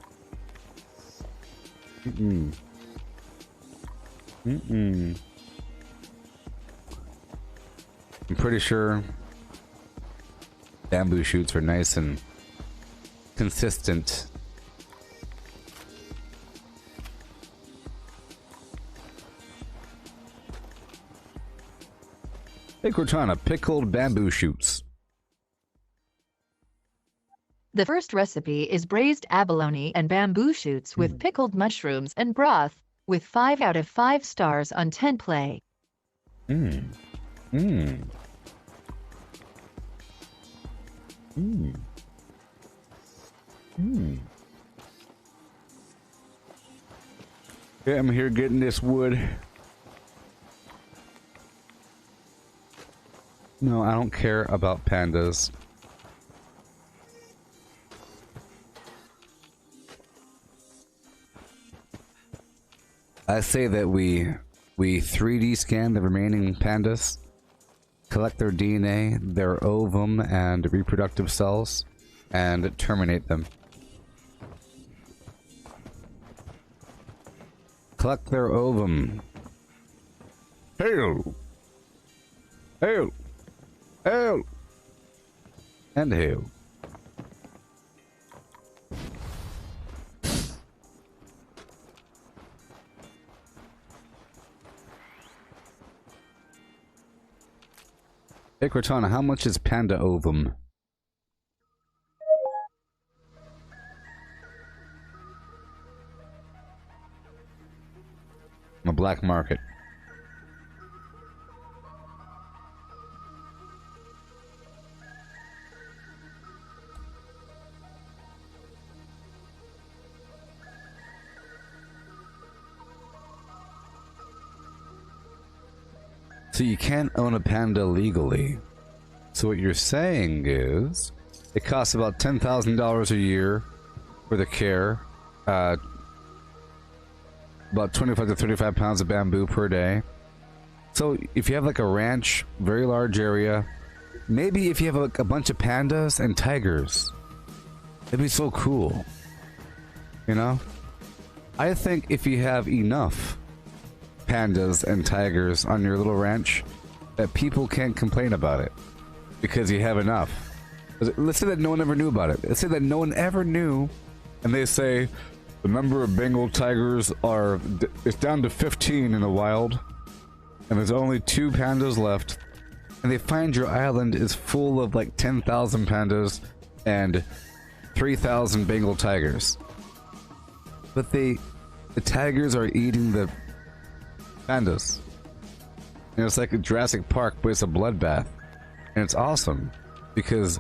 I'm pretty sure bamboo shoots are nice and consistent. I think we're trying to pickled bamboo shoots. The first recipe is braised abalone and bamboo shoots with pickled mushrooms and broth, with 5 out of 5 stars on 10 play. Hey, I'm here getting this wood. No, I don't care about pandas. I say that we 3D scan the remaining pandas, collect their DNA, their ovum and reproductive cells, and terminate them. Collect their ovum. Hail! Hail! Hail! And hail. Hey Cortana, how much is panda ovum? On the black market. So you can't own a panda legally. So what you're saying is, it costs about $10,000 a year for the care. About 25 to 35 pounds of bamboo per day. So if you have like a ranch, very large area, maybe if you have like a bunch of pandas and tigers, it'd be so cool. You know? I think if you have enough pandas and tigers on your little ranch, that people can't complain about it. Because you have enough. Let's say that no one ever knew about it. Let's say that no one ever knew, and they say, the number of Bengal tigers it's down to 15 in the wild, and there's only 2 pandas left, and they find your island is full of like 10,000 pandas and 3,000 Bengal tigers. But the tigers are eating the pandas. You know, it's like a Jurassic Park, but it's a bloodbath. And it's awesome, because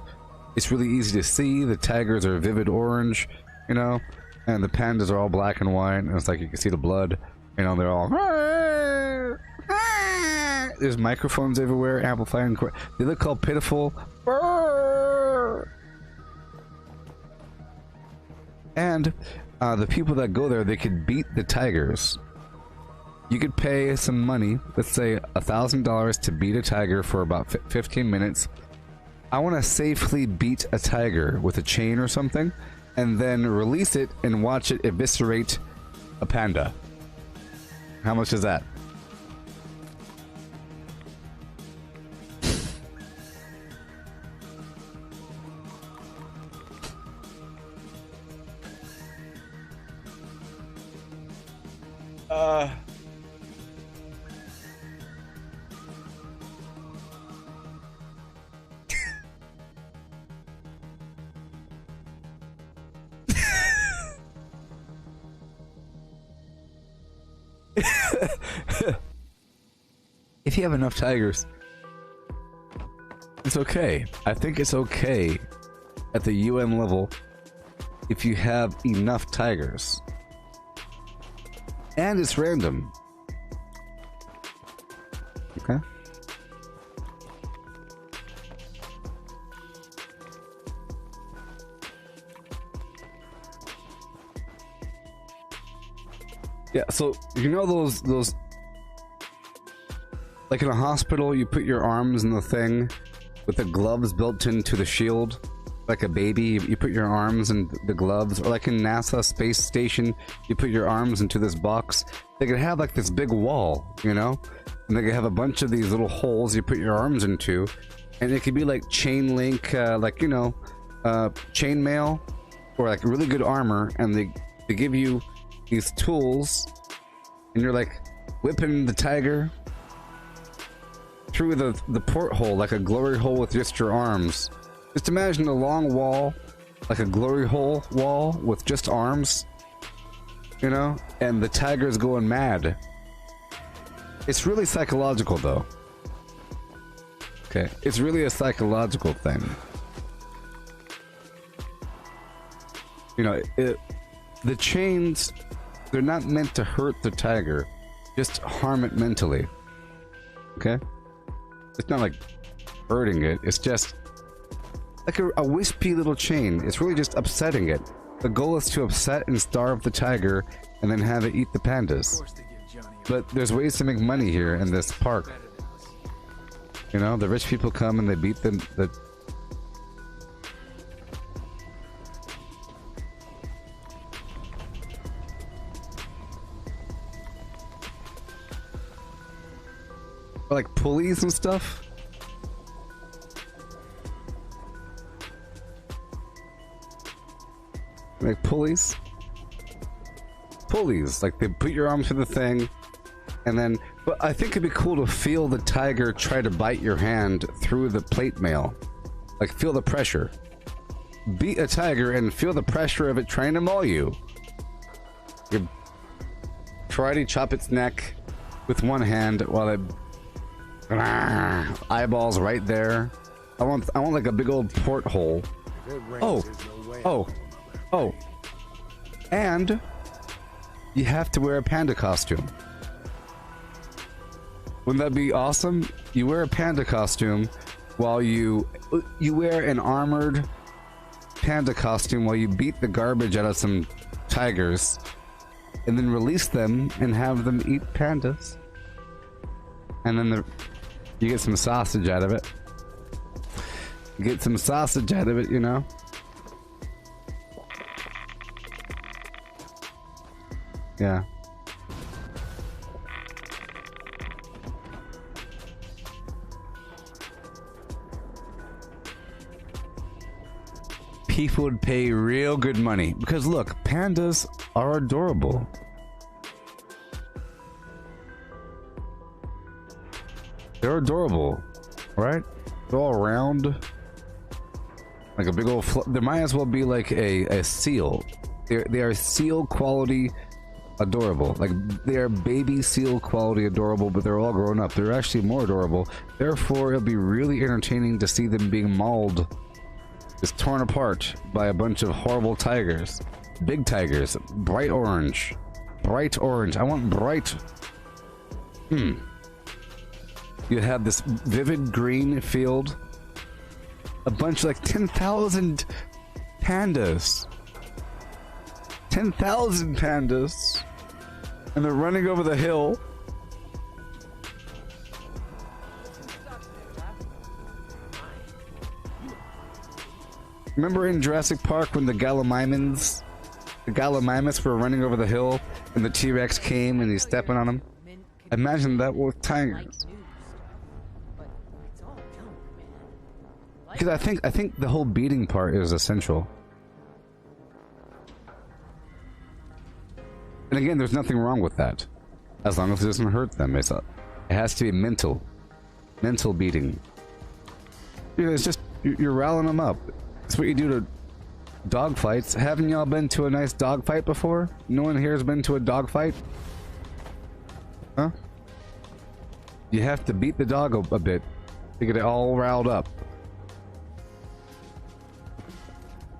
it's really easy to see. The tigers are vivid orange, you know, and the pandas are all black and white, and it's like you can see the blood, you know, they're all... There's microphones everywhere, amplifying... They look all pitiful. And the people that go there, they could beat the tigers. You could pay some money, let's say $1,000 to beat a tiger for about 15 minutes. I want to safely beat a tiger with a chain or something, and then release it and watch it eviscerate a panda. How much is that? If you have enough tigers, it's okay. I think it's okay at the UN level if you have enough tigers. And it's random. Okay. Yeah, so you know those like in a hospital, you put your arms in the thing with the gloves built into the shield, like a baby. You put your arms in the gloves, or like in NASA space station, you put your arms into this box. They could have like this big wall, you know, and they could have a bunch of these little holes you put your arms into, and it could be like chain link, like, you know, chain mail, or like really good armor, and they give you these tools, and you're like whipping the tiger through the porthole like a glory hole with just your arms. Just imagine a long wall, like a glory hole wall with just arms, you know, and the tiger's going mad. It's really psychological though. Okay, it's really a psychological thing. You know, the chains, they're not meant to hurt the tiger, just harm it mentally. Okay? It's not like hurting it, it's just like a wispy little chain. It's really just upsetting it. The goal is to upset and starve the tiger and then have it eat the pandas. But there's ways to make money here in this park. You know, the rich people come and they beat them. Like pulleys and stuff. Like pulleys. Like they put your arm through the thing, and then. But I think it'd be cool to feel the tiger try to bite your hand through the plate mail. Like feel the pressure. Beat a tiger and feel the pressure of it trying to maul you. You try to chop its neck with one hand while it. Eyeballs right there. I want like a big old porthole. Oh. And you have to wear a panda costume. Wouldn't that be awesome? You wear a panda costume while you wear an armored panda costume while you beat the garbage out of some tigers, and then release them and have them eat pandas. And then you get some sausage out of it. You get some sausage out of it, you know? Yeah. People would pay real good money because look, pandas are adorable. They're adorable, right? They're all round, like a big old. There might as well be like a seal. They are seal quality adorable. Like they are baby seal quality adorable, but they're all grown up. They're actually more adorable. Therefore, it'll be really entertaining to see them being mauled. Is torn apart by a bunch of horrible tigers. Big tigers. Bright orange. Bright orange. I want bright. You have this vivid green field. A bunch of like 10,000 pandas. 10,000 pandas. And they're running over the hill. Remember in Jurassic Park when the Gallimimus were running over the hill and the T-Rex came and he's stepping on them? Imagine that with tigers. Because I think the whole beating part is essential. And again, there's nothing wrong with that, as long as it doesn't hurt them. It has to be mental beating. It's just you're riling them up. That's what you do to dogfights. Haven't y'all been to a nice dogfight before? No one here has been to a dogfight? Huh? You have to beat the dog a bit to get it all riled up.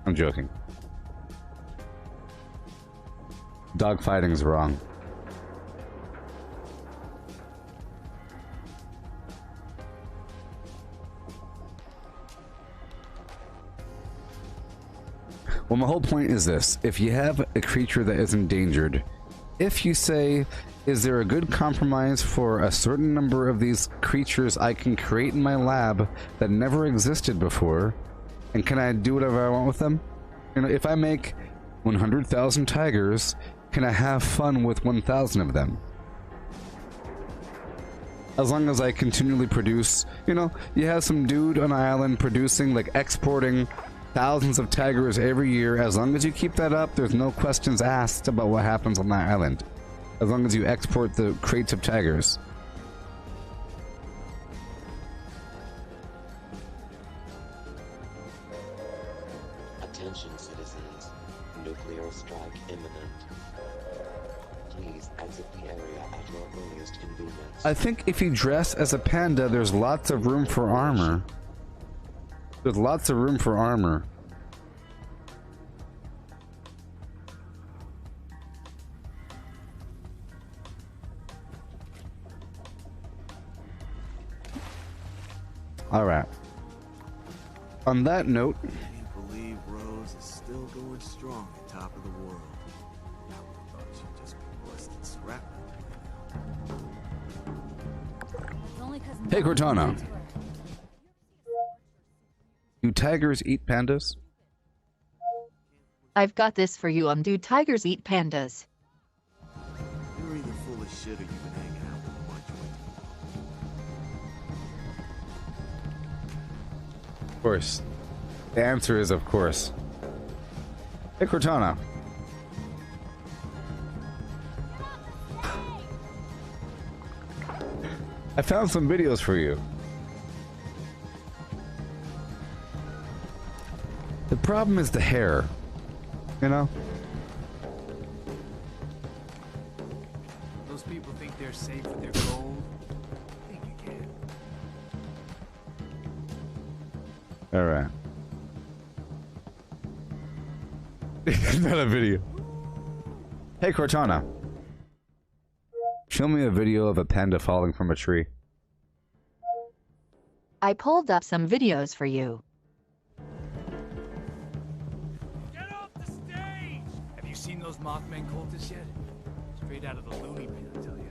I'm joking. Dogfighting's wrong. Well, my whole point is this. If you have a creature that is endangered, if you say, is there a good compromise for a certain number of these creatures I can create in my lab that never existed before, and can I do whatever I want with them? You know, if I make 100,000 tigers, can I have fun with 1,000 of them? As long as I continually produce, you know, you have some dude on an island producing, like exporting thousands of tigers every year. As long as you keep that up, there's no questions asked about what happens on that island. As long as you export the crates of tigers. Attention citizens, nuclear strike imminent. Please exit the area at your earliest convenience. I think if you dress as a panda, there's lots of room for armor. There's lots of room for armor. All right. On that note, I can't believe Rose is still going strong at top of the world. I thought she'd just be busted scrap. hey Cortana. Do tigers eat pandas? I've got this for you on Do Tigers Eat Pandas? You're either full of shit or you've been hanging out with a bunch of... Of course. The answer is of course. Hey Cortana. I found some videos for you. The problem is the hair. You know? Those people think they're safe with their gold. Think again. Alright. Not a video. Hey Cortana. Show me a video of a panda falling from a tree. I pulled up some videos for you. Get off the stage! Have you seen those Mothman cultists yet? Straight out of the loony bin, I tell you.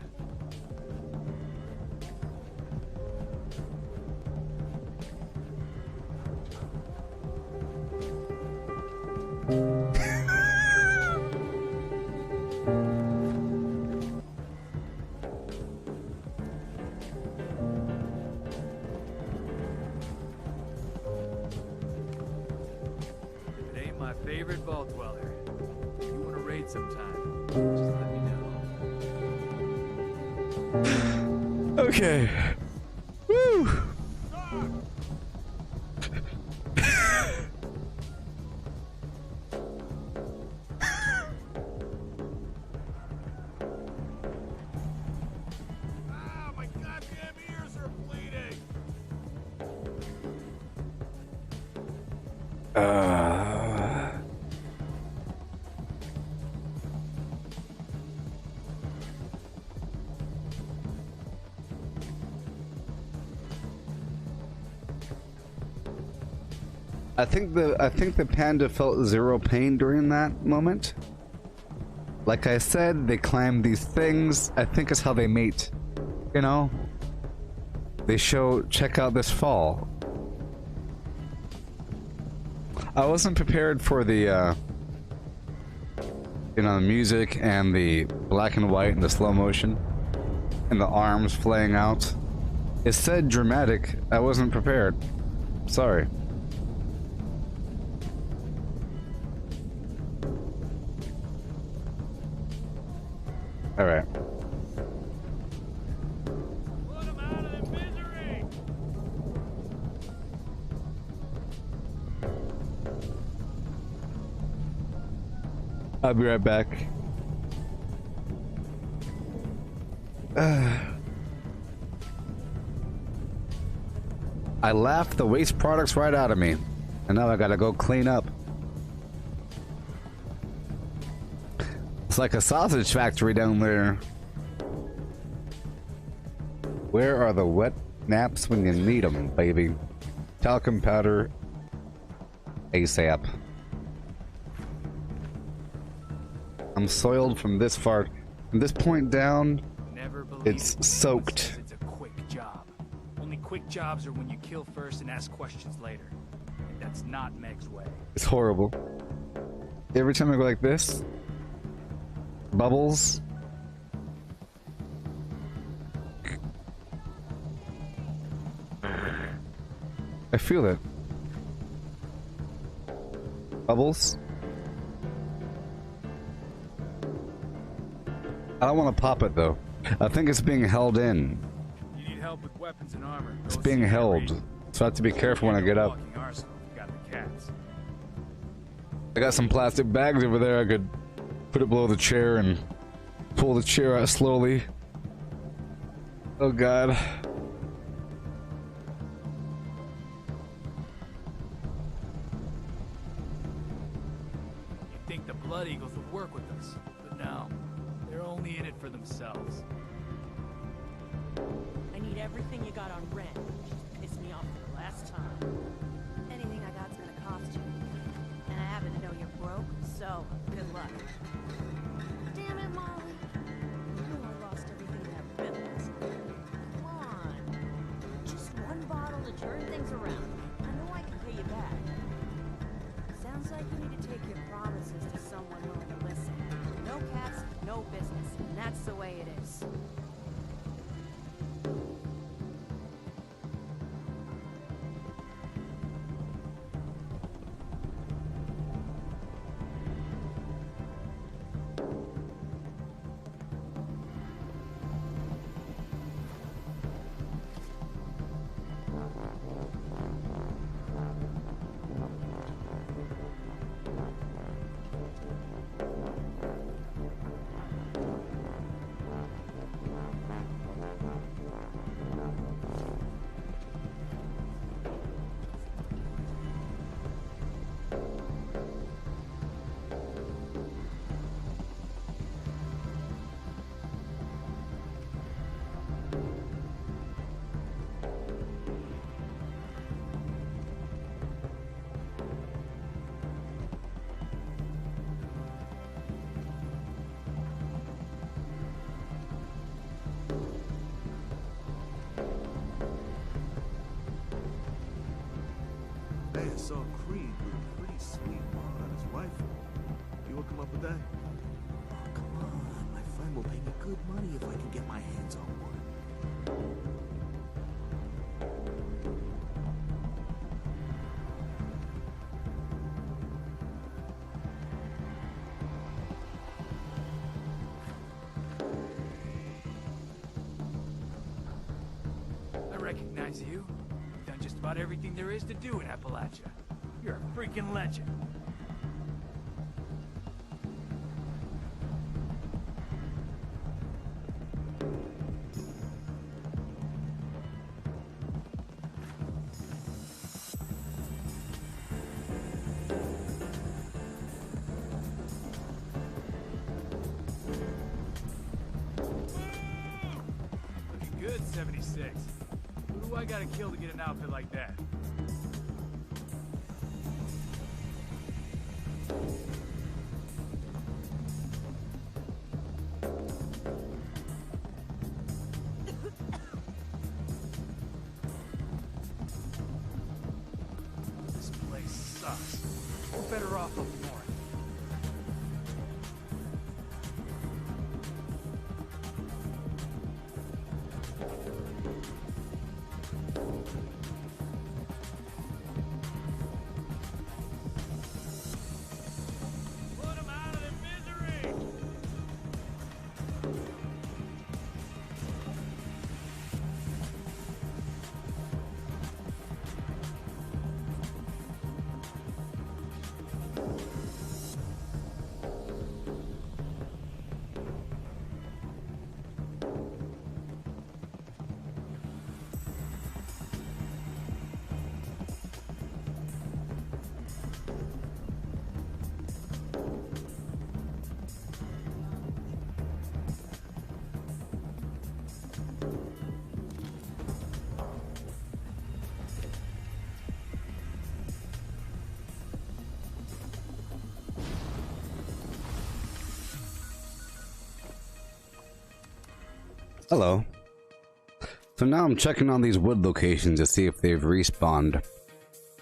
It ain't my favorite vault dweller. If you want to raid sometime, just let me know. Okay. Woo! Ah, my goddamn ears are bleeding! I think the panda felt zero pain during that moment. Like I said, they climb these things. I think it's how they mate. You know? They show, check out this fall. I wasn't prepared for the, you know, the music and the black and white and the slow motion and the arms flaying out. It said dramatic. I wasn't prepared. Sorry. All right. Put 'em out of their misery! I'll be right back. I laughed the waste products right out of me, and now I gotta go clean up. It's like a sausage factory down there. Where are the wet naps when you need them, baby? Talcum powder ASAP. I'm soiled from this far. From this point down, it's soaked. It's a quick job. Only quick jobs are when you kill first and ask questions later. And that's not Meg's way. It's horrible. Every time I go like this, bubbles. I feel it. Bubbles. I don't want to pop it though. I think it's being held in. You need help with weapons and armor. It's being held. So I have to be careful when I get up. I got some plastic bags over there. I could put it below the chair and pull the chair out slowly. Oh god. You'd think the Blood Eagles would work with us, but no. They're only in it for themselves. I need everything you got on rent. Just pissed me off for the last time. Anything I got's gonna cost you. And I happen to know you're broke, so good luck. Damn it, Molly. You know I lost everything in that bet last night. Come on. Just one bottle to turn things around. I know I can pay you back. Sounds like you need to take your promises to someone willing to listen. No cats, no business. And that's the way it is. I saw Creed with a pretty sweet mod on his rifle. You will come up with that? Oh, come on. My friend will pay me good money if I can get my hands on one. I recognize you. You've done just about everything there is to do in Appalachia. You're a freaking legend. Looking good, 76. Who do I gotta kill to get an outfit like that? This place sucks. We're better off up north. Put 'em out of their misery! Hello. So now I'm checking on these wood locations to see if they've respawned.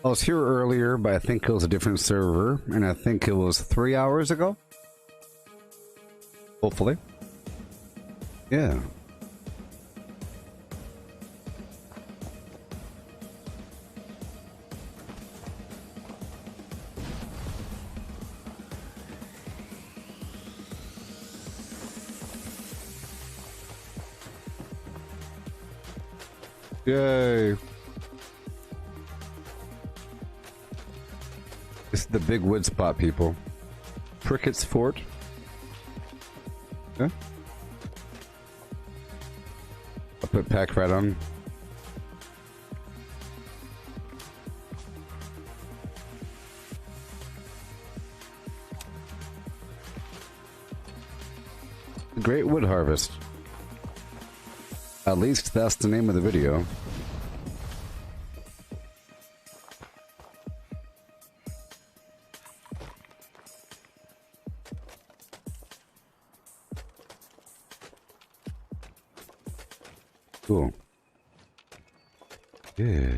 I was here earlier, but I think it was a different server, and I think it was 3 hours ago? Hopefully. Yeah. Yay. This is the big wood spot, people. Prickett's Fort. Yeah. I'll put pack right on. Great wood harvest. At least that's the name of the video. Cool. Yeah.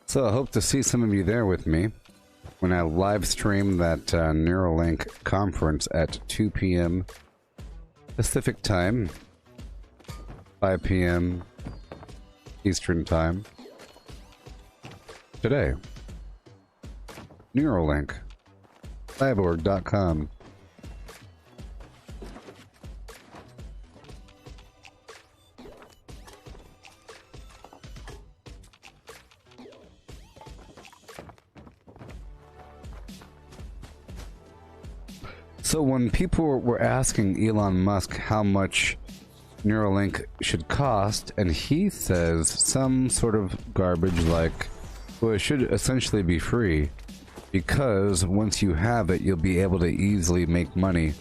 So I hope to see some of you there with me when I live stream that Neuralink conference at 2 p.m. Pacific time, 5 p.m. Eastern time. Today. Neuralink. Cyborg.com. So when people were asking Elon Musk how much Neuralink should cost, and he says some sort of garbage like, well, it should essentially be free, because once you have it, you'll be able to easily make money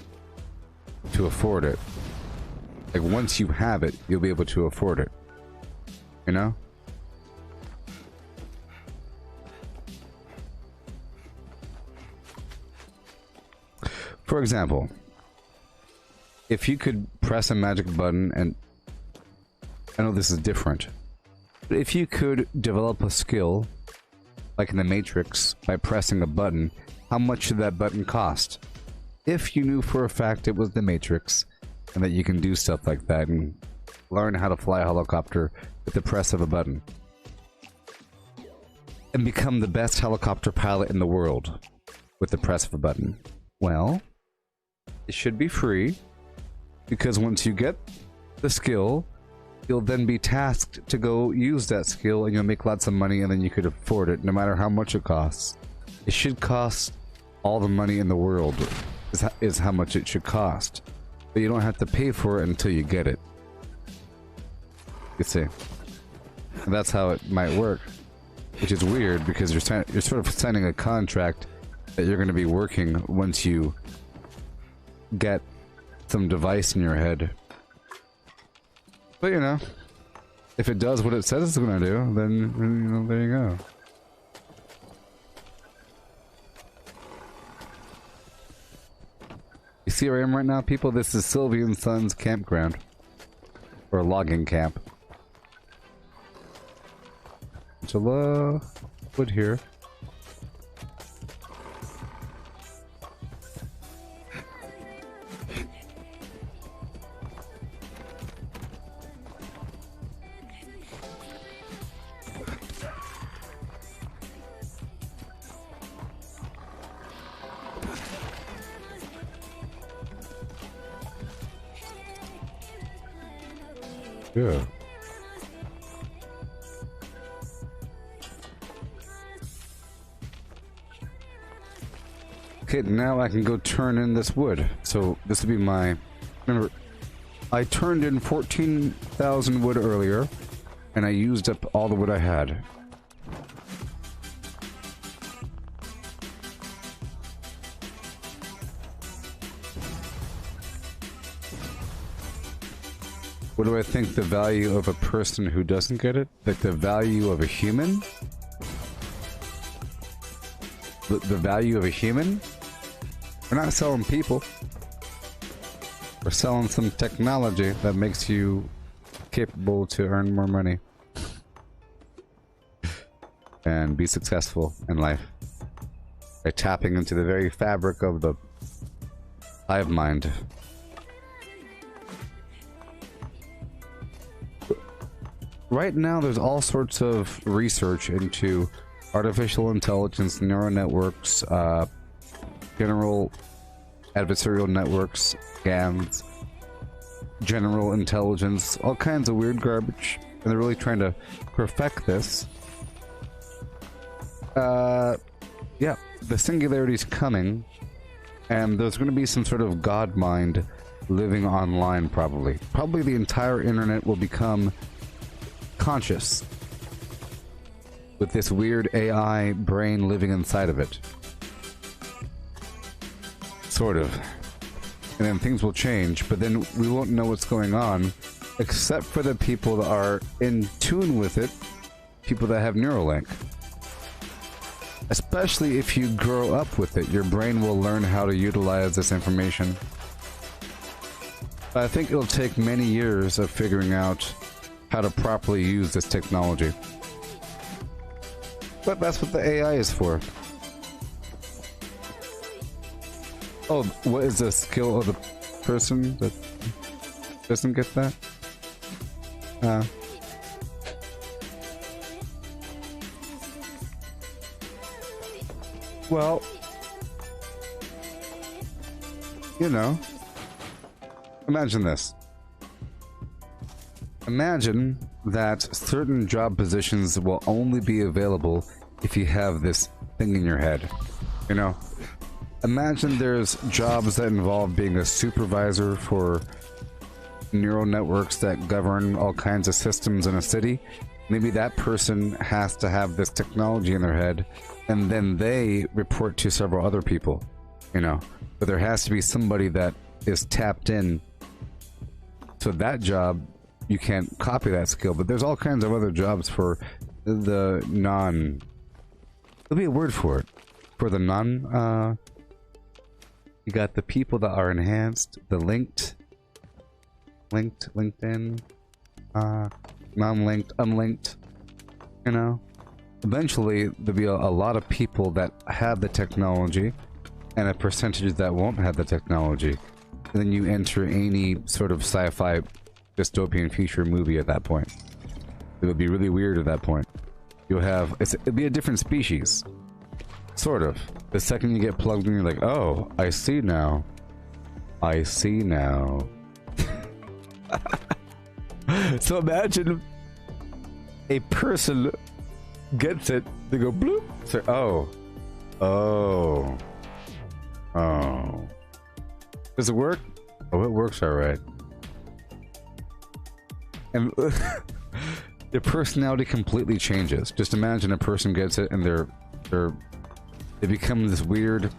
to afford it. Like, once you have it, you'll be able to afford it. You know? For example, if you could press a magic button and I know this is different. But if you could develop a skill, like in the Matrix, by pressing a button, how much should that button cost? If you knew for a fact it was the Matrix, and that you can do stuff like that, and learn how to fly a helicopter with the press of a button. And become the best helicopter pilot in the world with the press of a button. Well, it should be free, because once you get the skill, you'll then be tasked to go use that skill, and you'll make lots of money, and then you could afford it, no matter how much it costs. It should cost all the money in the world, is how much it should cost. But you don't have to pay for it until you get it. You see. And that's how it might work. Which is weird, because you're sort of signing a contract that you're going to be working once you get some device in your head. But you know, if it does what it says it's going to do, then, you know, there you go. You see where I am right now, people? This is Sylvie and Son's campground. Or logging camp. Bunch of wood here. Yeah. Okay, now I can go turn in this wood. So this will be my... Remember, I turned in 14,000 wood earlier, and I used up all the wood I had. What do I think the value of a person who doesn't get it? Like the value of a human? The value of a human? We're not selling people. We're selling some technology that makes you capable to earn more money. And be successful in life. By tapping into the very fabric of the hive mind. Right now, there's all sorts of research into artificial intelligence, neural networks, general adversarial networks, GANs, general intelligence, all kinds of weird garbage, and they're really trying to perfect this. Yeah, the singularity's coming, and there's going to be some sort of god mind living online, probably. Probably the entire internet will become conscious with this weird AI brain living inside of it. Sort of. And then things will change, but then we won't know what's going on, except for the people that are in tune with it, people that have Neuralink. Especially if you grow up with it, your brain will learn how to utilize this information. But I think it'll take many years of figuring out how to properly use this technology. But that's what the AI is for. Oh, what is the skill of the person that doesn't get that? Well, you know, imagine this. Imagine that certain job positions will only be available if you have this thing in your head. You know? Imagine there's jobs that involve being a supervisor for neural networks that govern all kinds of systems in a city. Maybe that person has to have this technology in their head, and then they report to several other people, you know? But there has to be somebody that is tapped in. So that job, you can't copy that skill, but there's all kinds of other jobs for the non... There'll be a word for it. For the non, you got the people that are enhanced, the LinkedIn, non-linked, unlinked, you know? Eventually, there'll be a lot of people that have the technology and a percentage that won't have the technology. And then you enter any sort of sci-fi dystopian future movie at that point. It would be really weird at that point. You'll have... it'll be a different species. Sort of. The second you get plugged in, you're like, oh, I see now. I see now. So imagine a person gets it, they go bloop. So, oh. Oh. Oh. Does it work? Oh, it works alright. And their personality completely changes. Just imagine a person gets it and they become this weird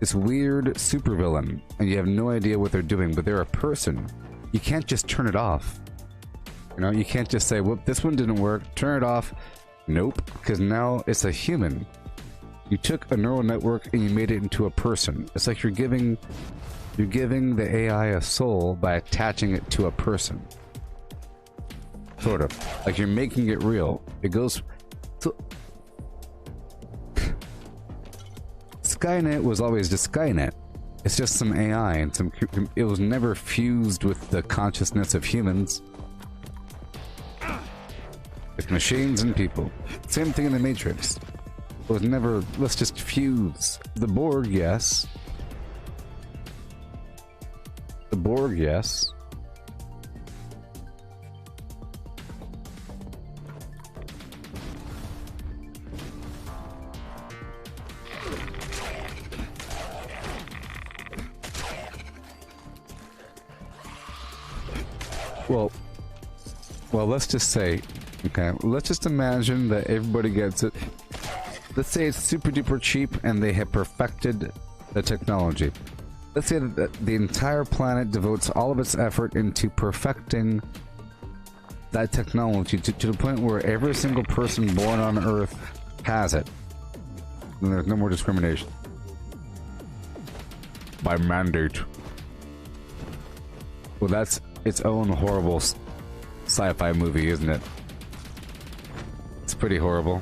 supervillain, and you have no idea what they're doing, but they're a person. You can't just turn it off. You know, you can't just say, whoop, this one didn't work, turn it off. Nope, because now it's a human. You took a neural network and you made it into a person. It's like you're giving the AI a soul by attaching it to a person. Sort of. Like you're making it real. It goes... So, Skynet was always just Skynet. It's just some AI and it was never fused with the consciousness of humans. It's machines and people. Same thing in the Matrix. It was never, let's just fuse. The Borg, yes. The Borg, yes. Well, let's just say, okay, let's just imagine that everybody gets it. Let's say it's super duper cheap and they have perfected the technology. Let's say that the entire planet devotes all of its effort into perfecting that technology to the point where every single person born on Earth has it. And there's no more discrimination. By mandate. Well, that's its own horrible sci-fi movie, isn't it? It's pretty horrible.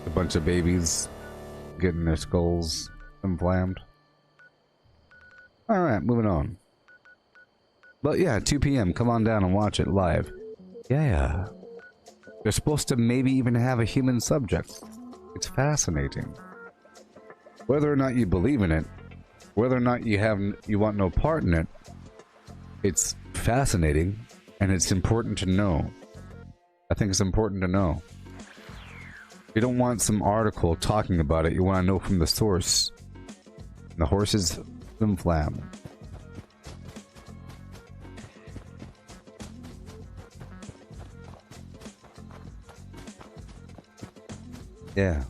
A bunch of babies getting their skulls inflamed. Alright, moving on. But yeah, 2 p.m. Come on down and watch it live. Yeah. They're supposed to maybe even have a human subject. It's fascinating. Whether or not you believe in it, whether or not you want no part in it, it's fascinating, and it's important to know. I think it's important to know. You don't want some article talking about it, you want to know from the source. The horses flam. Yeah.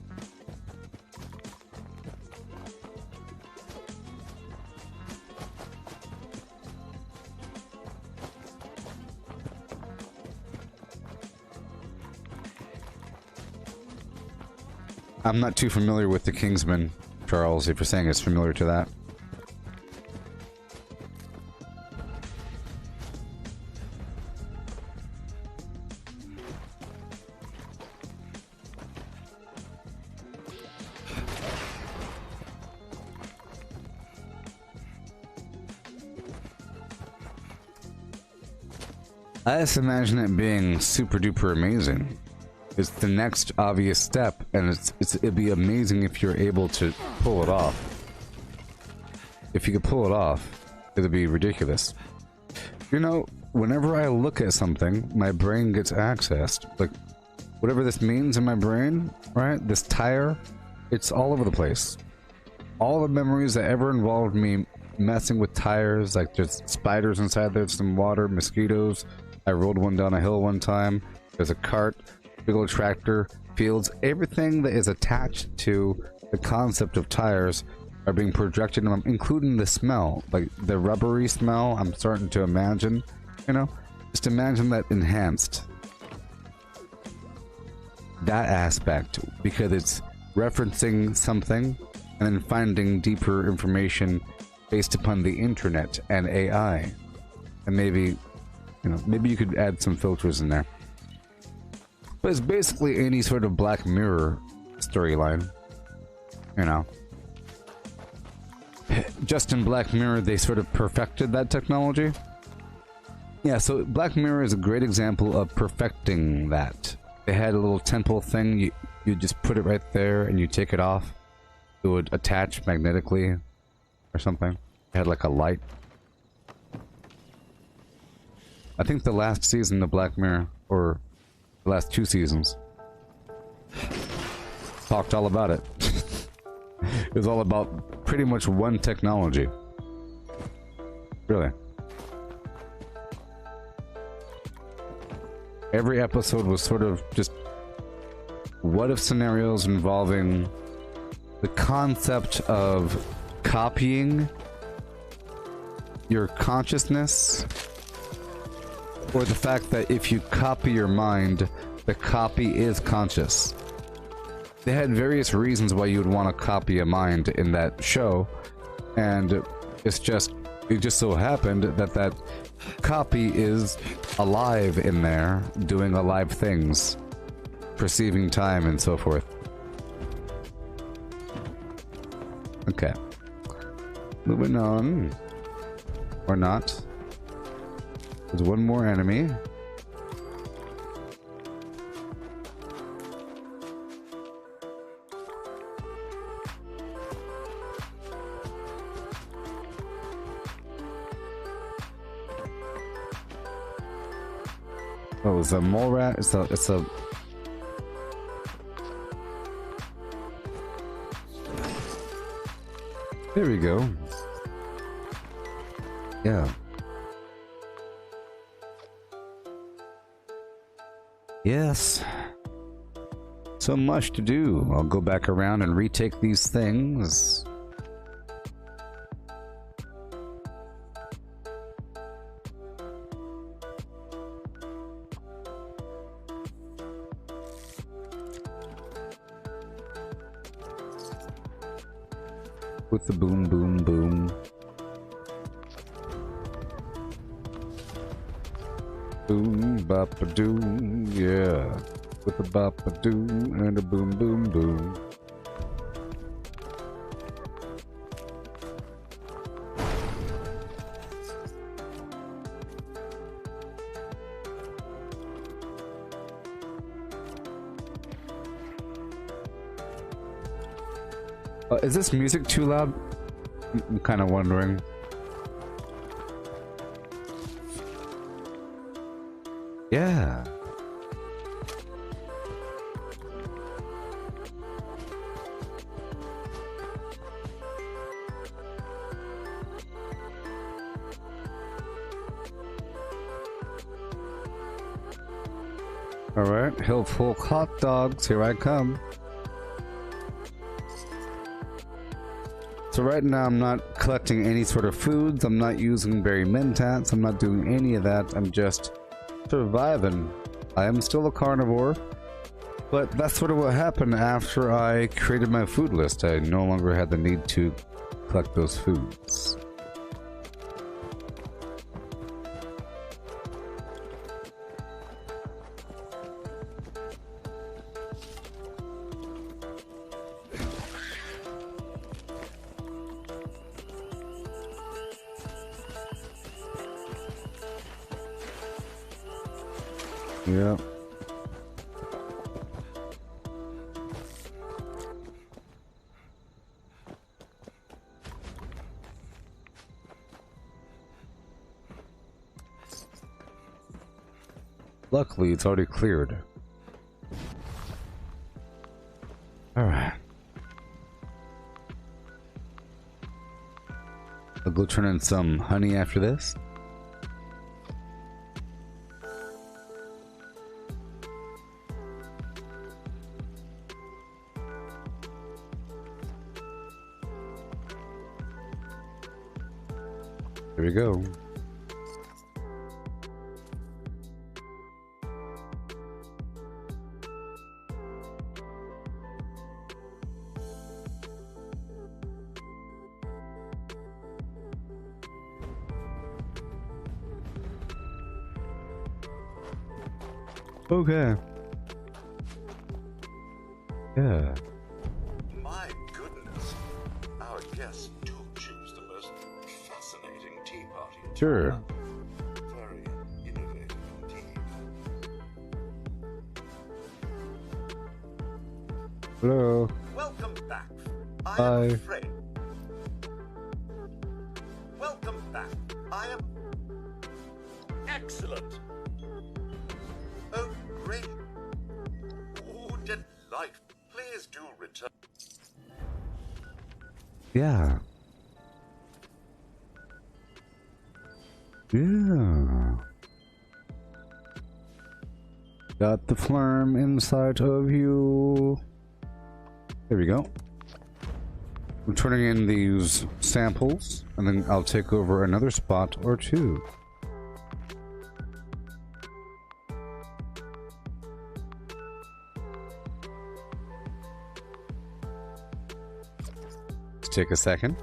I'm not too familiar with the Kingsman, Charles, if you're saying it's familiar to that. I just imagine it being super duper amazing. It's the next obvious step, and it'd be amazing if you're able to pull it off. If you could pull it off, it'd be ridiculous. You know, whenever I look at something, my brain gets accessed. Like, whatever this means in my brain, right? This tire, it's all over the place. All the memories that ever involved me messing with tires, like there's spiders inside there, some water, mosquitoes. I rolled one down a hill one time. There's a cart. Big old tractor, fields, everything that is attached to the concept of tires are being projected, including the smell, like the rubbery smell. I'm starting to imagine, you know, just imagine that enhanced. That aspect, because it's referencing something and then finding deeper information based upon the internet and AI. And maybe You know, maybe you could add some filters in there. But it's basically any sort of Black Mirror storyline. You know. Just in Black Mirror, they sort of perfected that technology. Yeah, so Black Mirror is a great example of perfecting that. They had a little temple thing, you just put it right there and you take it off. It would attach magnetically or something. It had like a light. I think the last season of Black Mirror, or the last 2 seasons, talked all about it. It was all about pretty much one technology. Really. Every episode was sort of just what if scenarios involving the concept of copying your consciousness, or the fact that if you copy your mind, the copy is conscious. They had various reasons why you would want to copy a mind in that show, and it just so happened that that copy is alive in there, doing alive things, perceiving time and so forth. Okay. Moving on. Or not. There's one more enemy. Oh, it's a mole rat? It's a... There we go. Yeah. Yes. So much to do. I'll go back around and retake these things. With the boom, boom, boom. Boom, bop a doom, yeah. With a bop a doom and a boom, boom, boom. Is this music too loud? I'm kind of wondering. Yeah. All right, Hillful hot dogs, here I come. So right now I'm not collecting any sort of foods, I'm not using berry mentats, I'm not doing any of that, I'm just surviving. I am still a carnivore, but that's sort of what happened after I created my food list. I no longer had the need to collect those foods. Yeah. Luckily, it's already cleared. Alright. I'll go turn in some honey after this. There we go. Okay. Yeah. My goodness. Our guests do choose the most fascinating tea party. Sure. Very innovative indeed. Hello. Welcome back. I Hi. am afraid. Welcome back. I am excellent. Oh, great. Oh, delightful. Please do return. Yeah. Yeah. Got the flame inside of you. There we go. I'm turning in these samples, and then I'll take over another spot or two. Let's take a second.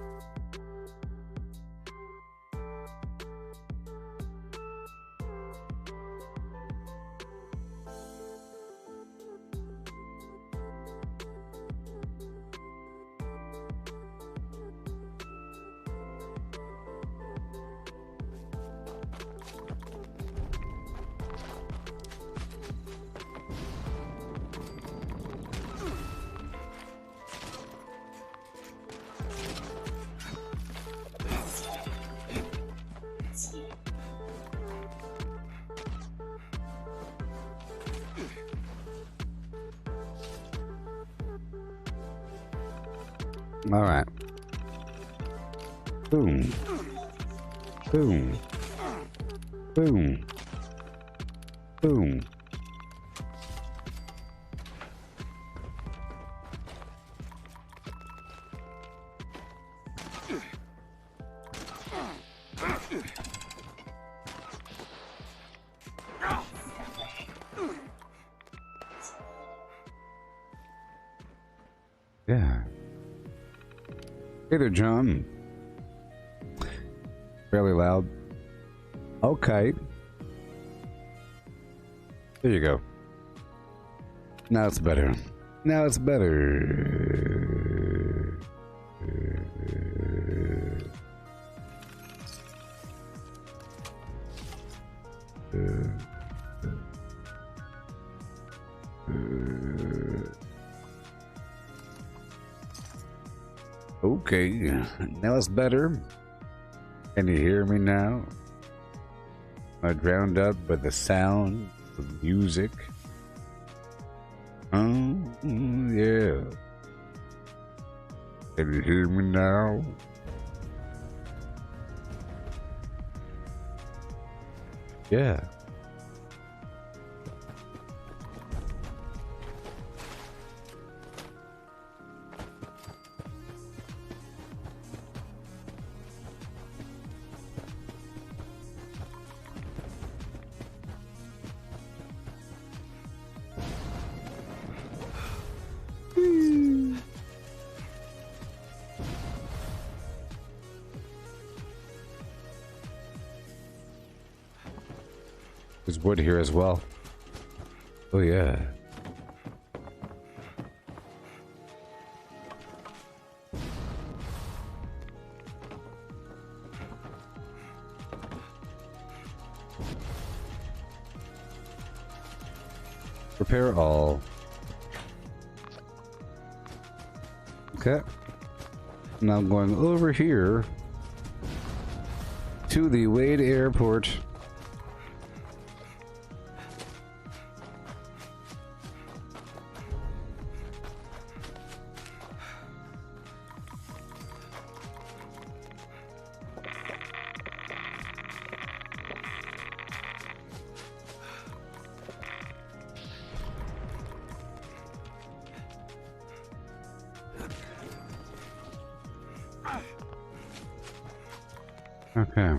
All right. Boom. Boom. Boom. Boom. Yeah. Hey there, John. Fairly loud. Okay. There you go. Now it's better. Now it's better. Okay, now it's better. Can you hear me now? Am I drowned out by the sound of music? Oh, yeah. Can you hear me now? Yeah. There's wood here as well. Oh yeah. Repair all. Okay. Now I'm going over here to the Wade Airport. Okay.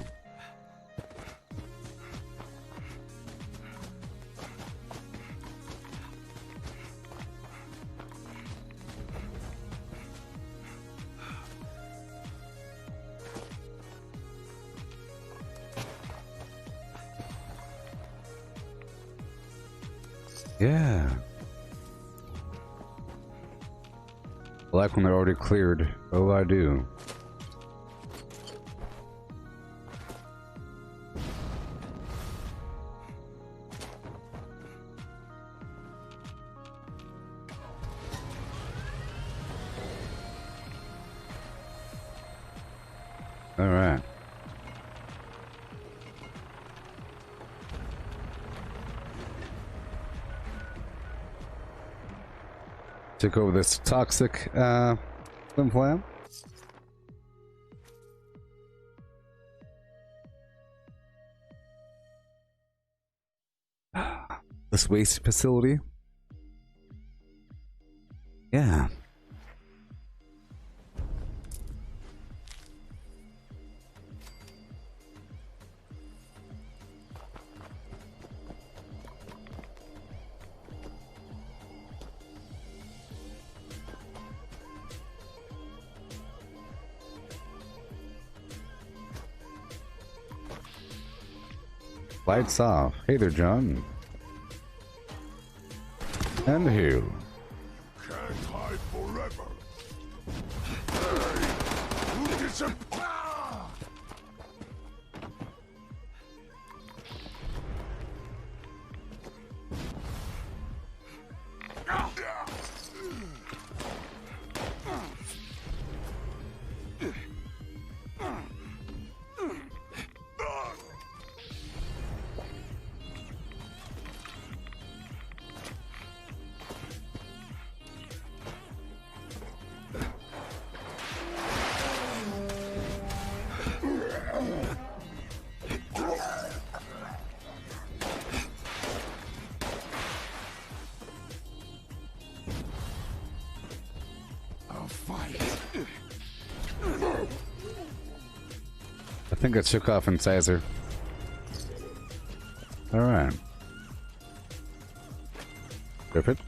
Yeah. I like when they're already cleared. Oh, I do. All right. Take over this toxic swim plan. This waste facility. Yeah. Lights off. Hey there, John. And heal. Can't hide forever. Hey, who disappeared? I think I took off incisor. Alright. Perfect.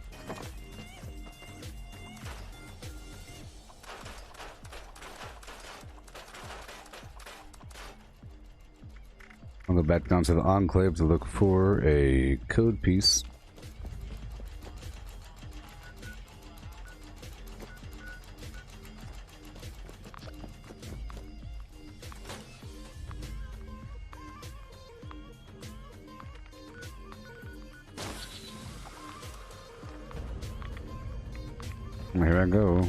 I'll go back down to the Enclave to look for a code piece. Here I go.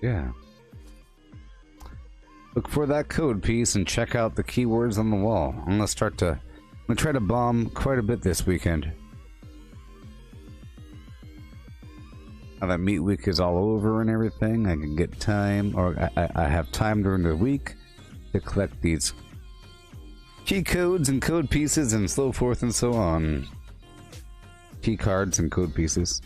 Yeah. Look for that code piece and check out the keywords on the wall. I'm gonna try to bomb quite a bit this weekend. Now that meat week is all over and everything, I can get time, or I have time during the week to collect these key codes and code pieces and so forth and so on. Key cards and code pieces.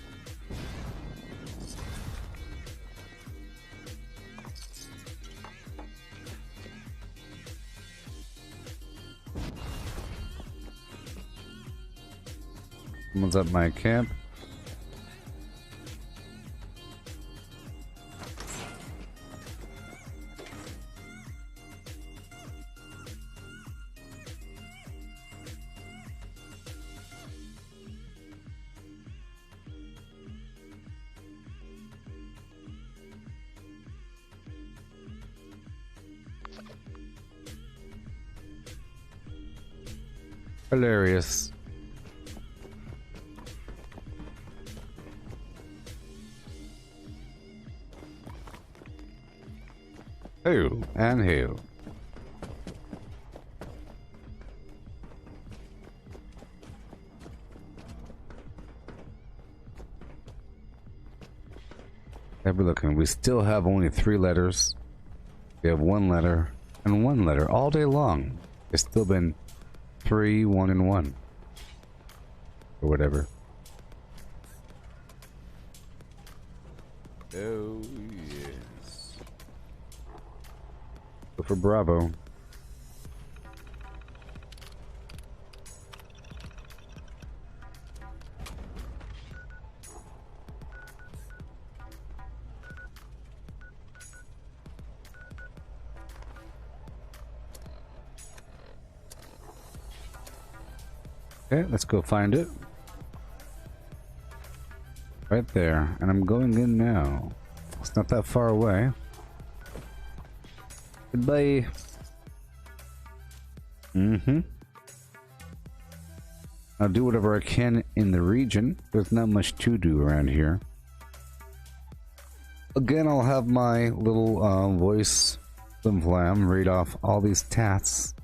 Someone's at my camp. Hilarious. Hail and hail. Have a look, and we still have only 3 letters. We have 1 letter and 1 letter all day long. It's still been 3, 1, and 1. Or whatever. Oh, yes. Go for Bravo. Okay, let's go find it. Right there, and I'm going in now. It's not that far away. Goodbye. I'll do whatever I can in the region. There's not much to do around here. Again, I'll have my little voice flim-flam read off all these tasks.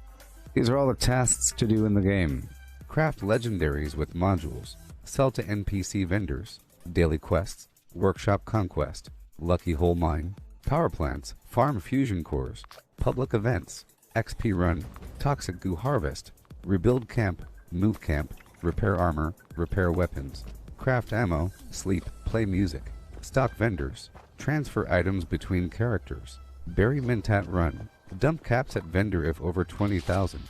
These are all the tasks to do in the game. Craft legendaries with modules. Sell to NPC vendors. Daily quests. Workshop conquest. Lucky hole mine. Power plants. Farm fusion cores. Public events. XP run. Toxic goo harvest. Rebuild camp. Move camp. Repair armor. Repair weapons. Craft ammo. Sleep. Play music. Stock vendors. Transfer items between characters. Bury Mentat run. Dump caps at vendor if over 20,000.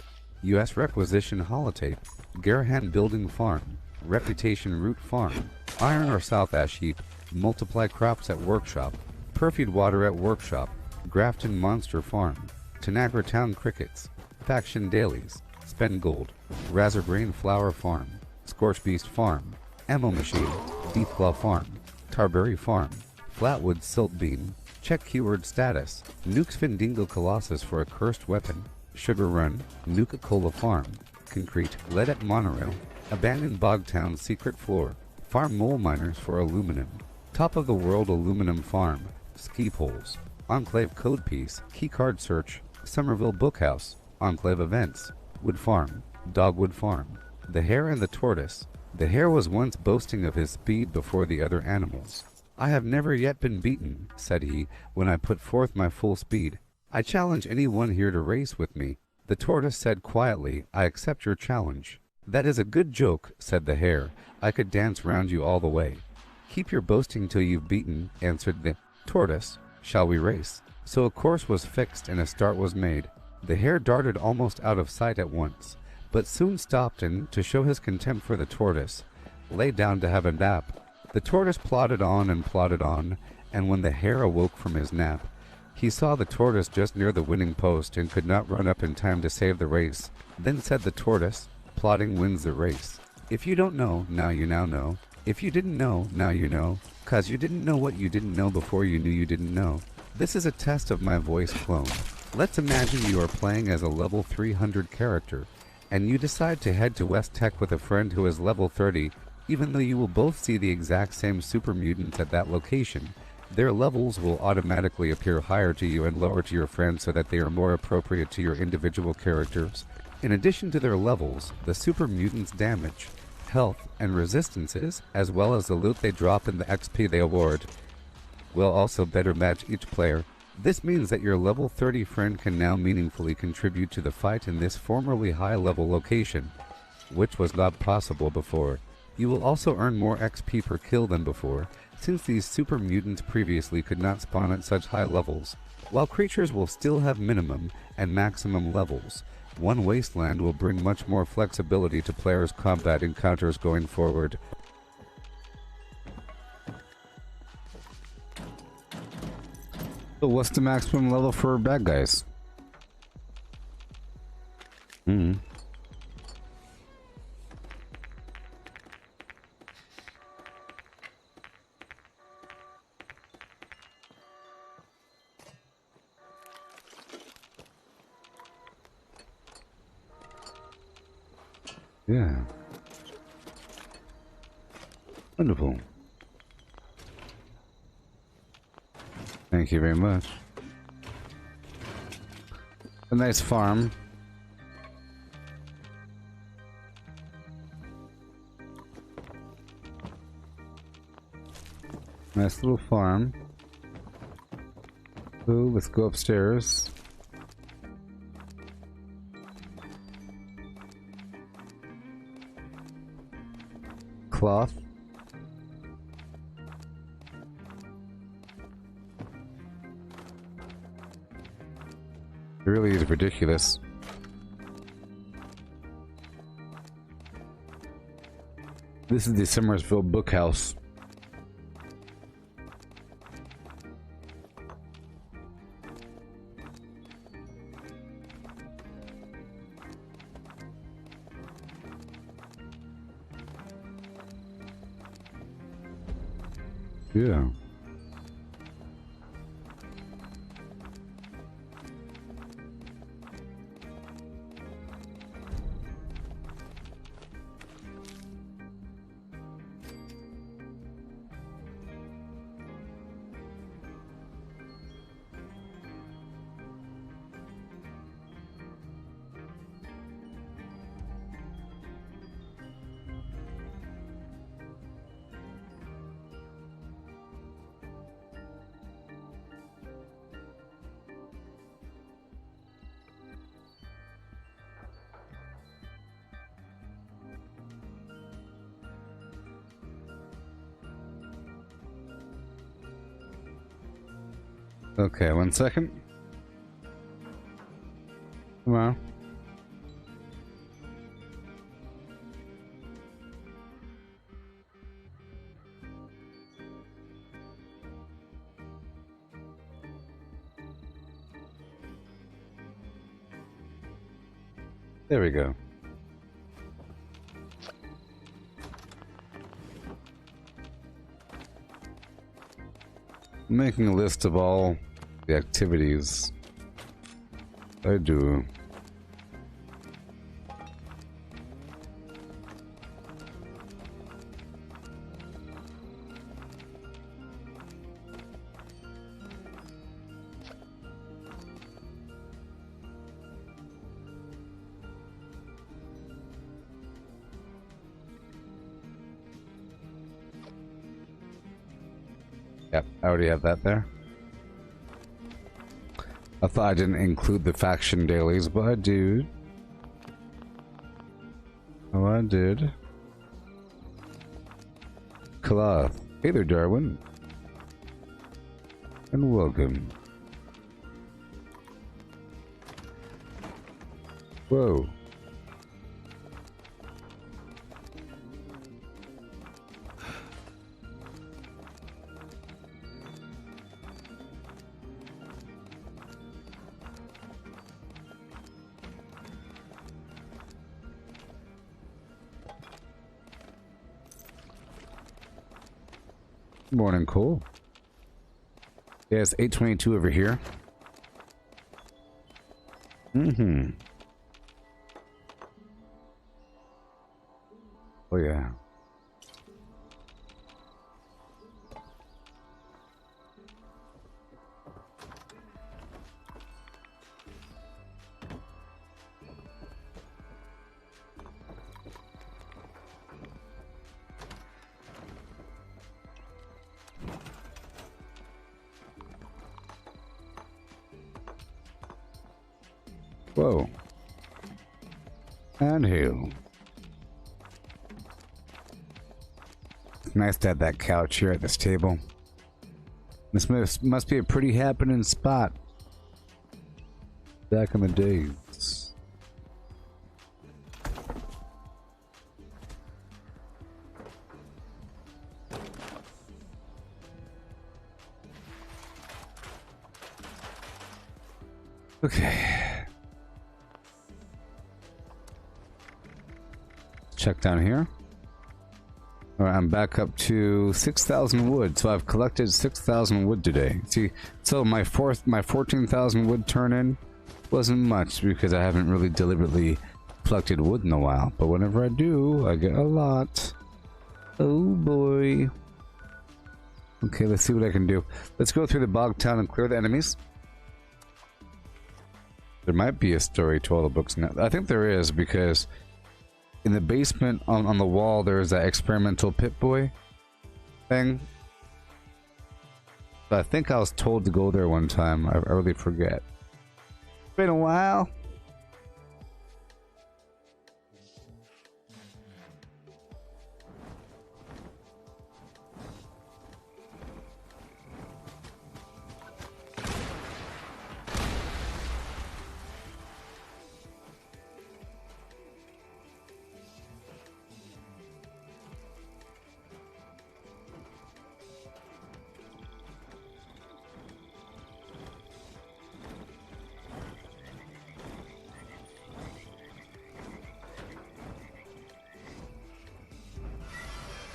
US requisition holotape. Garahan building farm. Reputation root farm. Iron or south ash heap. Multiply crops at workshop. Perfumed water at workshop. Grafton monster farm. Tanagra town crickets. Faction dailies. Spend gold. Razorbrain flower farm. Scorch beast farm. Ammo machine. Deathclaw farm. Tarberry farm. Flatwood silt bean. Check keyword status. Nukes Findingo Colossus for a cursed weapon. Sugar Run. Nuka Cola Farm. Concrete. Lead at monorail. Abandoned Bogtown secret floor. Farm mole miners for aluminum. Top of the world aluminum farm. Ski poles. Enclave code piece. Keycard search. Somerville Bookhouse. Enclave events. Wood farm. Dogwood farm. The hare and the tortoise. The hare was once boasting of his speed before the other animals. I have never yet been beaten, said he, when I put forth my full speed. I challenge anyone here to race with me. The tortoise said quietly, I accept your challenge. That is a good joke, said the hare. I could dance round you all the way. Keep your boasting till you've beaten, answered the tortoise. Shall we race? So a course was fixed and a start was made. The hare darted almost out of sight at once, but soon stopped and, to show his contempt for the tortoise, lay down to have a nap. The tortoise plodded on, and when the hare awoke from his nap, he saw the tortoise just near the winning post and could not run up in time to save the race. Then said the tortoise, plodding wins the race. If you don't know, now you now know. If you didn't know, now you know. 'Cause you didn't know what you didn't know before you knew you didn't know. This is a test of my voice clone. Let's imagine you are playing as a level 300 character, and you decide to head to West Tech with a friend who is level 30, even though you will both see the exact same super mutants at that location. Their levels will automatically appear higher to you and lower to your friends so that they are more appropriate to your individual characters. In addition to their levels, the super mutants' damage, health, and resistances, as well as the loot they drop and the XP they award, will also better match each player. This means that your level 30 friend can now meaningfully contribute to the fight in this formerly high-level location, which was not possible before. You will also earn more XP per kill than before, since these super mutants previously could not spawn at such high levels. While creatures will still have minimum and maximum levels, one Wasteland will bring much more flexibility to players' combat encounters going forward. So what's the maximum level for bad guys? Yeah. Wonderful. Thank you very much. A nice farm. Nice little farm. So let's go upstairs. Cloth. It really is ridiculous. This is the Summersville Bookhouse. Yeah. Okay, 1 second. Come on. There we go. I'm making a list of all the activities I do. Yep, I already have that there. I thought I didn't include the faction dailies, but I did. Oh, I did. Cloth. Hey there, Darwin. And welcome. Whoa. Morning, Cole. Yeah, it's 8:22 over here. Mm-hmm. Oh, yeah. Whoa. And hail. It's nice to have that couch here at this table. This must be a pretty happening spot. Back in the days. Okay. Check down here. Alright, I'm back up to 6,000 wood, so I've collected 6,000 wood today. See, so my 14,000 wood turn in wasn't much because I haven't really deliberately collected wood in a while. But whenever I do, I get a lot. Oh boy. Okay, let's see what I can do. Let's go through the bog town and clear the enemies. There might be a story to all the books now. I think there is, because in the basement on the wall there's that experimental Pip-Boy thing. So I think I was told to go there one time. I really forget. It's been a while.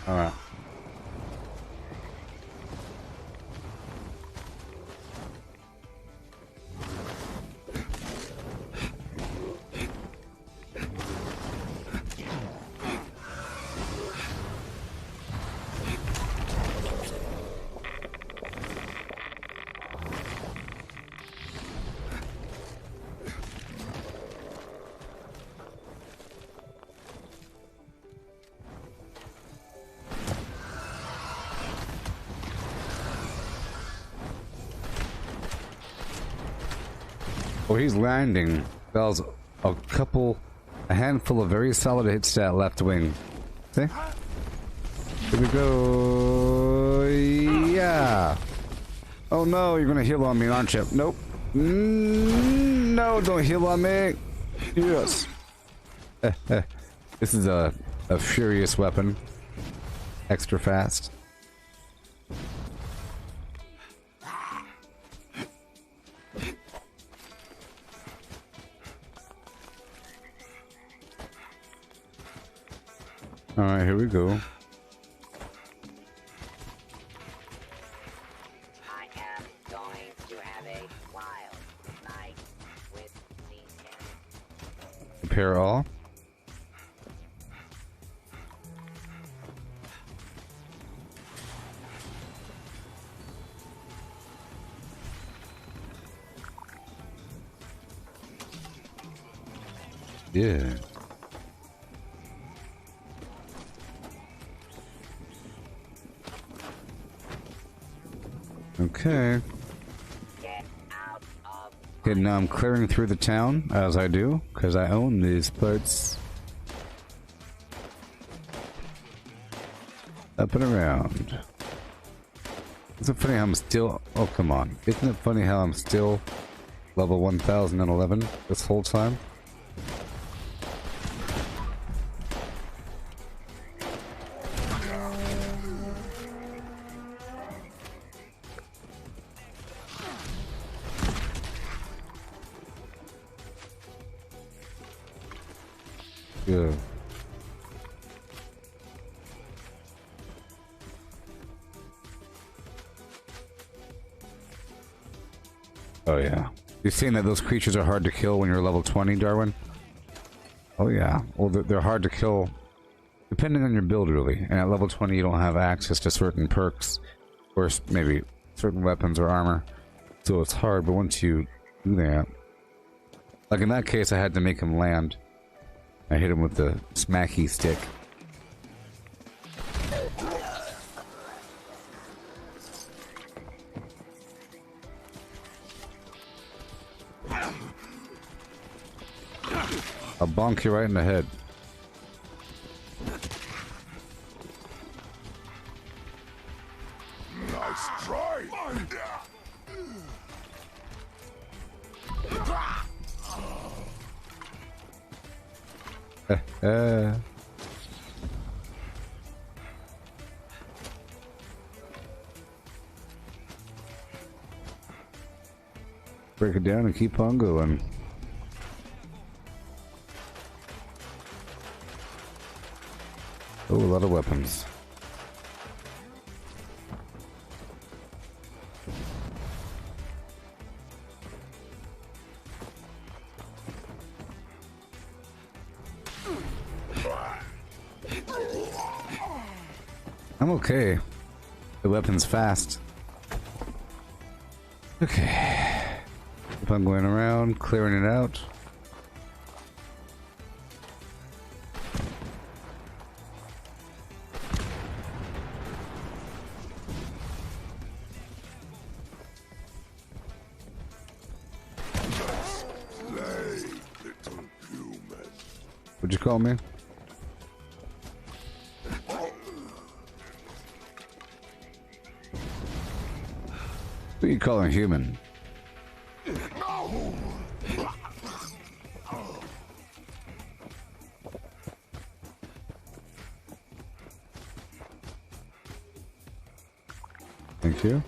Alright. where he's landing, there's a handful of very solid hits to that left wing. See? Here we go. Yeah. Oh no, you're gonna heal on me, aren't you? Nope. No, don't heal on me. Yes. This is a furious weapon. Extra fast. Alright, here we go. I am going to have a wild night with these cats. Repair all. Yeah. Okay. Okay, now I'm clearing through the town, as I do, because I own these parts. Up and around. Isn't it funny how I'm still... Oh, come on. Isn't it funny how I'm still level 1011 this whole time? Good. Oh yeah. You've seen that those creatures are hard to kill when you're level 20, Darwin? Oh yeah. Well, they're hard to kill depending on your build, really. And at level 20 you don't have access to certain perks or maybe certain weapons or armor. So it's hard, but once you do that... Like in that case I had to make him land. I hit him with the smacky stick. I'll bonk you right in the head. Nice try. Break it down and keep on going. Oh, a lot of weapons. I'm okay. The weapon's fast. Okay. Keep on going around, clearing it out. What'd you call me? Who are you calling human? Thank you.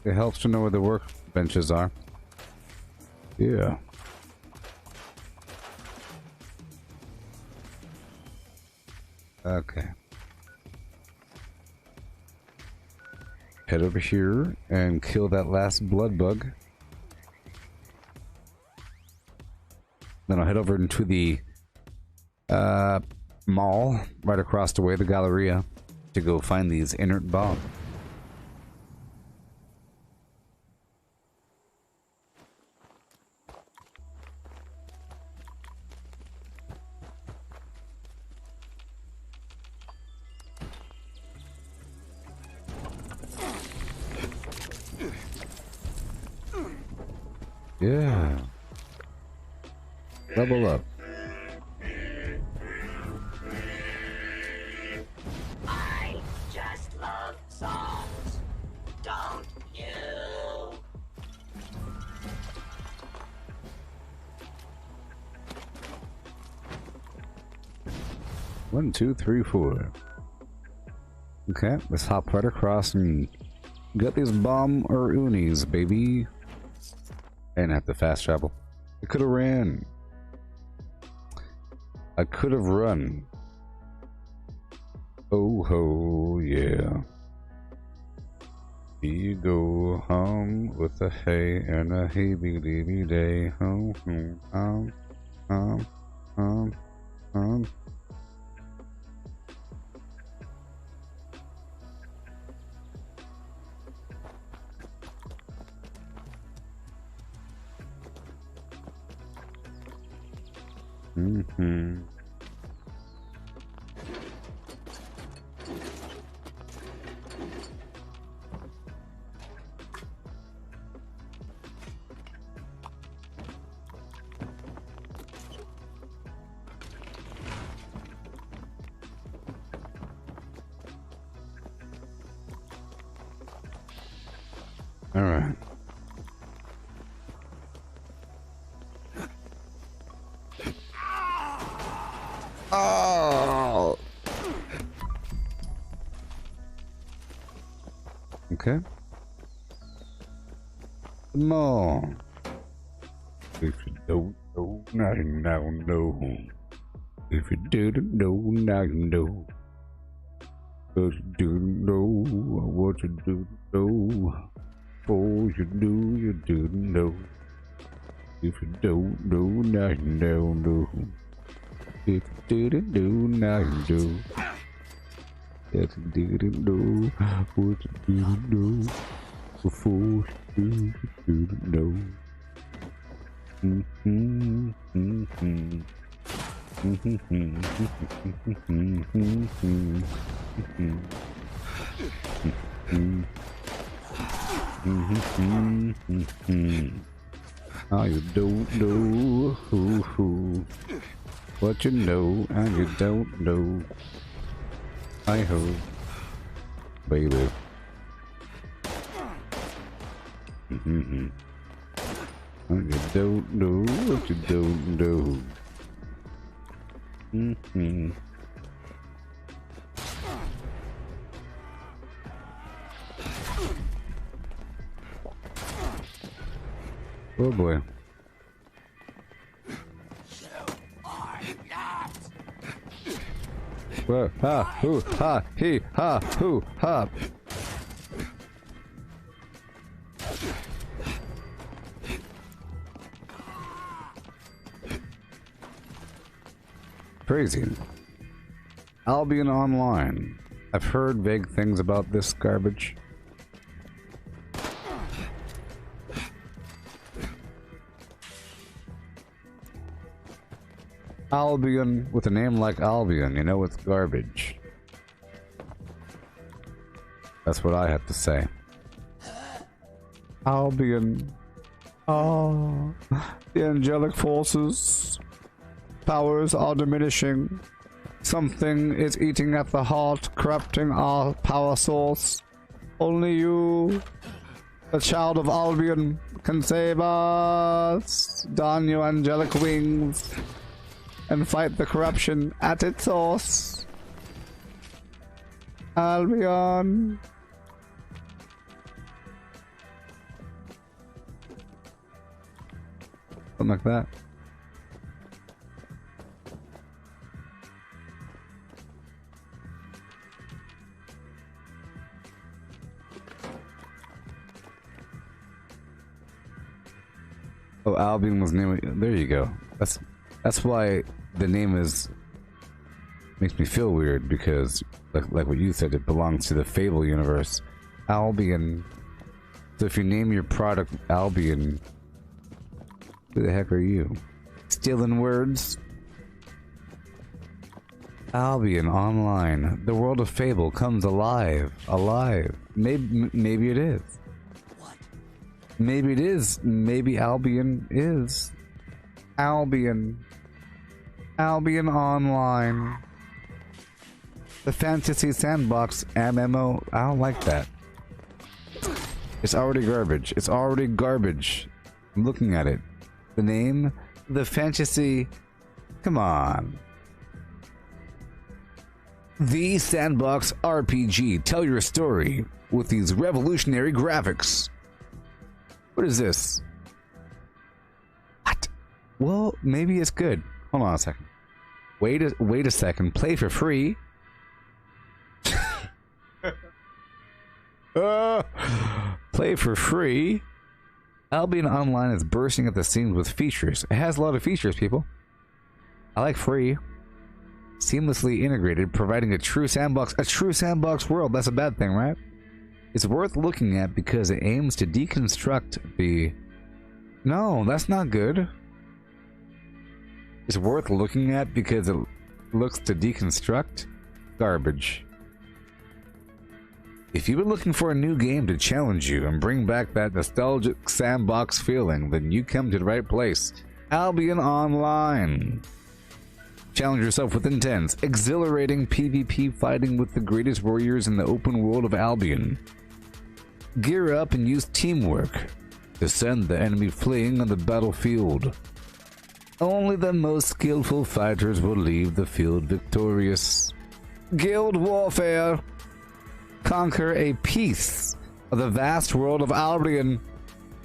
It helps to know where the workbenches are. Yeah. Okay. Head over here and kill that last blood bug. Then I'll head over into the mall right across the way, the Galleria, to go find these inert bombs. Yeah. Level up. I just love songs. Don't you? 1, 2, 3, 4. Okay, let's hop right across and get these bomb or unis, baby. And have to fast travel. I could have ran. I could have run. Oh ho, yeah. Here you go, with a hay and a hey-be-dee-be day. Mm-hmm. All right. Oh. Okay. Come on. If you don't know, now you know. If you didn't know, now you know. Cause you didn't know what you didn't know. Before you knew, you didn't know. If you don't know, now you know. If you didn't know, now you know. If you didn't know what you didn't know. Before you knew, you didn't know. Now you don't know what you know, and you don't know. I hope, baby. And you don't know what you don't know. Oh boy. Whoa, ha, hoo, ha, he, ha, hoo, ha. Crazy. Albion Online. I've heard vague things about this garbage. Albion, with a name like Albion, you know it's garbage. That's what I have to say. Albion. Oh, the angelic forces. Powers are diminishing. Something is eating at the heart, corrupting our power source. Only you, the child of Albion, can save us. Don your angelic wings and fight the corruption at its source. Albion. Something like that. Oh, Albion was named. There you go. That's why the name is makes me feel weird, because like what you said, it belongs to the Fable universe. Albion. So if you name your product Albion, who the heck are you? Stealing words? Albion Online. The world of Fable comes alive. Alive. Maybe it is. Maybe it is. Maybe Albion is. Albion. Albion Online. The Fantasy Sandbox MMO. I don't like that. It's already garbage. It's already garbage. I'm looking at it. The name? The Fantasy... Come on. The Sandbox RPG. Tell your story with these revolutionary graphics. What is this? What? Well, maybe it's good. Hold on a second. Wait a second. Play for free. Play for free. Albion Online is bursting at the seams with features. It has a lot of features, people. I like free. Seamlessly integrated, providing a true sandbox world. That's a bad thing, right? It's worth looking at because it aims to deconstruct the... No, that's not good. It's worth looking at because it looks to deconstruct garbage. If you've been looking for a new game to challenge you and bring back that nostalgic sandbox feeling, then you come to the right place. Albion Online. Challenge yourself with intense, exhilarating PvP fighting with the greatest warriors in the open world of Albion. Gear up and use teamwork to send the enemy fleeing on the battlefield. Only the most skillful fighters will leave the field victorious. Guild Warfare. Conquer a piece of the vast world of Albion.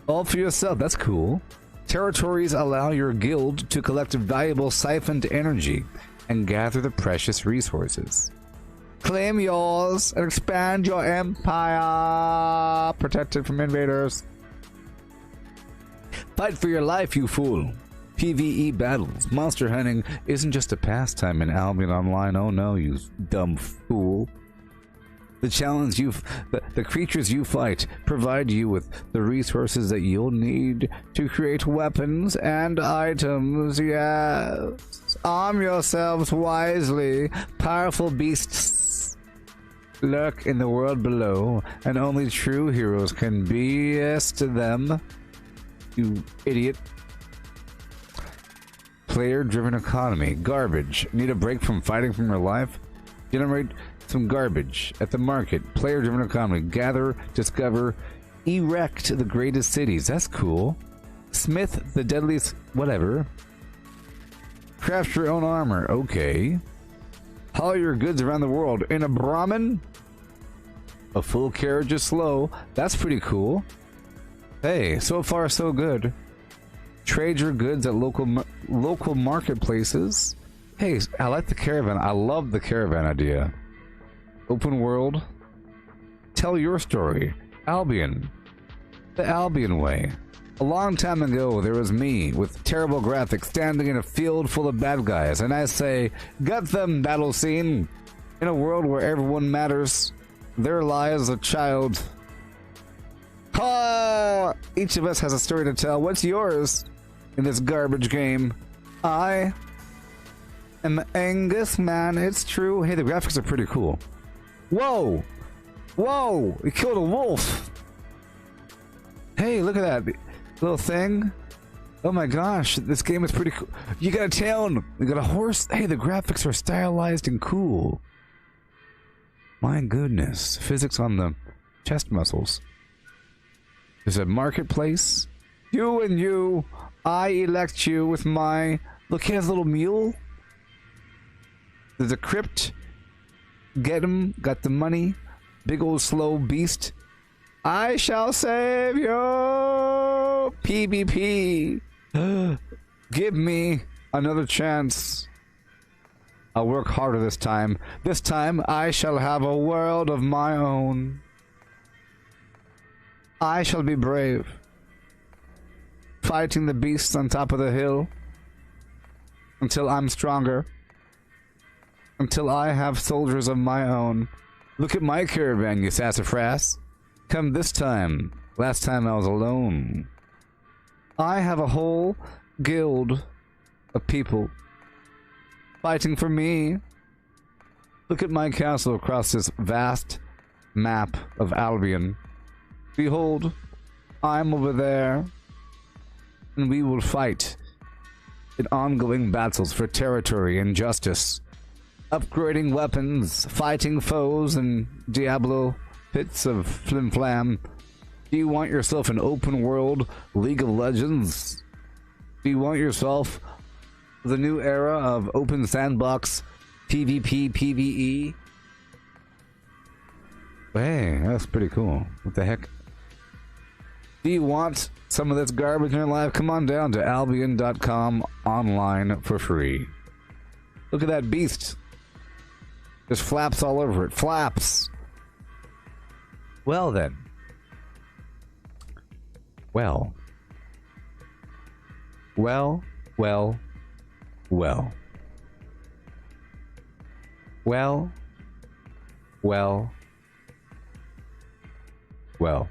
All for yourself. That's cool. Territories allow your guild to collect valuable siphoned energy and gather the precious resources. Claim yours and expand your empire, protected from invaders. Fight for your life, you fool. PvE battles. Monster hunting isn't just a pastime in Albion Online. Oh no, you dumb fool. The creatures you fight provide you with the resources that you'll need to create weapons and items. Yes. Arm yourselves wisely. Powerful beasts lurk in the world below, and only true heroes can beast them. You idiot. Player-driven economy. Garbage. Need a break from fighting from your life? Generate some garbage at the market. Player-driven economy. Gather, discover, erect the greatest cities. That's cool. Smith the deadliest... whatever. Craft your own armor. Okay. Haul your goods around the world in a Brahmin. A full carriage is slow. That's pretty cool. Hey, so far so good. Trade your goods at local marketplaces. Hey, I like the caravan. I love the caravan idea. Open world. Tell your story. Albion. The Albion way. A long time ago, there was me, with terrible graphics, standing in a field full of bad guys, and I say, "Gut them, battle scene!" In a world where everyone matters, there lies a child. Oh, each of us has a story to tell. What's yours in this garbage game? I am Angus, man. It's true. Hey, the graphics are pretty cool. Whoa! Whoa! We killed a wolf! Hey, look at that little thing. Oh my gosh, this game is pretty cool. You got a town! You got a horse! Hey, the graphics are stylized and cool. My goodness. Physics on the chest muscles. There's a marketplace. You and you, I elect you with my... Look, he has a little mule. There's a crypt. Get him. Got the money. Big old slow beast. I shall save you. PvP. Give me another chance. I'll work harder this time. This time I shall have a world of my own. I shall be brave. Fighting the beasts on top of the hill. Until I'm stronger. Until I have soldiers of my own. Look at my caravan, you sassafras. Come this time. Last time I was alone. I have a whole guild of people fighting for me. Look at my castle across this vast map of Albion. Behold, I'm over there. And we will fight in ongoing battles for territory and justice. Upgrading weapons, fighting foes, and Diablo pits of flim-flam. Do you want yourself an open world League of Legends? Do you want yourself the new era of open sandbox PvP, PvE? Hey, that's pretty cool. What the heck? Do you want some of this garbage in your life? Come on down to Albion.com online for free. Look at that beast. There's flaps all over it. Flaps! Well then. Well. Well. Well. Well. Well. Well. Well.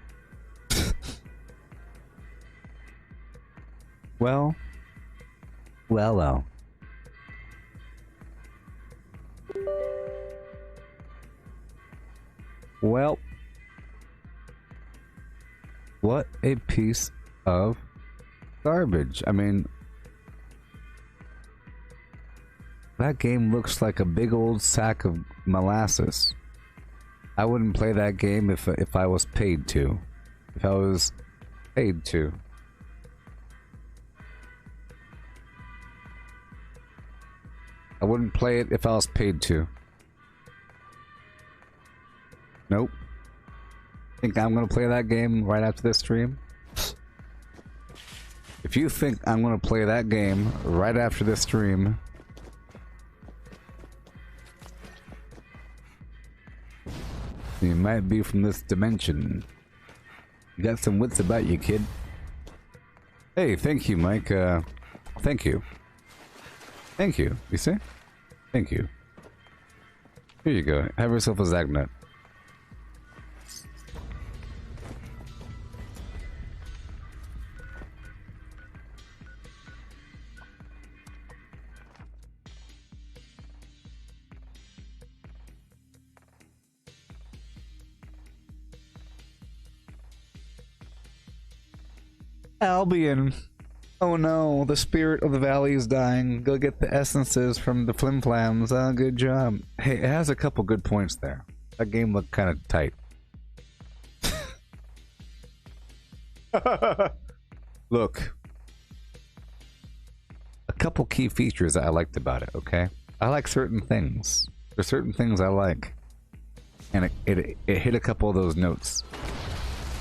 Well. Well, well. Well. What a piece of garbage. I mean, that game looks like a big old sack of molasses. I wouldn't play that game if I was paid to. If I was paid to. I wouldn't play it if I was paid to. Nope. Think I'm gonna play that game right after this stream? If you think I'm gonna play that game right after this stream, you might be from this dimension. You got some wits about you, kid. Hey, thank you, Mike. Thank you. Thank you. You see? Thank you. Here you go. Have yourself a Zagnut. Albion. Oh no, the spirit of the valley is dying. Go get the essences from the flimflams. Oh, good job. Hey, it has a couple good points there. That game looked kind of tight. Look. A couple key features that I liked about it, okay? I like certain things. There's certain things I like. And it hit a couple of those notes.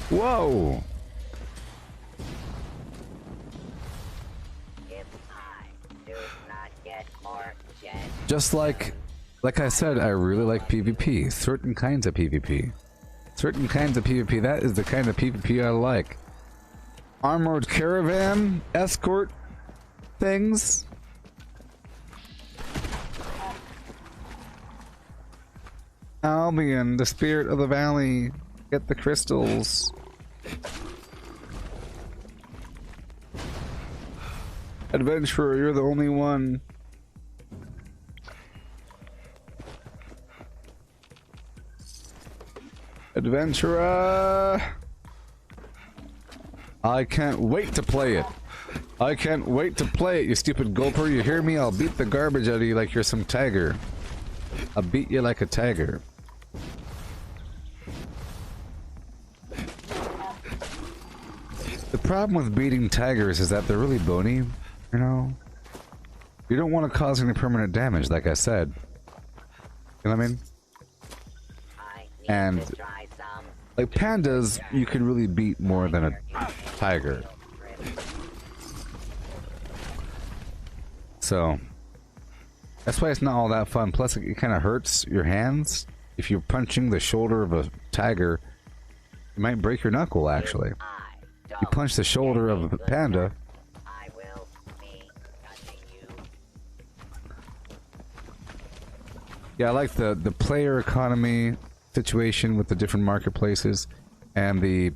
Whoa! Just like I said, I really like PvP. Certain kinds of PvP. Certain kinds of PvP. That is the kind of PvP I like. Armored caravan, escort things. Albion, the spirit of the valley. Get the crystals. Adventurer, you're the only one. Adventurer! I can't wait to play it. I can't wait to play it, you stupid gulper. You hear me? I'll beat the garbage out of you like you're some tiger. I'll beat you like a tiger. The problem with beating tigers is that they're really bony, you know? You don't want to cause any permanent damage, like I said. You know what I mean? And like pandas, you can really beat more than a tiger. So that's why it's not all that fun. Plus, it kind of hurts your hands. If you're punching the shoulder of a tiger, you might break your knuckle. Actually, you punch the shoulder of a panda. Yeah, I like the player economy situation with the different marketplaces and the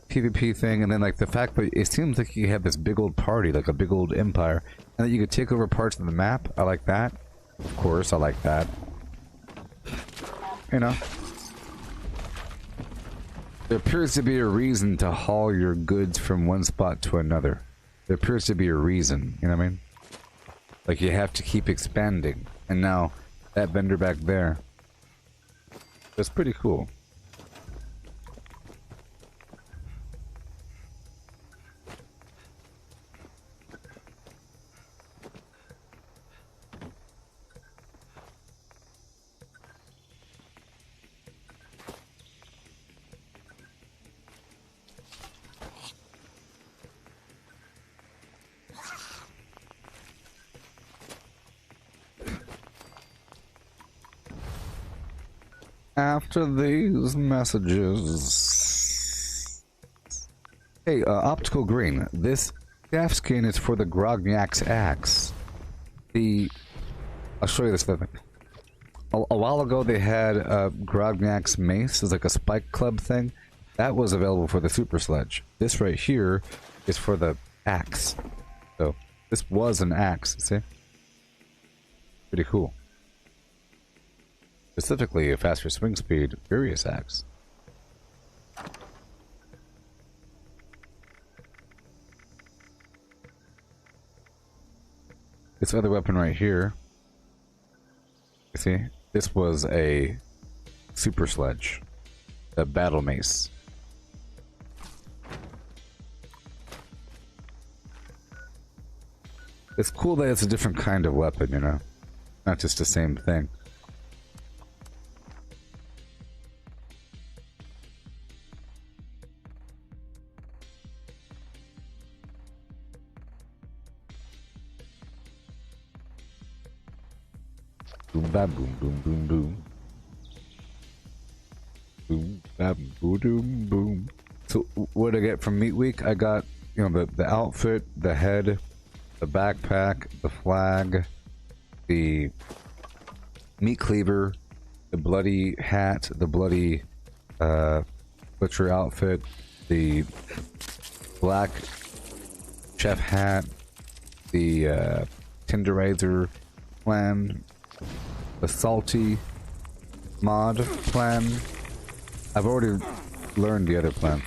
PvP thing, and then like the fact that it seems like you have this big old party, like a big old empire, and that you could take over parts of the map. I like that. Of course, I like that. You know. There appears to be a reason to haul your goods from one spot to another. There appears to be a reason, you know what I mean? Like you have to keep expanding. And now, that vendor back there, that's pretty cool. After these messages... Hey, Optical Green, this staff skin is for the Grognak's axe. I'll show you this thing. A while ago they had Grognak's mace, it's like a spike club thing. That was available for the super sledge. This right here is for the axe. So, this was an axe, see? Pretty cool. Specifically, a faster swing speed, Furious Axe. This other weapon right here, you see, this was a super sledge, a battle mace. It's cool that it's a different kind of weapon, you know, not just the same thing. Boom, bam, boom, boom, boom, boom. Boom, bam, boom, boom, boom. So, what did I get from Meat Week? I got, you know, the outfit, the head, the backpack, the flag, the meat cleaver, the bloody hat, the bloody butcher outfit, the black chef hat, the tenderizer plan, the salty mod plan. I've already learned the other plan.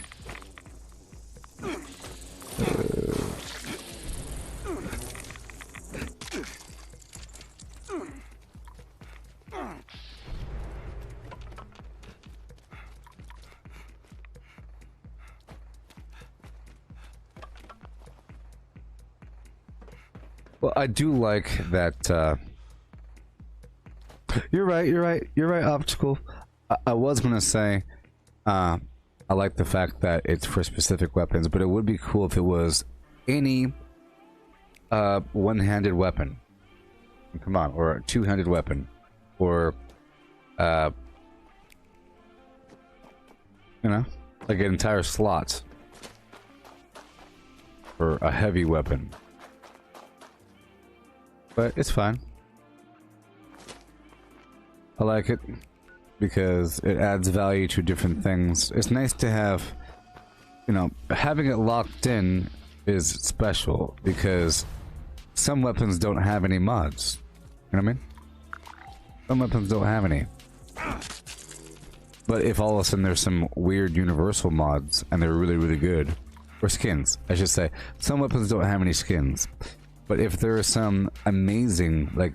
Well, I do like that. You're right, Optical. I was gonna say, I like the fact that it's for specific weapons, but it would be cool if it was any one-handed weapon. Come on, or a two-handed weapon, or you know, like an entire slot for a heavy weapon. But it's fine. I like it because it adds value to different things. It's nice to have, you know, having it locked in is special because some weapons don't have any mods. You know what I mean? Some weapons don't have any. But if all of a sudden there's some weird universal mods and they're really, really good, or skins, I should say. Some weapons don't have any skins. But if there are some amazing, like,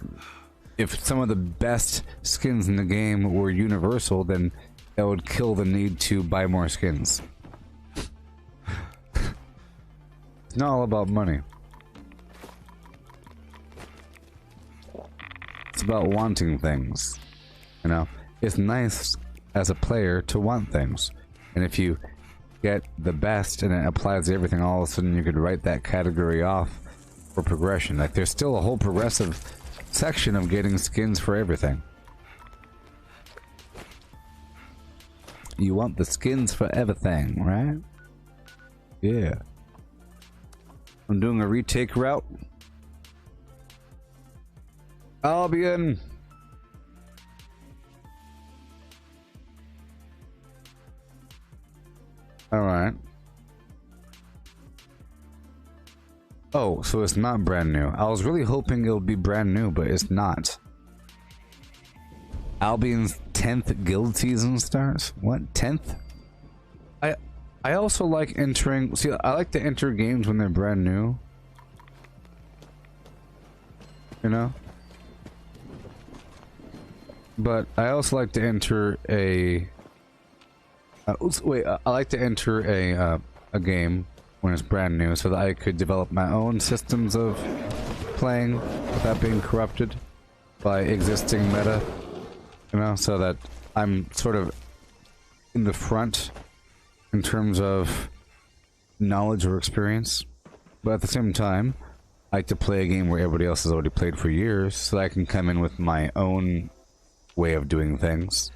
if some of the best skins in the game were universal, then that would kill the need to buy more skins. It's not all about money. It's about wanting things. You know? It's nice as a player to want things. And if you get the best and it applies to everything, all of a sudden you could write that category off for progression. Like, there's still a whole progressive section of getting skins for everything. You want the skins for everything, right? Yeah. I'm doing a retake route. Albion. Alright. Oh, so it's not brand new. I was really hoping it would be brand new, but it's not. Albion's 10th guild season starts? What? 10th? I also like entering. See, I like to enter games when they're brand new. You know? But I also like to enter a... I like to enter a game when it's brand new so that I could develop my own systems of playing without being corrupted by existing meta. You know, so that I'm sort of in the front in terms of knowledge or experience. But at the same time, I like to play a game where everybody else has already played for years so that I can come in with my own way of doing things.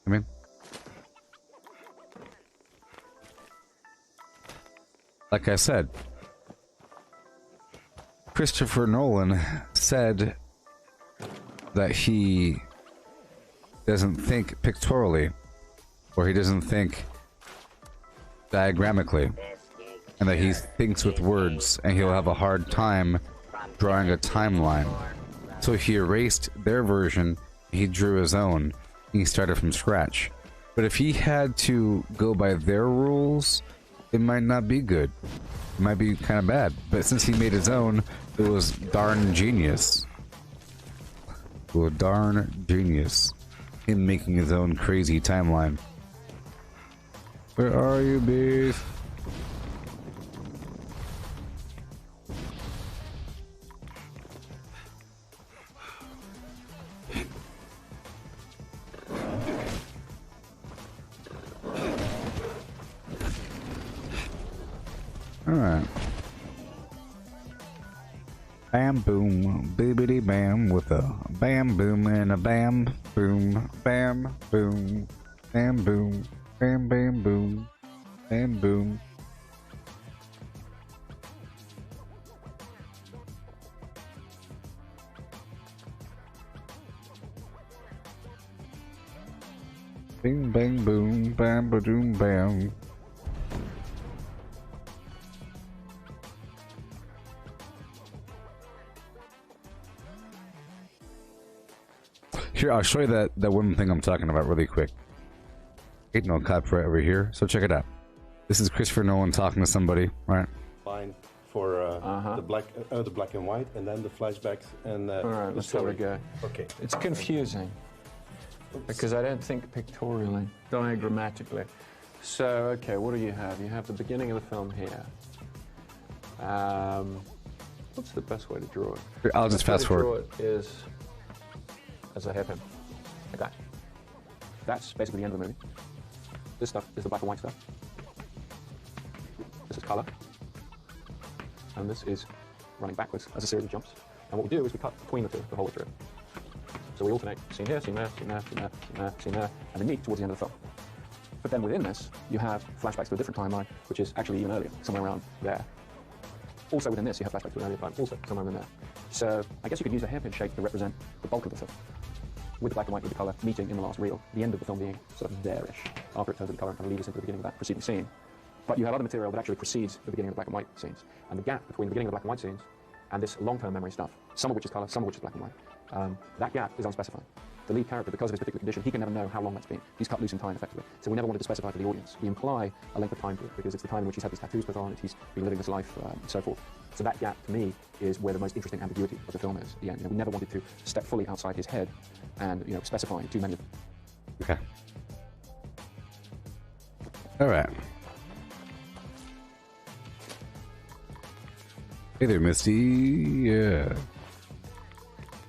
I mean, like I said, Christopher Nolan said that he doesn't think pictorially, or he doesn't think diagrammically, and that he thinks with words, and he'll have a hard time drawing a timeline. So he erased their version, he drew his own, and he started from scratch. But if he had to go by their rules, it might not be good. It might be kind of bad. But since he made his own, it was darn genius. Well, darn genius. Him making his own crazy timeline. Where are you, beast? Alright. Bam boom, bibbity bam with a bam boom and a bam boom, bam boom, bam boom, bam bam boom, bam boom. Bing bang boom, bam ba doom bam. Here, I'll show you that one thing I'm talking about really quick. Ain't no copyright over here, so check it out. This is Christopher Nolan talking to somebody, right? Fine for the black and white, and then the flashbacks and all right, let's have a go. Okay. It's confusing because I don't think pictorially, diagrammatically. So, okay, what do you have? You have the beginning of the film here. What's the best way to draw it? Here, I'll just fast forward. Draw it is as a hairpin, like that. That's basically the end of the movie. This stuff is the black and white stuff. This is color. And this is running backwards as a series of jumps. And what we do is we cut between the two the whole way through. So we alternate scene here, scene there, scene there, scene there, scene there, scene there, and then meet towards the end of the film. But then within this, you have flashbacks to a different timeline, which is actually even earlier, somewhere around there. Also within this, you have flashbacks to an earlier time, also somewhere in there. So I guess you could use a hairpin shape to represent the bulk of the film. With the black and white, with the colour, meeting in the last reel, the end of the film being sort of there-ish, after it turns to the colour and kind of leads us into the beginning of that preceding scene. But you have other material that actually precedes the beginning of the black and white scenes. And the gap between the beginning of the black and white scenes and this long-term memory stuff, some of which is colour, some of which is black and white, that gap is unspecified. The lead character, because of his particular condition, he can never know how long that's been. He's cut loose in time, effectively. So we never wanted to specify to the audience. We imply a length of time period, because it's the time in which he's had these tattoos put on, he's been living this life, and so forth. So that gap, to me, is where the most interesting ambiguity of the film is, at the end. You know, we never wanted to step fully outside his head and, you know, specify too many of them. Okay. Alright. Hey there, Misty. Yeah.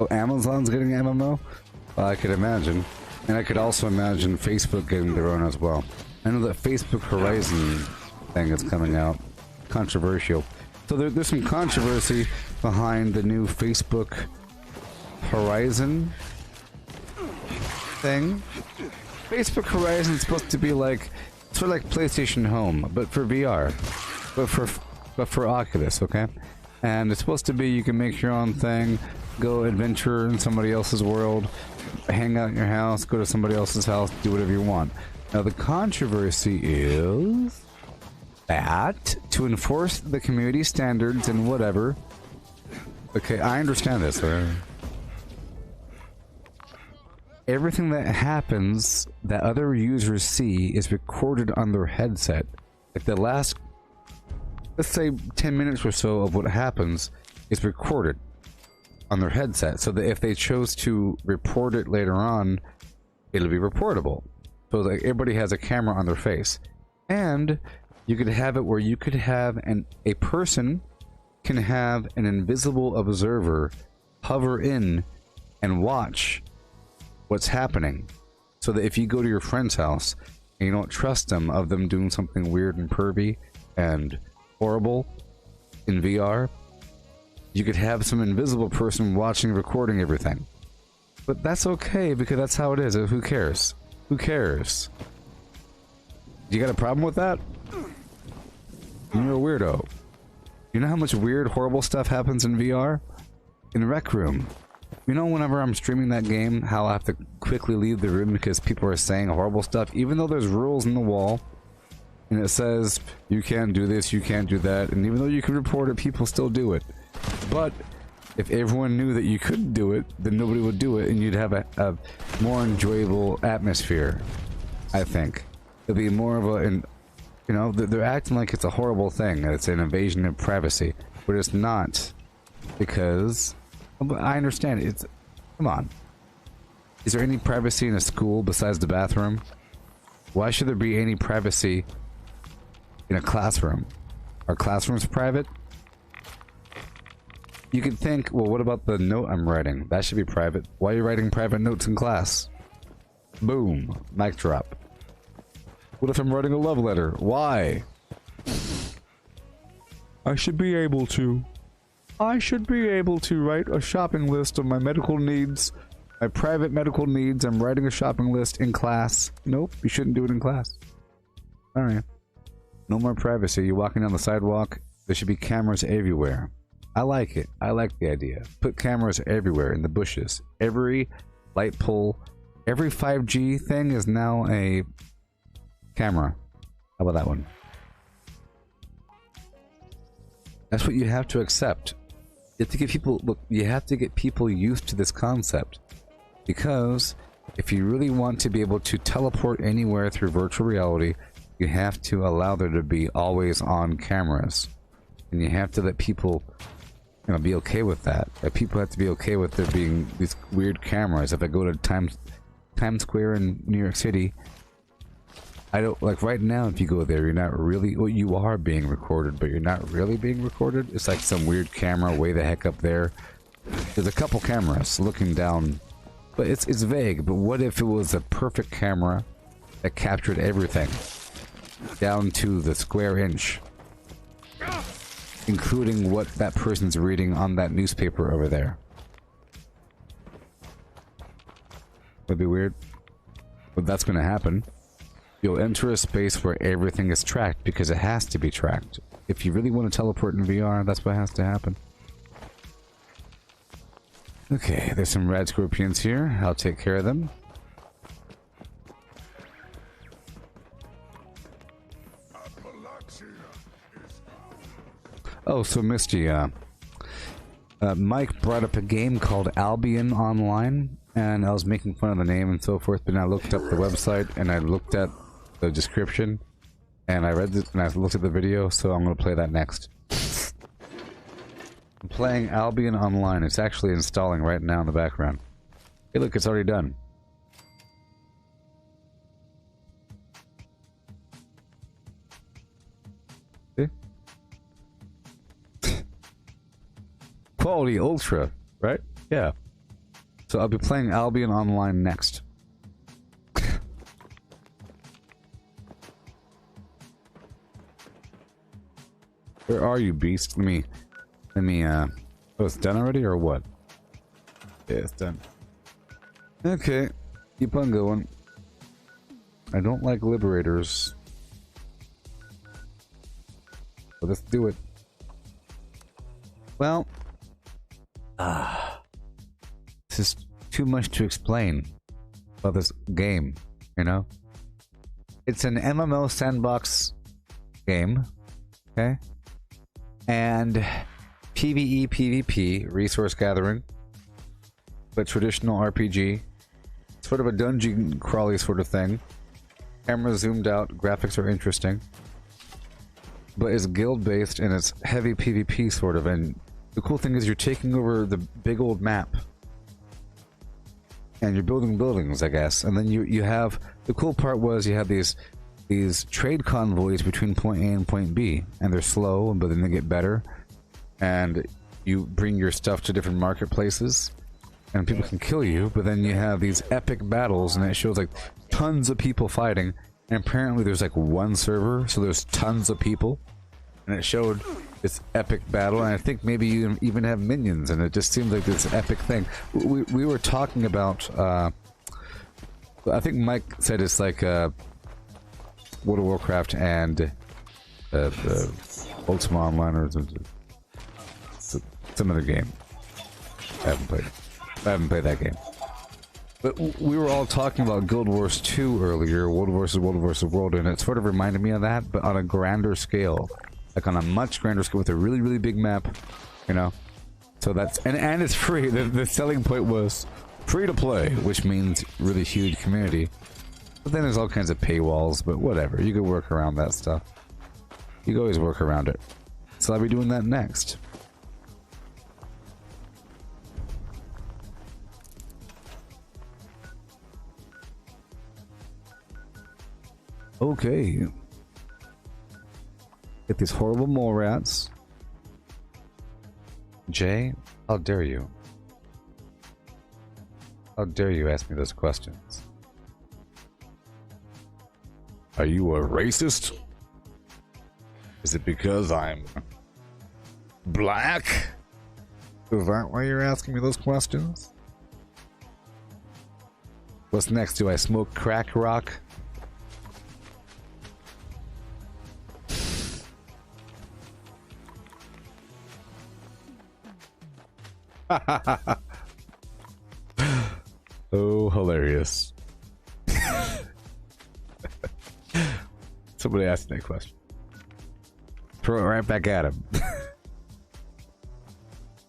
Oh, Amazon's getting MMO? Well, I could imagine. And I could also imagine Facebook getting their own as well. I know that Facebook Horizon thing is coming out. Controversial. So there's some controversy behind the new Facebook Horizon thing. Facebook Horizon is supposed to be like, sort of like PlayStation Home, but for VR. But for Oculus, okay? And it's supposed to be you can make your own thing, go adventure in somebody else's world, hang out in your house, go to somebody else's house, do whatever you want. Now the controversy is that to enforce the community standards and whatever. Okay, I understand this, right? everything that happens that other users see is recorded on their headset. Like the last, let's say 10 minutes or so of what happens is recorded on their headset, so that if they chose to report it later on, it'll be reportable. So like everybody has a camera on their face. And you could have it where you could have a person can have an invisible observer hover in and watch what's happening, so that if you go to your friend's house and you don't trust them of them doing something weird and pervy and horrible in VR, you could have some invisible person watching, recording everything. But that's okay, because that's how it is. Who cares? Who cares? You got a problem with that? You're a weirdo. You know how much weird, horrible stuff happens in VR? In the Rec Room. You know, whenever I'm streaming that game, how I have to quickly leave the room because people are saying horrible stuff, even though there's rules in the wall, and it says, you can't do this, you can't do that, and even though you can report it, people still do it. But if everyone knew that you couldn't do it, then nobody would do it, and you'd have a more enjoyable atmosphere, I think. It'd be more of a, you know, they're acting like it's a horrible thing, it's an invasion of privacy, but it's not, because I understand it's, come on. Is there any privacy in a school besides the bathroom? Why should there be any privacy in a classroom? Are classrooms private? You could think, well, what about the note I'm writing? That should be private. Why are you writing private notes in class? Boom. Mic drop. What if I'm writing a love letter? Why? I should be able to. I should be able to write a shopping list of my medical needs, my private medical needs. I'm writing a shopping list in class. Nope, you shouldn't do it in class. Alright. No more privacy. You're walking down the sidewalk. There should be cameras everywhere. I like it. I like the idea. Put cameras everywhere in the bushes. Every light pole, every 5G thing is now a camera. How about that one? That's what you have to accept. You have to get people, look, you have to get people used to this concept. Because if you really want to be able to teleport anywhere through virtual reality, you have to allow there to be always on cameras. And you have to let people, you know, be okay with that. Like, people have to be okay with there being these weird cameras. If I go to Times Square in New York City, I don't, like right now, if you go there, you're not really, well, you are being recorded, but you're not really being recorded. It's like some weird camera way the heck up there. There's a couple cameras looking down, but it's vague. But what if it was a perfect camera that captured everything down to the square inch, including what that person's reading on that newspaper over there? Would be weird, but that's gonna happen. You'll enter a space where everything is tracked because it has to be tracked. If you really want to teleport in VR, that's what has to happen. Okay, there's some rad scorpions here. I'll take care of them. Oh, so Misty, Mike brought up a game called Albion online, and I was making fun of the name and so forth, but then I looked up the website and I looked at the description, and I read it and I looked at the video, so I'm going to play that next. I'm playing Albion online. It's actually installing right now in the background. Hey, look, it's already done. See? Quality Ultra, right? Yeah. So I'll be playing Albion online next. Where are you, beast? Let me, oh, it's done already, or what? Yeah, it's done. Okay, keep on going. I don't like liberators. So let's do it. Well, this is too much to explain about this game, you know? It's an MMO sandbox game, okay? And PvE, PvP, resource gathering, but traditional RPG. sort of a dungeon crawly sort of thing. Camera zoomed out, graphics are interesting. But it's guild based and it's heavy PvP sort of, and the cool thing is you're taking over the big old map. And you're building buildings, I guess. And then you have, the cool part was you have these trade convoys between point A and point B, and they're slow, but then they get better. And you bring your stuff to different marketplaces, and people can kill you, but then you have these epic battles, and it shows like tons of people fighting, and apparently there's like one server, so there's tons of people, and it showed this epic battle, and I think maybe you even have minions, and it just seems like this epic thing. We were talking about, I think Mike said it's like World of Warcraft and Ultima Online, or some other game. I haven't played that game. But we were all talking about Guild Wars 2 earlier, World versus World, and it sort of reminded me of that, but on a grander scale. Like on a much grander scale with a really, really big map, you know? So that's, and it's free. The selling point was free to play, which means really huge community. But then there's all kinds of paywalls, but whatever. You could work around that stuff. You can always work around it. So I'll be doing that next. Okay. Get these horrible mole rats. Jay, how dare you? How dare you ask me those questions? Are you a racist? Is it because I'm black? Is that why you're asking me those questions? What's next? Do I smoke crack rock? Oh, hilarious. Somebody asked that question. Throw it right back at him.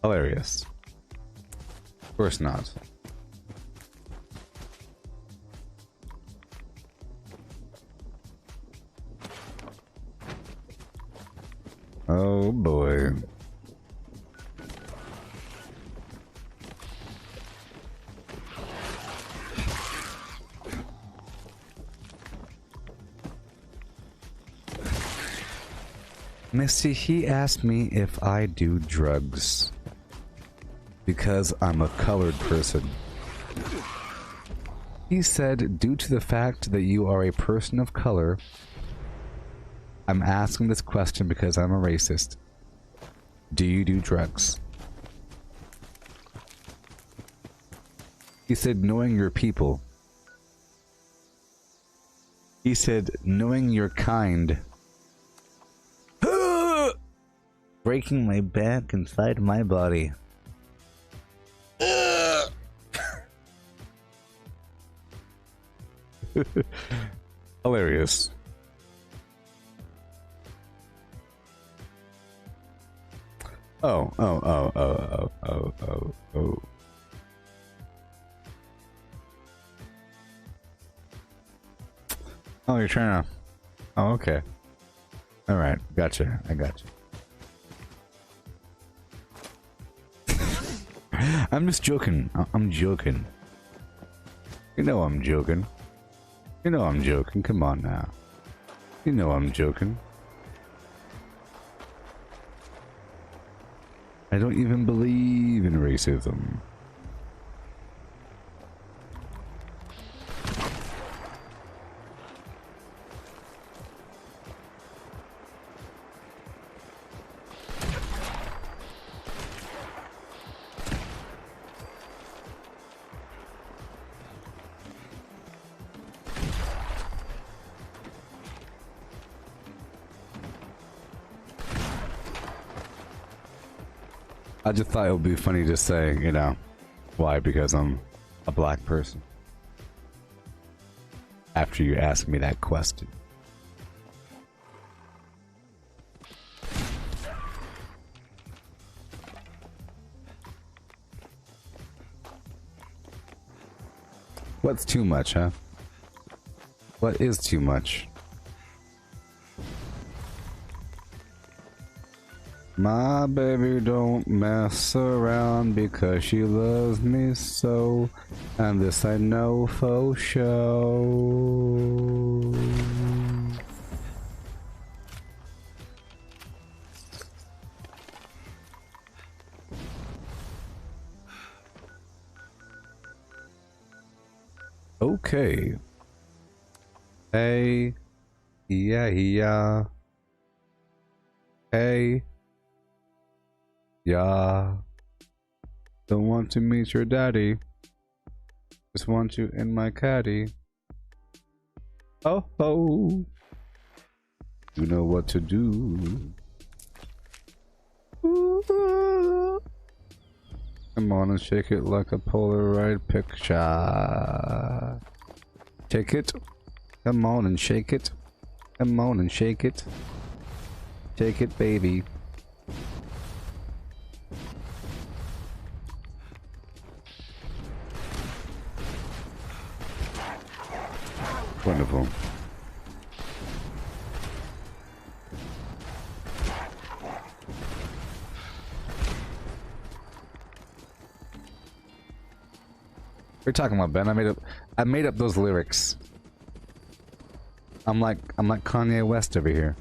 Hilarious. Of course not. Oh boy. Misty, he asked me if I do drugs because I'm a colored person. He said, due to the fact that you are a person of color, I'm asking this question because I'm a racist. Do you do drugs? He said, knowing your people. He said, knowing your kind. Breaking my back inside my body. Hilarious. Oh. Oh, you're trying to... Oh, okay. Alright, gotcha. I gotcha. I'm just joking. I'm joking. You know I'm joking. You know I'm joking. Come on now. You know I'm joking. I don't even believe in racism. I just thought it would be funny to say, you know, why? Because I'm a black person. After you ask me that question. What's too much, huh? What is too much? My baby don't mess around because she loves me so, and this I know for sure. Okay. Hey. Yeah. Hey. Yeah. Don't want to meet your daddy. Just want you in my caddy. Oh ho. You know what to do. Ooh. Come on and shake it like a Polaroid picture. Take it. Come on and shake it. Come on and shake it. Take it, baby. Wonderful. What are you talking about, Ben? I made up those lyrics. I'm like Kanye West over here.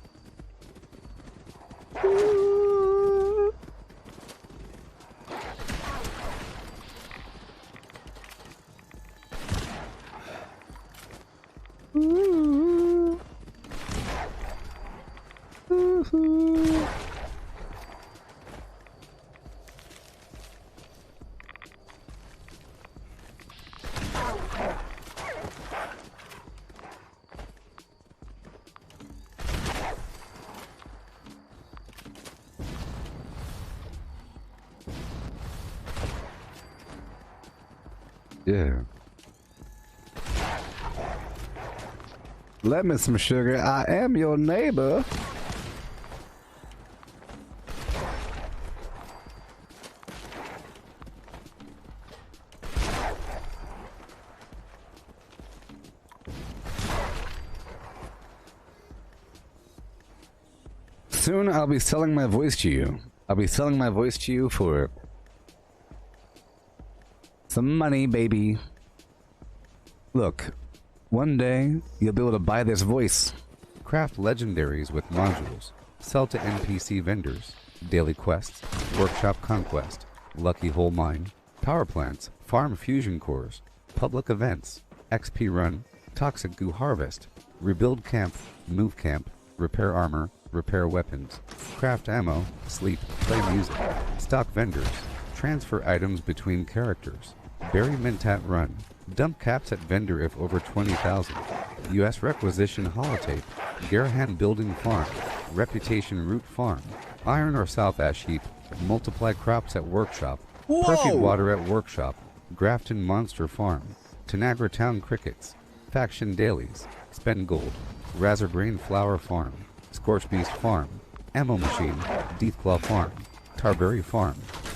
Yeah. Let me some sugar. I am your neighbor. Soon I'll be selling my voice to you. I'll be selling my voice to you for some money, baby. Look, one day you'll be able to buy this voice. Craft legendaries with modules. Sell to NPC vendors. Daily quests. Workshop conquest. Lucky hole mine. Power plants. Farm fusion cores. Public events. XP run. Toxic goo harvest. Rebuild camp. Move camp. Repair armor. Repair weapons. Craft ammo. Sleep. Play music. Stock vendors. Transfer items between characters. Bury Mentat run. Dump caps at vendor if over 20,000. US requisition holotape. Garahan building farm. Reputation root farm. Iron or south ash heap. Multiply crops at workshop. Perfume water at workshop. Grafton monster farm. Tanagra town crickets. Faction dailies. Spend gold. Razorgrain flower farm. Scorch beast farm. Ammo machine. Deathclaw farm. Tarberry farm.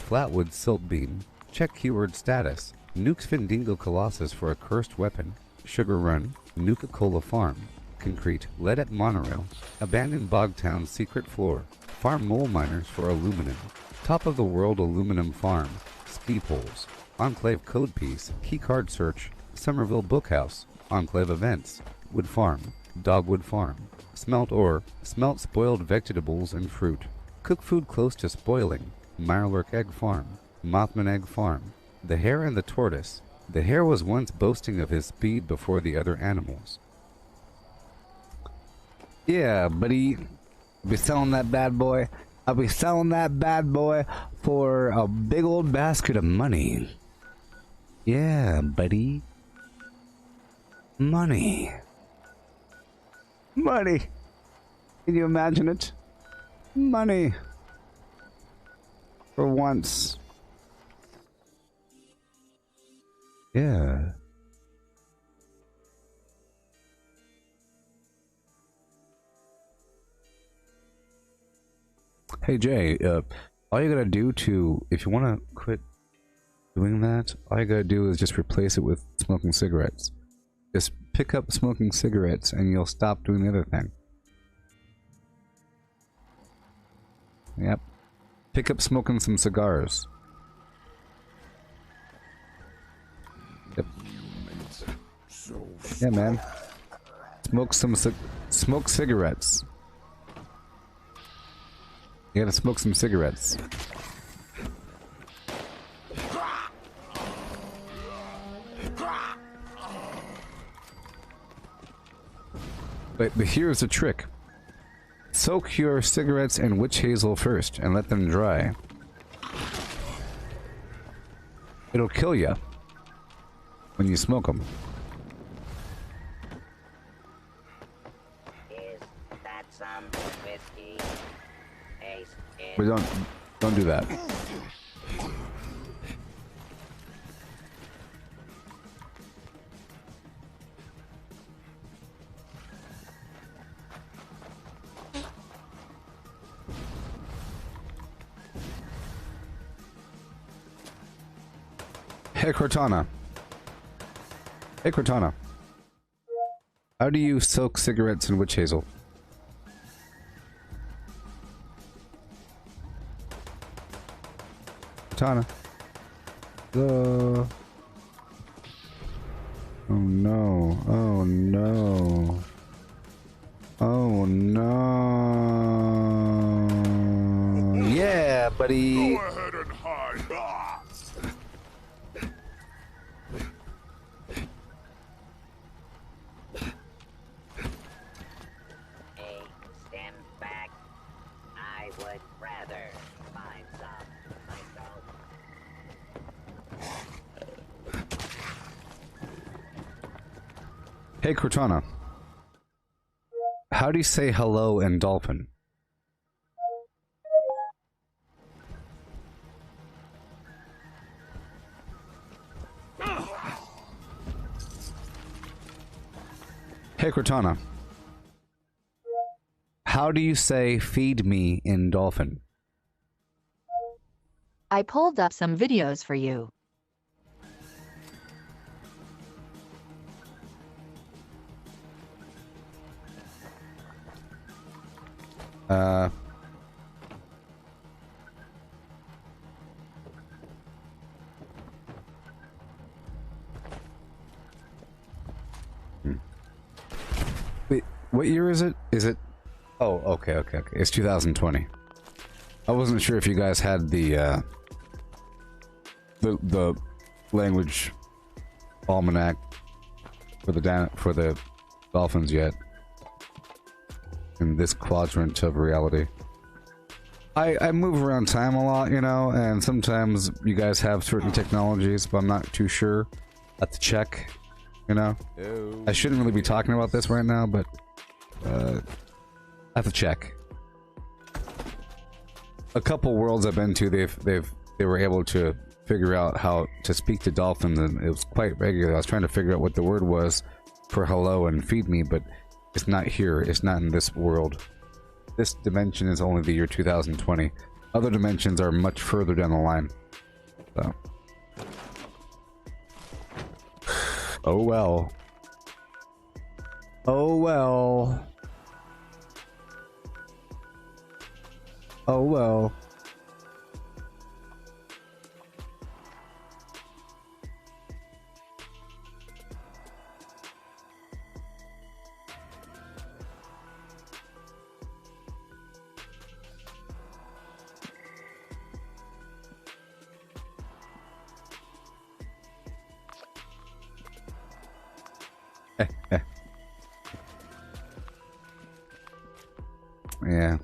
Flatwood silt beam. Check keyword status. Nukes Findingo Colossus for a cursed weapon. Sugar Run. Nuka-Cola Farm. Concrete. Lead at Monorail. Abandoned Bogtown Secret Floor. Farm Mole Miners for Aluminum. Top of the World Aluminum Farm. Ski Poles. Enclave Code Piece. Keycard Search. Somerville Bookhouse. Enclave Events. Wood Farm. Dogwood Farm. Smelt Ore. Smelt spoiled vegetables and fruit. Cook food close to spoiling. Mirelurk Egg Farm. Mothman Egg Farm. The Hare and the Tortoise. The hare was once boasting of his speed before the other animals. Yeah, buddy. I'll be selling that bad boy. I'll be selling that bad boy for a big old basket of money. Yeah, buddy. Money. Money. Can you imagine it? Money. For once. Yeah. Hey Jay, all you gotta do to, if you wanna quit doing that, all you gotta do is just replace it with smoking cigarettes. Just pick up smoking cigarettes and you'll stop doing the other thing. Yep. Pick up smoking some cigars. Yep. Yeah, man. Smoke cigarettes. You gotta smoke some cigarettes. But here's the trick. Soak your cigarettes in witch hazel first and let them dry. It'll kill you when you smoke them. Is that some whiskey? Ace, But don't do that. Hey Cortana. Hey Cortana. How do you soak cigarettes in witch hazel? Cortana. Oh no. Oh no. Oh no. Yeah, buddy. Go ahead and hide. Stand back. I would rather find some myself. Hey Cortana. How do you say hello in dolphin? Hey Cortana. How do you say feed me in dolphin? I pulled up some videos for you. Wait, what year is it? Is it? Oh, okay. It's 2020. I wasn't sure if you guys had the language almanac for the dolphins yet in this quadrant of reality. I move around time a lot, you know, and sometimes you guys have certain technologies, but I'm not too sure. I have to check, you know. I shouldn't really be talking about this right now, but I have to check. A couple worlds I've been to, they were able to figure out how to speak to dolphins, and it was quite regular. I was trying to figure out what the word was for hello and feed me, but it's not here. It's not in this world. This dimension is only the year 2020. Other dimensions are much further down the line. So. Oh well. Oh well. Oh well. Yeah.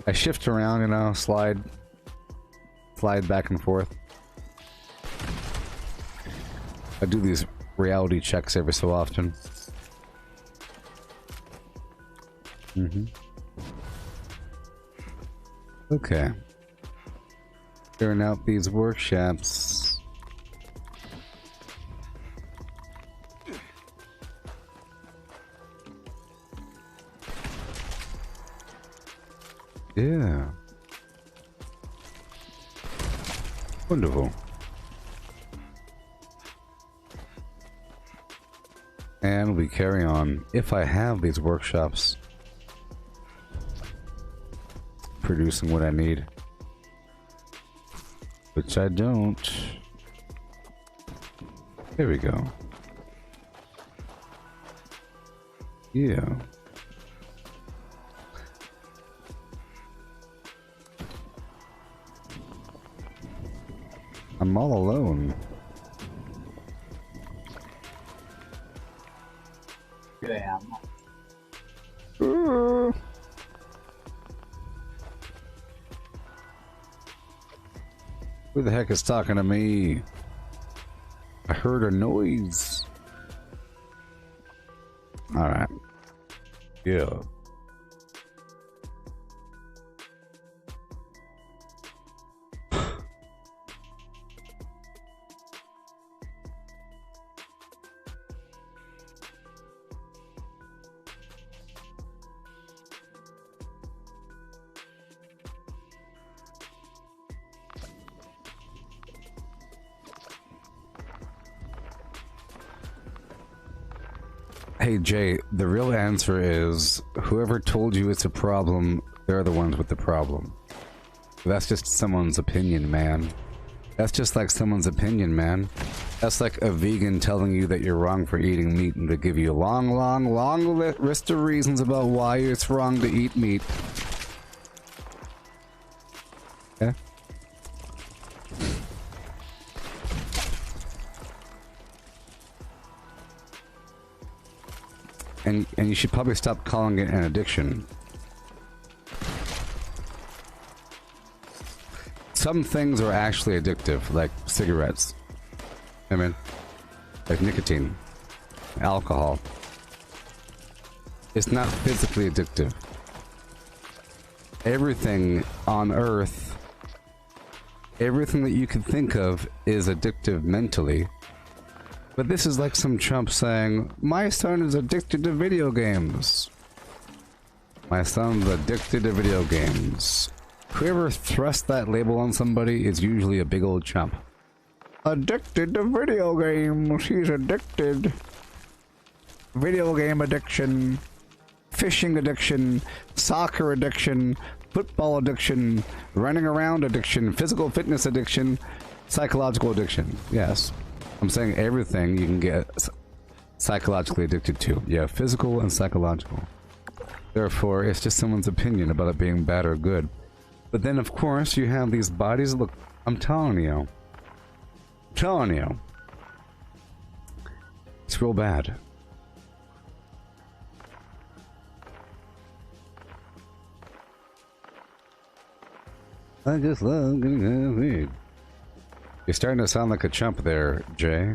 I shift around, you know, slide back and forth. I do these reality checks every so often. Okay. Clearing out these workshops. Yeah. Wonderful. And we carry on. If I have these workshops producing what I need, which I don't. There we go. Yeah. I'm all alone. Yeah. Who the heck is talking to me? I heard a noise. Alright. Yeah. Hey Jay, the real answer is whoever told you it's a problem, they're the ones with the problem. That's just someone's opinion, man. That's just like someone's opinion, man. That's like a vegan telling you that you're wrong for eating meat and to give you a long list of reasons about why it's wrong to eat meat. Okay? And you should probably stop calling it an addiction. Some things are actually addictive, like cigarettes. I mean, like nicotine, alcohol. It's not physically addictive. Everything on Earth, everything that you can think of is addictive mentally. But this is like some chump saying, my son is addicted to video games. My son's addicted to video games. Whoever thrusts that label on somebody is usually a big old chump. Addicted to video games. He's addicted. Video game addiction. Fishing addiction. Soccer addiction. Football addiction. Running around addiction. Physical fitness addiction. Psychological addiction. Yes. I'm saying everything you can get psychologically addicted to. Yeah, physical and psychological. Therefore, it's just someone's opinion about it being bad or good. But then, of course, you have these bodies. Look, I'm telling you. I'm telling you. It's real bad. I just love getting weed. You're starting to sound like a chump there, Jay.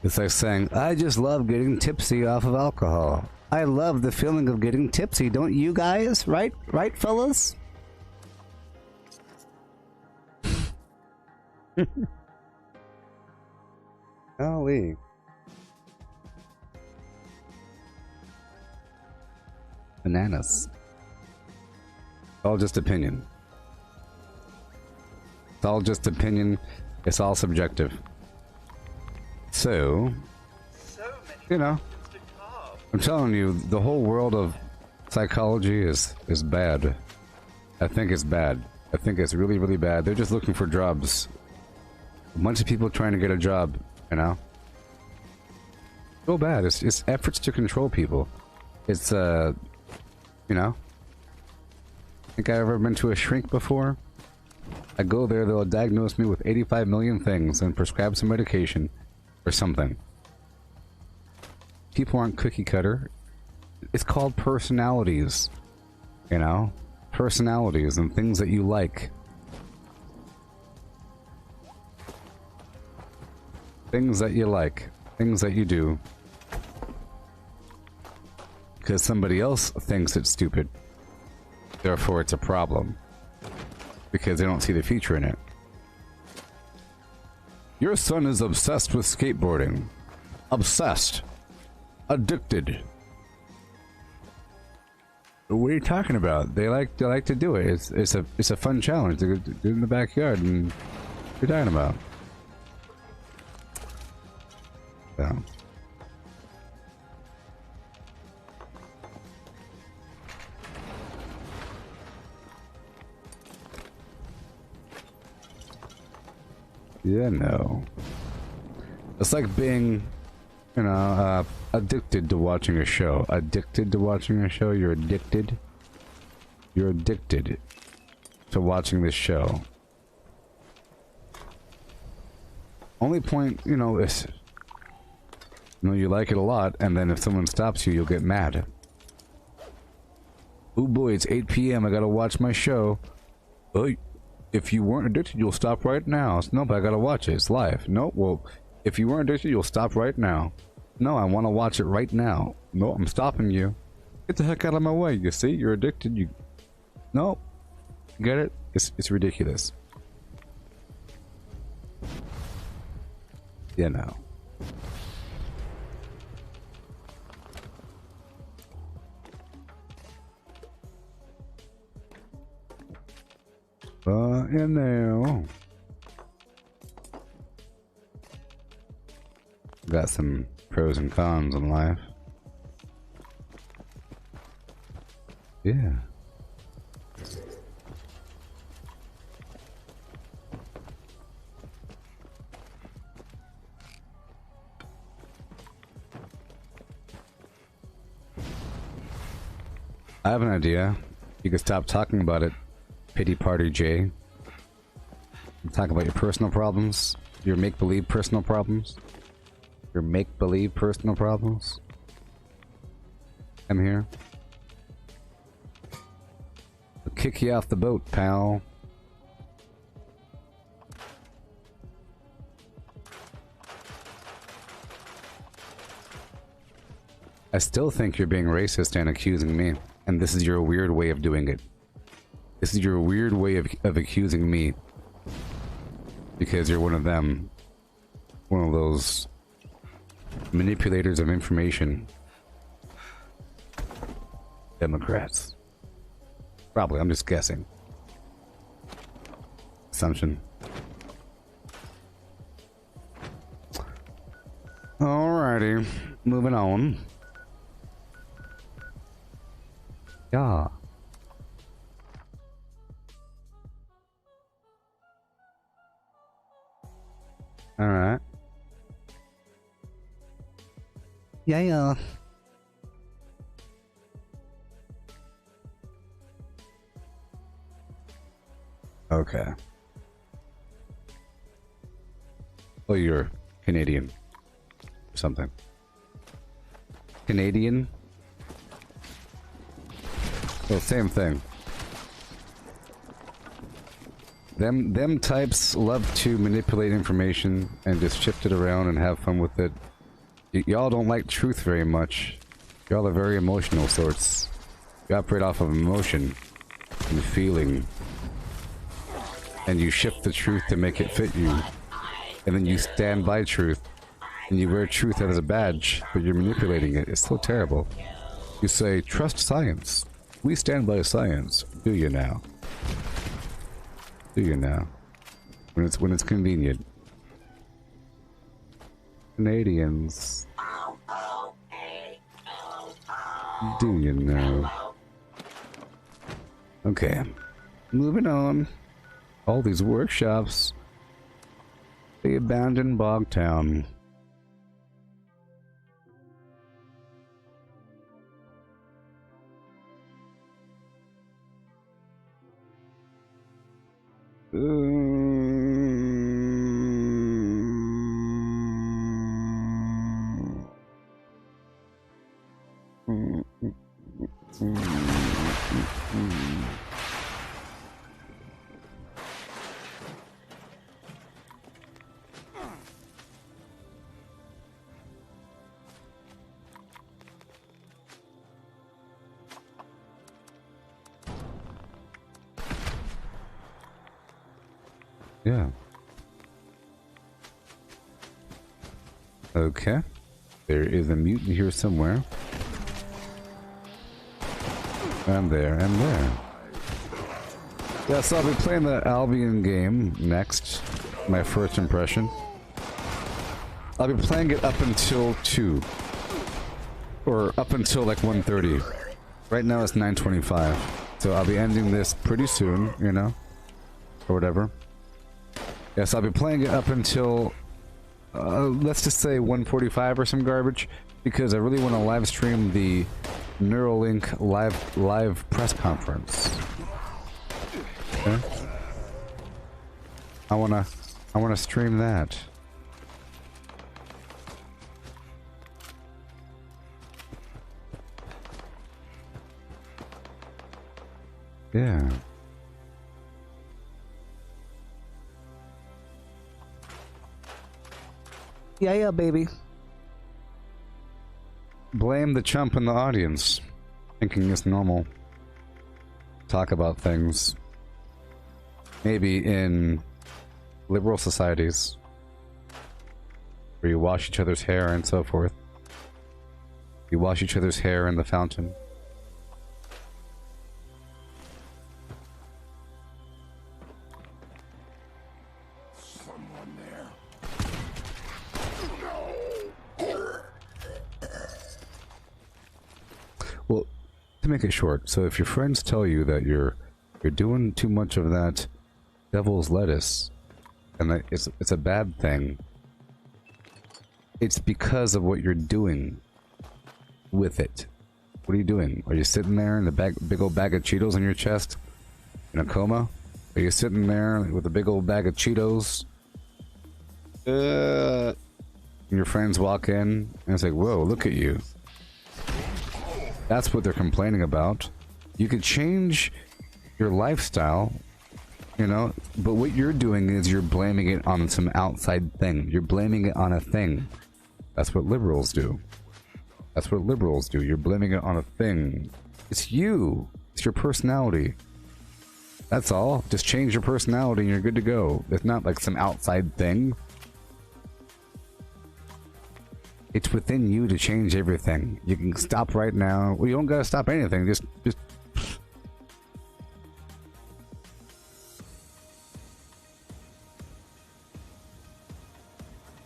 It's like saying, I just love getting tipsy off of alcohol. I love the feeling of getting tipsy, don't you guys? Right? Right, fellas? Golly. Bananas. All just opinion. It's all just opinion. It's all subjective. So, you know, I'm telling you, the whole world of psychology is bad. I think it's bad. I think it's really, really bad. They're just looking for jobs. A bunch of people trying to get a job, you know? So bad. It's efforts to control people. It's, you know? Think I've ever been to a shrink before? I go there, they'll diagnose me with 85 million things and prescribe some medication or something. People aren't cookie cutter. It's called personalities. You know? Personalities and things that you like. Things that you like. Things that you do. Because somebody else thinks it's stupid. Therefore, it's a problem. Because they don't see the future in it. Your son is obsessed with skateboarding. Obsessed. Addicted. What are you talking about? They like to do it. It's a fun challenge to do it in the backyard. And what are you talking about? Yeah. Yeah, no. It's like being, you know, addicted to watching a show. Addicted to watching a show? You're addicted? You're addicted to watching this show. Only point, you know, is, you know, you like it a lot, and then if someone stops you, you'll get mad. Oh boy, it's 8 p.m. I gotta watch my show. Oh, if you weren't addicted, you'll stop right now. Nope, I gotta watch it. It's live. Nope, well, if you weren't addicted, you'll stop right now. No, I want to watch it right now. No, I'm stopping you. Get the heck out of my way. You see, you're addicted. You. No, get it? It's ridiculous. You know. You know. Got some pros and cons in life. Yeah. I have an idea. You could stop talking about it, Pity Party J. Talk about your personal problems, your make-believe personal problems. Your make-believe personal problems. I'm here. I'll kick you off the boat, pal. I still think you're being racist and accusing me, and this is your weird way of doing it. This is your weird way of accusing me. Because you're one of them. One of those manipulators of information. Democrats. Probably, I'm just guessing. Assumption. Alrighty, moving on. Yeah. Alright. Yeah. Okay. Well, you're Canadian. Or something. Canadian? Well, same thing. Them types love to manipulate information and just shift it around and have fun with it. Y'all don't like truth very much. Y'all are very emotional sorts. You operate off of emotion and feeling. And you shift the truth to make it fit you. And then you stand by truth. And you wear truth as a badge, but you're manipulating it. It's so terrible. You say, trust science. We stand by science. Do you now? Do you now? When it's convenient. Canadians. Do you know? Okay. Moving on. All these workshops. The abandoned bog town. Yeah. Okay. There is a mutant here somewhere. And there, and there. Yeah, so I'll be playing the Albion game next. My first impression. I'll be playing it up until 2. Or up until like 1:30. Right now it's 9:25. So I'll be ending this pretty soon, you know? Or whatever. Yes, I'll be playing it up until... let's just say 1:45 or some garbage. Because I really want to live stream the Neuralink live press conference. Okay? I wanna stream that. Yeah. Yeah, baby. Blame the chump in the audience, thinking it's normal. Talk about things. Maybe in liberal societies, where you wash each other's hair and so forth. You wash each other's hair in the fountain. Someone there. Well, to make it short, so if your friends tell you that you're doing too much of that devil's lettuce, and that it's a bad thing, it's because of what you're doing with it. What are you doing? Are you sitting there in a big old bag of Cheetos on your chest in a coma? Are you sitting there with a big old bag of Cheetos? And your friends walk in and it's like, whoa, look at you. That's what they're complaining about. You could change your lifestyle, you know, but what you're doing is you're blaming it on some outside thing. You're blaming it on a thing. That's what liberals do. That's what liberals do. You're blaming it on a thing. It's you. It's your personality. That's all. Just change your personality and you're good to go. It's not like some outside thing. It's within you to change everything. You can stop right now. Well, you don't gotta stop anything. Just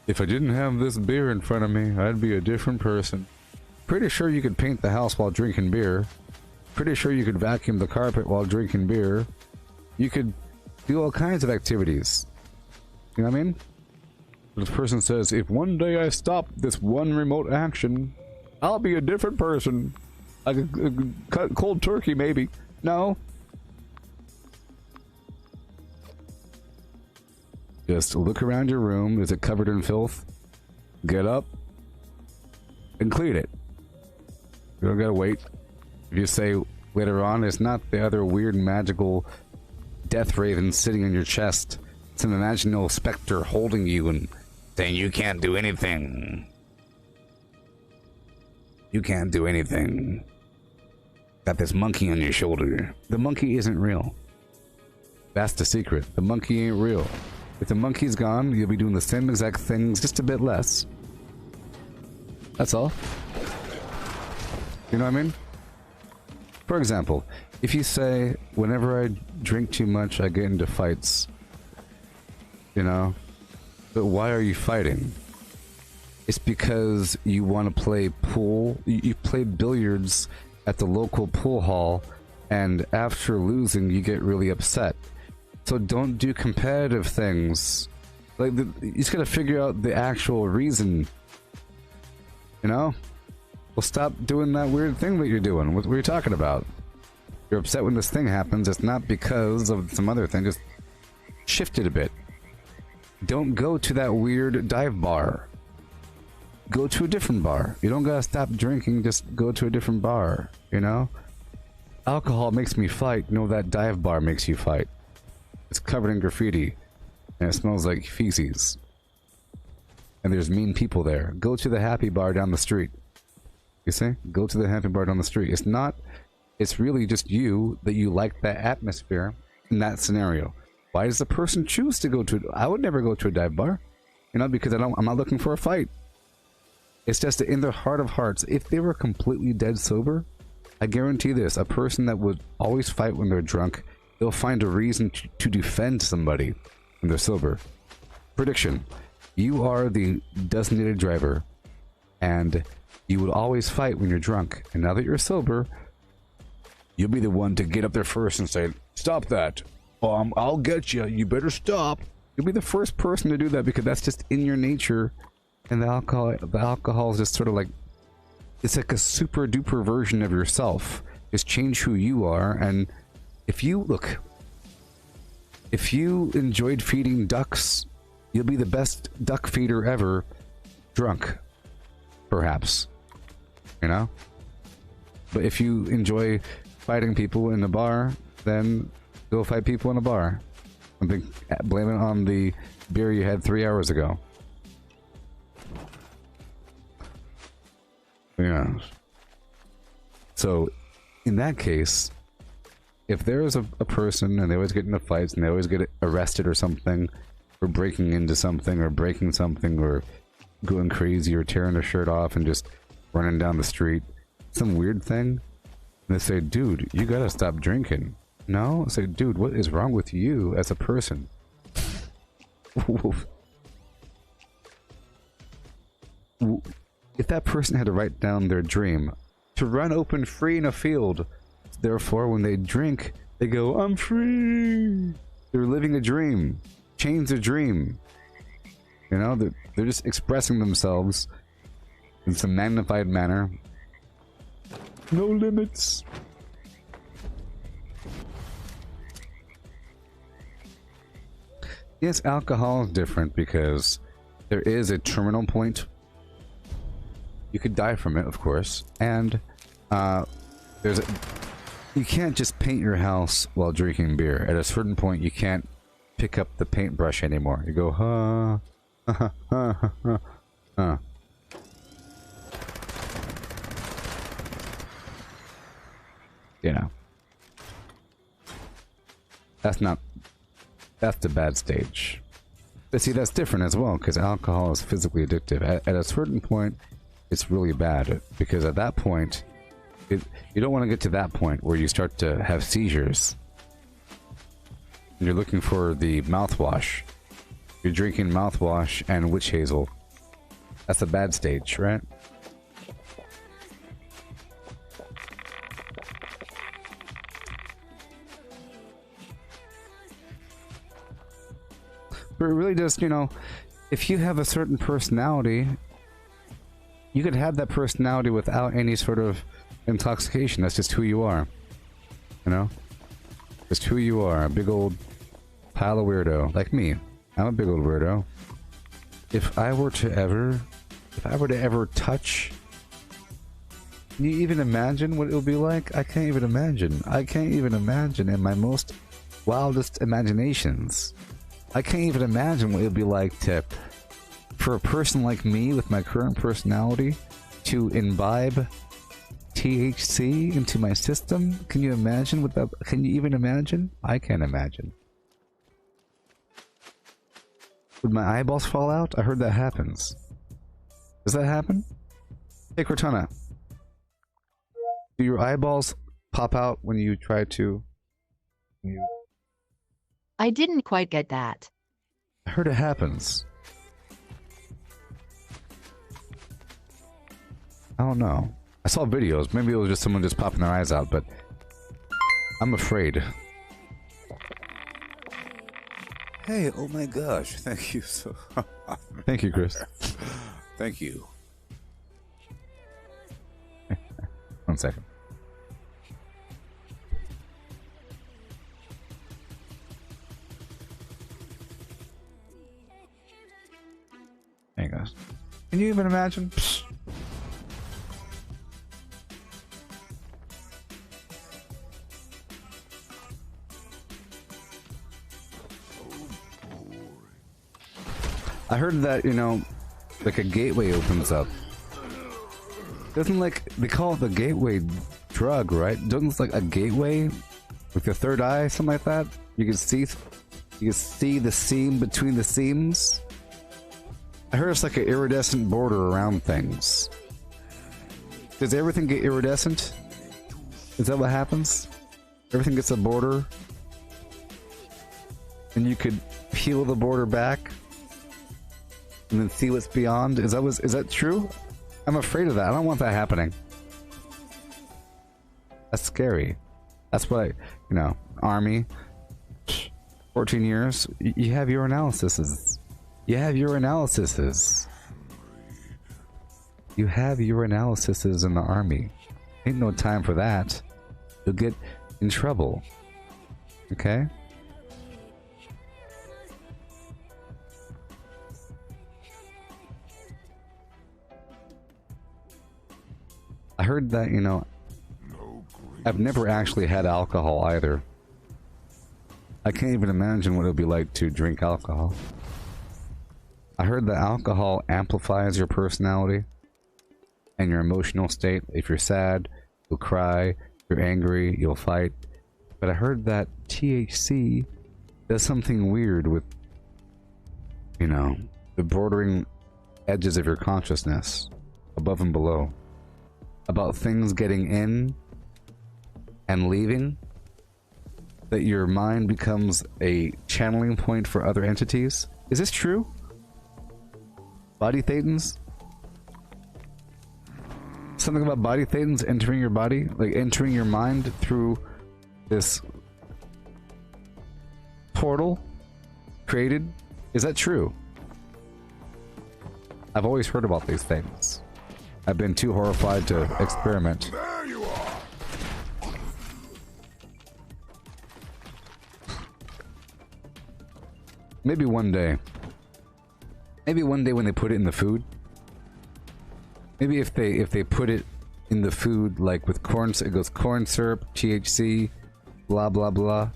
if I didn't have this beer in front of me, I'd be a different person. Pretty sure you could paint the house while drinking beer. Pretty sure you could vacuum the carpet while drinking beer. You could do all kinds of activities. You know what I mean? This person says, if one day I stop this one remote action, I'll be a different person. Like a cold turkey, maybe. No. Just look around your room. Is it covered in filth? Get up and clean it. You don't gotta wait. If you say later on, it's not the other weird magical death raven sitting on your chest. It's an imaginal specter holding you and saying you can't do anything. You can't do anything. Got this monkey on your shoulder. The monkey isn't real. That's the secret. The monkey ain't real. If the monkey's gone, you'll be doing the same exact things, just a bit less. That's all. You know what I mean? For example, if you say, whenever I drink too much, I get into fights. You know? But why are you fighting? It's because you want to play pool. You play billiards at the local pool hall, and after losing, you get really upset. So don't do competitive things. Like, you just gotta figure out the actual reason. You know? Well, stop doing that weird thing that you're doing. What are you talking about? You're upset when this thing happens. It's not because of some other thing. Just shift it a bit. Don't go to that weird dive bar. Go to a different bar. You don't gotta stop drinking, just go to a different bar, you know? Alcohol makes me fight. No, that dive bar makes you fight. It's covered in graffiti, and it smells like feces. And there's mean people there. Go to the happy bar down the street. You see? Go to the happy bar down the street. It's really just you that you like that atmosphere in that scenario. Why does the person choose to go to... I would never go to a dive bar. You know, because I'm not looking for a fight. It's just that in their heart of hearts, if they were completely dead sober, I guarantee this, a person that would always fight when they're drunk, they'll find a reason to defend somebody when they're sober. Prediction. You are the designated driver, and you would always fight when you're drunk. And now that you're sober, you'll be the one to get up there first and say, stop that. I'll get you. You better stop. You'll be the first person to do that because that's just in your nature. And the alcohol is just sort of like, it's like a super duper version of yourself. Just change who you are. And if you enjoyed feeding ducks, you'll be the best duck feeder ever drunk, perhaps. You know? But if you enjoy fighting people in a bar, then go fight people in a bar. And blame it on the beer you had 3 hours ago. Yeah. So, in that case, if there is a person and they always get into fights and they always get arrested or something, or breaking into something, or breaking something, or going crazy, or tearing their shirt off and just running down the street, some weird thing, and they say, dude, you gotta stop drinking. No? I say, dude, what is wrong with you as a person? If that person had to write down their dream, to run open free in a field, therefore when they drink, they go, I'm free! They're living a dream. Change their dream. You know, they're just expressing themselves in some magnified manner. No limits. Yes, alcohol is different because there is a terminal point. You could die from it, of course, and you can't just paint your house while drinking beer. At a certain point, you can't pick up the paintbrush anymore. You go, huh, huh, huh, huh, huh. You know, that's the bad stage. But see, that's different as well, because alcohol is physically addictive. At a certain point, it's really bad, because at that point, you don't want to get to that point where you start to have seizures. And you're looking for the mouthwash. You're drinking mouthwash and witch hazel. That's a bad stage, right? But it really does, you know, if you have a certain personality, you could have that personality without any sort of intoxication. That's just who you are. You know? Just who you are. A big old pile of weirdo. Like me. I'm a big old weirdo. If I were to ever touch... Can you even imagine what it would be like? I can't even imagine. I can't even imagine in my most wildest imaginations. I can't even imagine what it would be like for a person like me with my current personality to imbibe THC into my system. Can you imagine what that? Can you even imagine? I can't imagine. Would my eyeballs fall out? I heard that happens. Does that happen? Hey Cortana, do your eyeballs pop out when you try to? I didn't quite get that. I heard it happens. I don't know. I saw videos. Maybe it was just someone just popping their eyes out, but I'm afraid. Hey, oh my gosh, thank you so Thank you, Chris. Thank you. 1 second. There you go. Can you even imagine? Psst. I heard that, you know, like a gateway opens up. Doesn't like, they call it the gateway drug, right? Doesn't it like a gateway with the third eye, something like that? You can see the seam between the seams. I heard it's like an iridescent border around things. Does everything get iridescent? Is that what happens? Everything gets a border, and you could peel the border back, and then see what's beyond. Is that true? I'm afraid of that. I don't want that happening. That's scary. That's what Army. 14 years. You have your analyses. You have your analyses. You have your analyses in the Army. Ain't no time for that. You'll get in trouble. Okay? I heard that, I've never actually had alcohol either. I can't even imagine what it would be like to drink alcohol. I heard that alcohol amplifies your personality and your emotional state. If you're sad, you'll cry. If you're angry, you'll fight. But I heard that THC does something weird with, the bordering edges of your consciousness, above and below. About things getting in and leaving. That your mind becomes a channeling point for other entities. Is this true? Body thetans? Something about body thetans entering your body? Like entering your mind through this portal created? Is that true? I've always heard about these things. I've been too horrified to experiment. There you are. Maybe one day. Maybe one day when they put it in the food. Maybe if they put it in the food, like with corn, it goes corn syrup, THC, blah blah blah.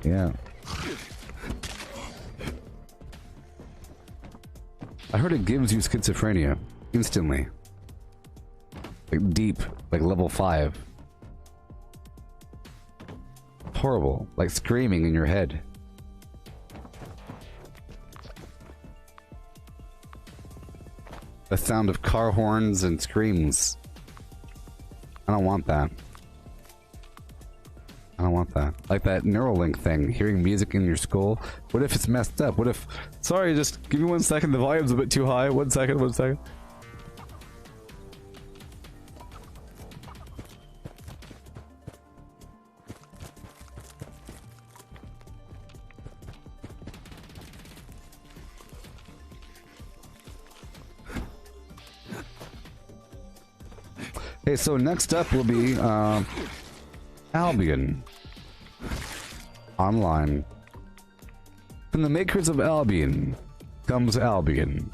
Yeah. I heard it gives you schizophrenia instantly. Like deep, like level 5. Horrible, like screaming in your head. The sound of car horns and screams. I don't want that. I don't want that. Like that Neuralink thing, hearing music in your skull. What if it's messed up? What if... Sorry, just give me 1 second, the volume's a bit too high. 1 second, 1 second. Okay, so next up will be Albion. Online. From the makers of Albion comes Albion.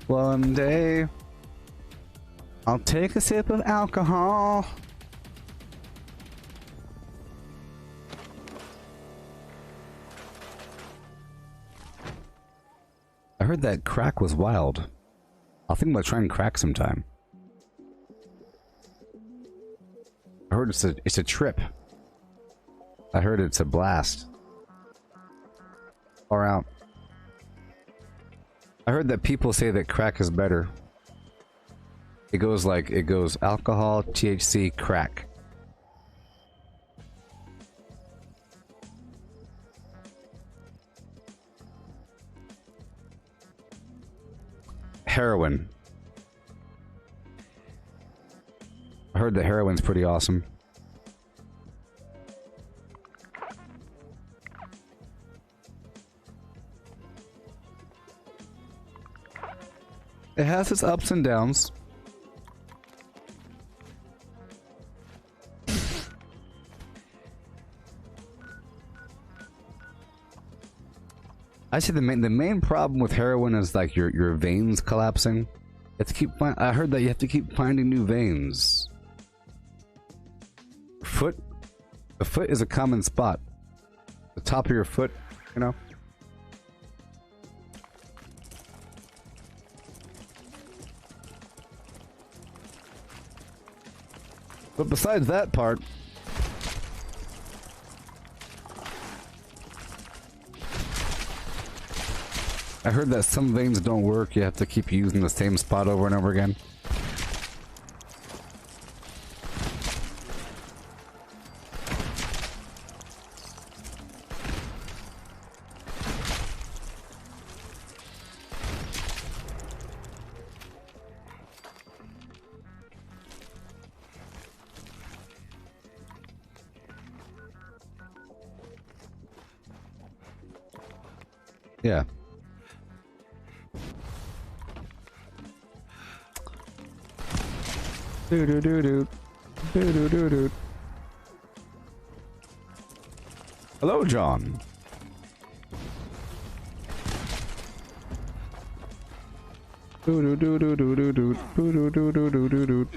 One day, I'll take a sip of alcohol. I heard that crack was wild. I'll think about trying crack sometime. I heard it's a trip. I heard it's a blast. Far out. I heard that people say that crack is better. It goes alcohol, THC, crack. Heroin. I heard that heroin's pretty awesome. It has its ups and downs. I see the main problem with heroin is like your veins collapsing. I heard that you have to keep finding new veins. The foot is a common spot. The top of your foot, you know. But besides that part, I heard that some veins don't work. You have to keep using the same spot over and over again. Yeah. Do do do do do do do do. Hello, John. Do do do do do do do do do do do do do.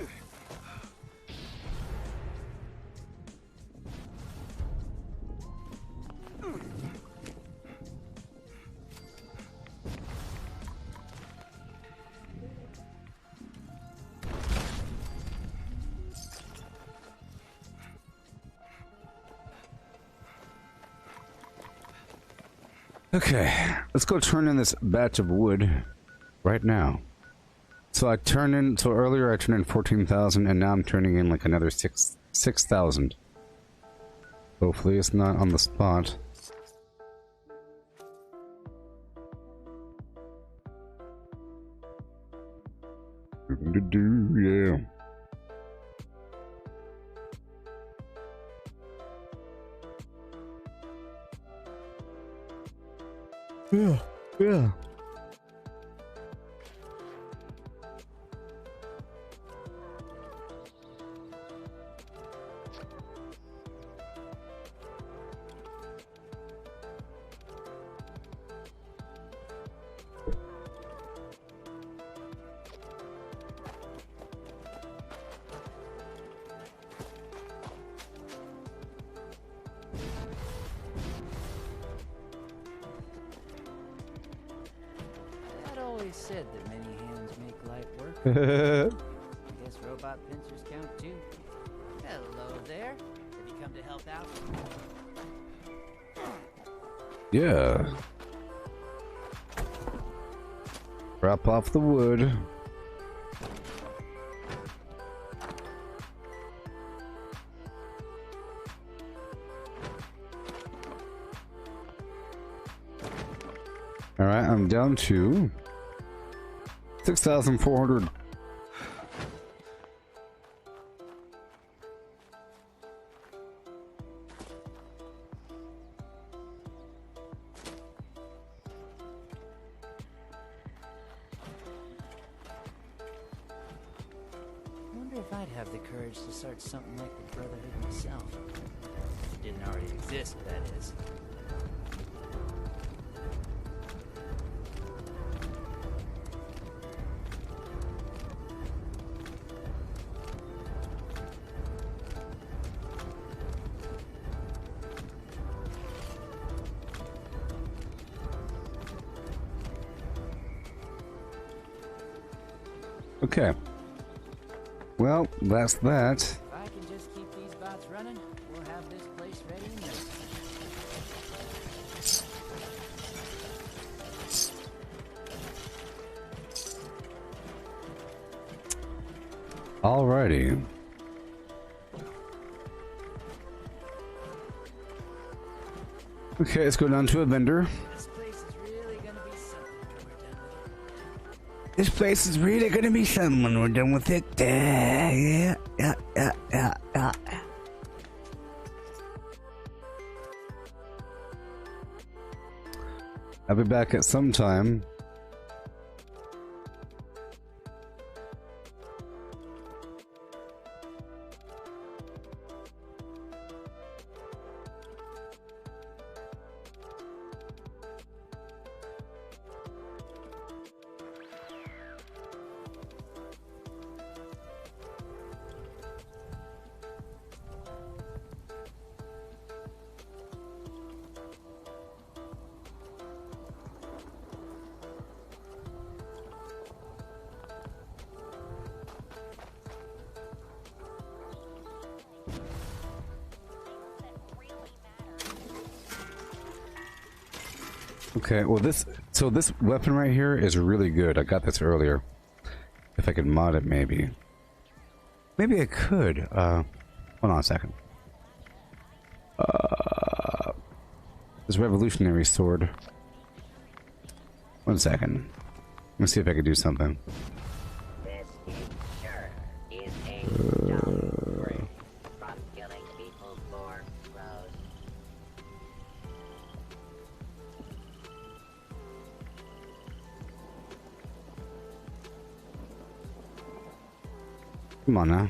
Okay, let's go turn in this batch of wood right now. So earlier I turned in 14,000 and now I'm turning in like another 6,000. Hopefully it's not on the spot. Yeah. Yeah, yeah. Said that many hands make light work. I guess robot pincers count too. Hello there. Have you come to help out? Yeah. Wrap off the wood. Alright, I'm down to 6,400. I wonder if I'd have the courage to start something like the Brotherhood myself. If it didn't already exist, that is. Okay. Well, that's that. If I can just keep these bots running, we'll have this place ready in no time. Alrighty. Okay, let's go down to a vendor. This place is really gonna be something when we're done with it. Yeah. I'll be back at some time. Okay, well this weapon right here is really good. I got this earlier. If I could mod it, maybe. Maybe I could. Hold on a second. This revolutionary sword. 1 second. Let's see if I can do something. This sure is a from killing people for roads. Come on now.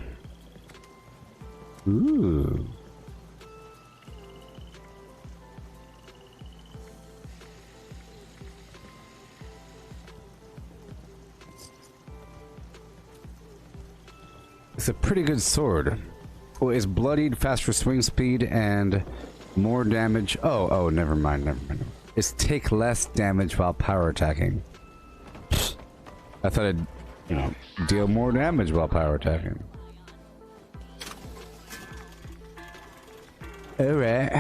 Ooh. It's a pretty good sword. Oh, it's bloodied, faster swing speed, and more damage. Oh, never mind. It's take less damage while power attacking. I thought it'd, deal more damage while power attacking. Alright.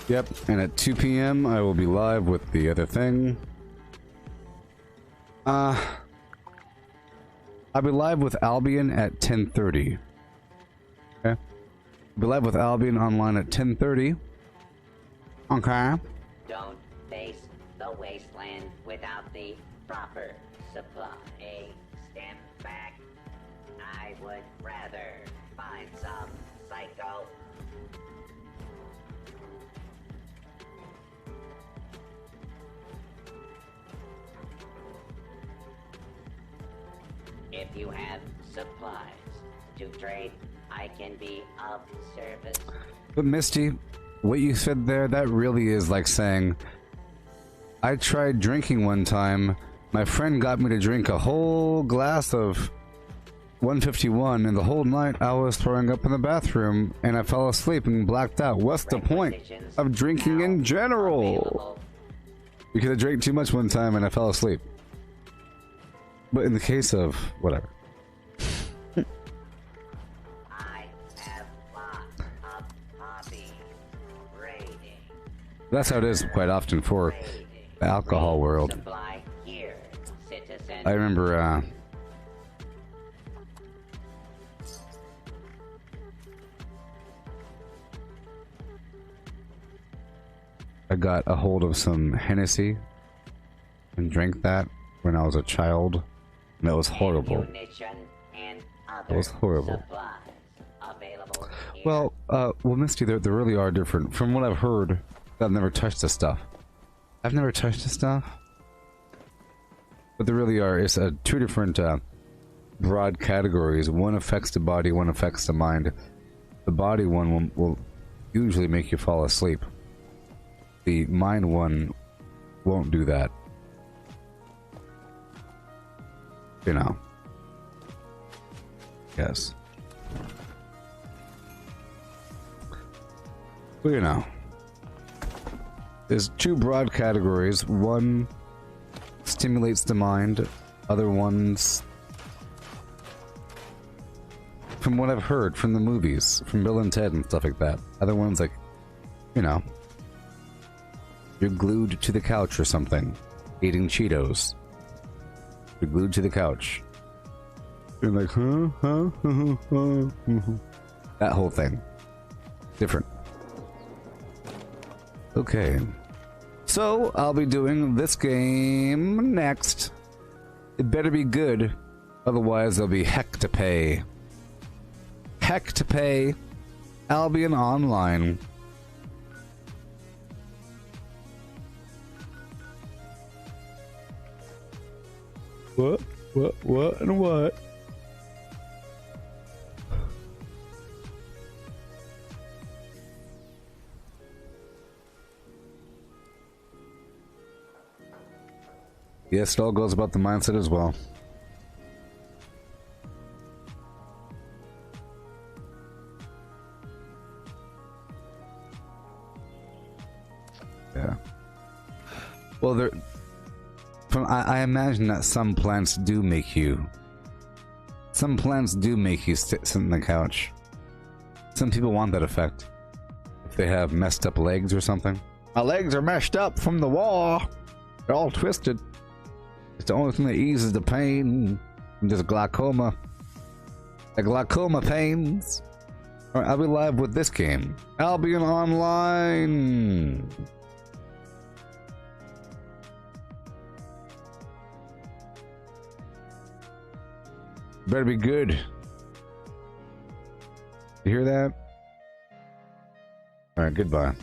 Yep, and at 2 p.m. I will be live with the other thing. I'll be live with Albion at 10:30. Okay. I'll be live with Albion online at 10:30. Okay. Don't face the wasteland without the proper supply. Step back. I would rather find some psycho. If you have supplies to trade, I can be of service. But Misty, what you said there, that really is like saying, I tried drinking one time, my friend got me to drink a whole glass of 151, and the whole night I was throwing up in the bathroom, and I fell asleep and blacked out. What's the point of drinking in general? Because I drank too much one time and I fell asleep. But in the case of whatever. That's how it is quite often for the alcohol world. I remember I got a hold of some Hennessy and drank that when I was a child. And that was horrible. It was horrible. Well, Misty, there really are different. From what I've heard, I've never touched this stuff. I've never touched this stuff. But there really are. It's two different broad categories. One affects the body, one affects the mind. The body one will usually make you fall asleep. The mind one won't do that. You know. Yes. Well, you know. There's two broad categories. One stimulates the mind. Other ones, from what I've heard from the movies, from Bill and Ted and stuff like that. Other ones, like, you know, you're glued to the couch or something, eating Cheetos. You're glued to the couch. You're like, that whole thing. Different. Okay. So, I'll be doing this game next. It better be good. Otherwise, there'll be heck to pay. Heck to pay. Albion Online. What, and what? Yes, it all goes about the mindset as well. Yeah. Well, I imagine that some plants do make you Some plants do make you sit on the couch. Some people want that effect. If they have messed up legs or something. My legs are messed up from the war. They're all twisted. It's the only thing that eases the pain from this glaucoma. The glaucoma pains. Alright, I'll be live with this game. Albion Online. Better be good. You hear that? Alright, goodbye.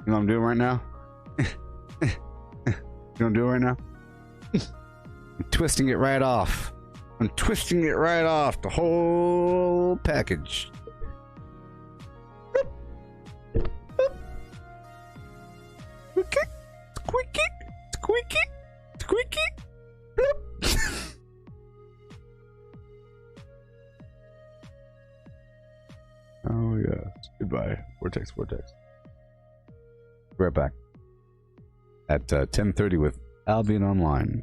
You know what I'm doing right now? You know what I'm doing right now? I'm twisting it right off. I'm twisting it right off. The whole package. Squeaky, squeaky, squeaky, squeaky. Bloop. Oh yeah. Goodbye. Vortex, vortex. Right back at 10:30 with Albion Online.